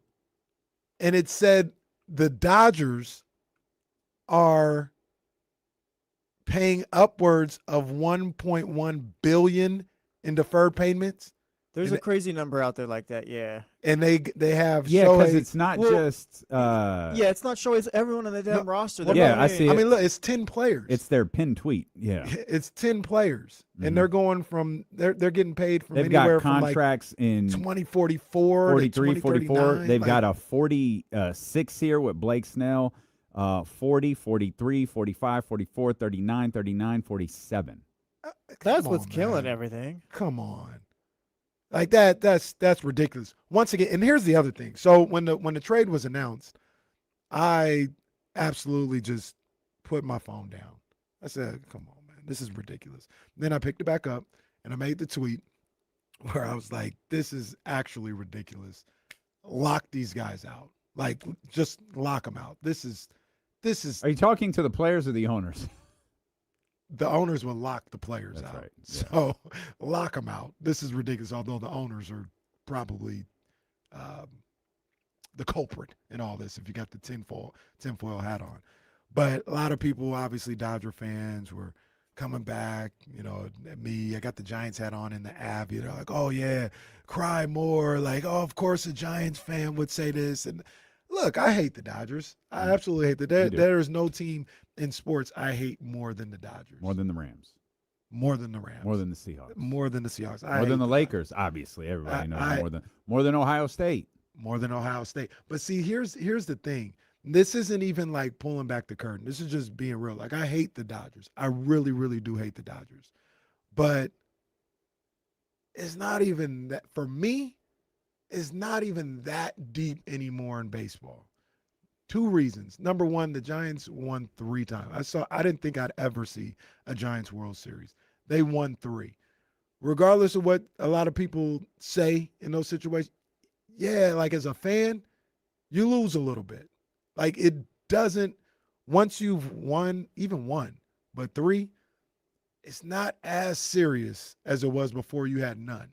and it said the Dodgers are paying upwards of $1.1 billion in deferred payments, There's And a crazy number out there like that. Yeah. and they have Yeah, because Shohei- it's not Well, just yeah, it's not showing. It's everyone on the damn roster. They're Yeah, probably- I see I it. mean, look, it's 10 players. It's their pin tweet. Yeah. It's 10 players, Mhm. and they're going from they're getting paid from They've anywhere got from contracts in 2044 43, to 44. 2039. They've like, got a 46 here with Blake Snell, 40, 43, 45, 44, 39, 39, 47. That's come what's on, killing man. everything. Come on. Like that's ridiculous. Once again, and here's the other thing. So when the trade was announced, I absolutely just put my phone down. I said, "Come on, man, this is ridiculous." Then I picked it back up and I made the tweet where I was like, "This is actually ridiculous. Lock these guys out. Like, just lock them out. This is Are you talking to the players or the owners? the owners will lock the players That's out. right, yeah. So lock them out. This is ridiculous. Although the owners are probably the culprit in all this, if you got the tinfoil hat on. But a lot of people, obviously Dodger fans, were coming back. You know, me, I got the Giants hat on in the app. You know, like, oh yeah, cry more. Like, oh, of course a Giants fan would say this. And look, I hate the Dodgers. I absolutely hate You do. There is no team in sports I hate more than the Dodgers. More than the Rams. More than the Rams. More than the Seahawks. More than the Seahawks. More than the Lakers, obviously. Everybody knows more than Ohio State. More than Ohio State. But see, here's the thing. This isn't even like pulling back the curtain. This is just being real. Like, I hate the Dodgers. I really, really do hate the Dodgers. But it's not even that, for me, it's not even that deep anymore in baseball. Two reasons. Number one, the Giants won 3 times. I didn't think I'd ever see a Giants World Series. They won 3. Regardless of what a lot of people say in those situations, yeah, like as a fan, you lose a little bit. Like, it doesn't, once you've won, even 1, but 3, it's not as serious as it was before you had none.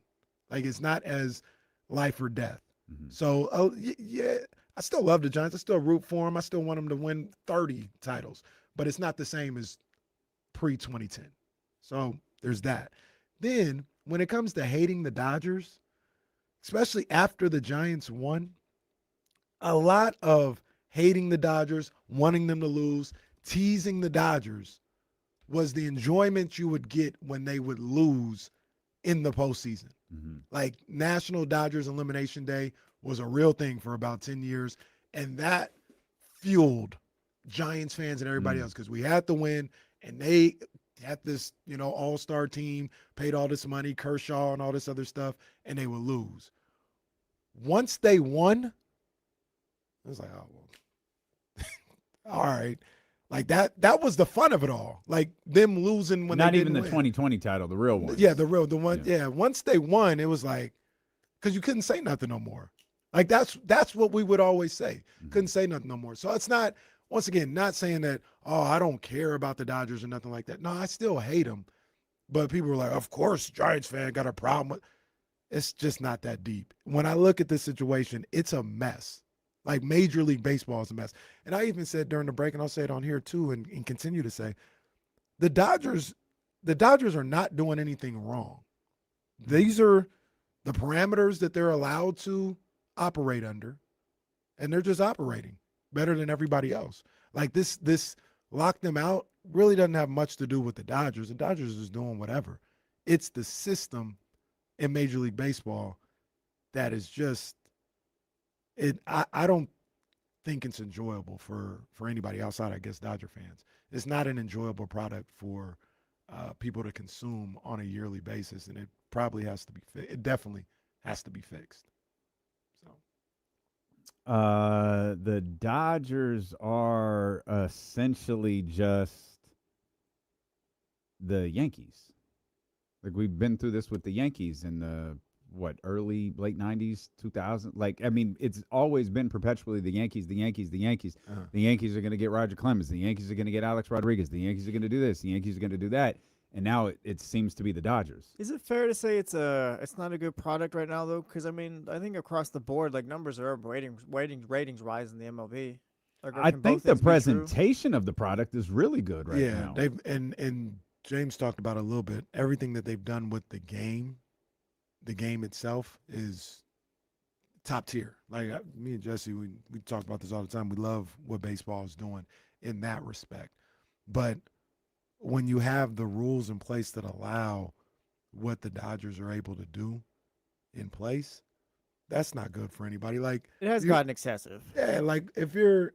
Like, it's not as life or death. Mhm. So, yeah, I still love the Giants. I still root for them. I still want them to win 30 titles, but it's not the same as pre-2010. So there's that. Then when it comes to hating the Dodgers, especially after the Giants won, a lot of hating the Dodgers, wanting them to lose, teasing the Dodgers was the enjoyment you would get when they would lose in the postseason. Mhm. Like, National Dodgers Elimination Day was a real thing for about 10 years, and that fueled Giants fans and everybody else, because we had to win, and they had this, all-star team, paid all this money, Kershaw and all this other stuff, and they would lose. Once they won, it was like, oh, well, all right. Like, that was the fun of it all. Like, them losing when Not they even the didn't win. 2020 title, the real one. Yeah, the one. Yeah. Yeah. Once they won, it was like, because you couldn't say nothing no more. Like, that's what we would always say. Couldn't say nothing no more. So it's not, once again, not saying that, oh, I don't care about the Dodgers or nothing like that. No, I still hate them. But people were like, of course, Giants fan got a problem with. It's just not that deep. When I look at this situation, it's a mess. Like, Major League Baseball is a mess. And I even said during the break, and I'll say it on here too, and continue to say, the Dodgers are not doing anything wrong. These are the parameters that they're allowed to operate under, and they're just operating. better than everybody else. Like this lock them out really doesn't have much to do with the Dodgers. The Dodgers is doing whatever. It's the system in Major League Baseball that is just it. I don't think it's enjoyable for anybody outside, I guess, Dodger fans. It's not an enjoyable product for people to consume on a yearly basis, and it probably has to be. It definitely has to be fixed. So, the Dodgers are essentially just the Yankees. Like we've been through this with the Yankees in the late 90s, 2000. Like, I mean, it's always been perpetually the Yankees, the Yankees, the Yankees. The Yankees are going to get Roger Clemens. The Yankees are going to get Alex Rodriguez. The Yankees are going to do this. The Yankees are going to do that. And now it seems to be the Dodgers. Is it fair to say it's not a good product right now though? Because I mean, I think across the board, like numbers are up, ratings rise in the MLB. Like, I can both think the things be true? presentation of the product is really good right now. they've and James talked about it a little bit. Everything that they've done with the game itself is top tier. Like me and Jesse, we talk about this all the time. We love what baseball is doing in that respect. But when you have the rules in place that allow what the Dodgers are able to do in place, that's not good for anybody. Like It has gotten excessive. yeah, like if you're,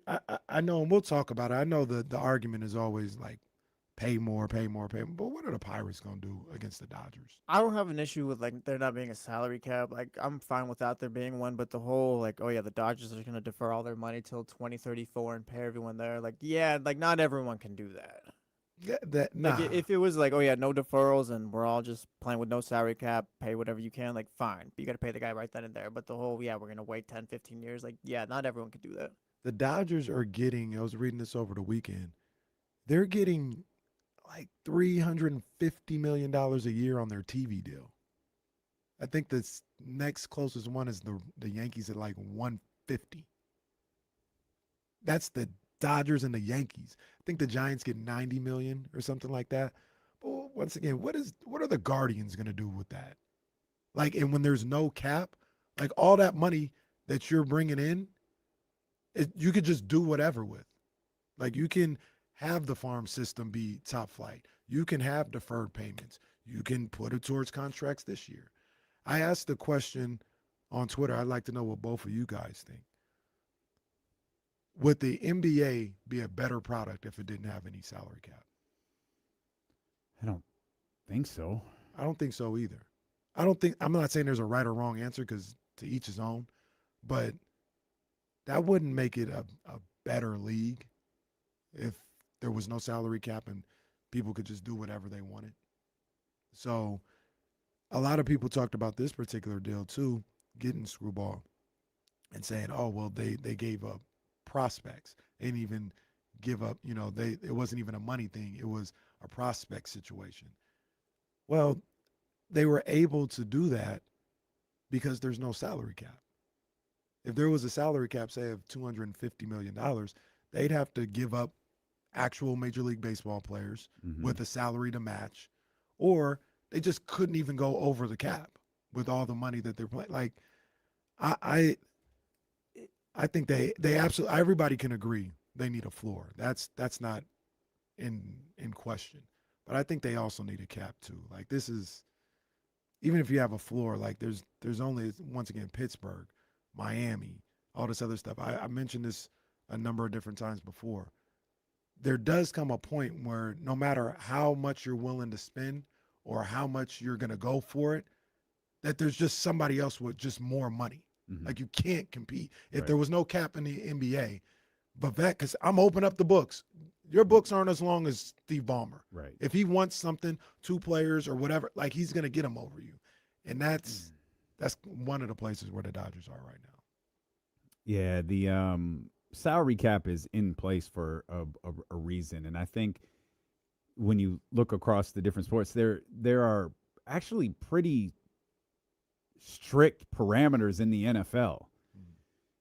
I know, and we'll talk about it. I know the argument is always like, pay more. But what are the Pirates going to do against the Dodgers? I don't have an issue with like there not being a salary cap. Like I'm fine without there being one, but the whole like, oh yeah, the Dodgers are going to defer all their money till 2034 and pay everyone there. Like yeah, like not everyone can do that. Yeah, Like if it was like, oh yeah, no deferrals and we're all just playing with no salary cap, pay whatever you can, like fine. But you got to pay the guy right then and there. But the whole, yeah, we're going to wait 10, 15 years. Like yeah, not everyone can do that. The Dodgers are getting, I was reading this over the weekend, they're getting like $350 million a year on their TV deal. I think the next closest one is the Yankees at like 150. That's the Dodgers and the Yankees. I think the Giants get 90 million or something like that. But once again, what are the Guardians going to do with that? Like, and when there's no cap, like all that money that you're bringing in, you could just do whatever with. Like you can have the farm system be top flight. You can have deferred payments. You can put it towards contracts this year. I asked the question on Twitter. I'd like to know what both of you guys think. Would the NBA be a better product if it didn't have any salary cap? I don't think so. I don't think so either. I'm not saying there's a right or wrong answer because to each his own, but that wouldn't make it a better league if there was no salary cap and people could just do whatever they wanted. So a lot of people talked about this particular deal too, getting screwball and saying, oh, well, they gave up prospects. They didn't even give up, it wasn't even a money thing. It was a prospect situation. Well, they were able to do that because there's no salary cap. If there was a salary cap, say, of $250 million, they'd have to give up actual Major League Baseball players with a salary to match, or they just couldn't even go over the cap with all the money that they're playing. Like, I think they absolutely, everybody can agree they need a floor. That's not in question. But I think they also need a cap too. Like this is, even if you have a floor, like there's only, once again, Pittsburgh, Miami, all this other stuff. I mentioned this a number of different times before. There does come a point where no matter how much you're willing to spend or how much you're going to go for it, that there's just somebody else with just more money. Like you can't compete. If there was no cap in the NBA, but because I'm opening up the books. Your books aren't as long as Steve Ballmer. Right. If he wants something, 2 players or whatever, like he's going to get them over you. And that's one of the places where the Dodgers are right now. Yeah, the salary cap is in place for a reason. And I think when you look across the different sports, there are actually pretty strict parameters in the NFL.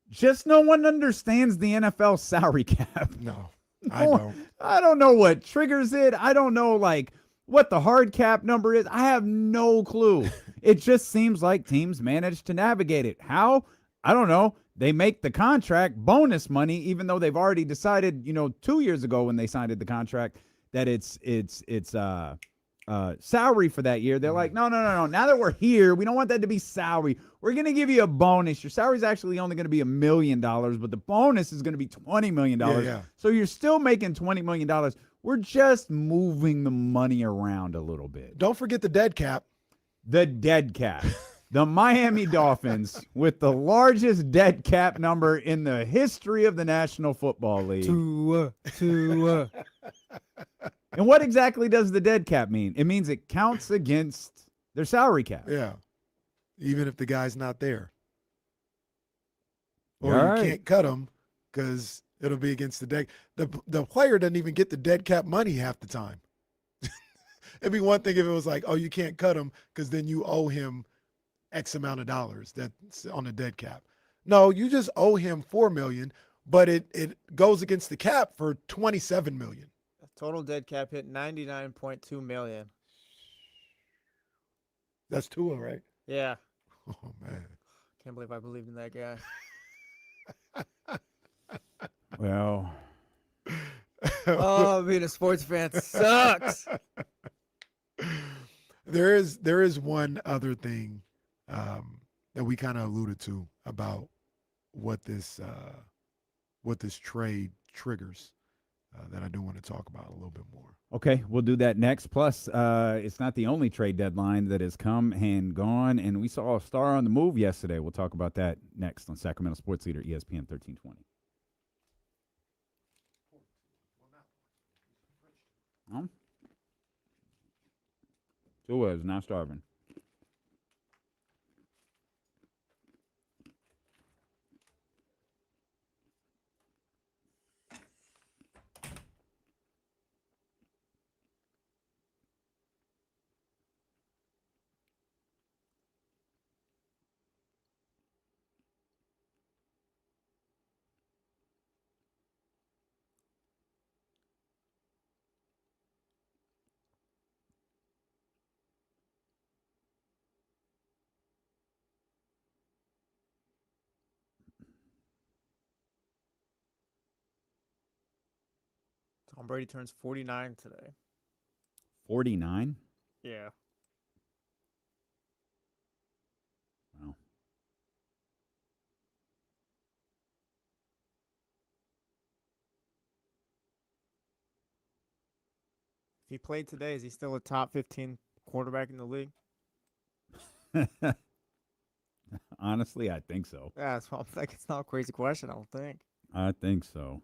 Just no one understands the NFL salary cap. No, I don't. I don't know what triggers it. I don't know like what the hard cap number is. I have no clue. It just seems like teams manage to navigate it. How? I don't know. They make the contract bonus money, even though they've already decided, 2 years ago when they signed the contract that it's salary for that year. They're like, no. Now that we're here, we don't want that to be salary. We're going to give you a bonus. Your salary is actually only going to be $1 million, but the bonus is going to be $20 million. Yeah. So you're still making $20 million. We're just moving the money around a little bit. Don't forget the dead cap. The dead cap. The Miami Dolphins with the largest dead cap number in the history of the National Football League. And what exactly does the dead cap mean? It means it counts against their salary cap. Yeah. Even if the guy's not there. Or All you right. can't cut him because it'll be against the dead. The player doesn't even get the dead cap money half the time. It'd be one thing if it was like, oh, you can't cut him because then you owe him X amount of dollars that's on the dead cap. No, you just owe him $4 million, but it goes against the cap for $27 million. Total dead cap hit 99.2 million. That's Tua, right? Yeah. Oh man. Can't believe I believed in that guy. Well, Oh, being a sports fan sucks. There is one other thing that we kind of alluded to about what this trade triggers that I do want to talk about a little bit more. okay, we'll do that next. Plus, it's not the only trade deadline that has come and gone, and we saw a star on the move yesterday. We'll talk about that next on Sacramento Sports Leader, ESPN 1320. Tua is not starving. Tom Brady turns 49 today. 49? Yeah. Wow. If he played today, is he still a top 15 quarterback in the league? Honestly, I think so. Yeah, that's what I'm like. It's not a crazy question, I don't think. I think so.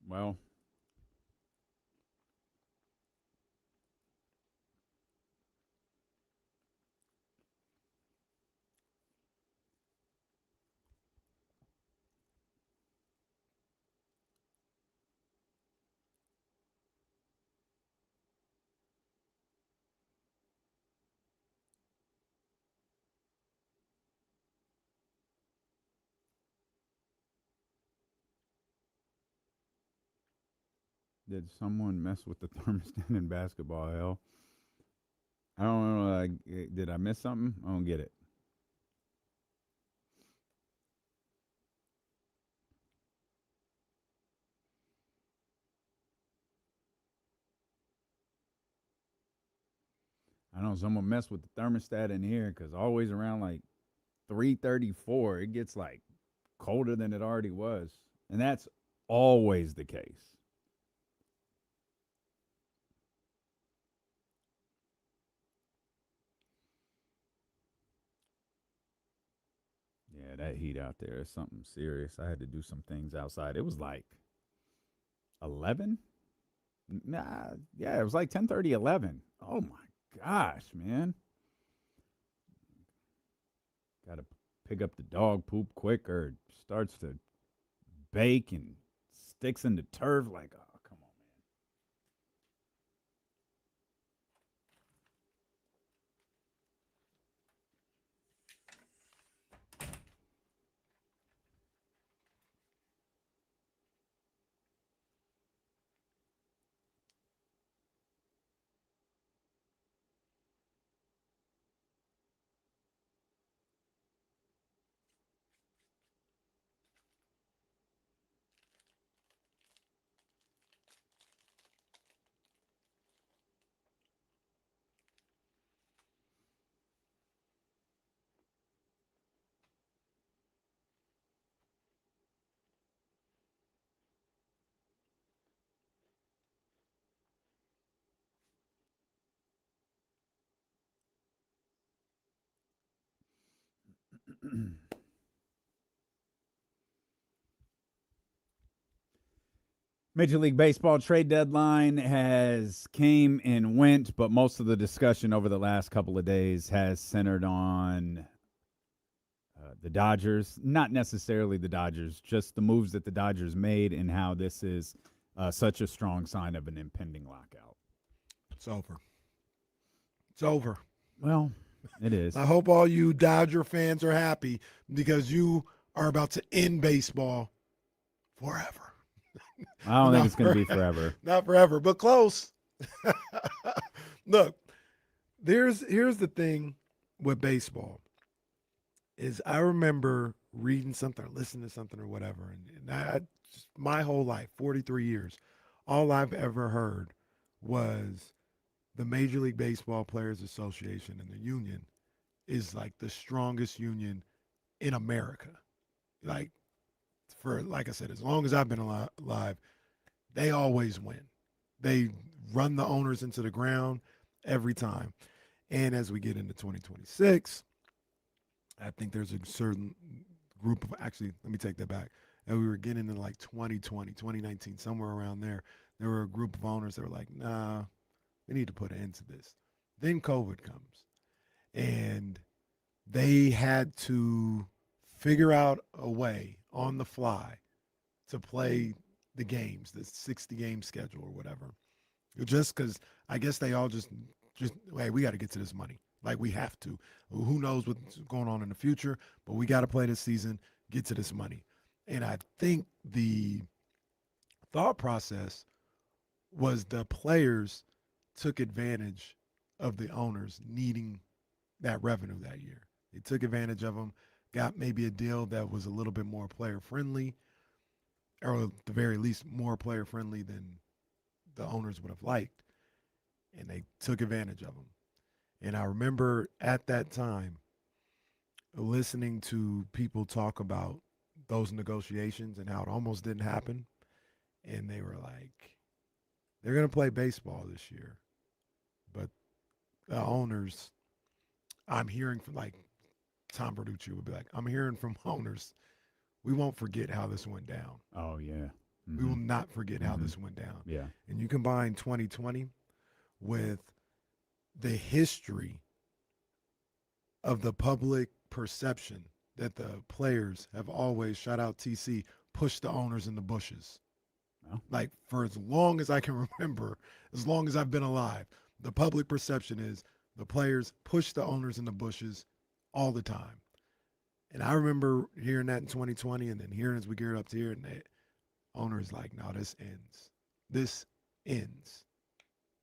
Well, Did someone mess with the thermostat in basketball? Hell, I don't know. Did I miss something? I don't get it. I know someone messed with the thermostat in here because always around like 3:34, it gets like colder than it already was, and that's always the case. Yeah, that heat out there is something serious. I had to do some things outside. It was like 11. Nah, yeah, it was like 10:30, 11. Oh my gosh, man. Got to pick up the dog poop quick or it starts to bake and sticks in the turf. Like, oh, come on, man. Major League Baseball trade deadline has came and went, but most of the discussion over the last couple of days has centered on the Dodgers. Not necessarily the Dodgers, just the moves that the Dodgers made and how this is such a strong sign of an impending lockout. It's over. It's over. Well, it is. I hope all you Dodger fans are happy because you are about to end baseball forever. I don't think it's going to be forever. Not forever, but close. Look, here's the thing with baseball is I remember reading something or listening to something or whatever, and I my whole life, 43 years, all I've ever heard was the Major League Baseball Players Association and the union is like the strongest union in America. Like I said, as long as I've been alive, they always win. They run the owners into the ground every time. And as we get into 2026, I think there's a certain group of, actually, let me take that back. And we were getting into like 2020, 2019, somewhere around there. There were a group of owners that were like, nah, we need to put an end to this. Then COVID comes. And they had to figure out a way on the fly to play the games, the 60-game schedule or whatever. Just because I guess they all just hey, we got to get to this money. Like we have to. Who knows what's going on in the future, but we got to play this season, get to this money. And I think the thought process was the players took advantage of the owners needing that revenue that year. They took advantage of them, got maybe a deal that was a little bit more player friendly, or at the very least more player friendly than the owners would have liked. And they took advantage of them. And I remember at that time listening to people talk about those negotiations and how it almost didn't happen. And they were like, they're going to play baseball this year. But the owners, I'm hearing from like Tom Verducci would be like, I'm hearing from owners, we won't forget how this went down. Oh, yeah. Mm-hmm. We will not forget how this went down. Yeah. And you combine 2020 with the history of the public perception that the players have always, shout out TC, pushed the owners in the bushes. Oh. Like for as long as I can remember, as long as I've been alive, the public perception is the players push the owners in the bushes all the time. And I remember hearing that in 2020 and then hearing as we gear up to here and the owner's like, no, this ends. This ends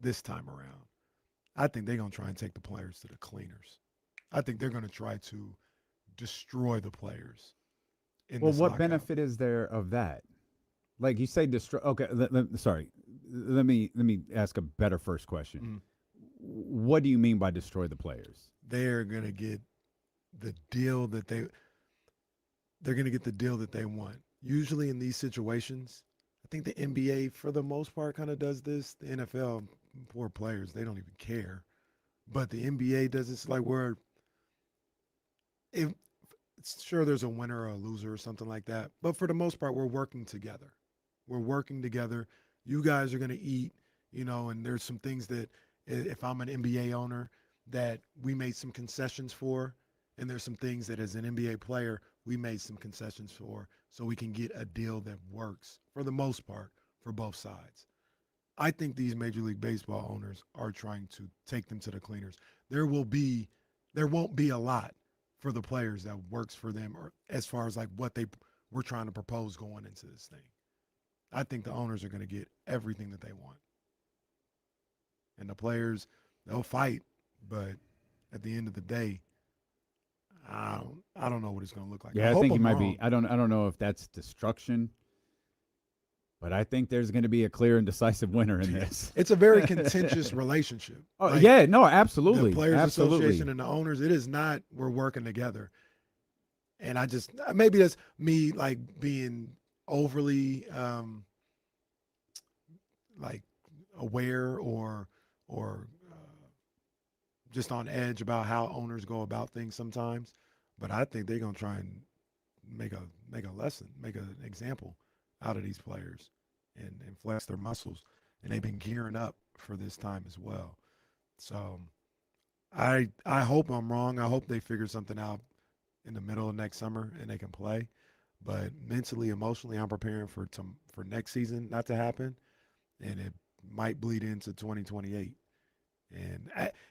this time around, I think they're going to try and take the players to the cleaners. I think they're going to try to destroy the players. Well, this what lockout. benefit is there of that? Like you say, destroy. Okay, sorry. Let me ask a better first question. Mhm. What do you mean by destroy the players? They're going to get the deal that they're going to get the deal that they want. Usually in these situations, I think the NBA for the most part kind of does this. The NFL, poor players, they don't even care. But the NBA does this like where if sure there's a winner or a loser or something like that, but for the most part we're working together. We're working together. You guys are going to eat, and there's some things that if I'm an NBA owner that we made some concessions for, and there's some things that as an NBA player we made some concessions for, so we can get a deal that works for the most part for both sides. I think these Major League Baseball owners are trying to take them to the cleaners. There won't be a lot for the players that works for them, or as far as like what they were trying to propose going into this thing. I think the owners are going to get everything that they want. And the players, they'll fight, but at the end of the day, I don't know what it's going to look like. Yeah, I hope think I'm you might wrong. be. I don't know if that's destruction, but I think there's going to be a clear and decisive winner in this. It's a very contentious relationship. Oh Like, yeah, no, absolutely, the Players absolutely. Association and the owners, it is not we're working together. And I just, maybe that's me like being overly like aware or just on edge about how owners go about things sometimes. But I think they're gonna try and make a lesson, make an example out of these players and flex their muscles. And they've been gearing up for this time as well. So I hope I'm wrong. I hope they figure something out in the middle of next summer and they can play. But mentally, emotionally, I'm preparing for next season not to happen, and it might bleed into 2028.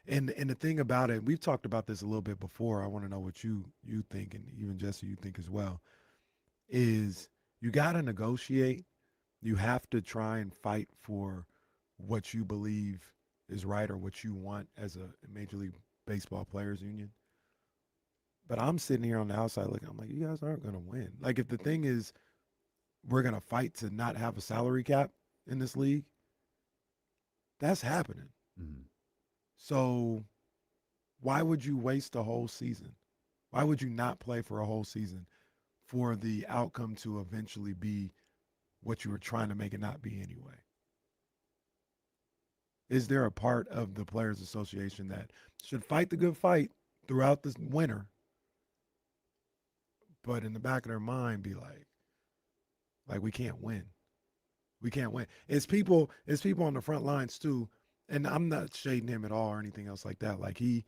And the thing about it, we've talked about this a little bit before. I want to know what you think, and even Jesse, you think as well. Is you got to negotiate. You have to try and fight for what you believe is right or what you want as a Major League Baseball Players Union. But I'm sitting here on the outside looking, I'm like, you guys aren't going to win. Like, if the thing is we're going to fight to not have a salary cap in this league, that's happening. Mhm. So why would you waste a whole season? Why would you not play for a whole season for the outcome to eventually be what you were trying to make it not be anyway? Is there a part of the Players Association that should fight the good fight throughout this winter, but in the back of their mind be like we can't win. We can't win. It's people on the front lines too, and I'm not shading him at all or anything else like that. Like he's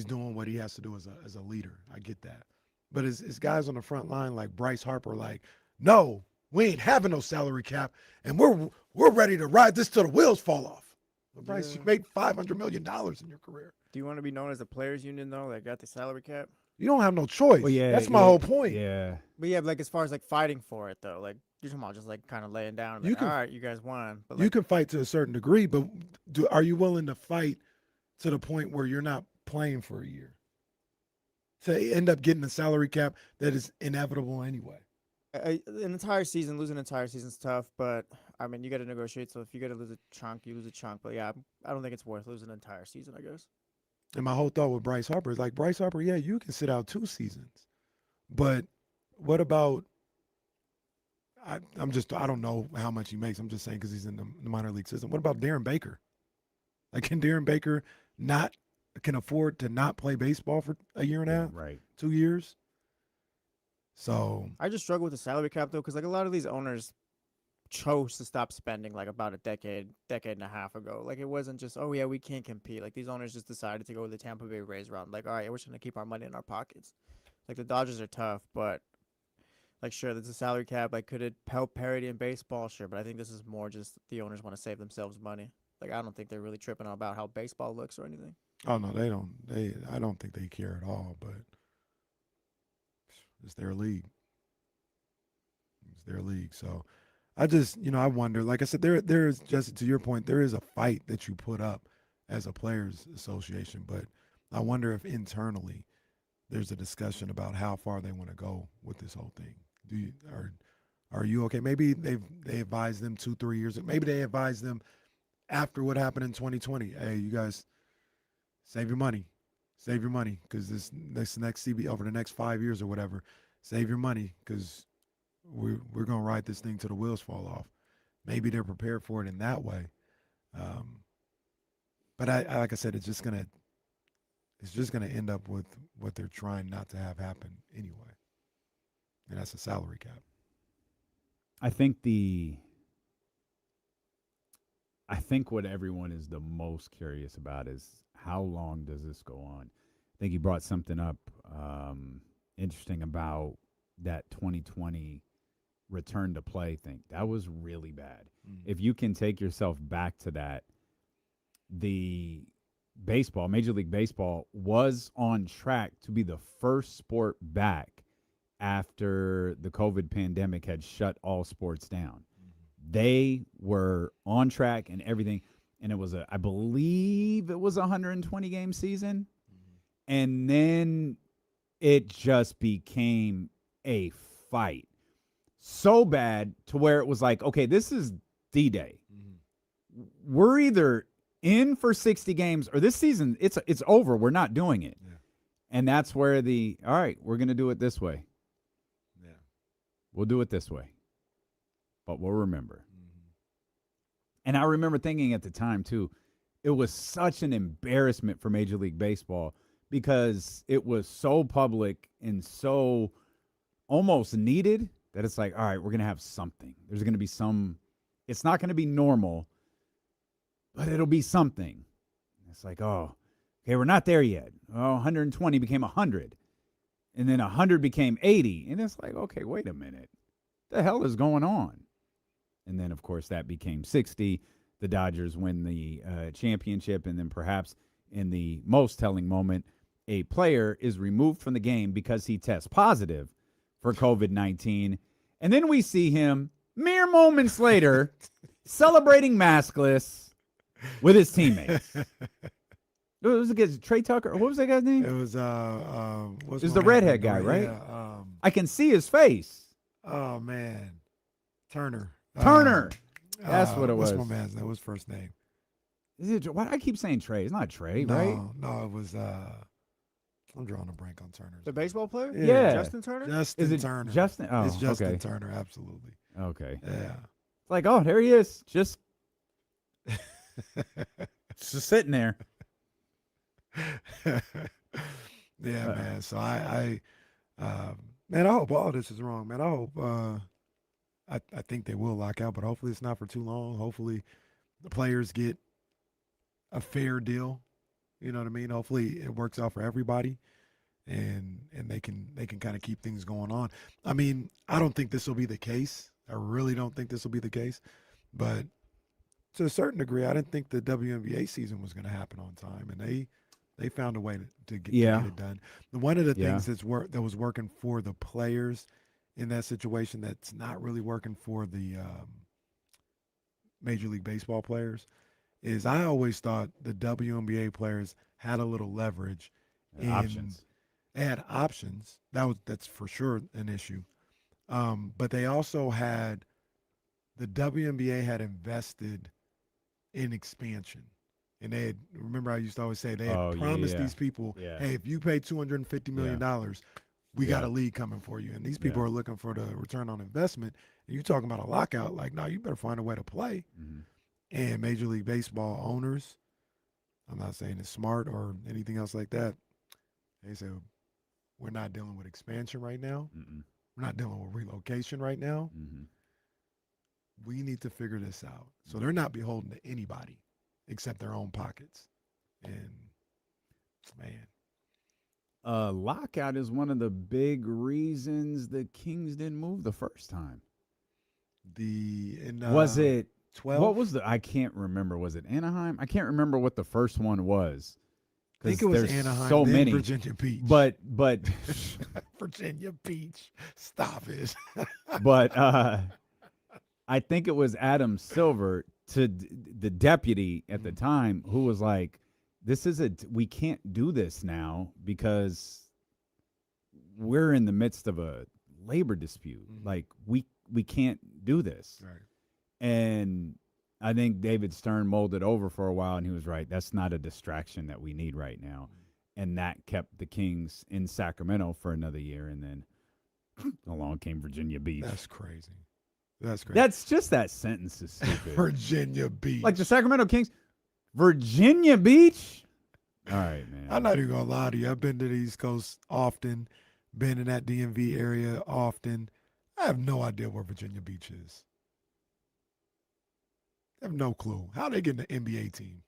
doing what he has to do as a leader. I get that. But it's guys on the front line like Bryce Harper, like, no, we ain't having no salary cap, and we're ready to ride this till the wheels fall off. Well, Bryce, you made $500 million in your career. Do you want to be known as a players union though? That got the salary cap. You don't have no choice. Well, yeah, that's my whole point. Yeah, But yeah, like as far as like fighting for it though, like you're talking about just like kind of laying down. You Like, can- all right, you guys won. But You like, can fight to a certain degree, but are you willing to fight to the point where you're not playing for a year to end up getting a salary cap that is inevitable anyway? an entire season, losing an entire season's tough. But I mean, you got to negotiate. So if you got to lose a chunk, you lose a chunk. But yeah, I don't think it's worth losing an entire season. I guess. And my whole thought with Bryce Harper is like, Bryce Harper, yeah, you can sit out 2 seasons, but what about? I don't know how much he makes. I'm just saying because he's in the minor league system. What about Darren Baker? Like, can Darren Baker can afford to not play baseball for a year and a half, right. 2 years? So I just struggle with the salary cap though, because like a lot of these owners chose to stop spending like about a decade and a half ago. Like it wasn't just, oh yeah, we can't compete. Like these owners just decided to go with the Tampa Bay Rays route. Like, all right, we're just gonna keep our money in our pockets. Like the Dodgers are tough, but like sure, there's a salary cap. Like could it help parity in baseball? Sure, but I think this is more just the owners want to save themselves money. Like I don't think they're really tripping about how baseball looks or anything. oh no, they don't. I don't think they care at all. But it's their league. It's their league. So I just, I wonder. Like I said, there is, just to your point, there is a fight that you put up as a players' association, but I wonder if internally there's a discussion about how far they want to go with this whole thing. Are you okay? Maybe they advised them 2-3 years. Maybe they advised them after what happened in 2020. Hey, you guys, save your money, because this next CB over the next 5 years or whatever, save your money because we're gonna ride this thing till the wheels fall off. Maybe they're prepared for it in that way. But I like I said, it's just gonna end up with what they're trying not to have happen anyway, and that's a salary cap. I think what everyone is the most curious about is how long does this go on? I think you brought something up interesting about that 2020 return to play thing. That was really bad. If you can take yourself back to that, the Major League Baseball was on track to be the first sport back after the COVID pandemic had shut all sports down. They were on track and everything. And it was I believe it was a 120 game season. And then it just became a fight. So bad to where it was like, okay, this is D-Day. We're either in for 60 games or this season, it's over. We're not doing it. Yeah. And that's where all right, we're going to do it this way. Yeah. We'll do it this way. But we'll remember. And I remember thinking at the time, too, it was such an embarrassment for Major League Baseball because it was so public and so almost needed that it's like, all right, we're going to have something. There's going to be it's not going to be normal, but it'll be something. It's like, oh, okay, we're not there yet. Oh, 120 became 100. And then 100 became 80. And it's like, okay, wait a minute. What the hell is going on? And then, of course, that became 60. The Dodgers win the championship. And then perhaps in the most telling moment, a player is removed from the game because he tests positive for COVID-19. And then we see him mere moments later celebrating maskless with his teammates. It was against Trey Tucker. What was that guy's name? It was the redhead guy, right? Yeah, I can see his face. oh man, Turner. That's what it was. What's my man's name? What's his first name? Is it? Why do I keep saying Trey? It's not Trey, No, right? no, it was. I'm drawing a blank on Turner. The baseball player? Yeah. Justin Turner? Justin Is it Turner. Justin? Oh, It's Justin okay. Turner. Absolutely. Okay. Yeah. It's like, oh, there he is, just sitting there. Yeah, man. So man, I hope all this is wrong, man. I hope. I think they will lock out, but hopefully it's not for too long. Hopefully the players get a fair deal. You know what I mean? Hopefully it works out for everybody, and they can kind of keep things going on. I mean, I don't think this will be the case. I really don't think this will be the case, but to a certain degree, I didn't think the WNBA season was going to happen on time, and they found a way to get it done. One of the things that was working for the players in that situation that's not really working for the Major League Baseball players is I always thought the WNBA players had a little leverage and options. They had options. That's for sure an issue. But they also the WNBA had invested in expansion. And remember I used to always say they had promised these people, hey, if you pay $250 million, we got a league coming for you. And these people are looking for the return on investment. And you're talking about a lockout, like, no, you better find a way to play. Mm-hmm. And Major League Baseball owners, I'm not saying it's smart or anything else like that, they said, we're not dealing with expansion right now. Mm-mm. We're not dealing with relocation right now. Mm-hmm. We need to figure this out. So they're not beholden to anybody except their own pockets. And, man. Lockout is one of the big reasons the Kings didn't move the first time. Was it 12? What was I can't remember. Was it Anaheim? I can't remember what the first one was. I think it was Anaheim, so then many. Virginia Beach. But Virginia Beach. Stop it. but I think it was Adam Silver the deputy at the time who was like, we can't do this now because we're in the midst of a labor dispute. Like we can't do this. Right. And I think David Stern mulled it over for a while, and he was right. That's not a distraction that we need right now. And that kept the Kings in Sacramento for another year, and then along came Virginia Beach. That's crazy. That's crazy. That's just that sentence is stupid. Virginia Beach. Like the Sacramento Kings, Virginia Beach? All right, man. I'm not even going to lie to you. I've been to the East Coast often, been in that DMV area often. I have no idea where Virginia Beach is. I have no clue. How they get in the NBA team?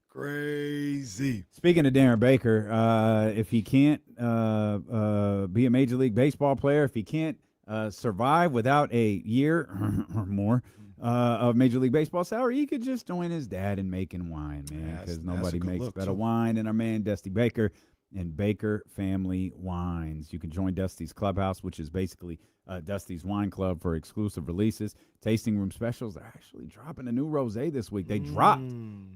Crazy. Speaking of Darren Baker, if he can't be a Major League Baseball player, if he can't survive without a year or more of Major League Baseball salary, he could just join his dad in making wine, man, because nobody makes better wine than our man Dusty Baker and Baker Family Wines. You can join Dusty's Clubhouse, which is basically Dusty's Wine Club for exclusive releases, tasting room specials. They're actually dropping a new rosé this week. They dropped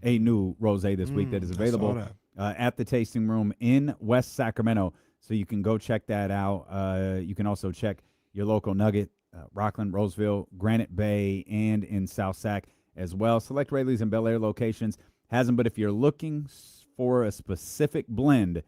a new rosé this week that is available at the tasting room in West Sacramento. So you can go check that out. You can also check your local Nugget, Rockland, Roseville, Granite Bay, and in South Sac as well. Select Rayleigh's and Bel Air locations has them, but if you're looking for a specific blend,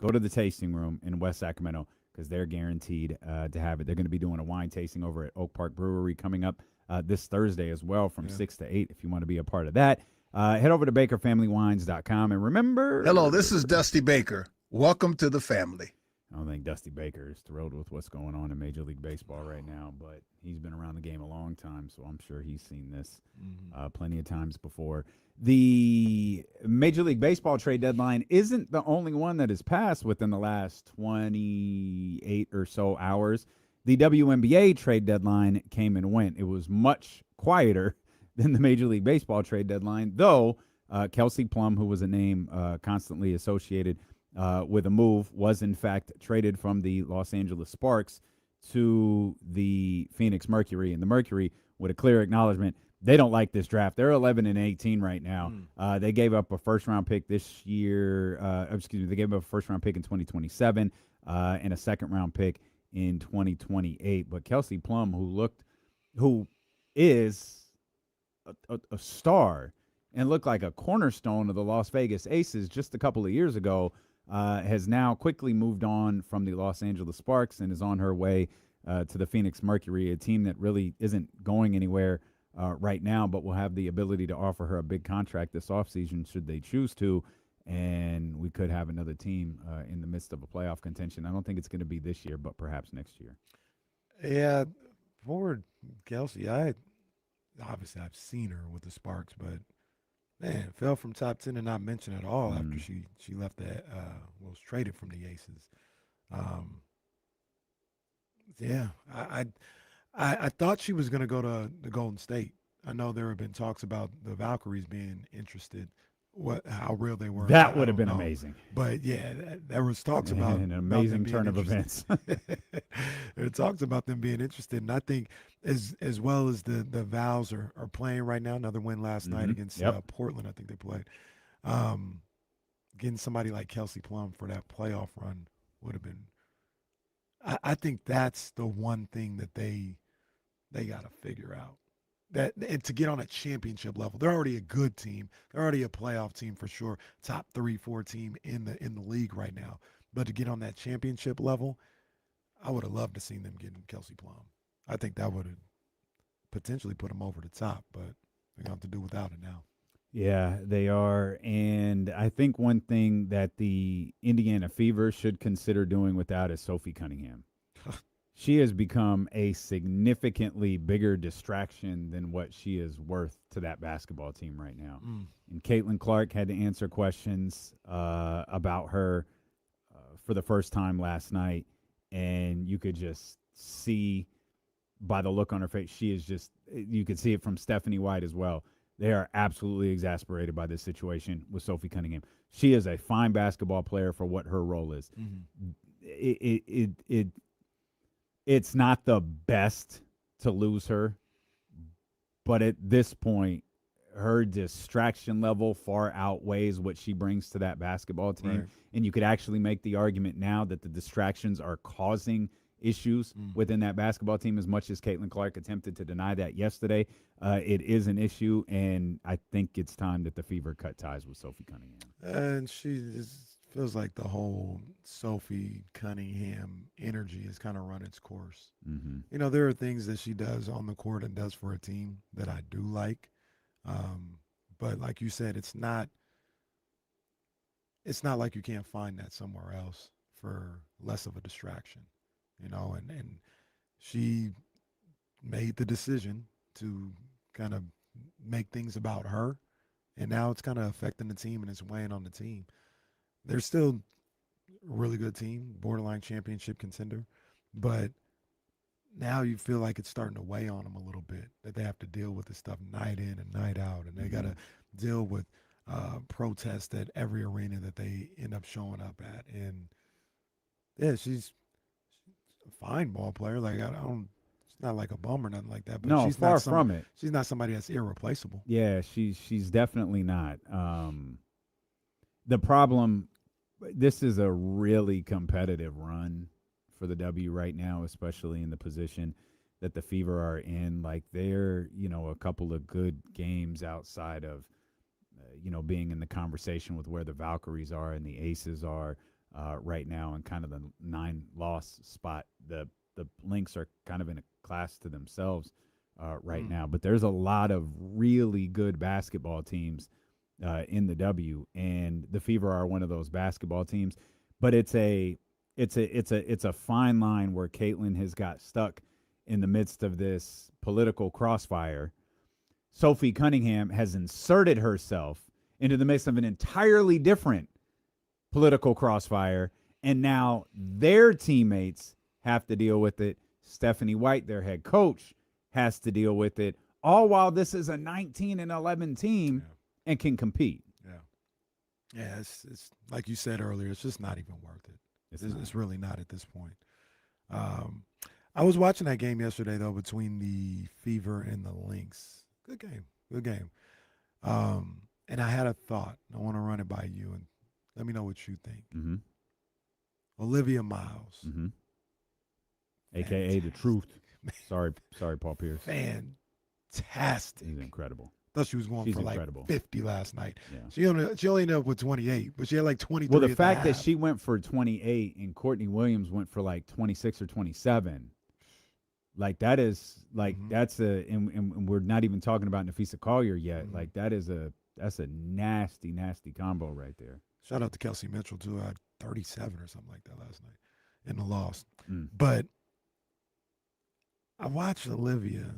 go to the tasting room in West Sacramento because they're guaranteed to have it. They're going to be doing a wine tasting over at Oak Park Brewery coming up this Thursday as well from 6 to 8 if you want to be a part of that. Head over to bakerfamilywines.com and remember. Hello, this is Dusty Baker. Welcome to the family. I don't think Dusty Baker is thrilled with what's going on in Major League Baseball right now, but he's been around the game a long time, so I'm sure he's seen this plenty of times before. The Major League Baseball trade deadline isn't the only one that has passed within the last 28 or so hours. The WNBA trade deadline came and went. It was much quieter than the Major League Baseball trade deadline, though Kelsey Plum, who was a name constantly associated with a move, was in fact traded from the Los Angeles Sparks to the Phoenix Mercury, and the Mercury, with a clear acknowledgement, they don't like this draft. They're 11-18 right now. They gave up a first-round pick this year. They gave up a first-round pick in 2027 and a second-round pick in 2028. But Kelsey Plum, who is a star and looked like a cornerstone of the Las Vegas Aces just a couple of years ago, has now quickly moved on from the Los Angeles Sparks and is on her way to the Phoenix Mercury, a team that really isn't going anywhere right now, but will have the ability to offer her a big contract this offseason should they choose to, and we could have another team in the midst of a playoff contention. I don't think it's going to be this year, but perhaps next year. Yeah, forward Kelsey, obviously I've seen her with the Sparks, but man, fell from top 10 and not mentioned at all after she left that was traded from the Aces. Yeah, I thought she was going to go to the Golden State. I know there have been talks about the Valkyries being interested. How real they were. That would have been amazing. But yeah, there was talks about an amazing turn of events. There talks about them being interested, and I think as well as the Vows are playing right now. Another win last night against Portland. I think they played. Getting somebody like Kelsey Plum for that playoff run would have been. I think that's the one thing that they got to figure out. And to get on a championship level, they're already a good team. They're already a playoff team for sure. Top 3-4 team in the league right now. But to get on that championship level, I would have loved to seen them getting Kelsey Plum. I think that would have potentially put them over the top, but they're going to have to do without it now. Yeah, they are. And I think one thing that the Indiana Fever should consider doing without is Sophie Cunningham. She has become a significantly bigger distraction than what she is worth to that basketball team right now. And Caitlin Clark had to answer questions about her for the first time last night, and you could just see by the look on her face, you could see it from Stephanie White as well. They are absolutely exasperated by this situation with Sophie Cunningham. She is a fine basketball player for what her role is. it's not the best to lose her, but at this point, her distraction level far outweighs what she brings to that basketball team. Right. And you could actually make the argument now that the distractions are causing issues within that basketball team, as much as Caitlin Clark attempted to deny that yesterday. It is an issue, and I think it's time that the Fever cut ties with Sophie Cunningham. And feels like the whole Sophie Cunningham energy has kind of run its course. Mm-hmm. You know, there are things that she does on the court and does for a team that I do like. But like you said, it's not like you can't find that somewhere else for less of a distraction, you know, and she made the decision to kind of make things about her, and now it's kind of affecting the team and it's weighing on the team. They're still a really good team, borderline championship contender, but now you feel like it's starting to weigh on them a little bit, that they have to deal with this stuff night in and night out, and they got to deal with protests at every arena that they end up showing up at. And yeah, she's a fine ball player. Like I don't, it's not like a bum or nothing like that. But No, she's far not from it. She's not somebody that's irreplaceable. Yeah, she's definitely not. The problem, this is a really competitive run for the W right now, especially in the position that the Fever are in. Like they're, a couple of good games outside of, being in the conversation with where the Valkyries are and the Aces are right now, and kind of the 9-loss spot. The Lynx are kind of in a class to themselves right now, but there's a lot of really good basketball teams in the W, and the Fever are one of those basketball teams. But it's a fine line where Caitlin has got stuck in the midst of this political crossfire. Sophie Cunningham has inserted herself into the midst of an entirely different political crossfire, and now their teammates have to deal with it. Stephanie White, their head coach, has to deal with it, all while this is a 19-11 team and can compete. Yeah, it's like you said earlier, it's just not even worth it. It's really not at this point. I was watching that game yesterday, though, between the Fever and the Lynx. Good game. And I had a thought. I want to run it by you and let me know what you think. Mm-hmm. Olivia Miles. Mm-hmm. AKA the truth. Sorry, Paul Pierce. Fantastic. He's incredible. Thought she was going for incredible. like 50 last night. Yeah. She only ended up with 28, but she had like 23. Well, the fact that half. she went for 28 and Courtney Williams went for like 26 or 27, like that is like that's and we're not even talking about Nafisa Collier yet. Like that's a nasty combo right there. Shout out to Kelsey Mitchell too. I had 37 or something like that last night in the loss. But I watched Olivia,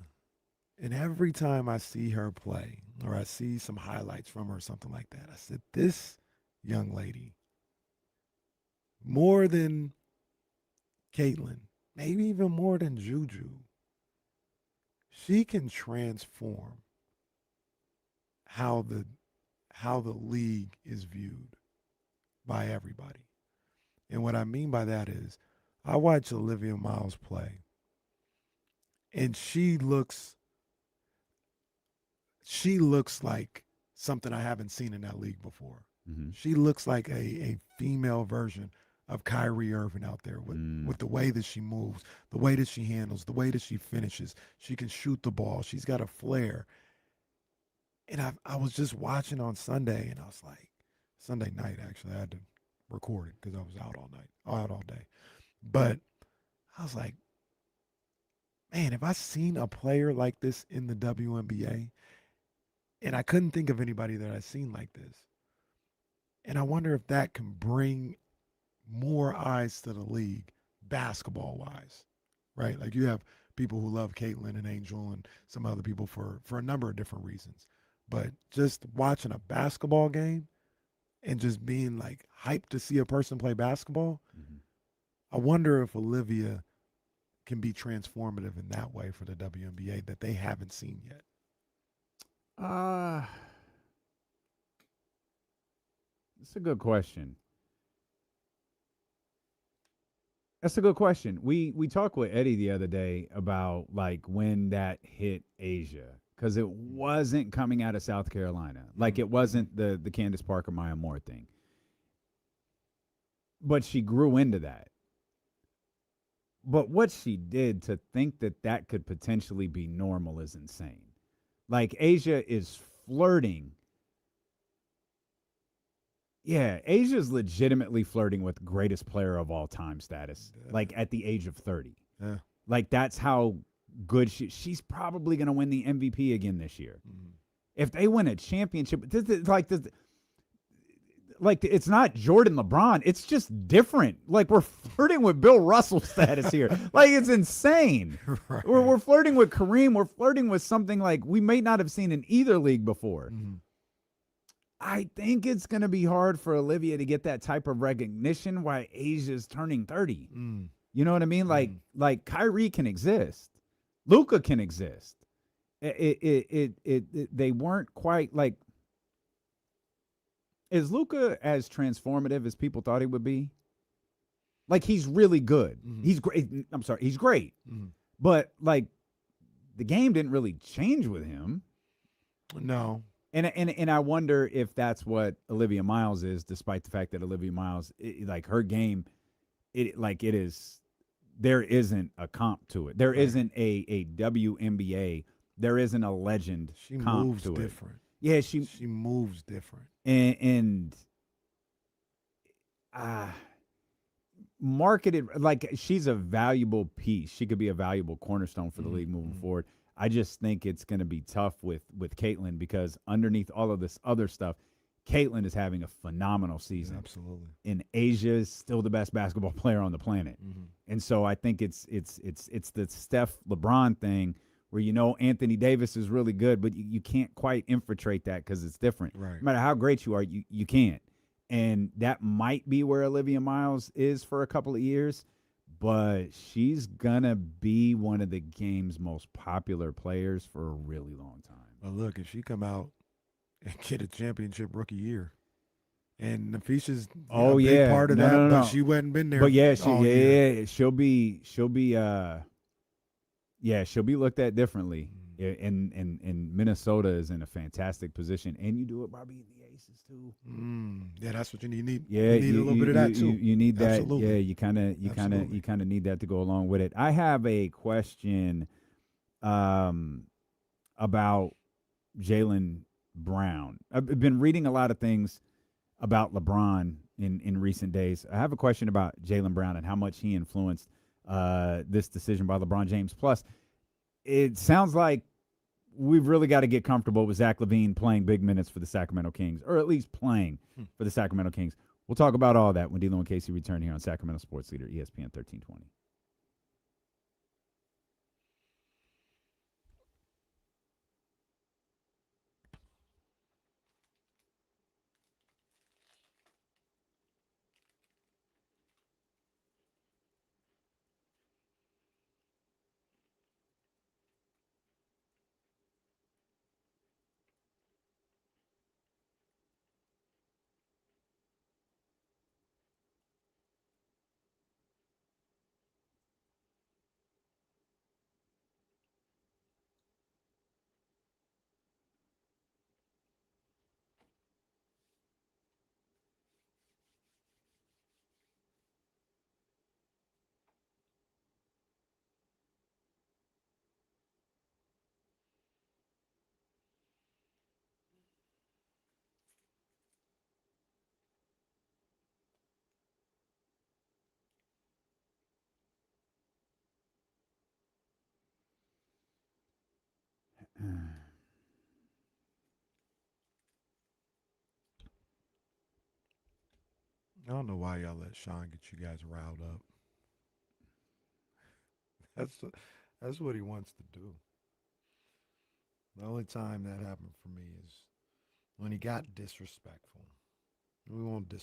and every time I see her play or I see some highlights from her or something like that, I said, this young lady, more than Caitlin, maybe even more than Juju, she can transform how the league is viewed by everybody. And what I mean by that is I watch Olivia Miles play, and she looks like something I haven't seen in that league before. She looks like a female version of Kyrie Irving out there with the way that she moves, the way that she handles, the way that she finishes. She can shoot the ball. She's got a flair. And I was just watching on Sunday, and I was like, Sunday night, actually. I had to record it because I was out all day. But I was like, man, have I seen a player like this in the WNBA? And I couldn't think of anybody that I've seen like this. And I wonder if that can bring more eyes to the league, basketball-wise, right? Like you have people who love Caitlin and Angel and some other people for a number of different reasons. But just watching a basketball game and just being like hyped to see a person play basketball, I wonder if Olivia can be transformative in that way for the WNBA that they haven't seen yet. It's a good question. That's a good question. We talked with Eddie the other day about like when that hit Asia because it wasn't coming out of South Carolina. Like it wasn't the Candace Parker Maya Moore thing. But she grew into that. But what she did to think that that could potentially be normal is insane. Like Asia is flirting. Yeah, Asia's legitimately flirting with greatest player of all time status, like at the age of 30. Yeah. Like that's how good she's probably going to win the MVP again this year. If they win a championship, like it's not Jordan LeBron, it's just different. Like we're flirting with Bill Russell status here. Like it's insane. Right. We're flirting with Kareem, we're flirting with something like we may not have seen in either league before. I think it's going to be hard for Olivia to get that type of recognition while Asia's turning 30. You know what I mean? Like Kyrie can exist. Luka can exist. They weren't quite like. Is Luka as transformative as people thought he would be? Like he's really good. He's great. I'm sorry, he's great. But like the game didn't really change with him. No. And I wonder if that's what Olivia Miles is, despite the fact that Olivia Miles, like her game, it is. There isn't a comp to it. There isn't a WNBA. There isn't a legend She comp moves to different. it. Yeah, she moves different. And marketed like she's a valuable piece. She could be a valuable cornerstone for the league moving forward. I just think it's going to be tough with Caitlin because underneath all of this other stuff, Caitlin is having a phenomenal season. Absolutely. And Asia is still the best basketball player on the planet. And so I think it's the Steph LeBron thing where Anthony Davis is really good, but you can't quite infiltrate that because it's different. Right. No matter how great you are, you can't. And that might be where Olivia Miles is for a couple of years. But she's going to be one of the game's most popular players for a really long time. But look, if she come out and get a championship rookie year, and Nafisha's a big part of that, but she hadn't been there. But yeah, she'll be looked at differently. And Minnesota is in a fantastic position, and you do it by beating the Aces too. Yeah, that's what you need. Yeah, you need a little bit of that too. You need that. Absolutely. Yeah, you kind of need that to go along with it. I have a question about Jaylen Brown. I've been reading a lot of things about LeBron in recent days. I have a question about Jaylen Brown and how much he influenced this decision by LeBron James. Plus, it sounds like we've really got to get comfortable with Zach LaVine playing big minutes for the Sacramento Kings, or at least playing for the Sacramento Kings. We'll talk about all that when D'Lo and Casey return here on Sacramento Sports Leader, ESPN 1320. I don't know why y'all let Sean get you guys riled up. That's what he wants to do. The only time that happened for me is when he got disrespectful. We won't be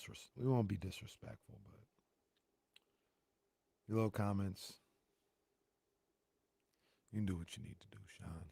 disrespectful, but your little comments, you can do what you need to do, Sean.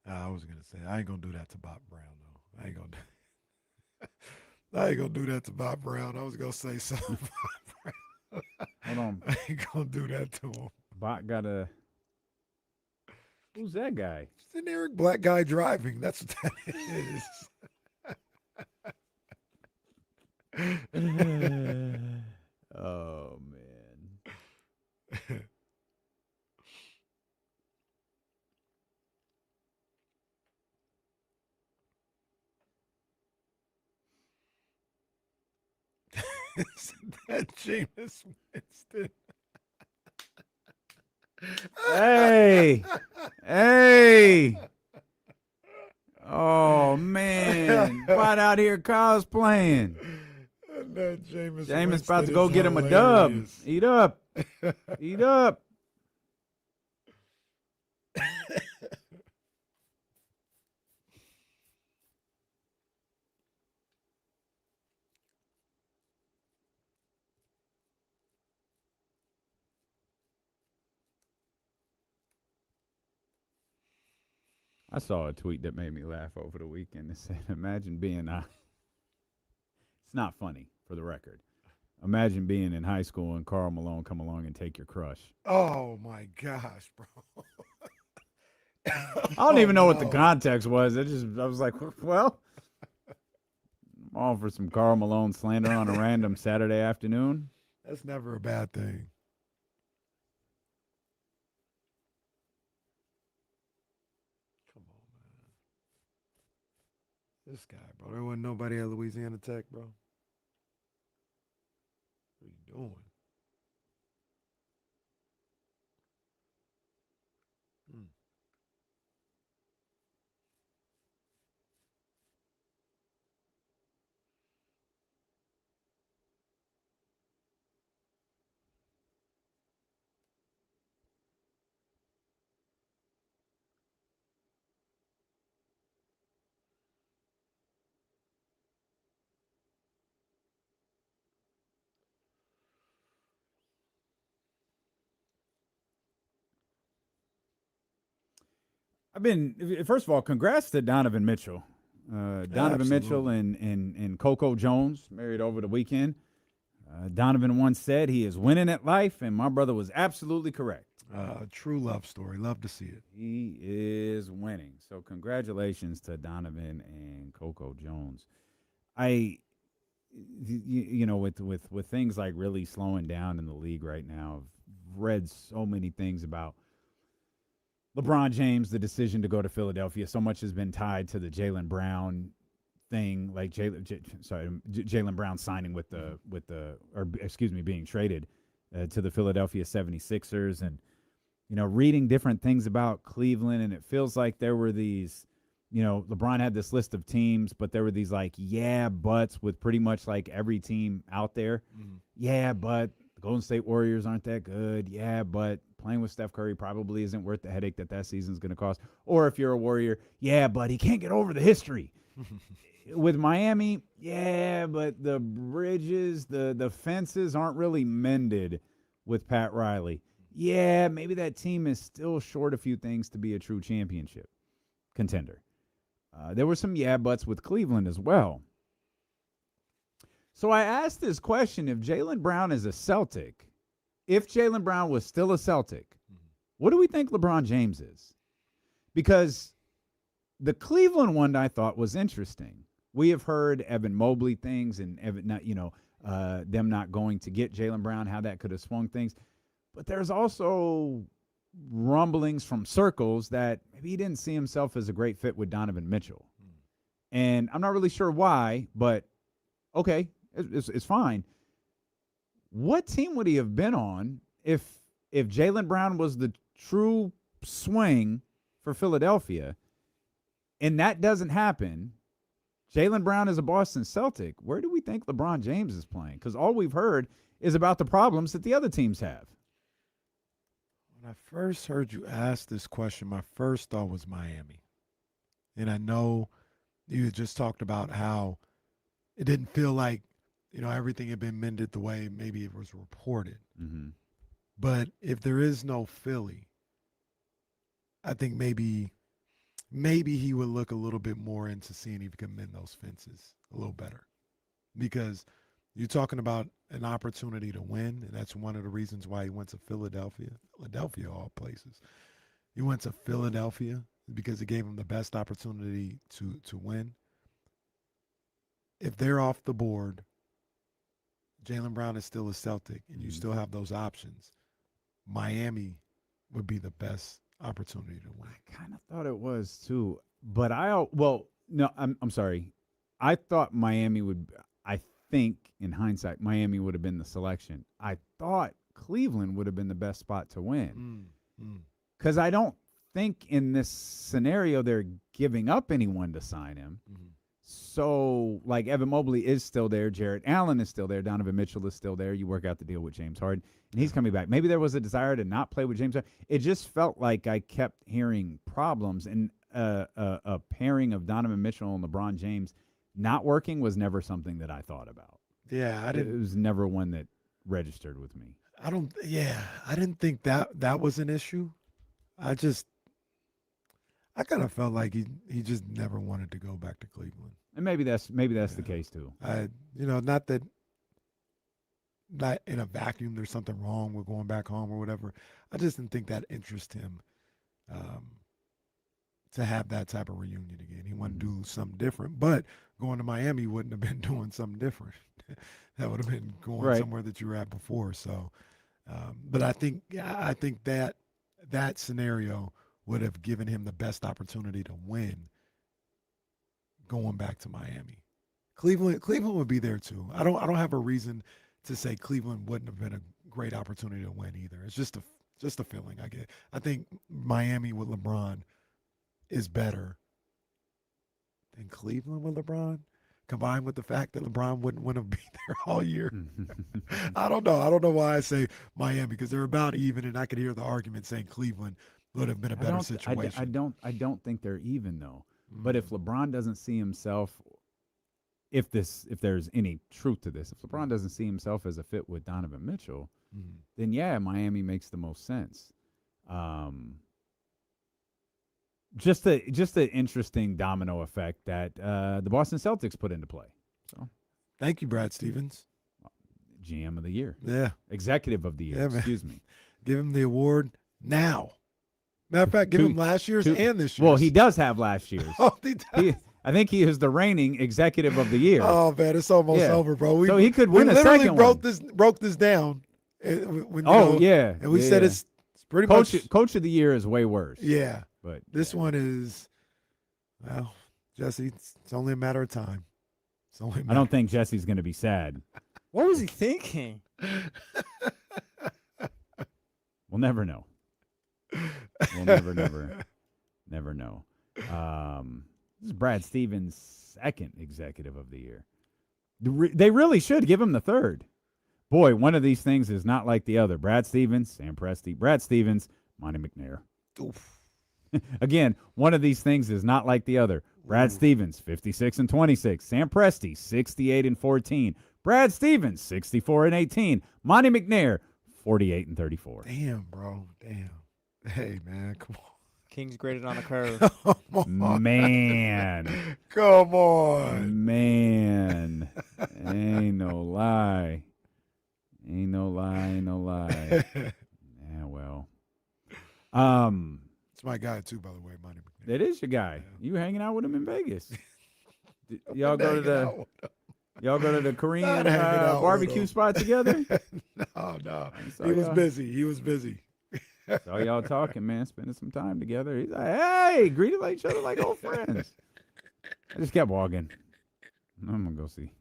I was gonna say I ain't gonna do that to Bob Brown though. I ain't gonna. I ain't gonna do that to Bob Brown. I was gonna say something. Hold on. I ain't gonna do that to him. Bot got a. Who's that guy? It's an Eric black guy driving. That's what that is. Oh man. Isn't that Jameis Winston? Hey. Hey. Oh man. Bot out here cosplaying. That Jameis Jameis about to Winston go is get him a dub. hilarious. Eat up. Eat up. I saw a tweet that made me laugh over the weekend. It said, imagine being it's not funny, for the record. Imagine being in high school and Karl Malone come along and take your crush. Oh my gosh, bro. I don't even know what the context was. I was like, well, I'm all for some Karl Malone slander on a random Saturday afternoon. That's never a bad thing. Come on, man. This guy, bro. There wasn't nobody at Louisiana Tech, bro. What are you doing? First of all, congrats to Donovan Mitchell. Donovan Mitchell Absolutely. and Coco Jones married over the weekend. Donovan once said he is winning at life, and my brother was absolutely correct. True love story. Love to see it. He is winning. So congratulations to Donovan and Coco Jones. With things like really slowing down in the league right now, I've read so many things about LeBron James, the decision to go to Philadelphia. So much has been tied to the Jaylen Brown thing, like Jaylen Brown signing being traded to the Philadelphia 76ers, and reading different things about Cleveland, and it feels like there were these, LeBron had this list of teams, but there were these buts with pretty much like every team out there. Mm-hmm. Yeah, but the Golden State Warriors aren't that good. Yeah, but playing with Steph Curry probably isn't worth the headache that season's going to cost. Or if you're a Warrior, yeah, but he can't get over the history. With Miami, yeah, but the bridges, the fences aren't really mended with Pat Riley. Yeah, maybe that team is still short a few things to be a true championship contender. There were some buts with Cleveland as well. So I asked this question: if Jaylen Brown is a Celtic, if Jaylen Brown was still a Celtic, what do we think LeBron James is? Because the Cleveland one I thought was interesting. We have heard Evan Mobley things and them not going to get Jaylen Brown, how that could have swung things. But there's also rumblings from circles that maybe he didn't see himself as a great fit with Donovan Mitchell. And I'm not really sure why, but okay, it's fine. What team would he have been on if Jaylen Brown was the true swing for Philadelphia and that doesn't happen? Jaylen Brown is a Boston Celtic. Where do we think LeBron James is playing? Because all we've heard is about the problems that the other teams have. When I first heard you ask this question, my first thought was Miami. And I know you had just talked about how it didn't feel like, everything had been mended the way maybe it was reported. Mm-hmm. But if there is no Philly, I think maybe maybe he would look a little bit more into seeing if he can mend those fences a little better. Because you're talking about an opportunity to win, and that's one of the reasons why he went to Philadelphia. Philadelphia, of all places. He went to Philadelphia because it gave him the best opportunity to win. If they're off the board, Jaylen Brown is still a Celtic, and you still have those options. Miami would be the best opportunity to win. I kind of thought it was too, but no, I'm sorry. I thought Miami would. I think in hindsight, Miami would have been the selection. I thought Cleveland would have been the best spot to win because I don't think in this scenario they're giving up anyone to sign him. So, like, Evan Mobley is still there. Jarrett Allen is still there. Donovan Mitchell is still there. You work out the deal with James Harden, and he's coming back. Maybe there was a desire to not play with James Harden. It just felt like I kept hearing problems, and a pairing of Donovan Mitchell and LeBron James not working was never something that I thought about. Yeah, It was never one that registered with me. I didn't think that was an issue. I kind of felt like he just never wanted to go back to Cleveland. And maybe that's the case too. Not in a vacuum there's something wrong with going back home or whatever. I just didn't think that interested him to have that type of reunion again. He wanted to do something different, but going to Miami wouldn't have been doing something different. That would have been going somewhere that you were at before. So, but I think that scenario would have given him the best opportunity to win going back to Miami. Cleveland would be there too. I don't have a reason to say Cleveland wouldn't have been a great opportunity to win either. It's just a feeling I get. I think Miami with LeBron is better than Cleveland with LeBron, combined with the fact that LeBron wouldn't want to be there all year. I don't know. I don't know why I say Miami, because they're about even, and I could hear the argument saying Cleveland would have been a better situation. I don't think they're even though. But if LeBron doesn't see himself, if there's any truth to this, if LeBron doesn't see himself as a fit with Donovan Mitchell, then yeah, Miami makes the most sense. Just the interesting domino effect that the Boston Celtics put into play. So, thank you, Brad Stevens, GM of the year, executive of the year. Excuse me. Give him the award now. Matter of fact, give him last year's and this year's. Well, he does have last year's. Oh, he does. I think he is the reigning executive of the year. Oh man, it's almost over, bro. So he could win a second one. We literally broke this down. And we said it's pretty much coach of the year is way worse. Yeah, but this one is, well, Jesse, it's only a matter of time. I don't think Jesse's going to be sad. What was he thinking? We'll never know. We'll never know. This is Brad Stevens' second executive of the year. They really should give him the third. Boy, one of these things is not like the other. Brad Stevens, Sam Presti. Brad Stevens, Monty McNair. Oof. Again, one of these things is not like the other. Brad Stevens, 56-26. Sam Presti, 68-14. Brad Stevens, 64-18. Monty McNair, 48-34. Damn, bro. Damn. Hey, man, come on. King's graded on a curve. Come on. Man. Come on. Man. Ain't no lie. Ain't no lie. Yeah, well. It's my guy, too, by the way, Monty McNair. It is your guy. Yeah. You hanging out with him in Vegas. Y'all go to the Korean barbecue spot together? No. He was busy. Saw y'all talking, man, spending some time together. He's like, hey, greeted each other like old friends. I just kept walking. I'm gonna go see.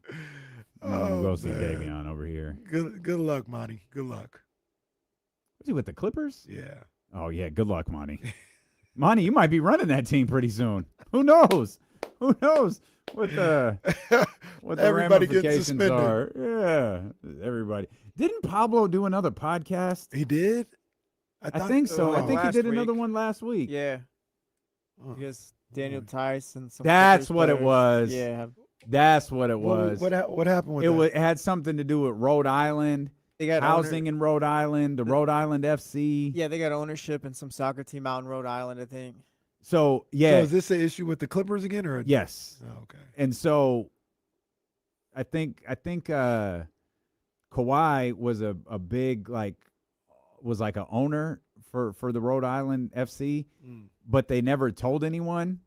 Davion over here. Good luck, Monty. Good luck. Was he with the Clippers? Yeah. Oh yeah. Good luck, Monty. Monty, you might be running that team pretty soon. Who knows? What the everybody ramifications are? Yeah, everybody. Didn't Pablo do another podcast? He did. I think so. I think he did another one last week. Yeah. Because Daniel Tice and some. That's what it was. Yeah. That's what it was. What happened with that? It had something to do with Rhode Island. They got housing in Rhode Island, the Rhode Island FC. Yeah, they got ownership in some soccer team out in Rhode Island, I think. So yeah, So is this an issue with the Clippers again, or yes. Oh, okay. And so I think Kawhi was a big was like a owner for the Rhode Island FC, but they never told anyone.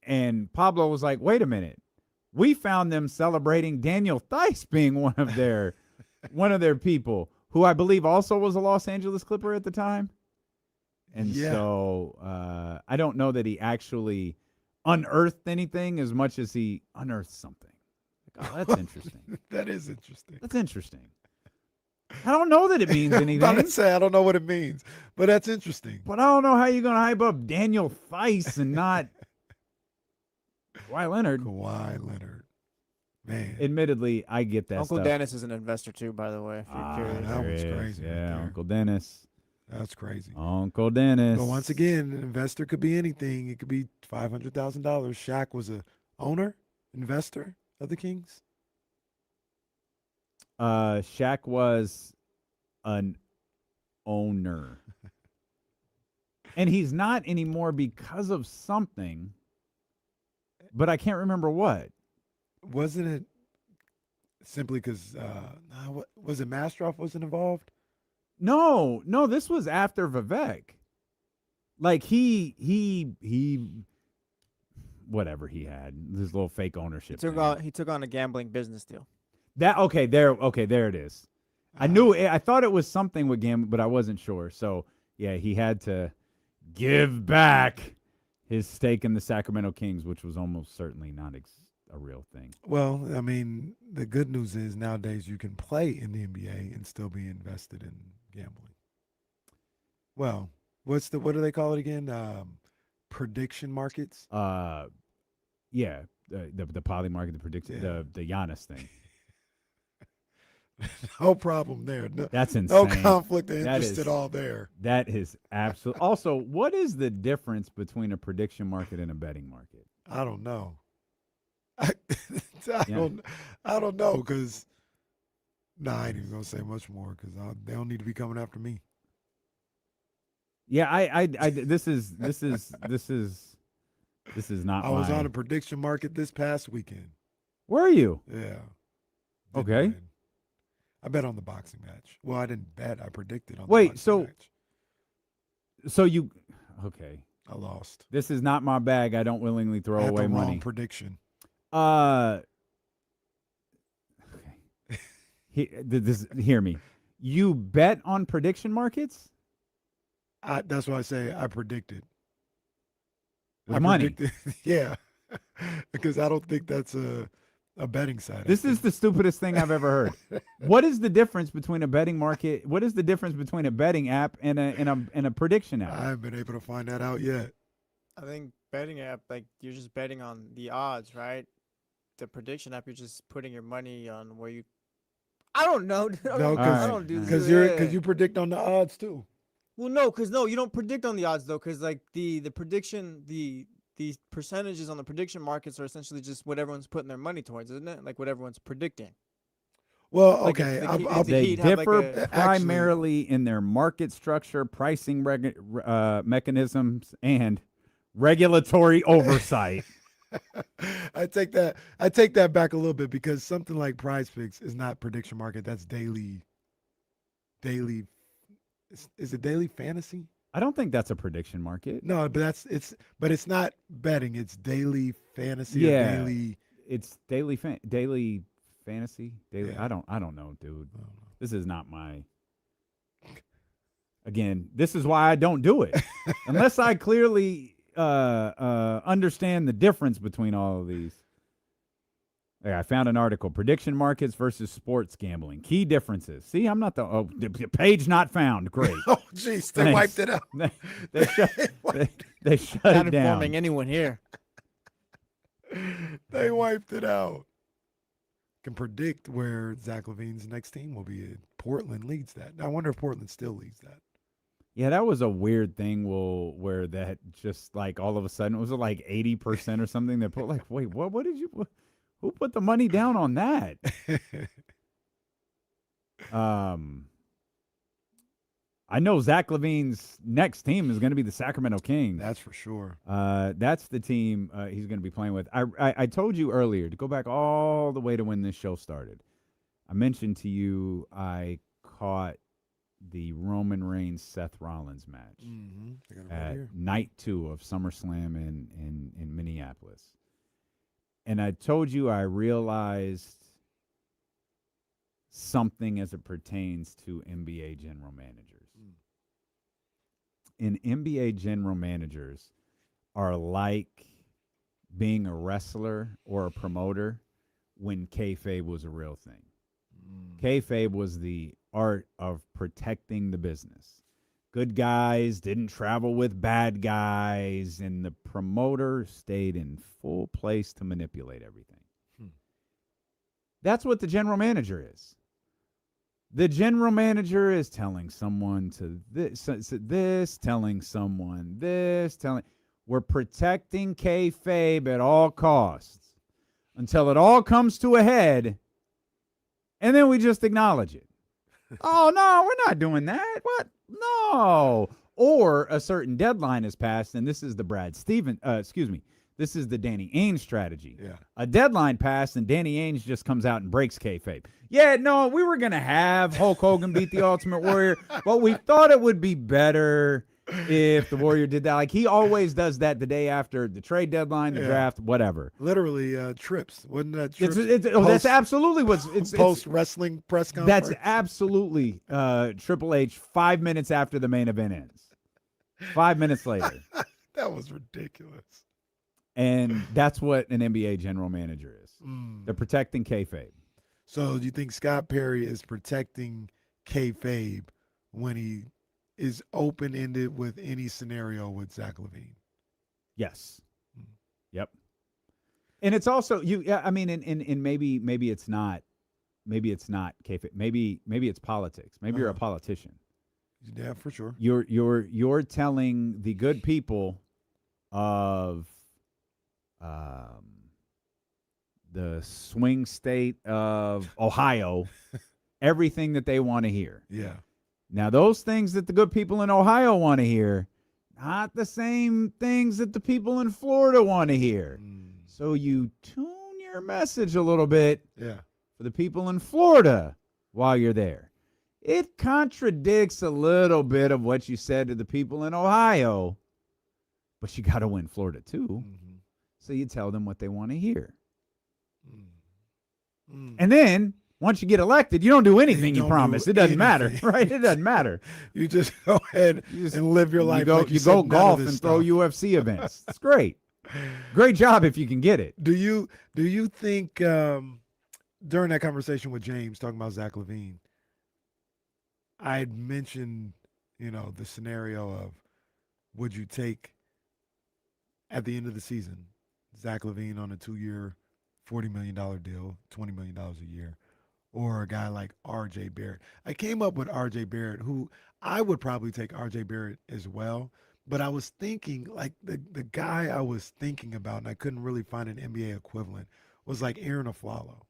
And Pablo was like, "Wait a minute, we found them celebrating Daniel Theis being one of their people, who I believe also was a Los Angeles Clipper at the time." And so I don't know that he actually unearthed anything as much as he unearthed something. Like, oh, that's interesting. That is interesting. That's interesting. I don't know that it means anything. I'm about to say I don't know what it means, but that's interesting. But I don't know how you're going to hype up Daniel Theis and not Kawhi Leonard. Kawhi Leonard. Man. Admittedly, I get that Uncle stuff. Dennis is an investor too, by the way. If you're curious. That was crazy. Yeah, right Uncle Dennis. That's crazy. Uncle Dennis. But once again, an investor could be anything. It could be $500,000. Shaq was a owner, investor of the Kings. Shaq was an owner. And he's not anymore because of something, but I can't remember what. Wasn't it simply because, was it Mastroff wasn't involved? No, this was after Vivek. Like he whatever he had, this little fake ownership. He took on a gambling business deal. There it is. I thought it was something with gambling, but I wasn't sure. So yeah, he had to give back his stake in the Sacramento Kings, which was almost certainly not a real thing. Well, I mean, the good news is nowadays you can play in the NBA and still be invested in gambling. Well, what do they call it again? Prediction markets? Yeah, the poly market, the prediction, the Giannis thing. No problem there. No, that's insane. No conflict of interest at all there. That is absolute. Also, what is the difference between a prediction market and a betting market? I don't know. I don't know because I ain't even gonna say much more because they don't need to be coming after me. Yeah, this is not. I was on a prediction market this past weekend. Were you? Yeah. Okay. Win. I bet on the boxing match. Well, I didn't bet. I predicted on. Wait, the boxing match. So you? Okay. I lost. This is not my bag. I don't willingly throw away money. Wrong prediction. Okay. Hear me. You bet on prediction markets? That's why I say I predicted. With money? Yeah. Because I don't think that's a betting site. This is the stupidest thing I've ever heard. What is the difference between a betting market? What is the difference between a betting app and a prediction app? I haven't been able to find that out yet. I think betting app, like you're just betting on the odds, right? The prediction app, you're just putting your money on where you. I don't know. No, I don't do because you predict on the odds too. Well, no, because you don't predict on the odds though, because like the prediction the percentages on the prediction markets are essentially just what everyone's putting their money towards, isn't it? Like what everyone's predicting. Well, Like okay, they differ primarily in their market structure, pricing mechanisms, and regulatory oversight. I take that back a little bit because something like Prize Picks is not prediction market. That's daily. Is it daily fantasy? I don't think that's a prediction market. No, but it's not betting. It's daily fantasy. Yeah, daily. It's daily fantasy. Daily. Yeah. I don't know, dude. This is not my. Again, this is why I don't do it unless I clearly understand the difference between all of these. Okay, I found an article: prediction markets versus sports gambling. Key differences. See, I'm not the page not found. Great. Oh, jeez, they wiped it out. They shut it Not down. informing anyone here. They wiped it out. Can predict where Zach LaVine's next team will be. Portland leads that. I wonder if Portland still leads that. Yeah, that was a weird thing. Where that just like all of a sudden it was like 80% or something. That put like, wait, what did you? Who put the money down on that? I know Zach LaVine's next team is going to be the Sacramento Kings. That's for sure. That's the team he's going to be playing with. I told you earlier to go back all the way to when this show started. I mentioned to you I caught the Roman Reigns Seth Rollins match at night 2 of SummerSlam in Minneapolis. And I told you I realized something as it pertains to NBA general managers. And NBA general managers are like being a wrestler or a promoter when kayfabe was a real thing. Kayfabe was the art of protecting the business. Good guys didn't travel with bad guys, and the promoter stayed in full place to manipulate everything. That's what the general manager is. The general manager is telling someone to this, telling someone this, we're protecting kayfabe at all costs until it all comes to a head, and then we just acknowledge it. Oh, no, we're not doing that. What? No. Or a certain deadline is passed, and this is the this is the Danny Ainge strategy. Yeah. A deadline passed, and Danny Ainge just comes out and breaks kayfabe. Yeah, no, we were going to have Hulk Hogan beat the Ultimate Warrior, but we thought it would be better if the Warrior did that. Like, he always does that the day after the trade deadline, the draft, whatever. Literally trips. Wasn't that trips? That's absolutely what's it's post-wrestling press conference. That's absolutely Triple H 5 minutes after the main event ends. 5 minutes later. That was ridiculous. And that's what an NBA general manager is. They're protecting kayfabe. So do you think Scott Perry is protecting kayfabe when he is open-ended with any scenario with Zach LaVine? Yes. Yep. And it's also and maybe it's not kayfabe. Maybe it's politics. Maybe you're a politician. Yeah, for sure. You're telling the good people of the swing state of Ohio everything that they want to hear. Yeah. Now, those things that the good people in Ohio want to hear, not the same things that the people in Florida want to hear. So you tune your message a little bit for the people in Florida while you're there. It contradicts a little bit of what you said to the people in Ohio, but you got to win Florida too. So you tell them what they want to hear. And then once you get elected, you don't do anything you promise. It doesn't matter, right? It doesn't matter. You just go ahead and live your life. You go golf and throw UFC events. It's great. Great job if you can get it. Do you think during that conversation with James talking about Zach LaVine, I had mentioned, the scenario of would you take at the end of the season Zach LaVine on a 2-year, $40 million deal, $20 million a year, or a guy like R.J. Barrett. I came up with R.J. Barrett, who I would probably take R.J. Barrett as well. But I was thinking, like, the guy I was thinking about, and I couldn't really find an NBA equivalent, was like Aaron Aflalo.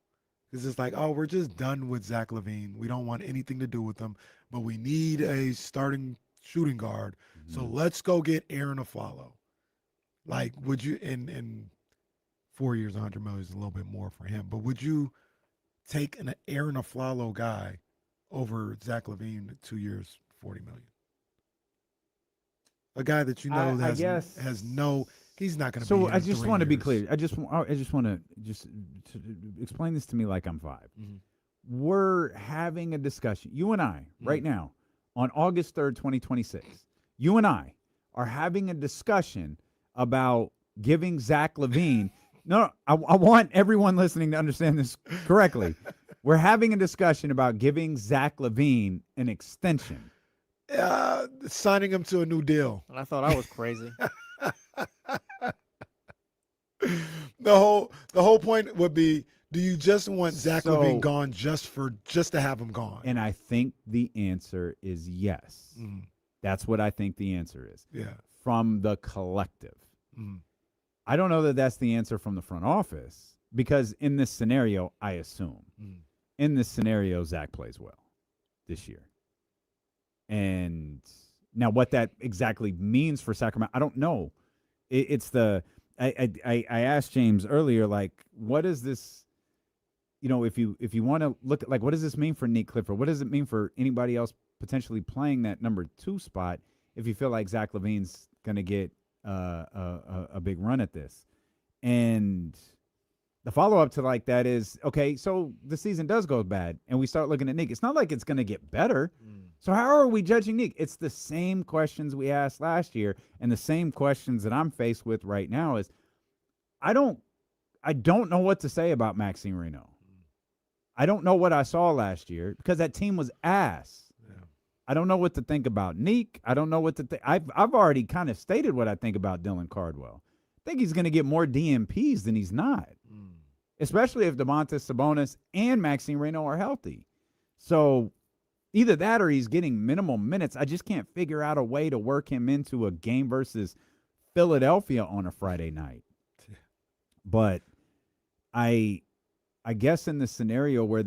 Because it's like, oh, we're just done with Zach LaVine. We don't want anything to do with him, but we need a starting shooting guard. So let's go get Aaron Aflalo. Like, would you, in 4 years, $100 million is a little bit more for him, but would you take an Aaron Aflalo guy over Zach LaVine 2 years, $40 million? A guy that he's not going to be. So I just want to be clear. I just want to explain this to me like I'm 5. We're having a discussion. You and I, right now, on August 3rd, 2026, you and I are having a discussion about giving Zach LaVine. No, I want everyone listening to understand this correctly. We're having a discussion about giving Zach LaVine an extension. Signing him to a new deal. And I thought I was crazy. The whole point would be, do you just want Zach LaVine gone just to have him gone? And I think the answer is yes. That's what I think the answer is. Yeah. From the collective. I don't know that that's the answer from the front office, because in this scenario, I assume, in this scenario, Zach plays well this year. And now what that exactly means for Sacramento, I don't know. I asked James earlier, like, what is this? If you want to look at, like, what does this mean for Nick Clifford? What does it mean for anybody else potentially playing that number 2 spot if you feel like Zach LaVine's going to get a big run at this? And the follow-up to like that is, okay, so the season does go bad, and we start looking at Nick. It's not like it's going to get better. So how are we judging Nick? It's the same questions we asked last year, and the same questions that I'm faced with right now is, I don't know what to say about Maxine Reno. I don't know what I saw last year because that team was ass. Yeah. I don't know what to think about Neek. I don't know what to think. I've already kind of stated what I think about Dylan Cardwell. I think he's going to get more DMPs than he's not, especially if Domantas Sabonis and Maxine Reno are healthy. So either that or he's getting minimum minutes. I just can't figure out a way to work him into a game versus Philadelphia on a Friday night. But I guess in the scenario where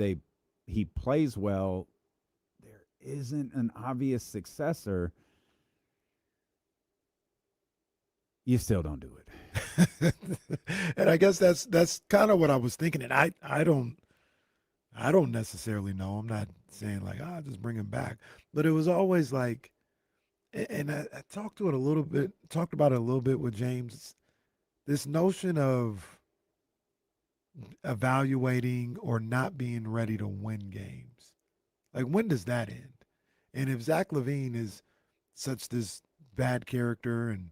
he plays well, there isn't an obvious successor. You still don't do it. And I guess that's kind of what I was thinking. And I don't necessarily know. I'm not saying like, just bring him back. But it was always like, and I talked about it a little bit with James, this notion of evaluating or not being ready to win games. Like, when does that end? And if Zach LaVine is such this bad character and,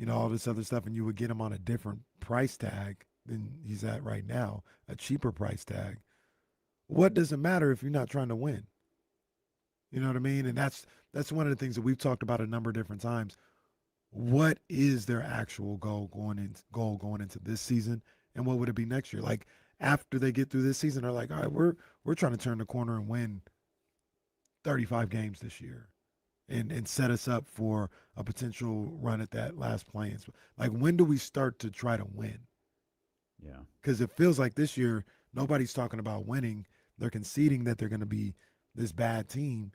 all this other stuff, and you would get him on a different price tag than he's at right now, a cheaper price tag, what does it matter if you're not trying to win? You know what I mean? And that's one of the things that we've talked about a number of different times. What is their actual goal going into this season? And what would it be next year? Like, after they get through this season, they're like, all right, we're trying to turn the corner and win 35 games this year and set us up for a potential run at that last play-in. Like, when do we start to try to win? Yeah. Because it feels like this year, nobody's talking about winning. They're conceding that they're going to be this bad team.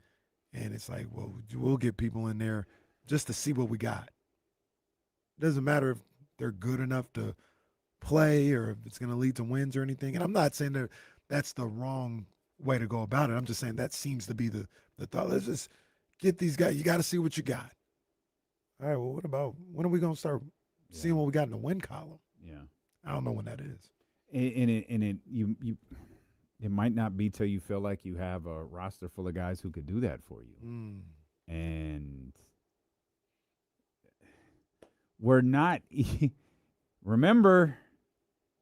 And it's like, well, we'll get people in there just to see what we got. It doesn't matter if they're good enough to play or if it's going to lead to wins or anything. And I'm not saying that that's the wrong way to go about it. I'm just saying that seems to be the thought. Let's just get these guys. You got to see what you got. All right, well, what about when are we going to start seeing what we got in the win column? Yeah. I don't know when that is. It might not be till you feel like you have a roster full of guys who could do that for you. And we're not remember,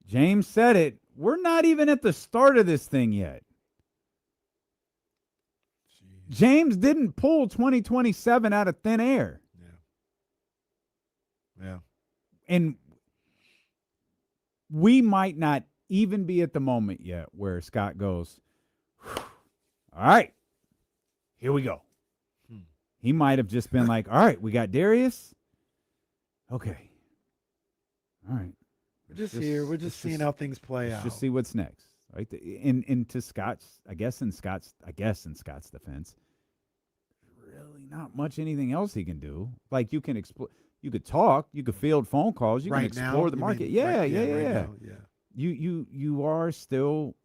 James said it, we're not even at the start of this thing yet. Jeez. James didn't pull 2027 out of thin air. Yeah. And we might not even be at the moment yet where Scott goes, all right, here we go. He might have just been like, all right, we got Darius. Okay. All right. We're just here. We're just seeing how things play out. Just see what's next. Right. To Scott's, I guess in Scott's defense, really not much anything else he can do. Like, you can explore. You could talk. You could field phone calls. You can explore the market. Yeah. You are still,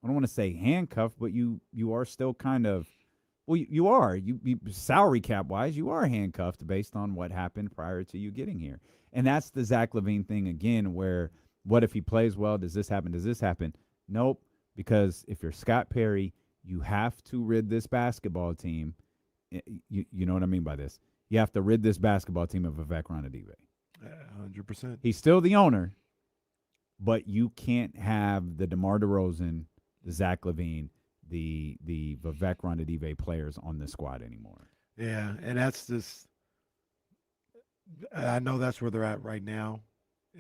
I don't want to say handcuffed, but you are still kind of, well, you are. You salary cap wise, you are handcuffed based on what happened prior to you getting here. And that's the Zach LaVine thing again, where what if he plays well? Does this happen? Does this happen? Nope. Because if you're Scott Perry, you have to rid this basketball team. You know what I mean by this? You have to rid this basketball team of Vivek Ranadive. 100%. He's still the owner, but you can't have the DeMar DeRozan, the Zach LaVine, the Vivek Ranadive players on the squad anymore. Yeah, and that's just – I know that's where they're at right now,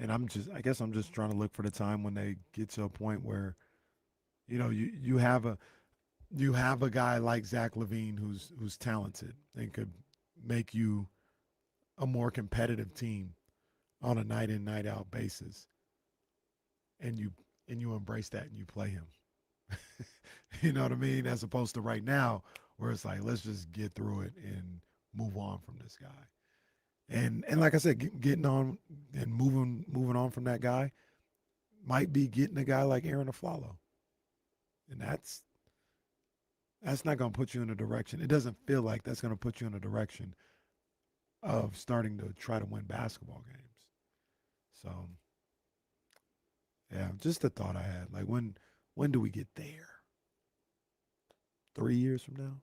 and I guess I'm just trying to look for the time when they get to a point where, you have a guy like Zach LaVine who's talented and could make you a more competitive team on a night in, night out basis. And you embrace that and you play him. You know what I mean? As opposed to right now where it's like, let's just get through it and move on from this guy. And like I said, getting on and moving on from that guy might be getting a guy like Aaron Aflalo. And that's not going to put you in a direction. It doesn't feel like that's going to put you in a direction of starting to try to win basketball games. So, yeah, just a thought I had. Like, when do we get there? 3 years from now?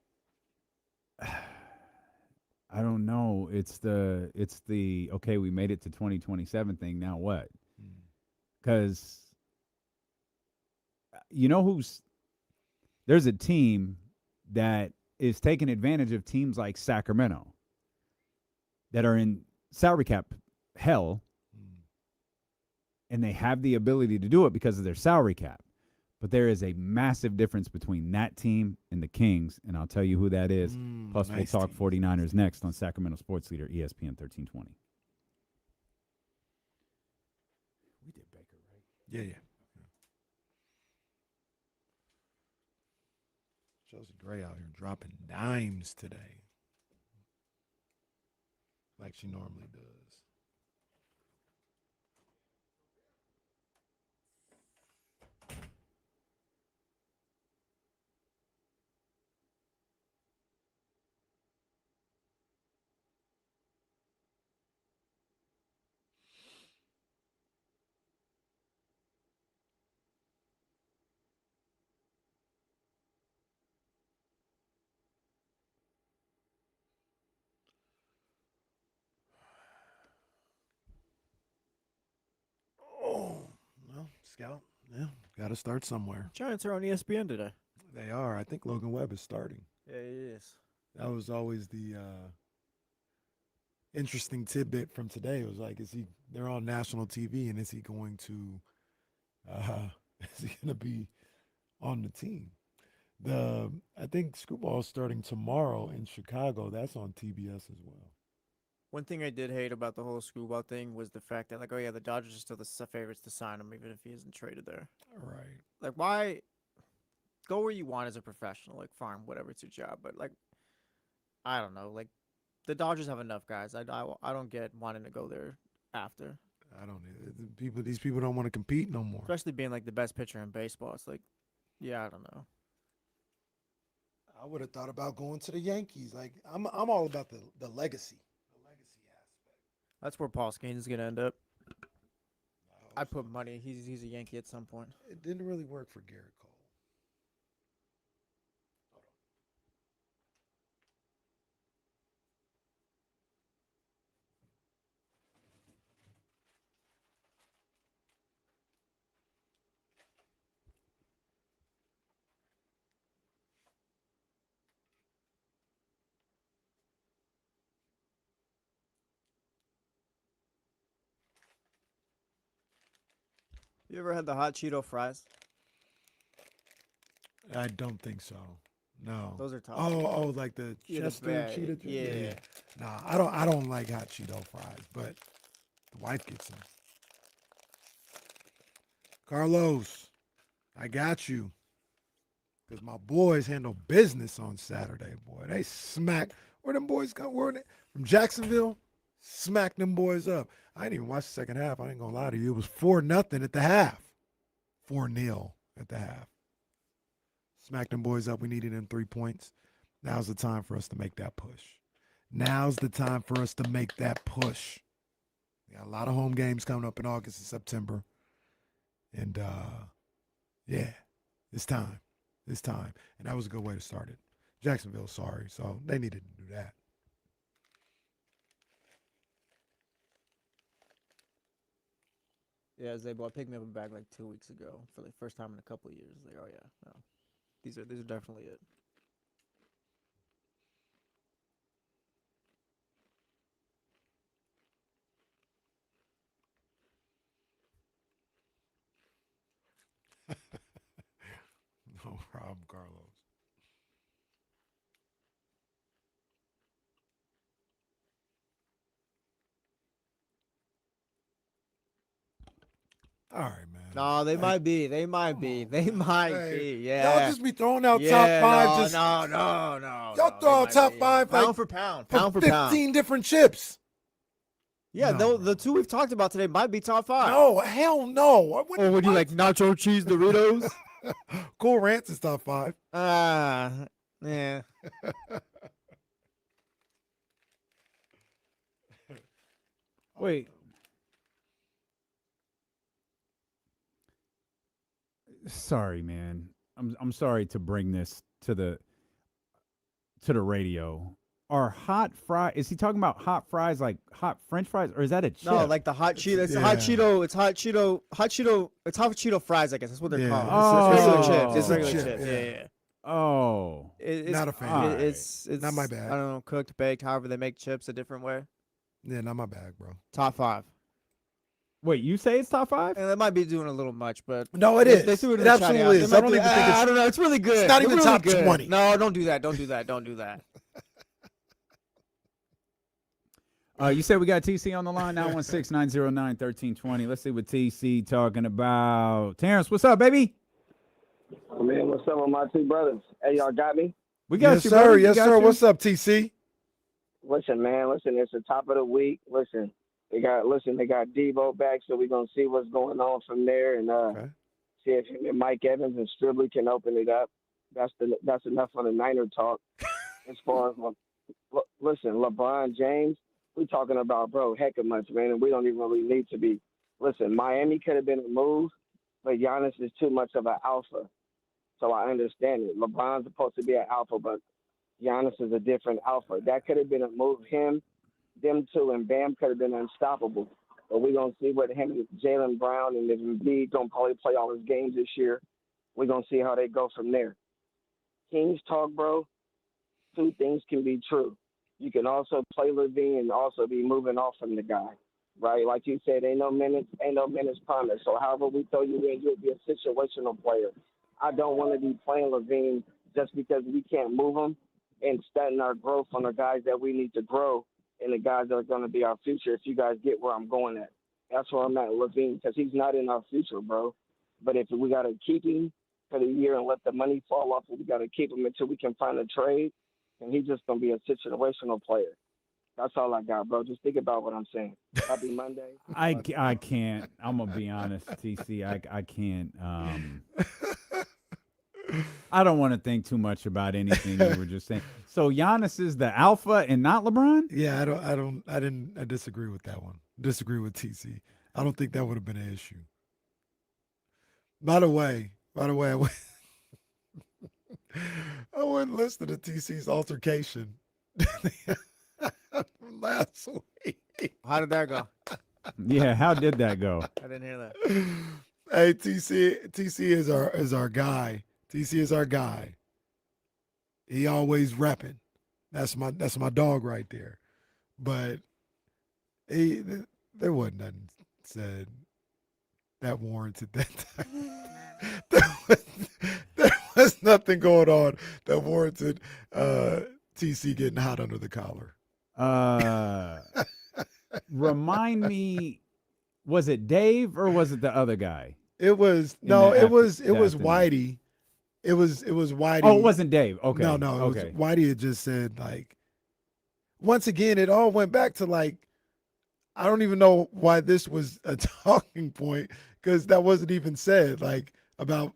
I don't know. It's the okay, we made it to 2027 thing. Now what? Because there's a team that is taking advantage of teams like Sacramento that are in salary cap hell, and they have the ability to do it because of their salary cap. But there is a massive difference between that team and the Kings, and I'll tell you who that is. Plus, nice we'll talk team. 49ers next on Sacramento Sports Leader, ESPN 1320. We did Baker, right? Yeah. Chelsea Gray out here dropping dimes today, like she normally does. Oh, well, Scout, yeah, got to start somewhere. Giants are on ESPN today. They are. I think Logan Webb is starting. Yeah, he is. That was always the interesting tidbit from today. It was like, they're on national TV, and is he going to be on the team? I think Scoopball is starting tomorrow in Chicago. That's on TBS as well. One thing I did hate about the whole Screwball thing was the fact that, like, oh yeah, the Dodgers are still the favorites to sign him, even if he isn't traded there. Right. Like, why go where you want as a professional? Like, fine, whatever, it's your job. But like, I don't know. Like, the Dodgers have enough guys. I don't get wanting to go there after. I don't know. These people don't want to compete no more. Especially being like the best pitcher in baseball. It's like, yeah, I don't know. I would have thought about going to the Yankees. Like, I'm all about the legacy. That's where Paul Skeens gonna end up. I put money. He's a Yankee at some point. It didn't really work for Garrett Cole. You ever had the hot Cheeto fries? I don't think so. No. Those are tough. Oh, like the Yeah, the Chester bag. Cheetah. Yeah. Nah, I don't like hot Cheeto fries, but the wife gets them. Carlos, I got you. Because my boys handle business on Saturday, boy. They smack. Where them boys come? From Jacksonville? Smack them boys up. I didn't even watch the second half. I ain't going to lie to you. It was 4-0 at the half. 4-0 at the half. Smack them boys up. We needed them 3 points. Now's the time for us to make that push. Now's the time for us to make that push. We got a lot of home games coming up in August and September. And, yeah, it's time. It's time. And that was a good way to start it. Jacksonville, sorry. So they needed to do that. Yeah, Zabo, picked me up a bag like 2 weeks ago for the first time in a couple of years. Like, oh yeah, no, these are definitely it. No problem, Carlos. All right, man. No, they might be. They might be. They might Hey, be. Yeah. Y'all just be throwing out yeah, top five. No, Just no. y'all no, throw they out might top be. five Pound like for pound. for Pound for 15 pound. different chips. Yeah, No. the two we've talked about today might be top 5. No, hell no. What, Or would you like nacho cheese Doritos? Cool Ranch is top 5. Yeah. Wait. Sorry, man. I'm sorry to bring this to the radio. Are hot fry? Is he talking about hot fries like hot French fries, or is that a chip? No, like the hot Cheeto. It's yeah. hot Cheeto. It's hot Cheeto. It's hot Cheeto fries. I guess that's what they're Yeah. called. It's regular Oh. chips. It's It's a regular chip, chips. yeah. Yeah. Oh, It's Not a fan. Alright. It's Not my bag. I don't know, cooked, baked, however they make chips a different way. Yeah, not my bag, bro. Top 5. wait, you say it's top 5? And they might be doing a little much, but No, it they, is. They threw it, It in the chat, yeah. absolutely They is. might I don't do- even think I don't know. It's really good. It's not They're even really top good. 20. No, don't do that. Don't do that. Don't do that. You said we got TC on the line, 916-909-1320. Let's see what TC talking about. Terrence, what's up, baby? Man, what's up with my two brothers? Hey, y'all got me? We got Yes, you, sir. brother. We Yes, got sir. you. What's up, TC? Listen, man, it's the top of the week. They got Debo back, so we're gonna see what's going on from there and Okay. see if him and Mike Evans and Stribley can open it up. That's enough on the Niner talk. As far as listen, LeBron James, we talking about heck of much, man, and we don't even really need to be. Listen, Miami could have been a move, but Giannis is too much of an alpha. So I understand it. LeBron's supposed to be an alpha, but Giannis is a different alpha. That could have been a move. Them two, and Bam could have been unstoppable. But we're going to see what him and Jaylen Brown and if Embiid going to probably play all his games this year. We're going to see how they go from there. Kings talk, bro. Two things can be true. You can also play Levine and also be moving off from the guy, right? Like you said, ain't no minutes promised. So however we throw you in, you'll be a situational player. I don't want to be playing Levine just because we can't move him and stunting our growth on the guys that we need to grow and the guys that are going to be our future, if you guys get where I'm going at. That's where I'm at, Levine, because he's not in our future, bro. But if we got to keep him for the year and let the money fall off, we got to keep him until we can find a trade, and he's just going to be a situational player. That's all I got, bro. Just think about what I'm saying. Happy Monday. I can't. I'm gonna be honest, TC. I can't. I don't want to think too much about anything you were just saying. So Giannis is the alpha and not LeBron? Yeah, I disagree with that one. Disagree with TC. I don't think that would have been an issue. By the way, I went and listened to TC's altercation last week. How did that go? Yeah, how did that go? I didn't hear that. Hey, TC is our guy. TC is our guy. He always repping. That's my dog right there. But there wasn't nothing said that warranted that. There was nothing going on that warranted TC getting hot under the collar. Remind me, was it Dave or was it the other guy? It was Whitey. It was Whitey. Oh, it wasn't Dave. Okay. No, okay. Whitey had just said, like, once again, it all went back to, like, I don't even know why this was a talking point, because that wasn't even said, like, about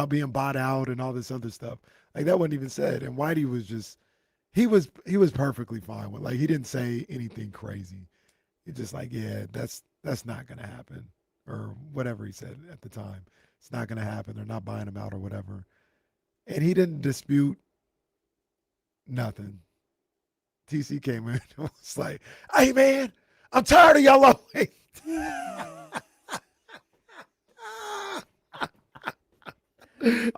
being bought out and all this other stuff. Like, that wasn't even said. And Whitey was just, he was perfectly fine with, like, he didn't say anything crazy. He just like, yeah, that's not gonna happen, or whatever he said at the time. It's not gonna happen. They're not buying him out or whatever. And he didn't dispute nothing. TC came in and was like, hey man, I'm tired of y'all always.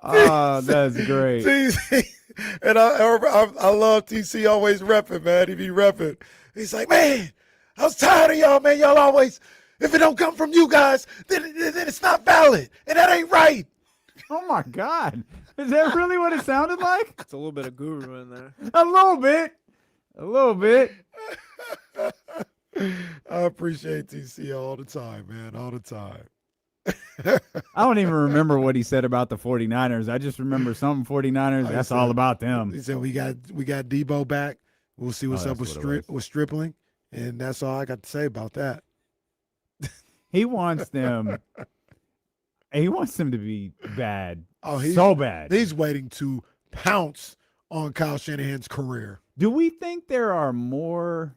Oh, that's great. TC, and I love TC always repping, man. He be repping. He's like, man, I was tired of y'all, man. Y'all always, if it don't come from you guys, then it's not valid, and that ain't right. Oh my God. Is that really what it sounded like? It's a little bit of guru in there. A little bit. I appreciate TC all the time, man, all the time. I don't even remember what he said about the 49ers. I just remember some 49ers. That's all about them. He said we got Debo back. We'll see what's up with Stripling, and that's all I got to say about that. He wants them. He wants them to be bad. Oh, so bad. He's waiting to pounce on Kyle Shanahan's career. Do we think there are more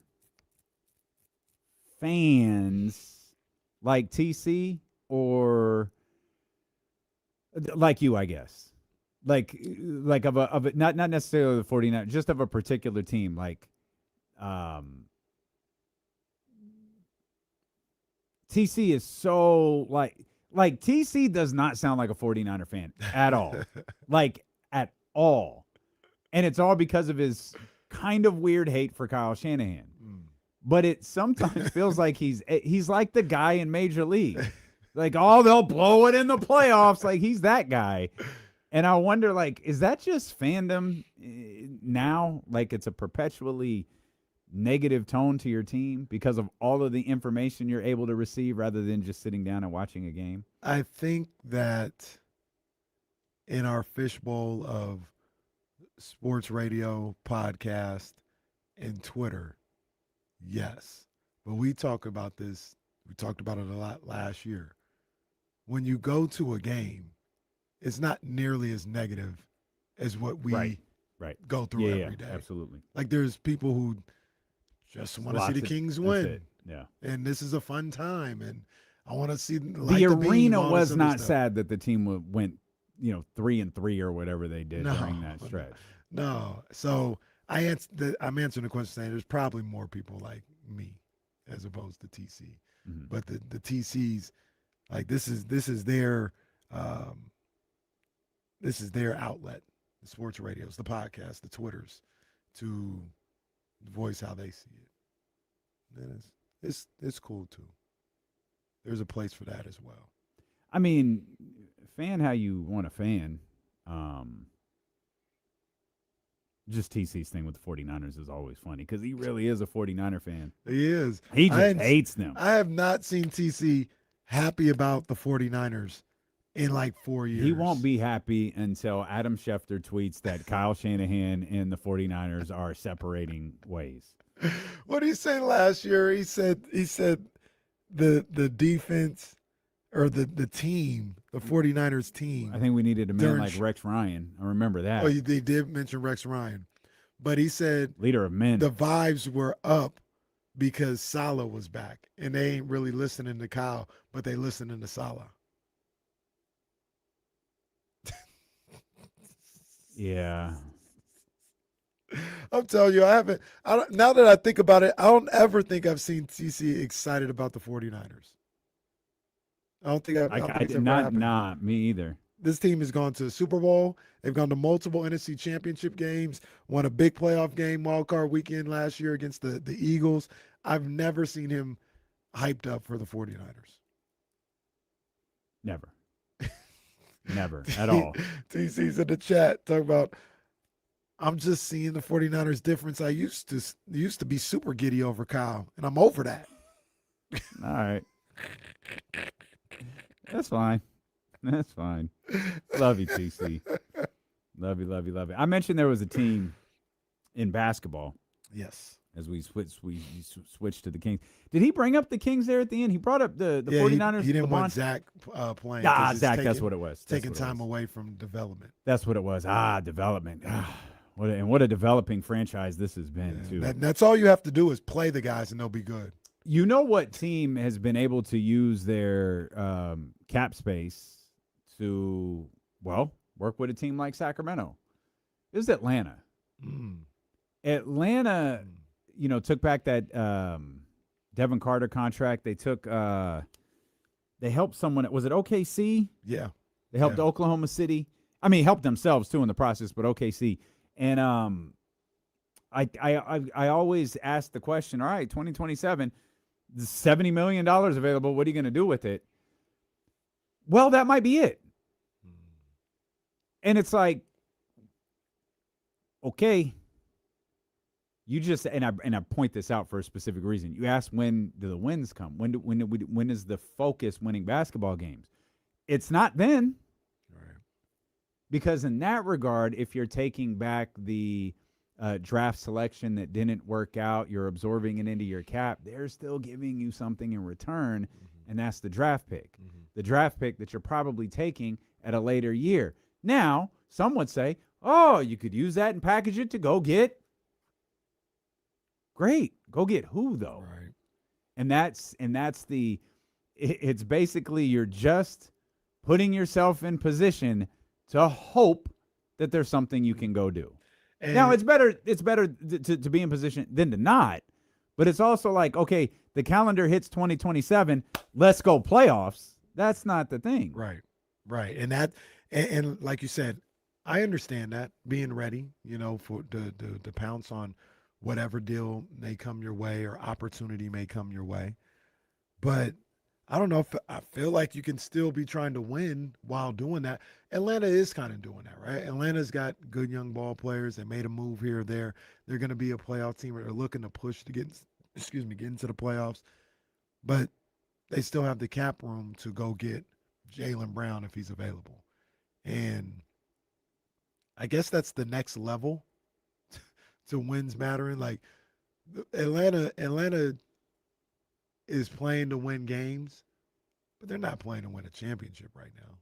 fans like TC or like you, I guess? Like of a not necessarily the 49ers, just of a particular team, like TC is so like TC does not sound like a 49er fan at all. Like at all. And it's all because of his kind of weird hate for Kyle Shanahan. But it sometimes feels like he's like the guy in Major League. Like, oh, they'll blow it in the playoffs. Like, he's that guy. And I wonder, like, is that just fandom now? Like, it's a perpetually negative tone to your team because of all of the information you're able to receive rather than just sitting down and watching a game? I think that in our fishbowl of sports radio, podcast, and Twitter, yes. But we talk about this. We talked about it a lot last year. When you go to a game, it's not nearly as negative as what we go through every day. Absolutely. Like there's people who just want to see the Kings win. Yeah. And this is a fun time. And I want to see the arena was not sad that the team went, 3-3 or whatever they did during that stretch. No. So I'm answering the question saying there's probably more people like me as opposed to TC. Mm-hmm. But the TCs, like this is their outlet, the sports radios, the podcasts, the Twitters, to voice how they see it. And it's cool too. There's a place for that as well. I mean, fan how you want to fan. Just TC's thing with the 49ers is always funny because he really is a 49er fan. He is. He just hates them. I have not seen TC happy about the 49ers in like 4 years. He won't be happy until Adam Schefter tweets that Kyle Shanahan and the 49ers are separating ways. What did he say last year? He said the defense or the team, the 49ers team. I think we needed a man like Rex Ryan. I remember that. Oh, they did mention Rex Ryan. But he said leader of men. The vibes were up because Salah was back. And they ain't really listening to Kyle, but they listening to Salah. Yeah. I'm telling you, now that I think about it, I don't ever think I've seen TC excited about the 49ers. I don't think I've me either. This team has gone to the Super Bowl. They've gone to multiple NFC championship games, won a big playoff game wildcard weekend last year against the Eagles. I've never seen him hyped up for the 49ers. Never. Never at all. TC's in the chat talking about, I'm just seeing the 49ers difference. I used to be super giddy over Kyle, and I'm over that. All right. That's fine. That's fine. Love you, TC. Love you, love you, love you. I mentioned there was a team in basketball. Yes. As we switched to the Kings. Did he bring up the Kings there at the end? He brought up the 49ers. He didn't want Zach playing. Zach, that's what it was. Taking time away from development. That's what it was. Development. What a developing franchise this has been, too. That's all you have to do is play the guys, and they'll be good. You know what team has been able to use their cap space to, work with a team like Sacramento? It was Atlanta. Atlanta, took back that Devin Carter contract. They took they helped someone. Was it OKC? Yeah. They helped Oklahoma City. I mean, helped themselves, too, in the process, but OKC. And I always ask the question, all right, 2027, there's $70 million available. What are you going to do with it? Well, that might be it. And it's like, okay, You just and I point this out for a specific reason. You asked when do the wins come? When is the focus winning basketball games? It's not then. Right. Because in that regard, if you're taking back the draft selection that didn't work out, you're absorbing it into your cap, they're still giving you something in return, and that's the draft pick. The draft pick that you're probably taking at a later year. Now, some would say, oh, you could use that and package it to go get. Great. Go get who, though? Right. And that's it's basically you're just putting yourself in position to hope that there's something you can go do. And now, it's better to be in position than to not. But it's also like, okay, the calendar hits 2027. Let's go playoffs. That's not the thing. Right. Right. And like you said, I understand that, being ready, for to pounce on whatever deal may come your way or opportunity may come your way. But I don't know if I feel like you can still be trying to win while doing that. Atlanta is kind of doing that, right? Atlanta's got good young ball players. They made a move here or there. They're going to be a playoff team. They're looking to push to get into the playoffs. But they still have the cap room to go get Jaylen Brown if he's available. And I guess that's the next level to wins mattering. Like Atlanta is playing to win games, but they're not playing to win a championship right now.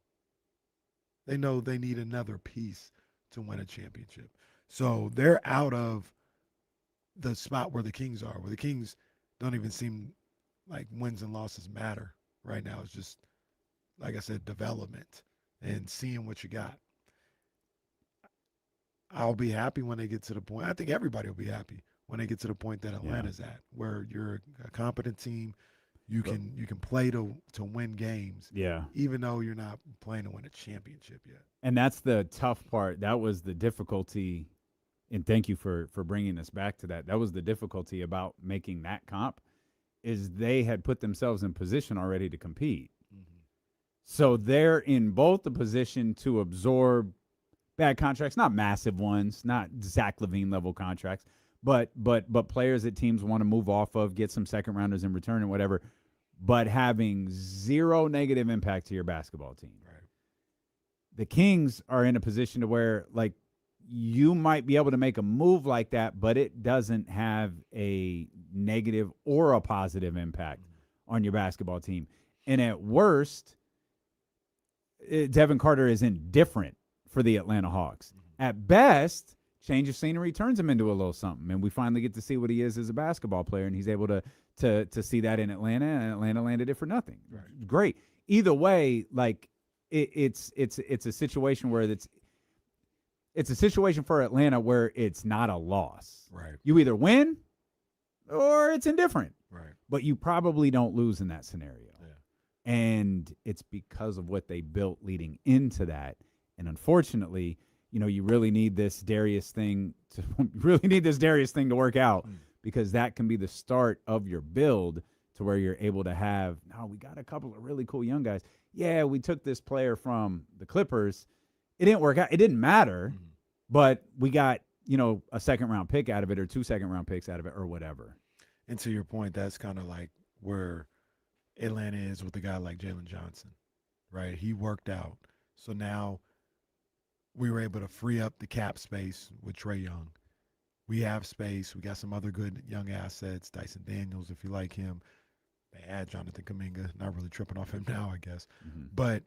They know they need another piece to win a championship. So they're out of the spot where the Kings are, where the Kings don't even seem like wins and losses matter right now. It's just, like I said, development and seeing what you got. I'll be happy when they get to the point. I think everybody will be happy when they get to the point that Atlanta's at, where you're a competent team. You can play to win games. Yeah. Even though you're not playing to win a championship yet. And that's the tough part. That was the difficulty. And thank you for bringing us back to that. That was the difficulty about making that comp, is they had put themselves in position already to compete. So they're in both the position to absorb bad contracts, not massive ones, not Zach LaVine level contracts, but players that teams want to move off of, get some second rounders in return and whatever, but having zero negative impact to your basketball team. Right. The Kings are in a position to where, like, you might be able to make a move like that, but it doesn't have a negative or a positive impact on your basketball team. And at worst, Devin Carter is indifferent for the Atlanta Hawks. At best, change of scenery turns him into a little something, and we finally get to see what he is as a basketball player, and he's able to see that in Atlanta, and Atlanta landed it for nothing. Right. Great. Either way, like it's a situation where it's a situation for Atlanta where it's not a loss. Right. You either win or it's indifferent. Right. But you probably don't lose in that scenario. Yeah. And it's because of what they built leading into that. And unfortunately, you really need this Darius thing to work out, because that can be the start of your build to where you're able to have, we got a couple of really cool young guys. Yeah, we took this player from the Clippers. It didn't work out. It didn't matter, but we got, a second-round pick out of it, or 2 second-round picks out of it, or whatever. And to your point, that's kind of like where Atlanta is with a guy like Jalen Johnson, right? He worked out. So now we were able to free up the cap space with Trae Young. We have space. We got some other good young assets. Dyson Daniels, if you like him. They had Jonathan Kuminga. Not really tripping off him now, I guess. But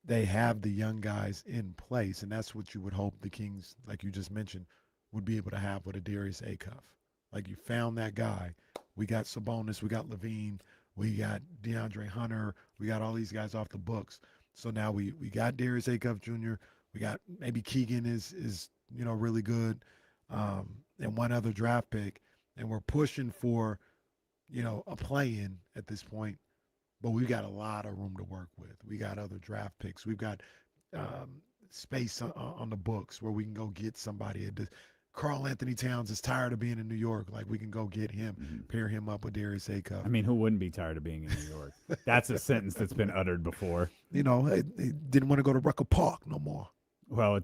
they have the young guys in place, and that's what you would hope the Kings, like you just mentioned, would be able to have with a Darius Acuff. Like, you found that guy. We got Sabonis. We got LaVine. We got DeAndre Hunter. We got all these guys off the books. So now we got Darius Acuff Jr. We got maybe Keegan is really good, and one other draft pick, and we're pushing for, a play-in at this point. But we've got a lot of room to work with. We got other draft picks. We've got space on the books where we can go get somebody. Karl Anthony Towns is tired of being in New York. Like, we can go get him, pair him up with Darius Acuff. I mean, who wouldn't be tired of being in New York? That's a sentence that's been uttered before. He didn't want to go to Rucker Park no more. Well,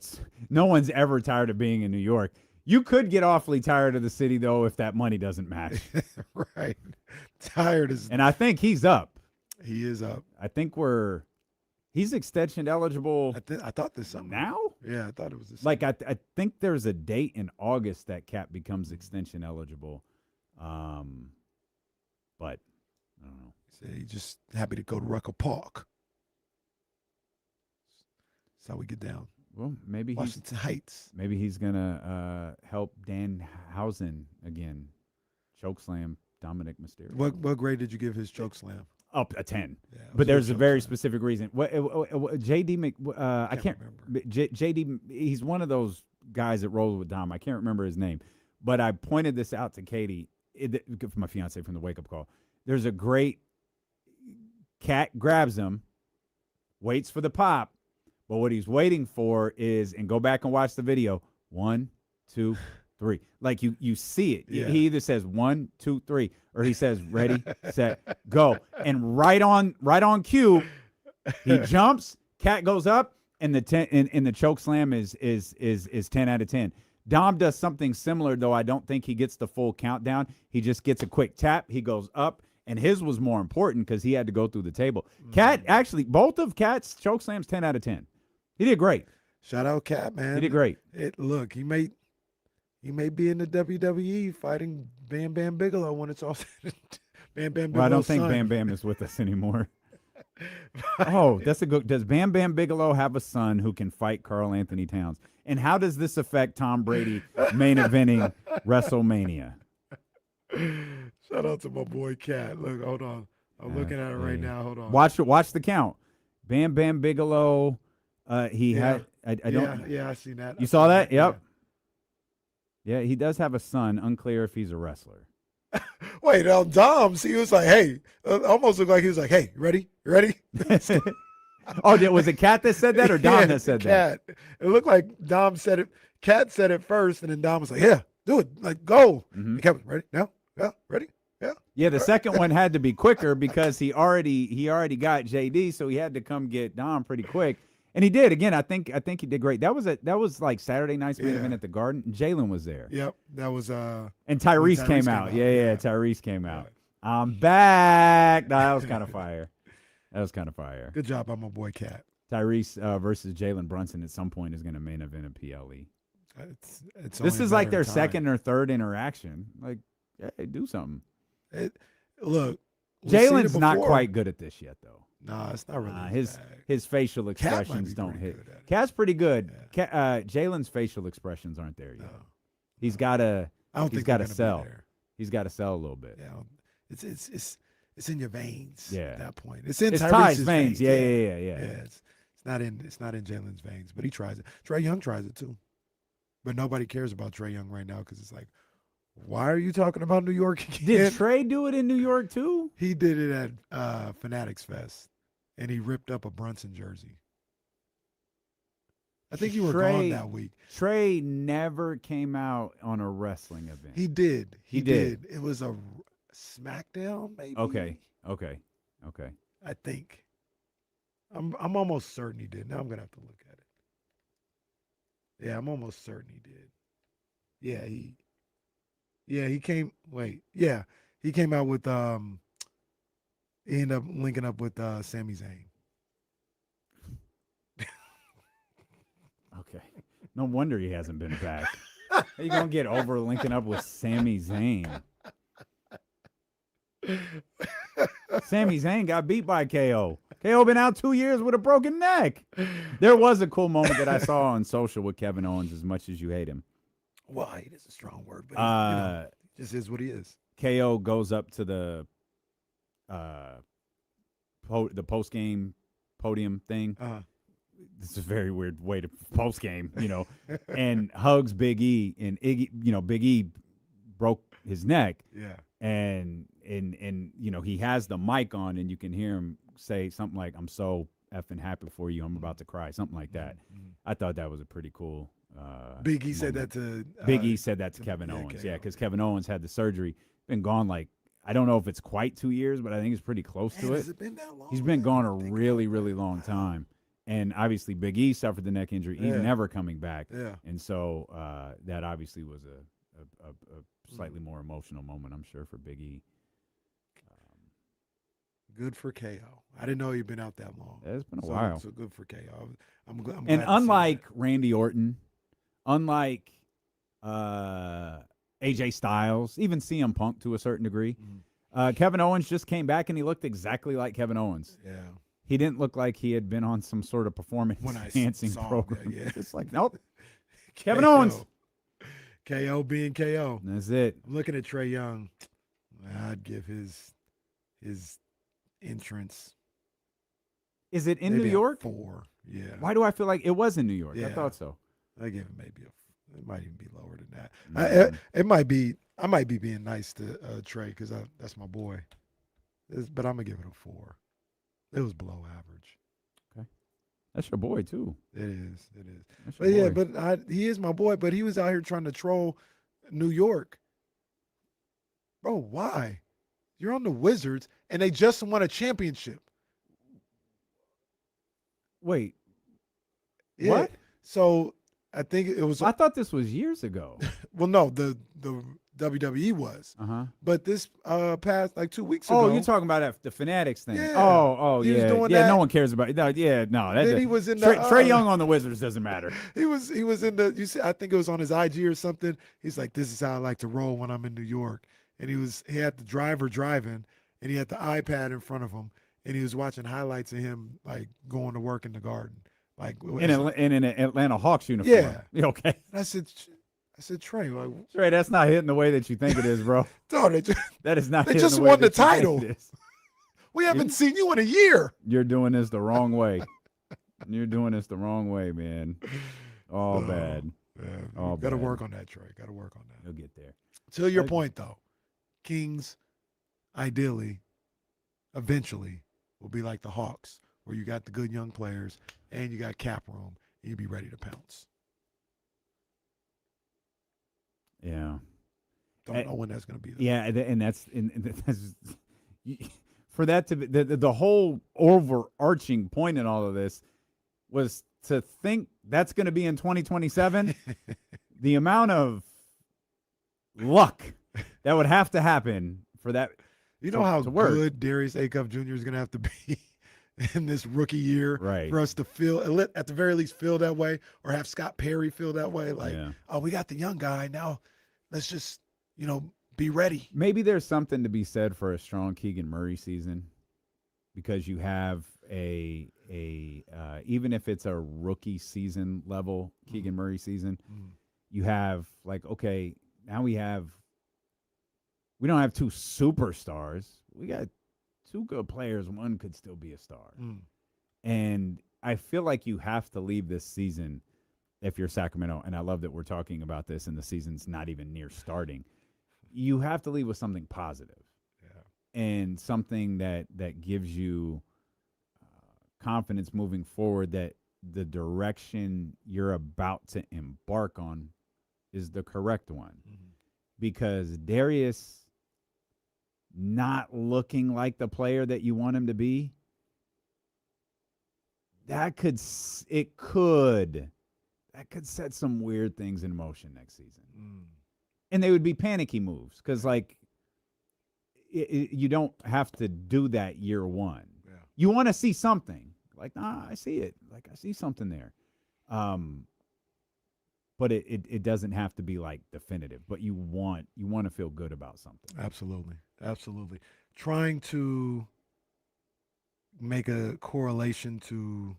no one's ever tired of being in New York. You could get awfully tired of the city, though, if that money doesn't match. Right. Tired is. And I think he's up. He is up. I think he's extension eligible. I thought this summer. Now? Yeah, I thought it was this Like, I think there's a date in August that Cap becomes extension eligible. But I don't know. Say he's just happy to go to Rucker Park. That's how we get down. Well, maybe Washington Heights. Maybe he's gonna help Danhausen again. Chokeslam Dominic Mysterio. What grade did you give his choke slam? Up a 10. Yeah, but there's a very specific reason. JD I can't remember. JD, he's one of those guys that rolled with Dom. I can't remember his name, but I pointed this out to Katie, for my fiance from the wake up call. There's a great Cat grabs him, waits for the pop, but what he's waiting for is, and go back and watch the video. 1, 2, 3. Like you see it. Yeah. He either says 1, 2, 3, or he says ready, set, go. And right on cue, he jumps. Cat goes up, and the choke slam is 10 out of 10. Dom does something similar, though. I don't think he gets the full countdown. He just gets a quick tap. He goes up, and his was more important because he had to go through the table. Cat actually, both of Cat's choke slams 10 out of 10. He did great. Shout out Cat, man. He did great. Look, he may be in the WWE fighting Bam Bam Bigelow when it's all said. Bam Bam Bigelow's Well, I don't think son. Bam Bam is with us anymore. Oh, that's a good. Does Bam Bam Bigelow have a son who can fight Karl Anthony Towns? And how does this affect Tom Brady main eventing WrestleMania? Shout out to my boy Cat. Look, hold on. I'm looking at it right now. Hold on. Watch the count. Bam Bam Bigelow. He had. I don't. Yeah, I seen that. You saw that? Yep. Yeah, he does have a son. Unclear if he's a wrestler. Wait, Dom, he was like, hey, almost looked like he was like, hey, you ready? Oh, was it Cat that said that or Dom that said Cat. that? It looked like Dom said it. Cat said it first, and then Dom was like, yeah, do it. Like, go. Mm-hmm. Cat was ready? No? Yeah, ready? Yeah. Yeah, the second one had to be quicker because he already got JD, so he had to come get Dom pretty quick. And he did. Again, I think he did great. That was like Saturday night's main event at the Garden. Jaylen was there. Yep. That was and Tyrese came out. Yeah, Tyrese came out. I'm back. Nah, that was kind of fire. Good job by my boy Cat. Tyrese versus Jalen Brunson at some point is going to main event a PLE. It's this is like their second or third interaction. Like, hey, do something. Look, Jalen's not quite good at this yet, though. Nah, it's not really his facial expressions don't hit. Cat's pretty good. Yeah. Jalen's facial expressions aren't there yet. No. He's got to. He's got to sell. He's got to sell a little bit. Yeah, it's in your veins. Yeah. At that point, it's in Ty's Tyrese's veins. Yeah. It's not in Jalen's veins, but he tries it. Trey Young tries it too, but nobody cares about Trey Young right now because it's like, why are you talking about New York again? Did Trey do it in New York too? He did it at Fanatics Fest, and he ripped up a Brunson jersey. I think you were gone that week. Trey never came out on a wrestling event. He did. He did. It was a SmackDown, maybe. Okay. I think. I'm almost certain he did. Now I'm gonna have to look at it. Yeah, I'm almost certain he did. He came. Wait, yeah, he came out with. He ended up linking up with Sami Zayn. Okay, no wonder he hasn't been back. How you gonna get over linking up with Sami Zayn? Sami Zayn got beat by KO. KO been out 2 years with a broken neck. There was a cool moment that I saw on social with Kevin Owens, as much as you hate him. Well, hate is a strong word, but he just is what he is. KO goes up to the post-game podium thing. This is a very weird way to post-game, and hugs Big E, and Iggy, Big E broke his neck. Yeah. And he has the mic on, and you can hear him say something like, "I'm so effing happy for you. I'm about to cry," something like that. Mm-hmm. I thought that was a pretty cool. Big E said that to Big E said that to Kevin Owens. Yeah, because Kevin Owens had the surgery. Been gone I don't know if it's quite 2 years, but I think it's pretty close to it. Has it been that long? He's been gone a really, really long time. And obviously, Big E suffered the neck injury, even never coming back. Yeah. And so that obviously was a slightly more emotional moment, I'm sure, for Big E. Good for KO. I didn't know he'd been out that long. It's been a while. So good for KO. I'm glad And to see unlike that. Randy Orton, unlike AJ Styles, even CM Punk to a certain degree, Kevin Owens just came back and he looked exactly like Kevin Owens. Yeah. He didn't look like he had been on some sort of performance enhancing saw program. that, yeah. It's like, nope. Kevin Owens. KO being KO. That's it. I'm looking at Trae Young. I'd give his entrance. Is it in maybe New a York? 4. Yeah. Why do I feel like it was in New York? I Yeah. thought so. I give it maybe it might even be lower than that. It might be. I might be being nice to Trae because that's my boy. But I'm gonna give it a 4. It was below average. Okay, that's your boy too. It is. It is. That's But your yeah, boy. but he is my boy. But he was out here trying to troll New York. Bro, why? You're on the Wizards and they just won a championship. Wait, Yeah. what? So I think it was. I thought this was years ago. Well, no, the WWE was. But this past like 2 weeks ago. Oh, you're talking about the Fanatics thing. Yeah. Oh, He was yeah. doing Yeah, that. no one cares about it. No, yeah, no. Then he was in the, Trae Young on the Wizards doesn't matter. He was in the. You see, I think it was on his IG or something. He's like, "This is how I like to roll when I'm in New York." And he had the driver driving, and he had the iPad in front of him, and he was watching highlights of him like going to work in the garden, like In an Atlanta Hawks uniform. Yeah. You okay? And I said, Trae, like, Trey, that's not hitting the way that you think it is, bro. dog, That is not they hitting just the way won the that you think title. it is. We haven't seen you in a year. You're doing this the wrong way. You're doing this the wrong way, man. All bad. Yeah, All got to bad. work on that, Trae. Got to work on that. You'll get there. To your point, though, Kings, ideally, eventually, will be like the Hawks, where you got the good young players and you got cap room, and you be ready to pounce. Yeah. Don't know when that's going to be. Though. Yeah, and that's for that to be the whole overarching point in all of this was to think that's going to be in 2027. The amount of luck that would have to happen for that. You know how good Darius Acuff Jr. is going to have to be in this rookie year for us to feel, at the very least, feel that way, or have Scott Perry feel that way. Like, oh, we got the young guy now. Let's just, be ready. Maybe there's something to be said for a strong Keegan Murray season, because you have a even if it's a rookie season level Keegan Murray season, you have like, okay, now we don't have two superstars. We got two good players. One could still be a star. And I feel like you have to leave this season, if you're Sacramento, and I love that we're talking about this and the season's not even near starting, you have to leave with something positive. And something that gives you confidence moving forward that the direction you're about to embark on is the correct one. Because Darius not looking like the player that you want him to be, that could set some weird things in motion next season. And they would be panicky moves because, like, you don't have to do that year one. You want to see something. Like, nah, I see it. Like, I see something there. But it doesn't have to be, like, definitive. But you want to feel good about something. Absolutely. Trying to make a correlation to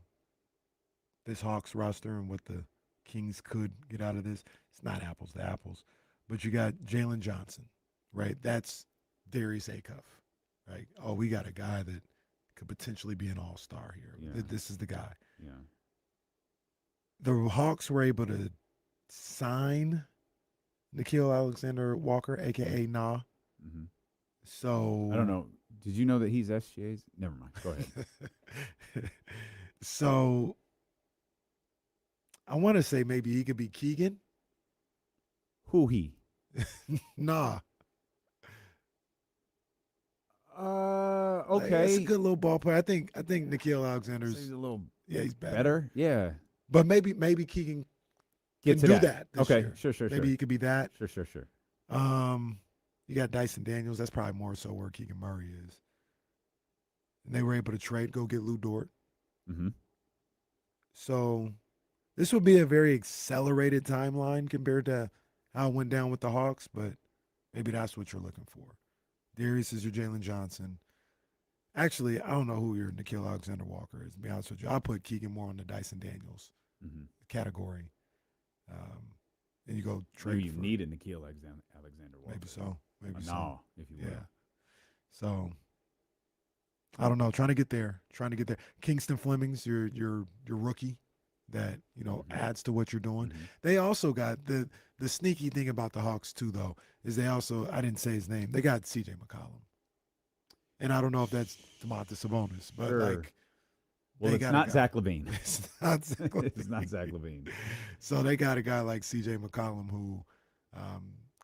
this Hawks roster and what the Kings could get out of this. It's not apples to apples. But you got Jalen Johnson, right? That's Darius Acuff, right? Oh, we got a guy that could potentially be an all-star here. Yeah. This is the guy. Yeah. The Hawks were able to sign Nickeil Alexander-Walker, a.k.a. Nah. So I don't know. Did you know that he's SGA's? Never mind. Go ahead. So I want to say maybe he could be Keegan. Who he? Nah. Okay. It's a good little ball player. I think Nickeil Alexander's He's a little Yeah, he's better. Better? Yeah. But maybe Keegan Get can to do that. that this Okay, year. sure. Maybe he could be that. Sure. You got Dyson Daniels. That's probably more so where Keegan Murray is. And they were able to go get Lou Dort. Mm-hmm. So this would be a very accelerated timeline compared to how it went down with the Hawks, but maybe that's what you're looking for. Darius is your Jalen Johnson. Actually, I don't know who your Nickeil Alexander-Walker is, to be honest with you. I'll put Keegan more on the Dyson Daniels category. And you go trade. Maybe you need a Nickeil Alexander-Walker. Maybe so. Maybe so. No, if you will. Yeah. So I don't know. Trying to get there. Kingston Fleming's your rookie that, adds to what you're doing. Mm-hmm. They also got the sneaky thing about the Hawks too, though, is they also, I didn't say his name, they got CJ McCollum. And I don't know if that's Domantas Sabonis, but Sure. Well, it's not Zach LaVine. It's not Zach LaVine. It's not Zach LaVine. So they got a guy like CJ McCollum who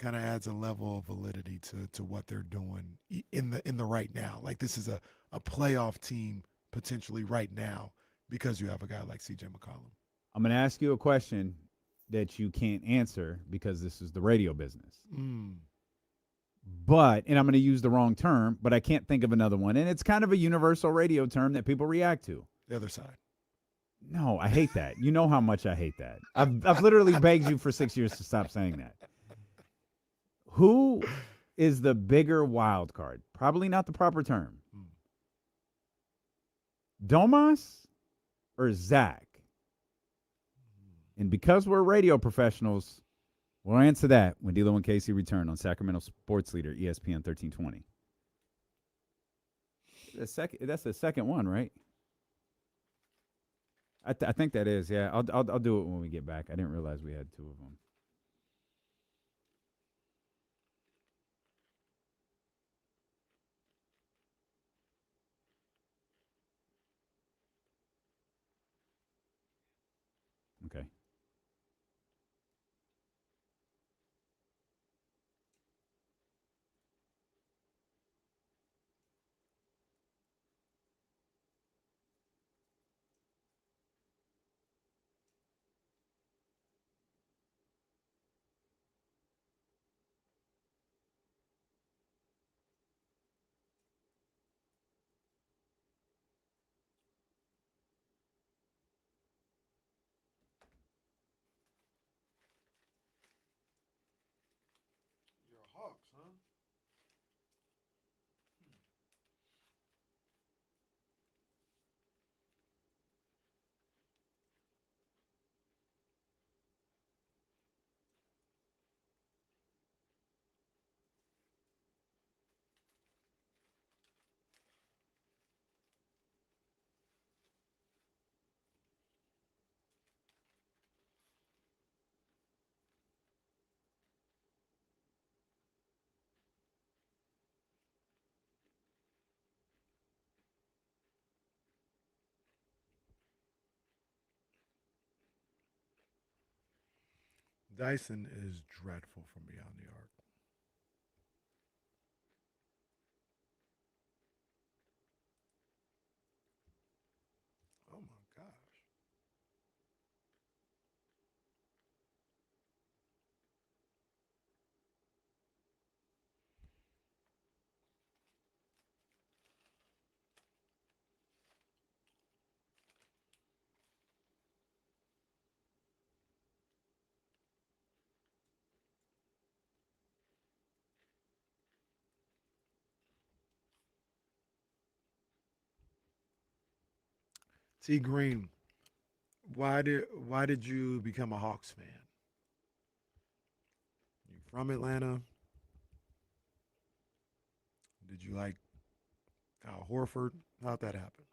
kind of adds a level of validity to what they're doing in the right now. Like, this is a playoff team potentially right now because you have a guy like CJ McCollum. I'm going to ask you a question that you can't answer because this is the radio business. But, and I'm going to use the wrong term, but I can't think of another one. And it's kind of a universal radio term that people react to. The other side. No, I hate that. You know how much I hate that. I've literally begged you for 6 years to stop saying that. Who is the bigger wild card? Probably not the proper term. Domas or Zach? And because we're radio professionals, we'll answer that when D'Lo and Casey return on Sacramento Sports Leader, ESPN 1320. That's the second one, right? I think that is, yeah. I'll do it when we get back. I didn't realize we had two of them. Okay. You're a Hawks, huh? Dyson is dreadful from beyond the arc. Oh my gosh. T Green, why did you become a Hawks fan? You from Atlanta? Did you like Al Horford? How'd that happen?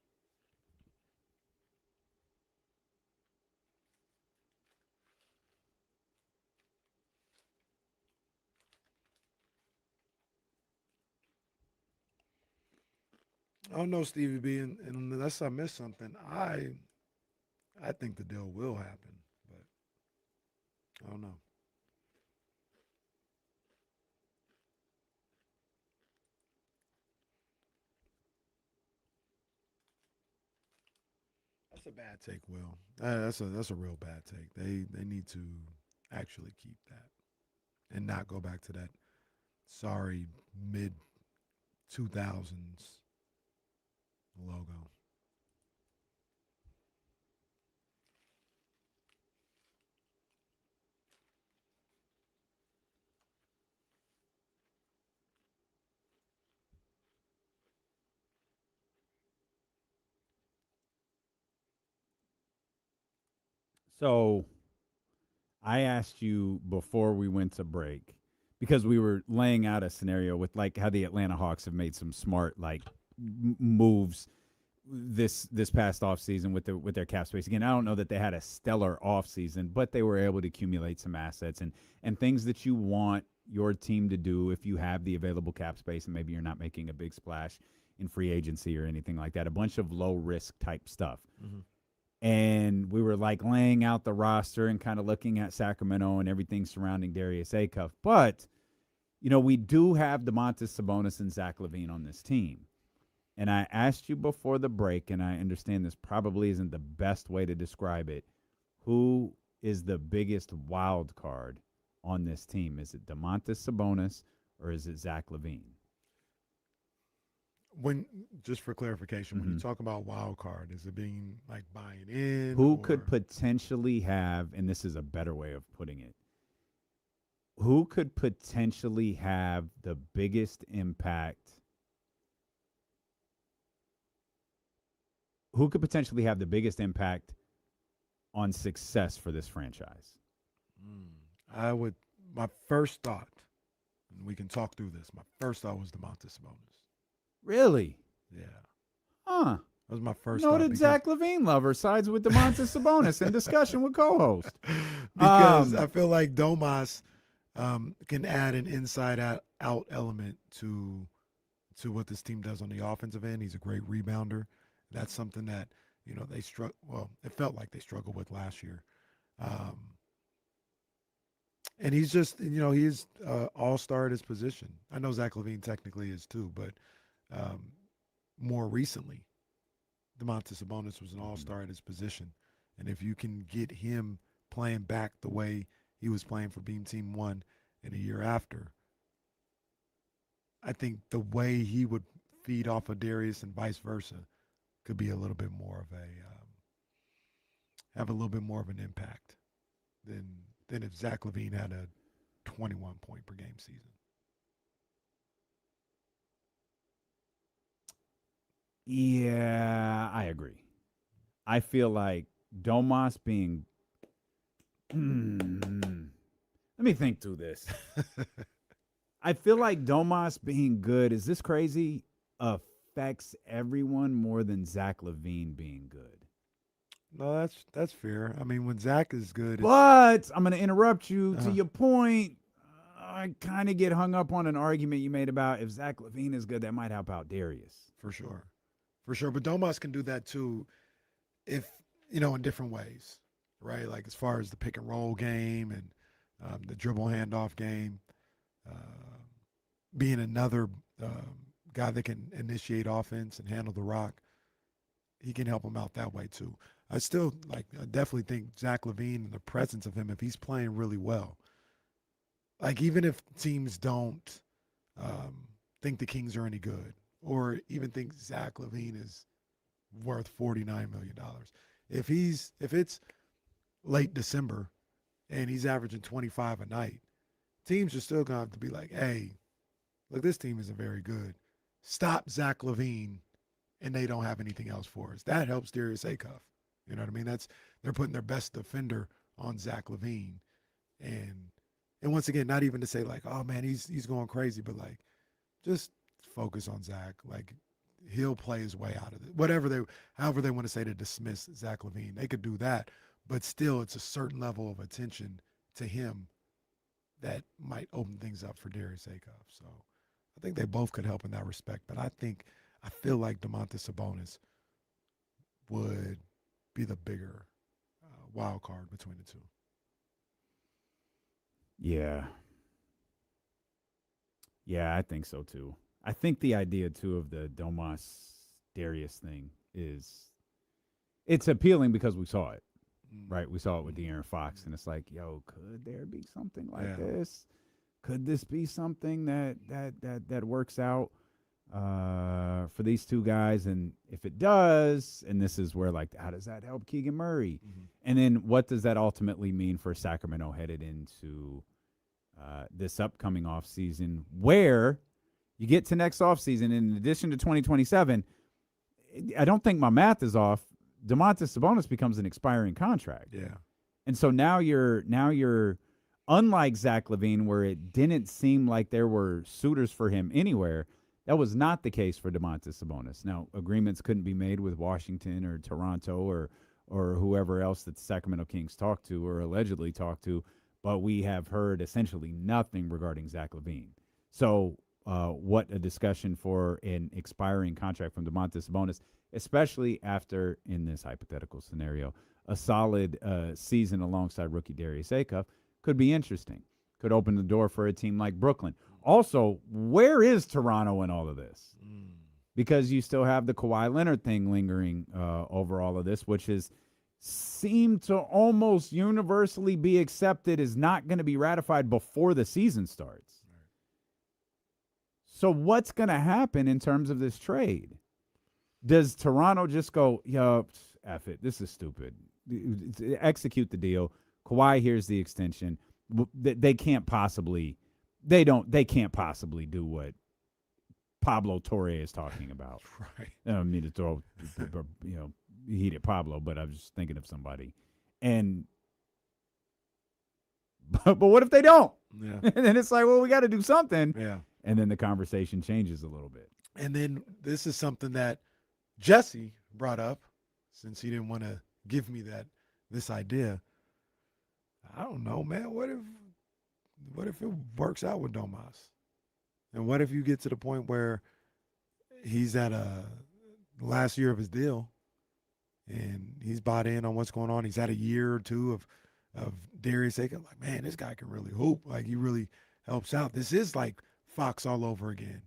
I don't know, Stevie B, and unless I missed something, I think the deal will happen, but I don't know. That's a bad take, Will. That's a real bad take. They need to actually keep that and not go back to that sorry mid 2000s logo. So I asked you before we went to break because we were laying out a scenario with like how the Atlanta Hawks have made some smart like moves this past offseason with their cap space. Again, I don't know that they had a stellar offseason, but they were able to accumulate some assets and things that you want your team to do if you have the available cap space and maybe you're not making a big splash in free agency or anything like that. A bunch of low risk type stuff. Mm-hmm. And we were like laying out the roster and kind of looking at Sacramento and everything surrounding Darius Acuff. But, you know, we do have Domantas Sabonis and Zach LaVine on this team. And I asked you before the break, and I understand this probably isn't the best way to describe it, who is the biggest wild card on this team? Is it Domantas Sabonis or is it Zach LaVine? When, just for clarification, when you Mm-hmm. talk about wild card, is it being like buying in? Who or- could potentially have, and this is a better way of putting it, who could potentially have the biggest impact? Who could potentially have the biggest impact on success for this franchise? I would. My first thought, and we can talk through this. My first thought was Domantas Sabonis. Really? Yeah, Huh. that was my first thought. Noted because- Zach LaVine lover sides with Domantas Sabonis in discussion with co-host. because I feel like Domas can add an inside out element to what this team does on the offensive end. He's a great rebounder. That's something that, you know, they struggle. Well, it felt like they struggled with last year. And he's just, you know, he's all-star at his position. I know Zach LaVine technically is too, but more recently, Domantas Sabonis was an all-star at his position. And if you can get him playing back the way he was playing for Beam Team 1 in a year after, I think the way he would feed off of Darius and vice versa could be a little bit more of a have a little bit more of an impact than if Zach LaVine had a 21 point per game season. Yeah, I agree. I feel like Domas being. Let me think through this. I feel like Domas being good, is this crazy? Affects everyone more than Zach LaVine being good. No, that's fair. I mean, when Zach is good, But I'm going to interrupt you. Uh-huh. To your point, I kind of get hung up on an argument you made about if Zach LaVine is good, that might help out Darius. for sure. But Domas can do that too, if you know, in different ways, right? Like as far as the pick and roll game and the dribble handoff game, being another guy that can initiate offense and handle the rock, he can help him out that way too. I definitely think Zach LaVine and the presence of him, if he's playing really well, like even if teams don't think the Kings are any good, or even think Zach LaVine is worth $49 million, if it's late December and he's averaging 25 a night, teams are still gonna have to be like, hey, look, this team isn't very good. Stop Zach LaVine, and they don't have anything else for us. That helps Darius Acuff. You know what I mean? They're putting their best defender on Zach LaVine, and once again, not even to say like, oh man, he's going crazy, but like, just focus on Zach. Like, he'll play his way out of it. However they want to say to dismiss Zach LaVine, they could do that, but still, it's a certain level of attention to him that might open things up for Darius Acuff. So I think they both could help in that respect. But I feel like Domantas Sabonis would be the bigger wild card between the two. Yeah. Yeah, I think so too. I think the idea too of the Domas Darius thing is it's appealing because we saw it, right? We saw it with De'Aaron Fox, and it's like, yo, could there be something like this? Could this be something that works out for these two guys? And if it does, and this is where, like, how does that help Keegan Murray? And then what does that ultimately mean for Sacramento headed into this upcoming offseason, where you get to next offseason, in addition to 2027, I don't think my math is off. Domantas Sabonis becomes an expiring contract. Yeah. And so now you're unlike Zach LaVine, where it didn't seem like there were suitors for him anywhere. That was not the case for Domantas Sabonis. Now, agreements couldn't be made with Washington or Toronto or whoever else that the Sacramento Kings talked to or allegedly talked to, but we have heard essentially nothing regarding Zach LaVine. So what a discussion for an expiring contract from Domantas Sabonis, especially after, in this hypothetical scenario, a solid season alongside rookie Darius Acuff could be interesting. Could open the door for a team like Brooklyn. Also, where is Toronto in all of this? Because you still have the Kawhi Leonard thing lingering over all of this, which has seemed to almost universally be accepted as not going to be ratified before the season starts. So what's going to happen in terms of this trade? Does Toronto just go, yo, F it, this is stupid. Execute the deal. Kawhi, here's the extension. They can't possibly do what Pablo Torre is talking about. Right. I don't mean to throw, heated Pablo, but I was just thinking of somebody. And but what if they don't? Yeah. And then it's like, well, we got to do something. Yeah. And then the conversation changes a little bit. And then this is something that Jesse brought up, since he didn't want to give me this idea. I don't know, man. What if it works out with Domas? And what if you get to the point where he's at the last year of his deal and he's bought in on what's going on? He's had a year or two of Darius Acuff. Like, man, this guy can really hoop. Like, he really helps out. This is like Fox all over again.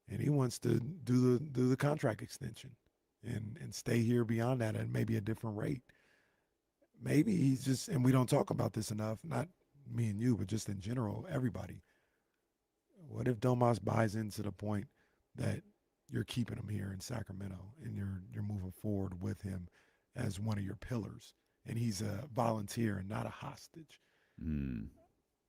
And he wants to do the contract extension and stay here beyond that at maybe a different rate. Maybe he's just, and we don't talk about this enough, not me and you, but just in general, everybody. What if Domas buys into the point that you're keeping him here in Sacramento and you're moving forward with him as one of your pillars, and he's a volunteer and not a hostage?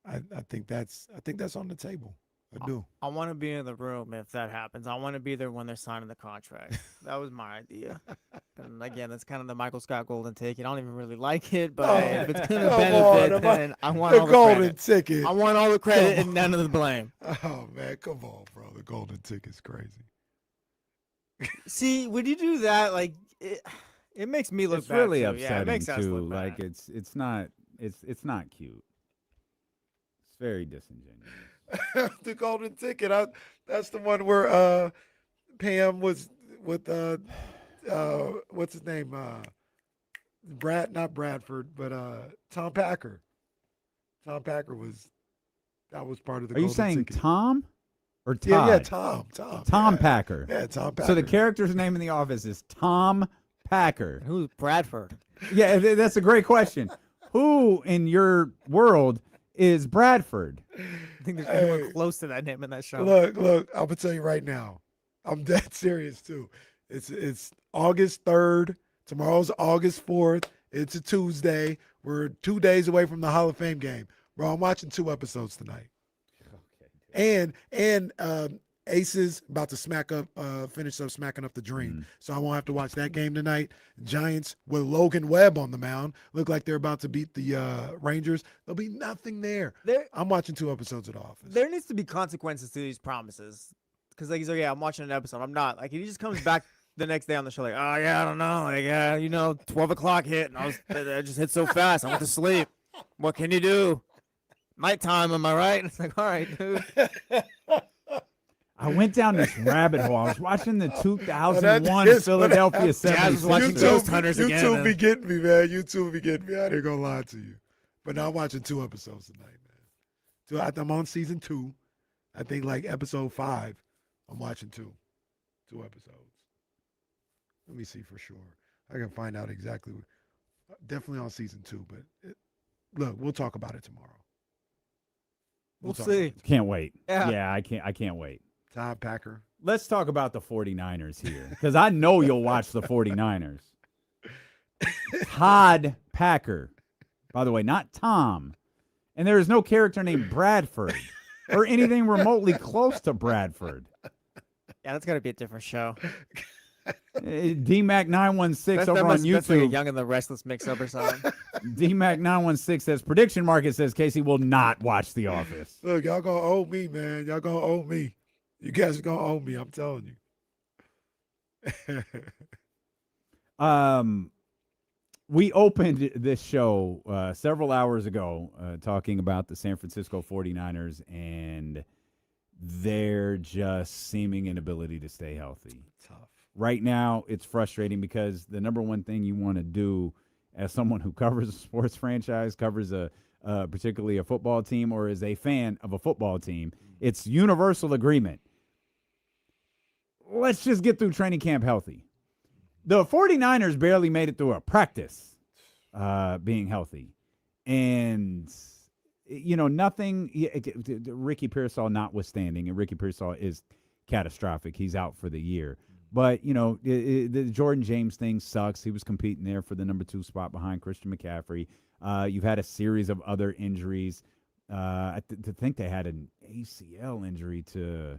I think that's on the table. I do. I want to be in the room if that happens. I want to be there when they're signing the contract. That was my idea. And again, that's kind of the Michael Scott golden ticket. I don't even really like it, but if it's going to benefit, then I want all the golden credit. ticket. I want all the credit and none of the blame. Oh, man, come on, bro. The golden ticket's crazy. See, when you do that, like, it makes me look It's bad. really too. upsetting Yeah, it makes us too. look bad. Like it's not cute. It's very disingenuous. The golden ticket. That's the one where Pam was with what's his name? Not Bradford, but Tom Packer. Tom Packer was part of the Are you golden saying ticket. Tom or Todd? Yeah, Tom. Tom yeah. Packer. Yeah, Tom Packer. So the character's name in The Office is Tom Packer. Who's Bradford? Yeah, that's a great question. Who in your world is Bradford? I think there's anyone close to that name in that show. Look, I'm gonna tell you right now. I'm dead serious too. It's August 3rd. Tomorrow's August 4th. It's a Tuesday. We're 2 days away from the Hall of Fame game. Bro, I'm watching 2 episodes tonight. Okay. And Aces about to finish up smacking up the Dream. So I won't have to watch that game tonight. Giants with Logan Webb on the mound look like they're about to beat the Rangers. There'll be nothing there. I'm watching 2 episodes of The Office. There needs to be consequences to these promises. Because, like, he's like, yeah, I'm watching an episode. I'm not. Like, he just comes back the next day on the show like, oh, yeah, I don't know. Like, 12 o'clock hit, and I just hit so fast. I went to sleep. What can you do? Nighttime, am I right? And it's like, all right, dude. I went down this rabbit hole. I was watching the 2001 Philadelphia 76ers. Ghost Hunters again. YouTube be getting me, man. YouTube be getting me. I ain't gonna lie to you. But now I'm watching 2 episodes tonight, man. I'm on season 2. I think like episode 5. I'm watching 2 episodes. Let me see for sure. I can find out exactly. Definitely on season 2, but look, we'll talk about it tomorrow. We'll talk about see. it tomorrow. Can't wait. Yeah. I can't wait. Todd Packer. Let's talk about the 49ers here, because I know you'll watch the 49ers. Todd Packer, by the way, not Tom. And there is no character named Bradford or anything remotely close to Bradford. Yeah, that's got to be a different show. DMAC 916 over on That's like a YouTube. Young and the Restless mix-up or something. DMAC 916 says prediction market says Casey will not watch The Office. Look, y'all gonna owe me, man. Y'all gonna owe me. You guys are gonna owe me. I'm telling you. We opened this show several hours ago talking about the San Francisco 49ers and their just seeming inability to stay healthy. Tough. Right now, it's frustrating because the number one thing you want to do as someone who covers a sports franchise, covers particularly a football team, or is a fan of a football team, it's universal agreement. Let's just get through training camp healthy. The 49ers barely made it through a practice being healthy. And, nothing, Ricky Pearsall notwithstanding, and Ricky Pearsall is catastrophic. He's out for the year. But, the Jordan James thing sucks. He was competing there for the number 2 spot behind Christian McCaffrey. You've had a series of other injuries. I think they had an ACL injury to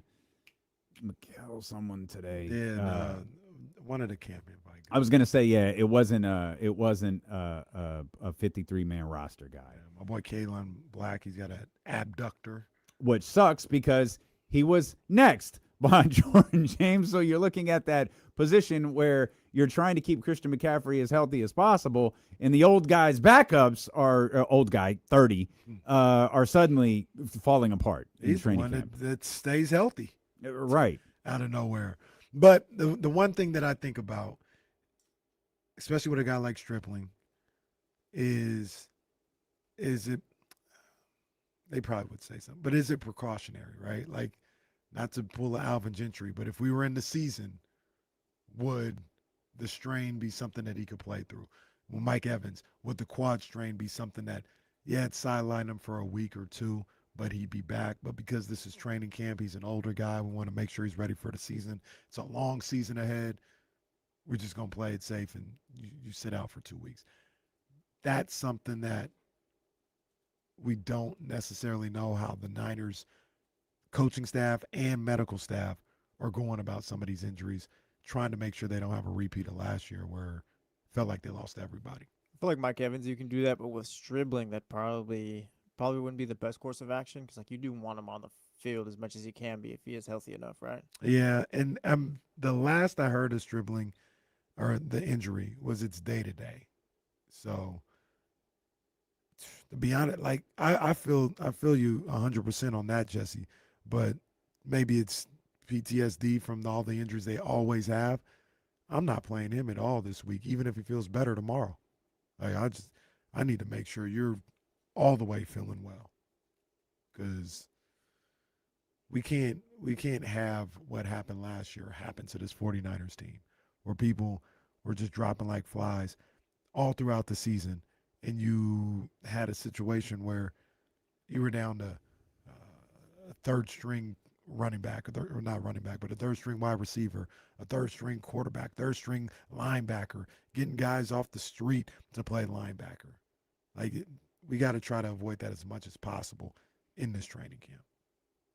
someone today. Yeah, one of the camp invites. I was gonna say, it wasn't a 53-man roster guy. Yeah, my boy Kalen Black, he's got an abductor. Which sucks because he was next behind Jordan James. So you're looking at that position where you're trying to keep Christian McCaffrey as healthy as possible, and the old guy's backups old guy 30 are suddenly falling apart. He's the one camp. that stays healthy, right, out of nowhere. But the one thing that I think about, especially with a guy like Stripling, is it? They probably would say something, but is it precautionary, right? Like, not to pull an Alvin Gentry, but if we were in the season, would the strain be something that he could play through? Well, Mike Evans, would the quad strain be something that, it sidelined him for a week or two, but he'd be back? But because this is training camp, he's an older guy. We want to make sure he's ready for the season. It's a long season ahead. We're just going to play it safe, and you sit out for 2 weeks. That's something that we don't necessarily know how the Niners coaching staff and medical staff are going about some of these injuries, trying to make sure they don't have a repeat of last year where it felt like they lost everybody. I feel like Mike Evans, you can do that, but with Stribling, that probably wouldn't be the best course of action, because you do want him on the field as much as he can be if he is healthy enough, right? Yeah, and the last I heard of Stribling or the injury was it's day-to-day. So to be honest, I feel you 100% on that, Jesse. But maybe it's PTSD from all the injuries they always have. I'm not playing him at all this week, even if he feels better tomorrow. I need to make sure you're all the way feeling well, because we can't have what happened last year happen to this 49ers team, where people were just dropping like flies all throughout the season, and you had a situation where you were down to a third-string running back, or not running back, but a third-string wide receiver, a third-string quarterback, third-string linebacker, getting guys off the street to play linebacker. We got to try to avoid that as much as possible in this training camp.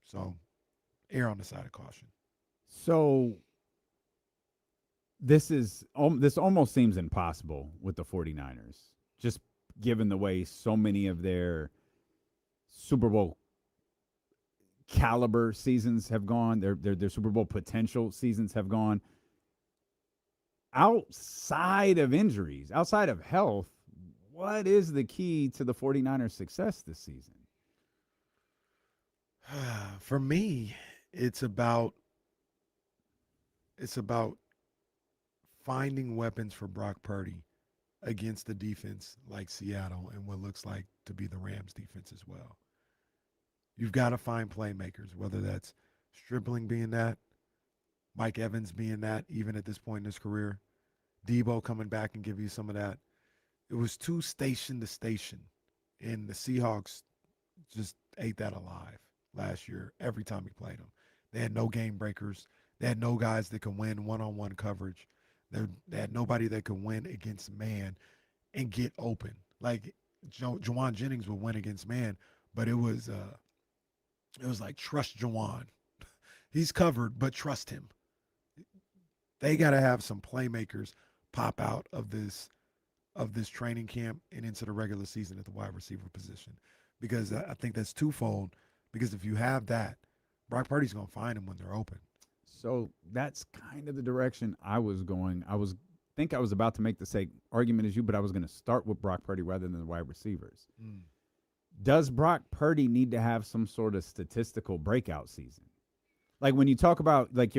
So, err on the side of caution. So this almost seems impossible with the 49ers, just given the way so many of their Super Bowl caliber seasons have gone, their Super Bowl potential seasons have gone. Outside of injuries, outside of health, what is the key to the 49ers' success this season? For me, it's about finding weapons for Brock Purdy against a defense like Seattle and what looks like to be the Rams defense as well. You've got to find playmakers, whether that's Stripling being that, Mike Evans being that, even at this point in his career. Debo coming back and give you some of that. It was too station to station, and the Seahawks just ate that alive last year every time he played them. They had no game breakers. They had no guys that could win one-on-one coverage. They had nobody that could win against man and get open. Like Juwan Jennings would win against man, but it was like trust Juwan. He's covered, but trust him. They got to have some playmakers pop out of this training camp and into the regular season at the wide receiver position, because I think that's twofold. Because if you have that, Brock Purdy's going to find them when they're open. So that's kind of the direction I was going. I was about to make the same argument as you, but I was going to start with Brock Purdy rather than the wide receivers. Does Brock Purdy need to have some sort of statistical breakout season? Like when you talk about like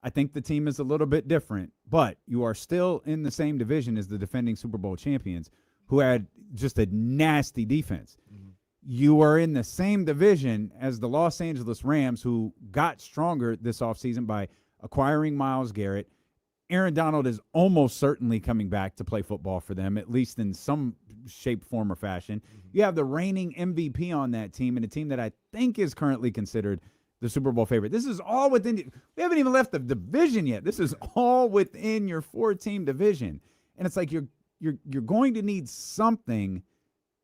I think the team is a little bit different, but you are still in the same division as the defending Super Bowl champions who had just a nasty defense. You are in the same division as the Los Angeles Rams, who got stronger this offseason by acquiring Myles Garrett. Aaron Donald is almost certainly coming back to play football for them, at least in some shape, form, or fashion. You have the reigning MVP on that team, and a team that I think is currently considered the Super Bowl favorite. This is all within – we haven't even left the division yet. This is all within your 4-team division. And it's like you're going to need something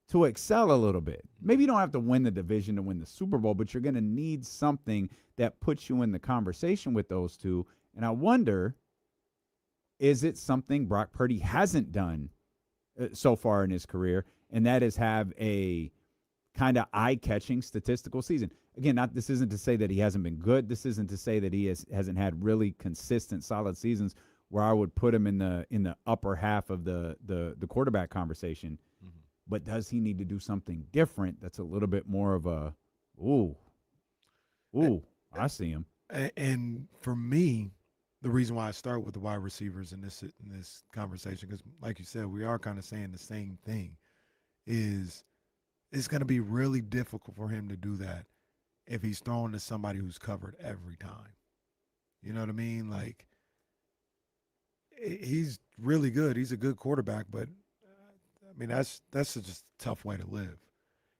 to excel a little bit. Maybe you don't have to win the division to win the Super Bowl, but you're going to need something that puts you in the conversation with those two. And I wonder, is it something Brock Purdy hasn't done so far in his career, and that is have a kind of eye-catching statistical season? Again, this isn't to say that he hasn't been good. This isn't to say that he hasn't had really consistent, solid seasons where I would put him in the upper half of the quarterback conversation. But does he need to do something different that's a little bit more of a, I see him. And for me, the reason why I start with the wide receivers in this conversation, because like you said, we are kind of saying the same thing, is it's going to be really difficult for him to do that if he's throwing to somebody who's covered every time. You know what I mean? Like, he's really good. He's a good quarterback, but I mean, that's just a tough way to live.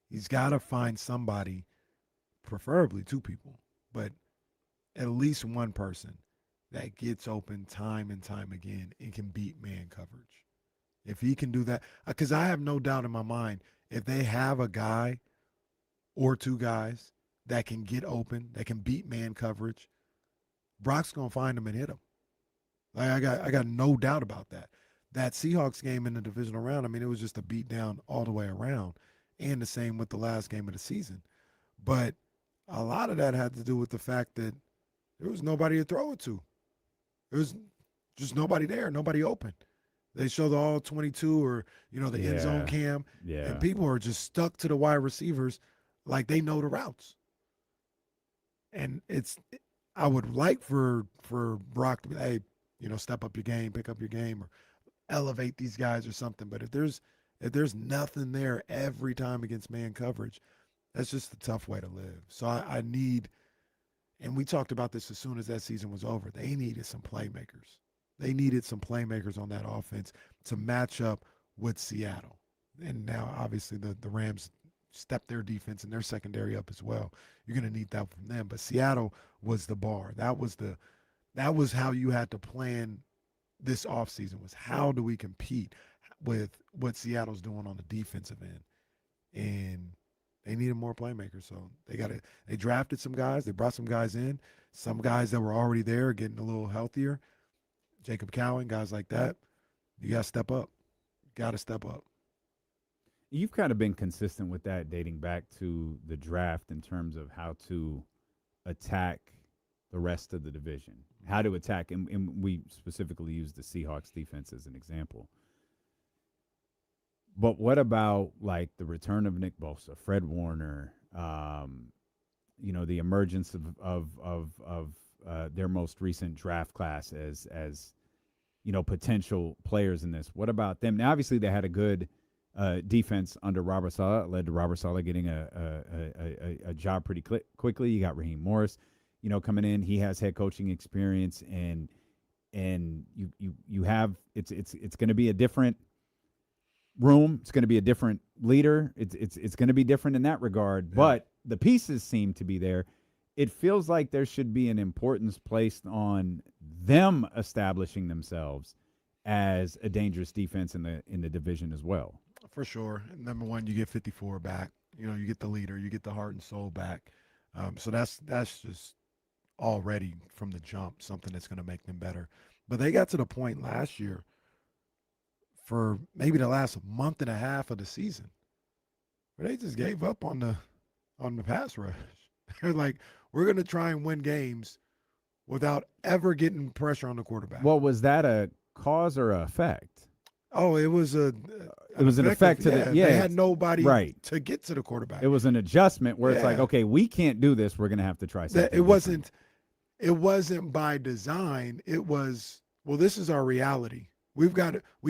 He's got to find somebody, preferably two people, but at least one person that gets open time and time again and can beat man coverage. If he can do that, because I have no doubt in my mind, if they have a guy or two guys that can get open, that can beat man coverage, Brock's going to find them and hit them. Like, I got no doubt about that. That Seahawks game in the divisional round, I mean, it was just a beat down all the way around, and the same with the last game of the season. But a lot of that had to do with the fact that there was nobody to throw it to. There was just nobody there, nobody open. They show the all 22 or, the end zone cam, and people are just stuck to the wide receivers like they know the routes. And I would like for Brock to be, hey, step up your game, pick up your game, or elevate these guys or something. But if there's nothing there every time against man coverage, that's just a tough way to live. So I need, and we talked about this as soon as that season was over, they needed some playmakers. They needed some playmakers on that offense to match up with Seattle. And now obviously the Rams stepped their defense and their secondary up as well. You're going to need that from them. But Seattle was the bar. That was how you had to plan this offseason, was how do we compete with what Seattle's doing on the defensive end. And they needed more playmakers. So they drafted some guys. They brought some guys in. Some guys that were already there getting a little healthier. Jacob Cowan, guys like that. You got to step up. Got to step up. You've kind of been consistent with that dating back to the draft in terms of how to attack the rest of the division, how to attack, and we specifically use the Seahawks defense as an example. But what about like the return of Nick Bosa, Fred Warner, the emergence of their most recent draft class as potential players in this? What about them? Now, obviously, they had a good defense under Robert Saleh. It led to Robert Saleh getting a job pretty quickly. You got Raheem Morris, coming in. He has head coaching experience, and and you have it's going to be a different room. It's going to be a different leader. It's going to be different in that regard. Yeah. But the pieces seem to be there. It feels like there should be an importance placed on them establishing themselves as a dangerous defense in the division as well. For sure. Number one, you get 54 back. You know, you get the leader, you get the heart and soul back. So that's just already from the jump something that's going to make them better. But they got to the point last year for maybe the last month and a half of the season where they just gave up on the pass rush. They're like, we're going to try and win games without ever getting pressure on the quarterback. Well, was that a cause or a effect? Oh, it was an effect to They had nobody to get to the quarterback. It was an adjustment where it's like, okay, we can't do this. We're going to have to try something. It wasn't by design. It was, well, this is our reality. We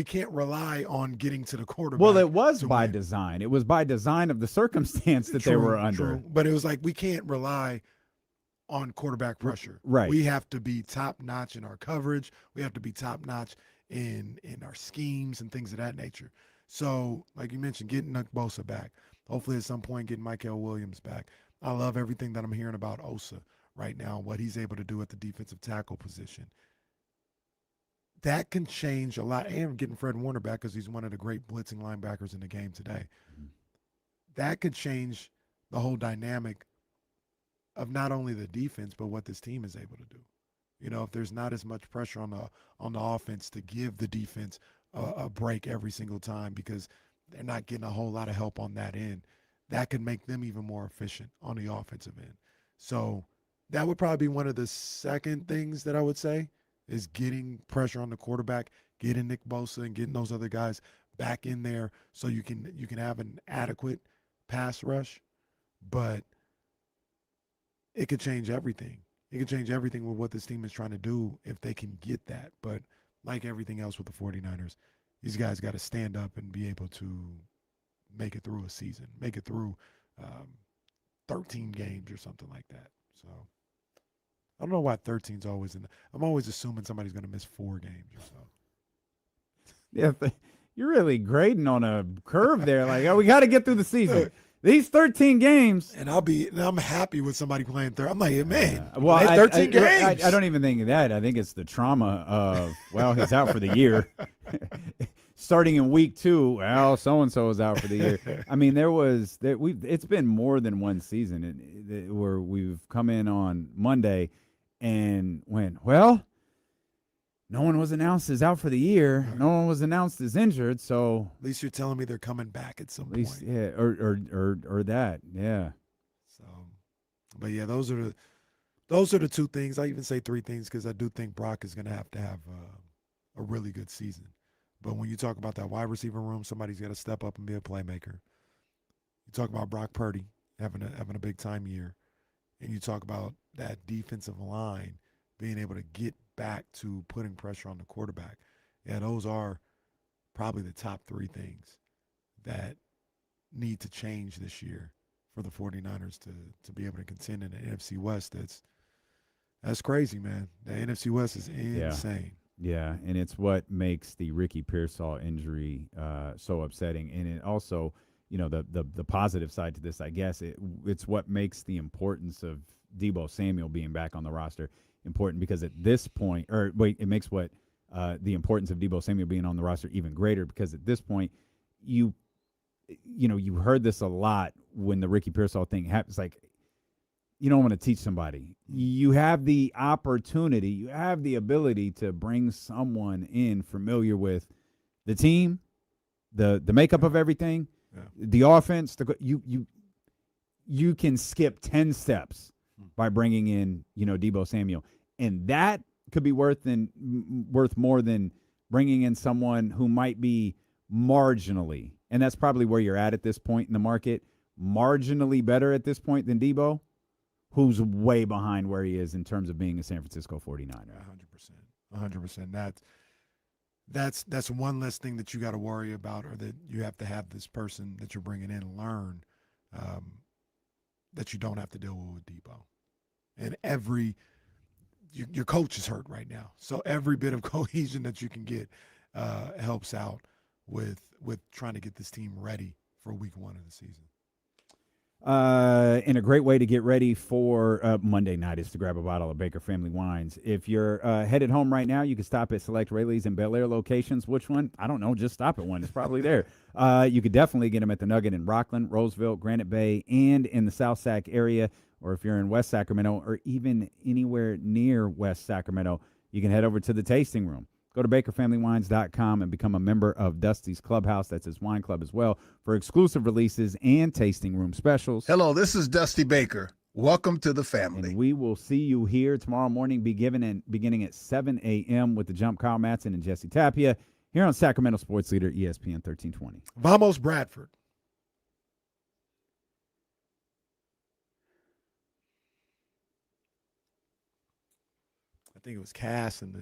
can't rely on getting to the quarterback. Well, it was by design. It was by design of the circumstance that they were under. True. But it was like, we can't rely on quarterback pressure. Right. We have to be top notch in our coverage. We have to be top notch in our schemes and things of that nature. So, like you mentioned, getting Nick Bosa back. Hopefully at some point getting Michael Williams back. I love everything that I'm hearing about Osa right now, what he's able to do at the defensive tackle position. That can change a lot. And getting Fred Warner back because he's one of the great blitzing linebackers in the game today. That could change the whole dynamic of not only the defense, but what this team is able to do. You know, if there's not as much pressure on the offense to give the defense a break every single time because they're not getting a whole lot of help on that end, that could make them even more efficient on the offensive end. So that would probably be one of the second things that I would say is getting pressure on the quarterback, getting Nick Bosa and getting those other guys back in there so you can have an adequate pass rush. But it could change everything. It could change everything with what this team is trying to do if they can get that. But like everything else with the 49ers, these guys got to stand up and be able to make it through a season, make it through 13 games or something like that. So I don't know why 13's always in. I'm always assuming somebody's going to miss 4 games or so. Yeah, you're really grading on a curve there. Like, oh, we got to get through the season. These 13 games. And I'm happy with somebody playing third. I'm like, man, well, 13 games. I don't even think of that. I think it's the trauma of, well, he's out for the year. Starting in week 2, well, so-and-so is out for the year. I mean, it's been more than one season where we've come in on Monday and went, well, no one was announced as out for the year. No one was announced as injured. So at least you're telling me they're coming back at some point. Yeah, or that, yeah. So, but yeah, those are the 2 things. I even say 3 things because I do think Brock is going to have a really good season. But when you talk about that wide receiver room, somebody's got to step up and be a playmaker. You talk about Brock Purdy having a big time year, and you talk about that defensive line being able to get back to putting pressure on the quarterback. Yeah, those are probably the top 3 things that need to change this year for the 49ers to be able to contend in the NFC West. That's crazy, man. The NFC West is insane. Yeah, and it's what makes the Ricky Pearsall injury so upsetting. And it also, you know, the positive side to this, I guess, it's what makes the importance of Deebo Samuel being back on the roster important, because at this point, it makes what the importance of Deebo Samuel being on the roster even greater, because at this point, you heard this a lot when the Ricky Pearsall thing happens. Like, you don't want to teach somebody. You have the opportunity, you have the ability to bring someone in familiar with the team, the makeup of everything, the offense. You can skip 10 steps by bringing in, Deebo Samuel. And that could be worth more than bringing in someone who might be marginally, and that's probably where you're at this point in the market, marginally better at this point than Deebo, who's way behind where he is in terms of being a San Francisco 49er. 100%. That's one less thing that you got to worry about, or that you have to have this person that you're bringing in learn that you don't have to deal with Deebo. And your coach is hurt right now. So every bit of cohesion that you can get helps out with trying to get this team ready for week 1 of the season. And a great way to get ready for Monday night is to grab a bottle of Baker Family Wines. If you're headed home right now, you can stop at select Rayleigh's and Bel Air locations. Which one? I don't know. Just stop at one. It's probably there. You could definitely get them at the Nugget in Rockland, Roseville, Granite Bay, and in the South Sac area. Or if you're in West Sacramento or even anywhere near West Sacramento, you can head over to the tasting room. Go to BakerFamilyWines.com and become a member of Dusty's Clubhouse. That's his wine club as well, for exclusive releases and tasting room specials. Hello, this is Dusty Baker. Welcome to the family. And we will see you here tomorrow morning beginning at 7 a.m. with the Jump, Kyle Madson and Jesse Tapia here on Sacramento Sports Leader ESPN 1320. Vamos Bradford. I think it was Cass and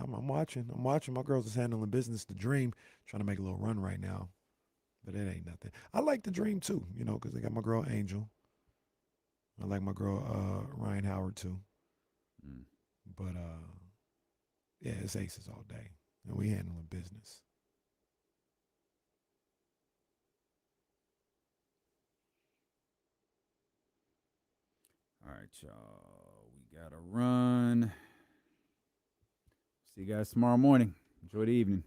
I'm watching. My girls is handling business. The Dream trying to make a little run right now, but it ain't nothing. I like the Dream too, because they got my girl Angel. I like my girl Ryan Howard too. But yeah, it's aces all day, and we handling business. All right, y'all. We got to run. See you guys tomorrow morning. Enjoy the evening.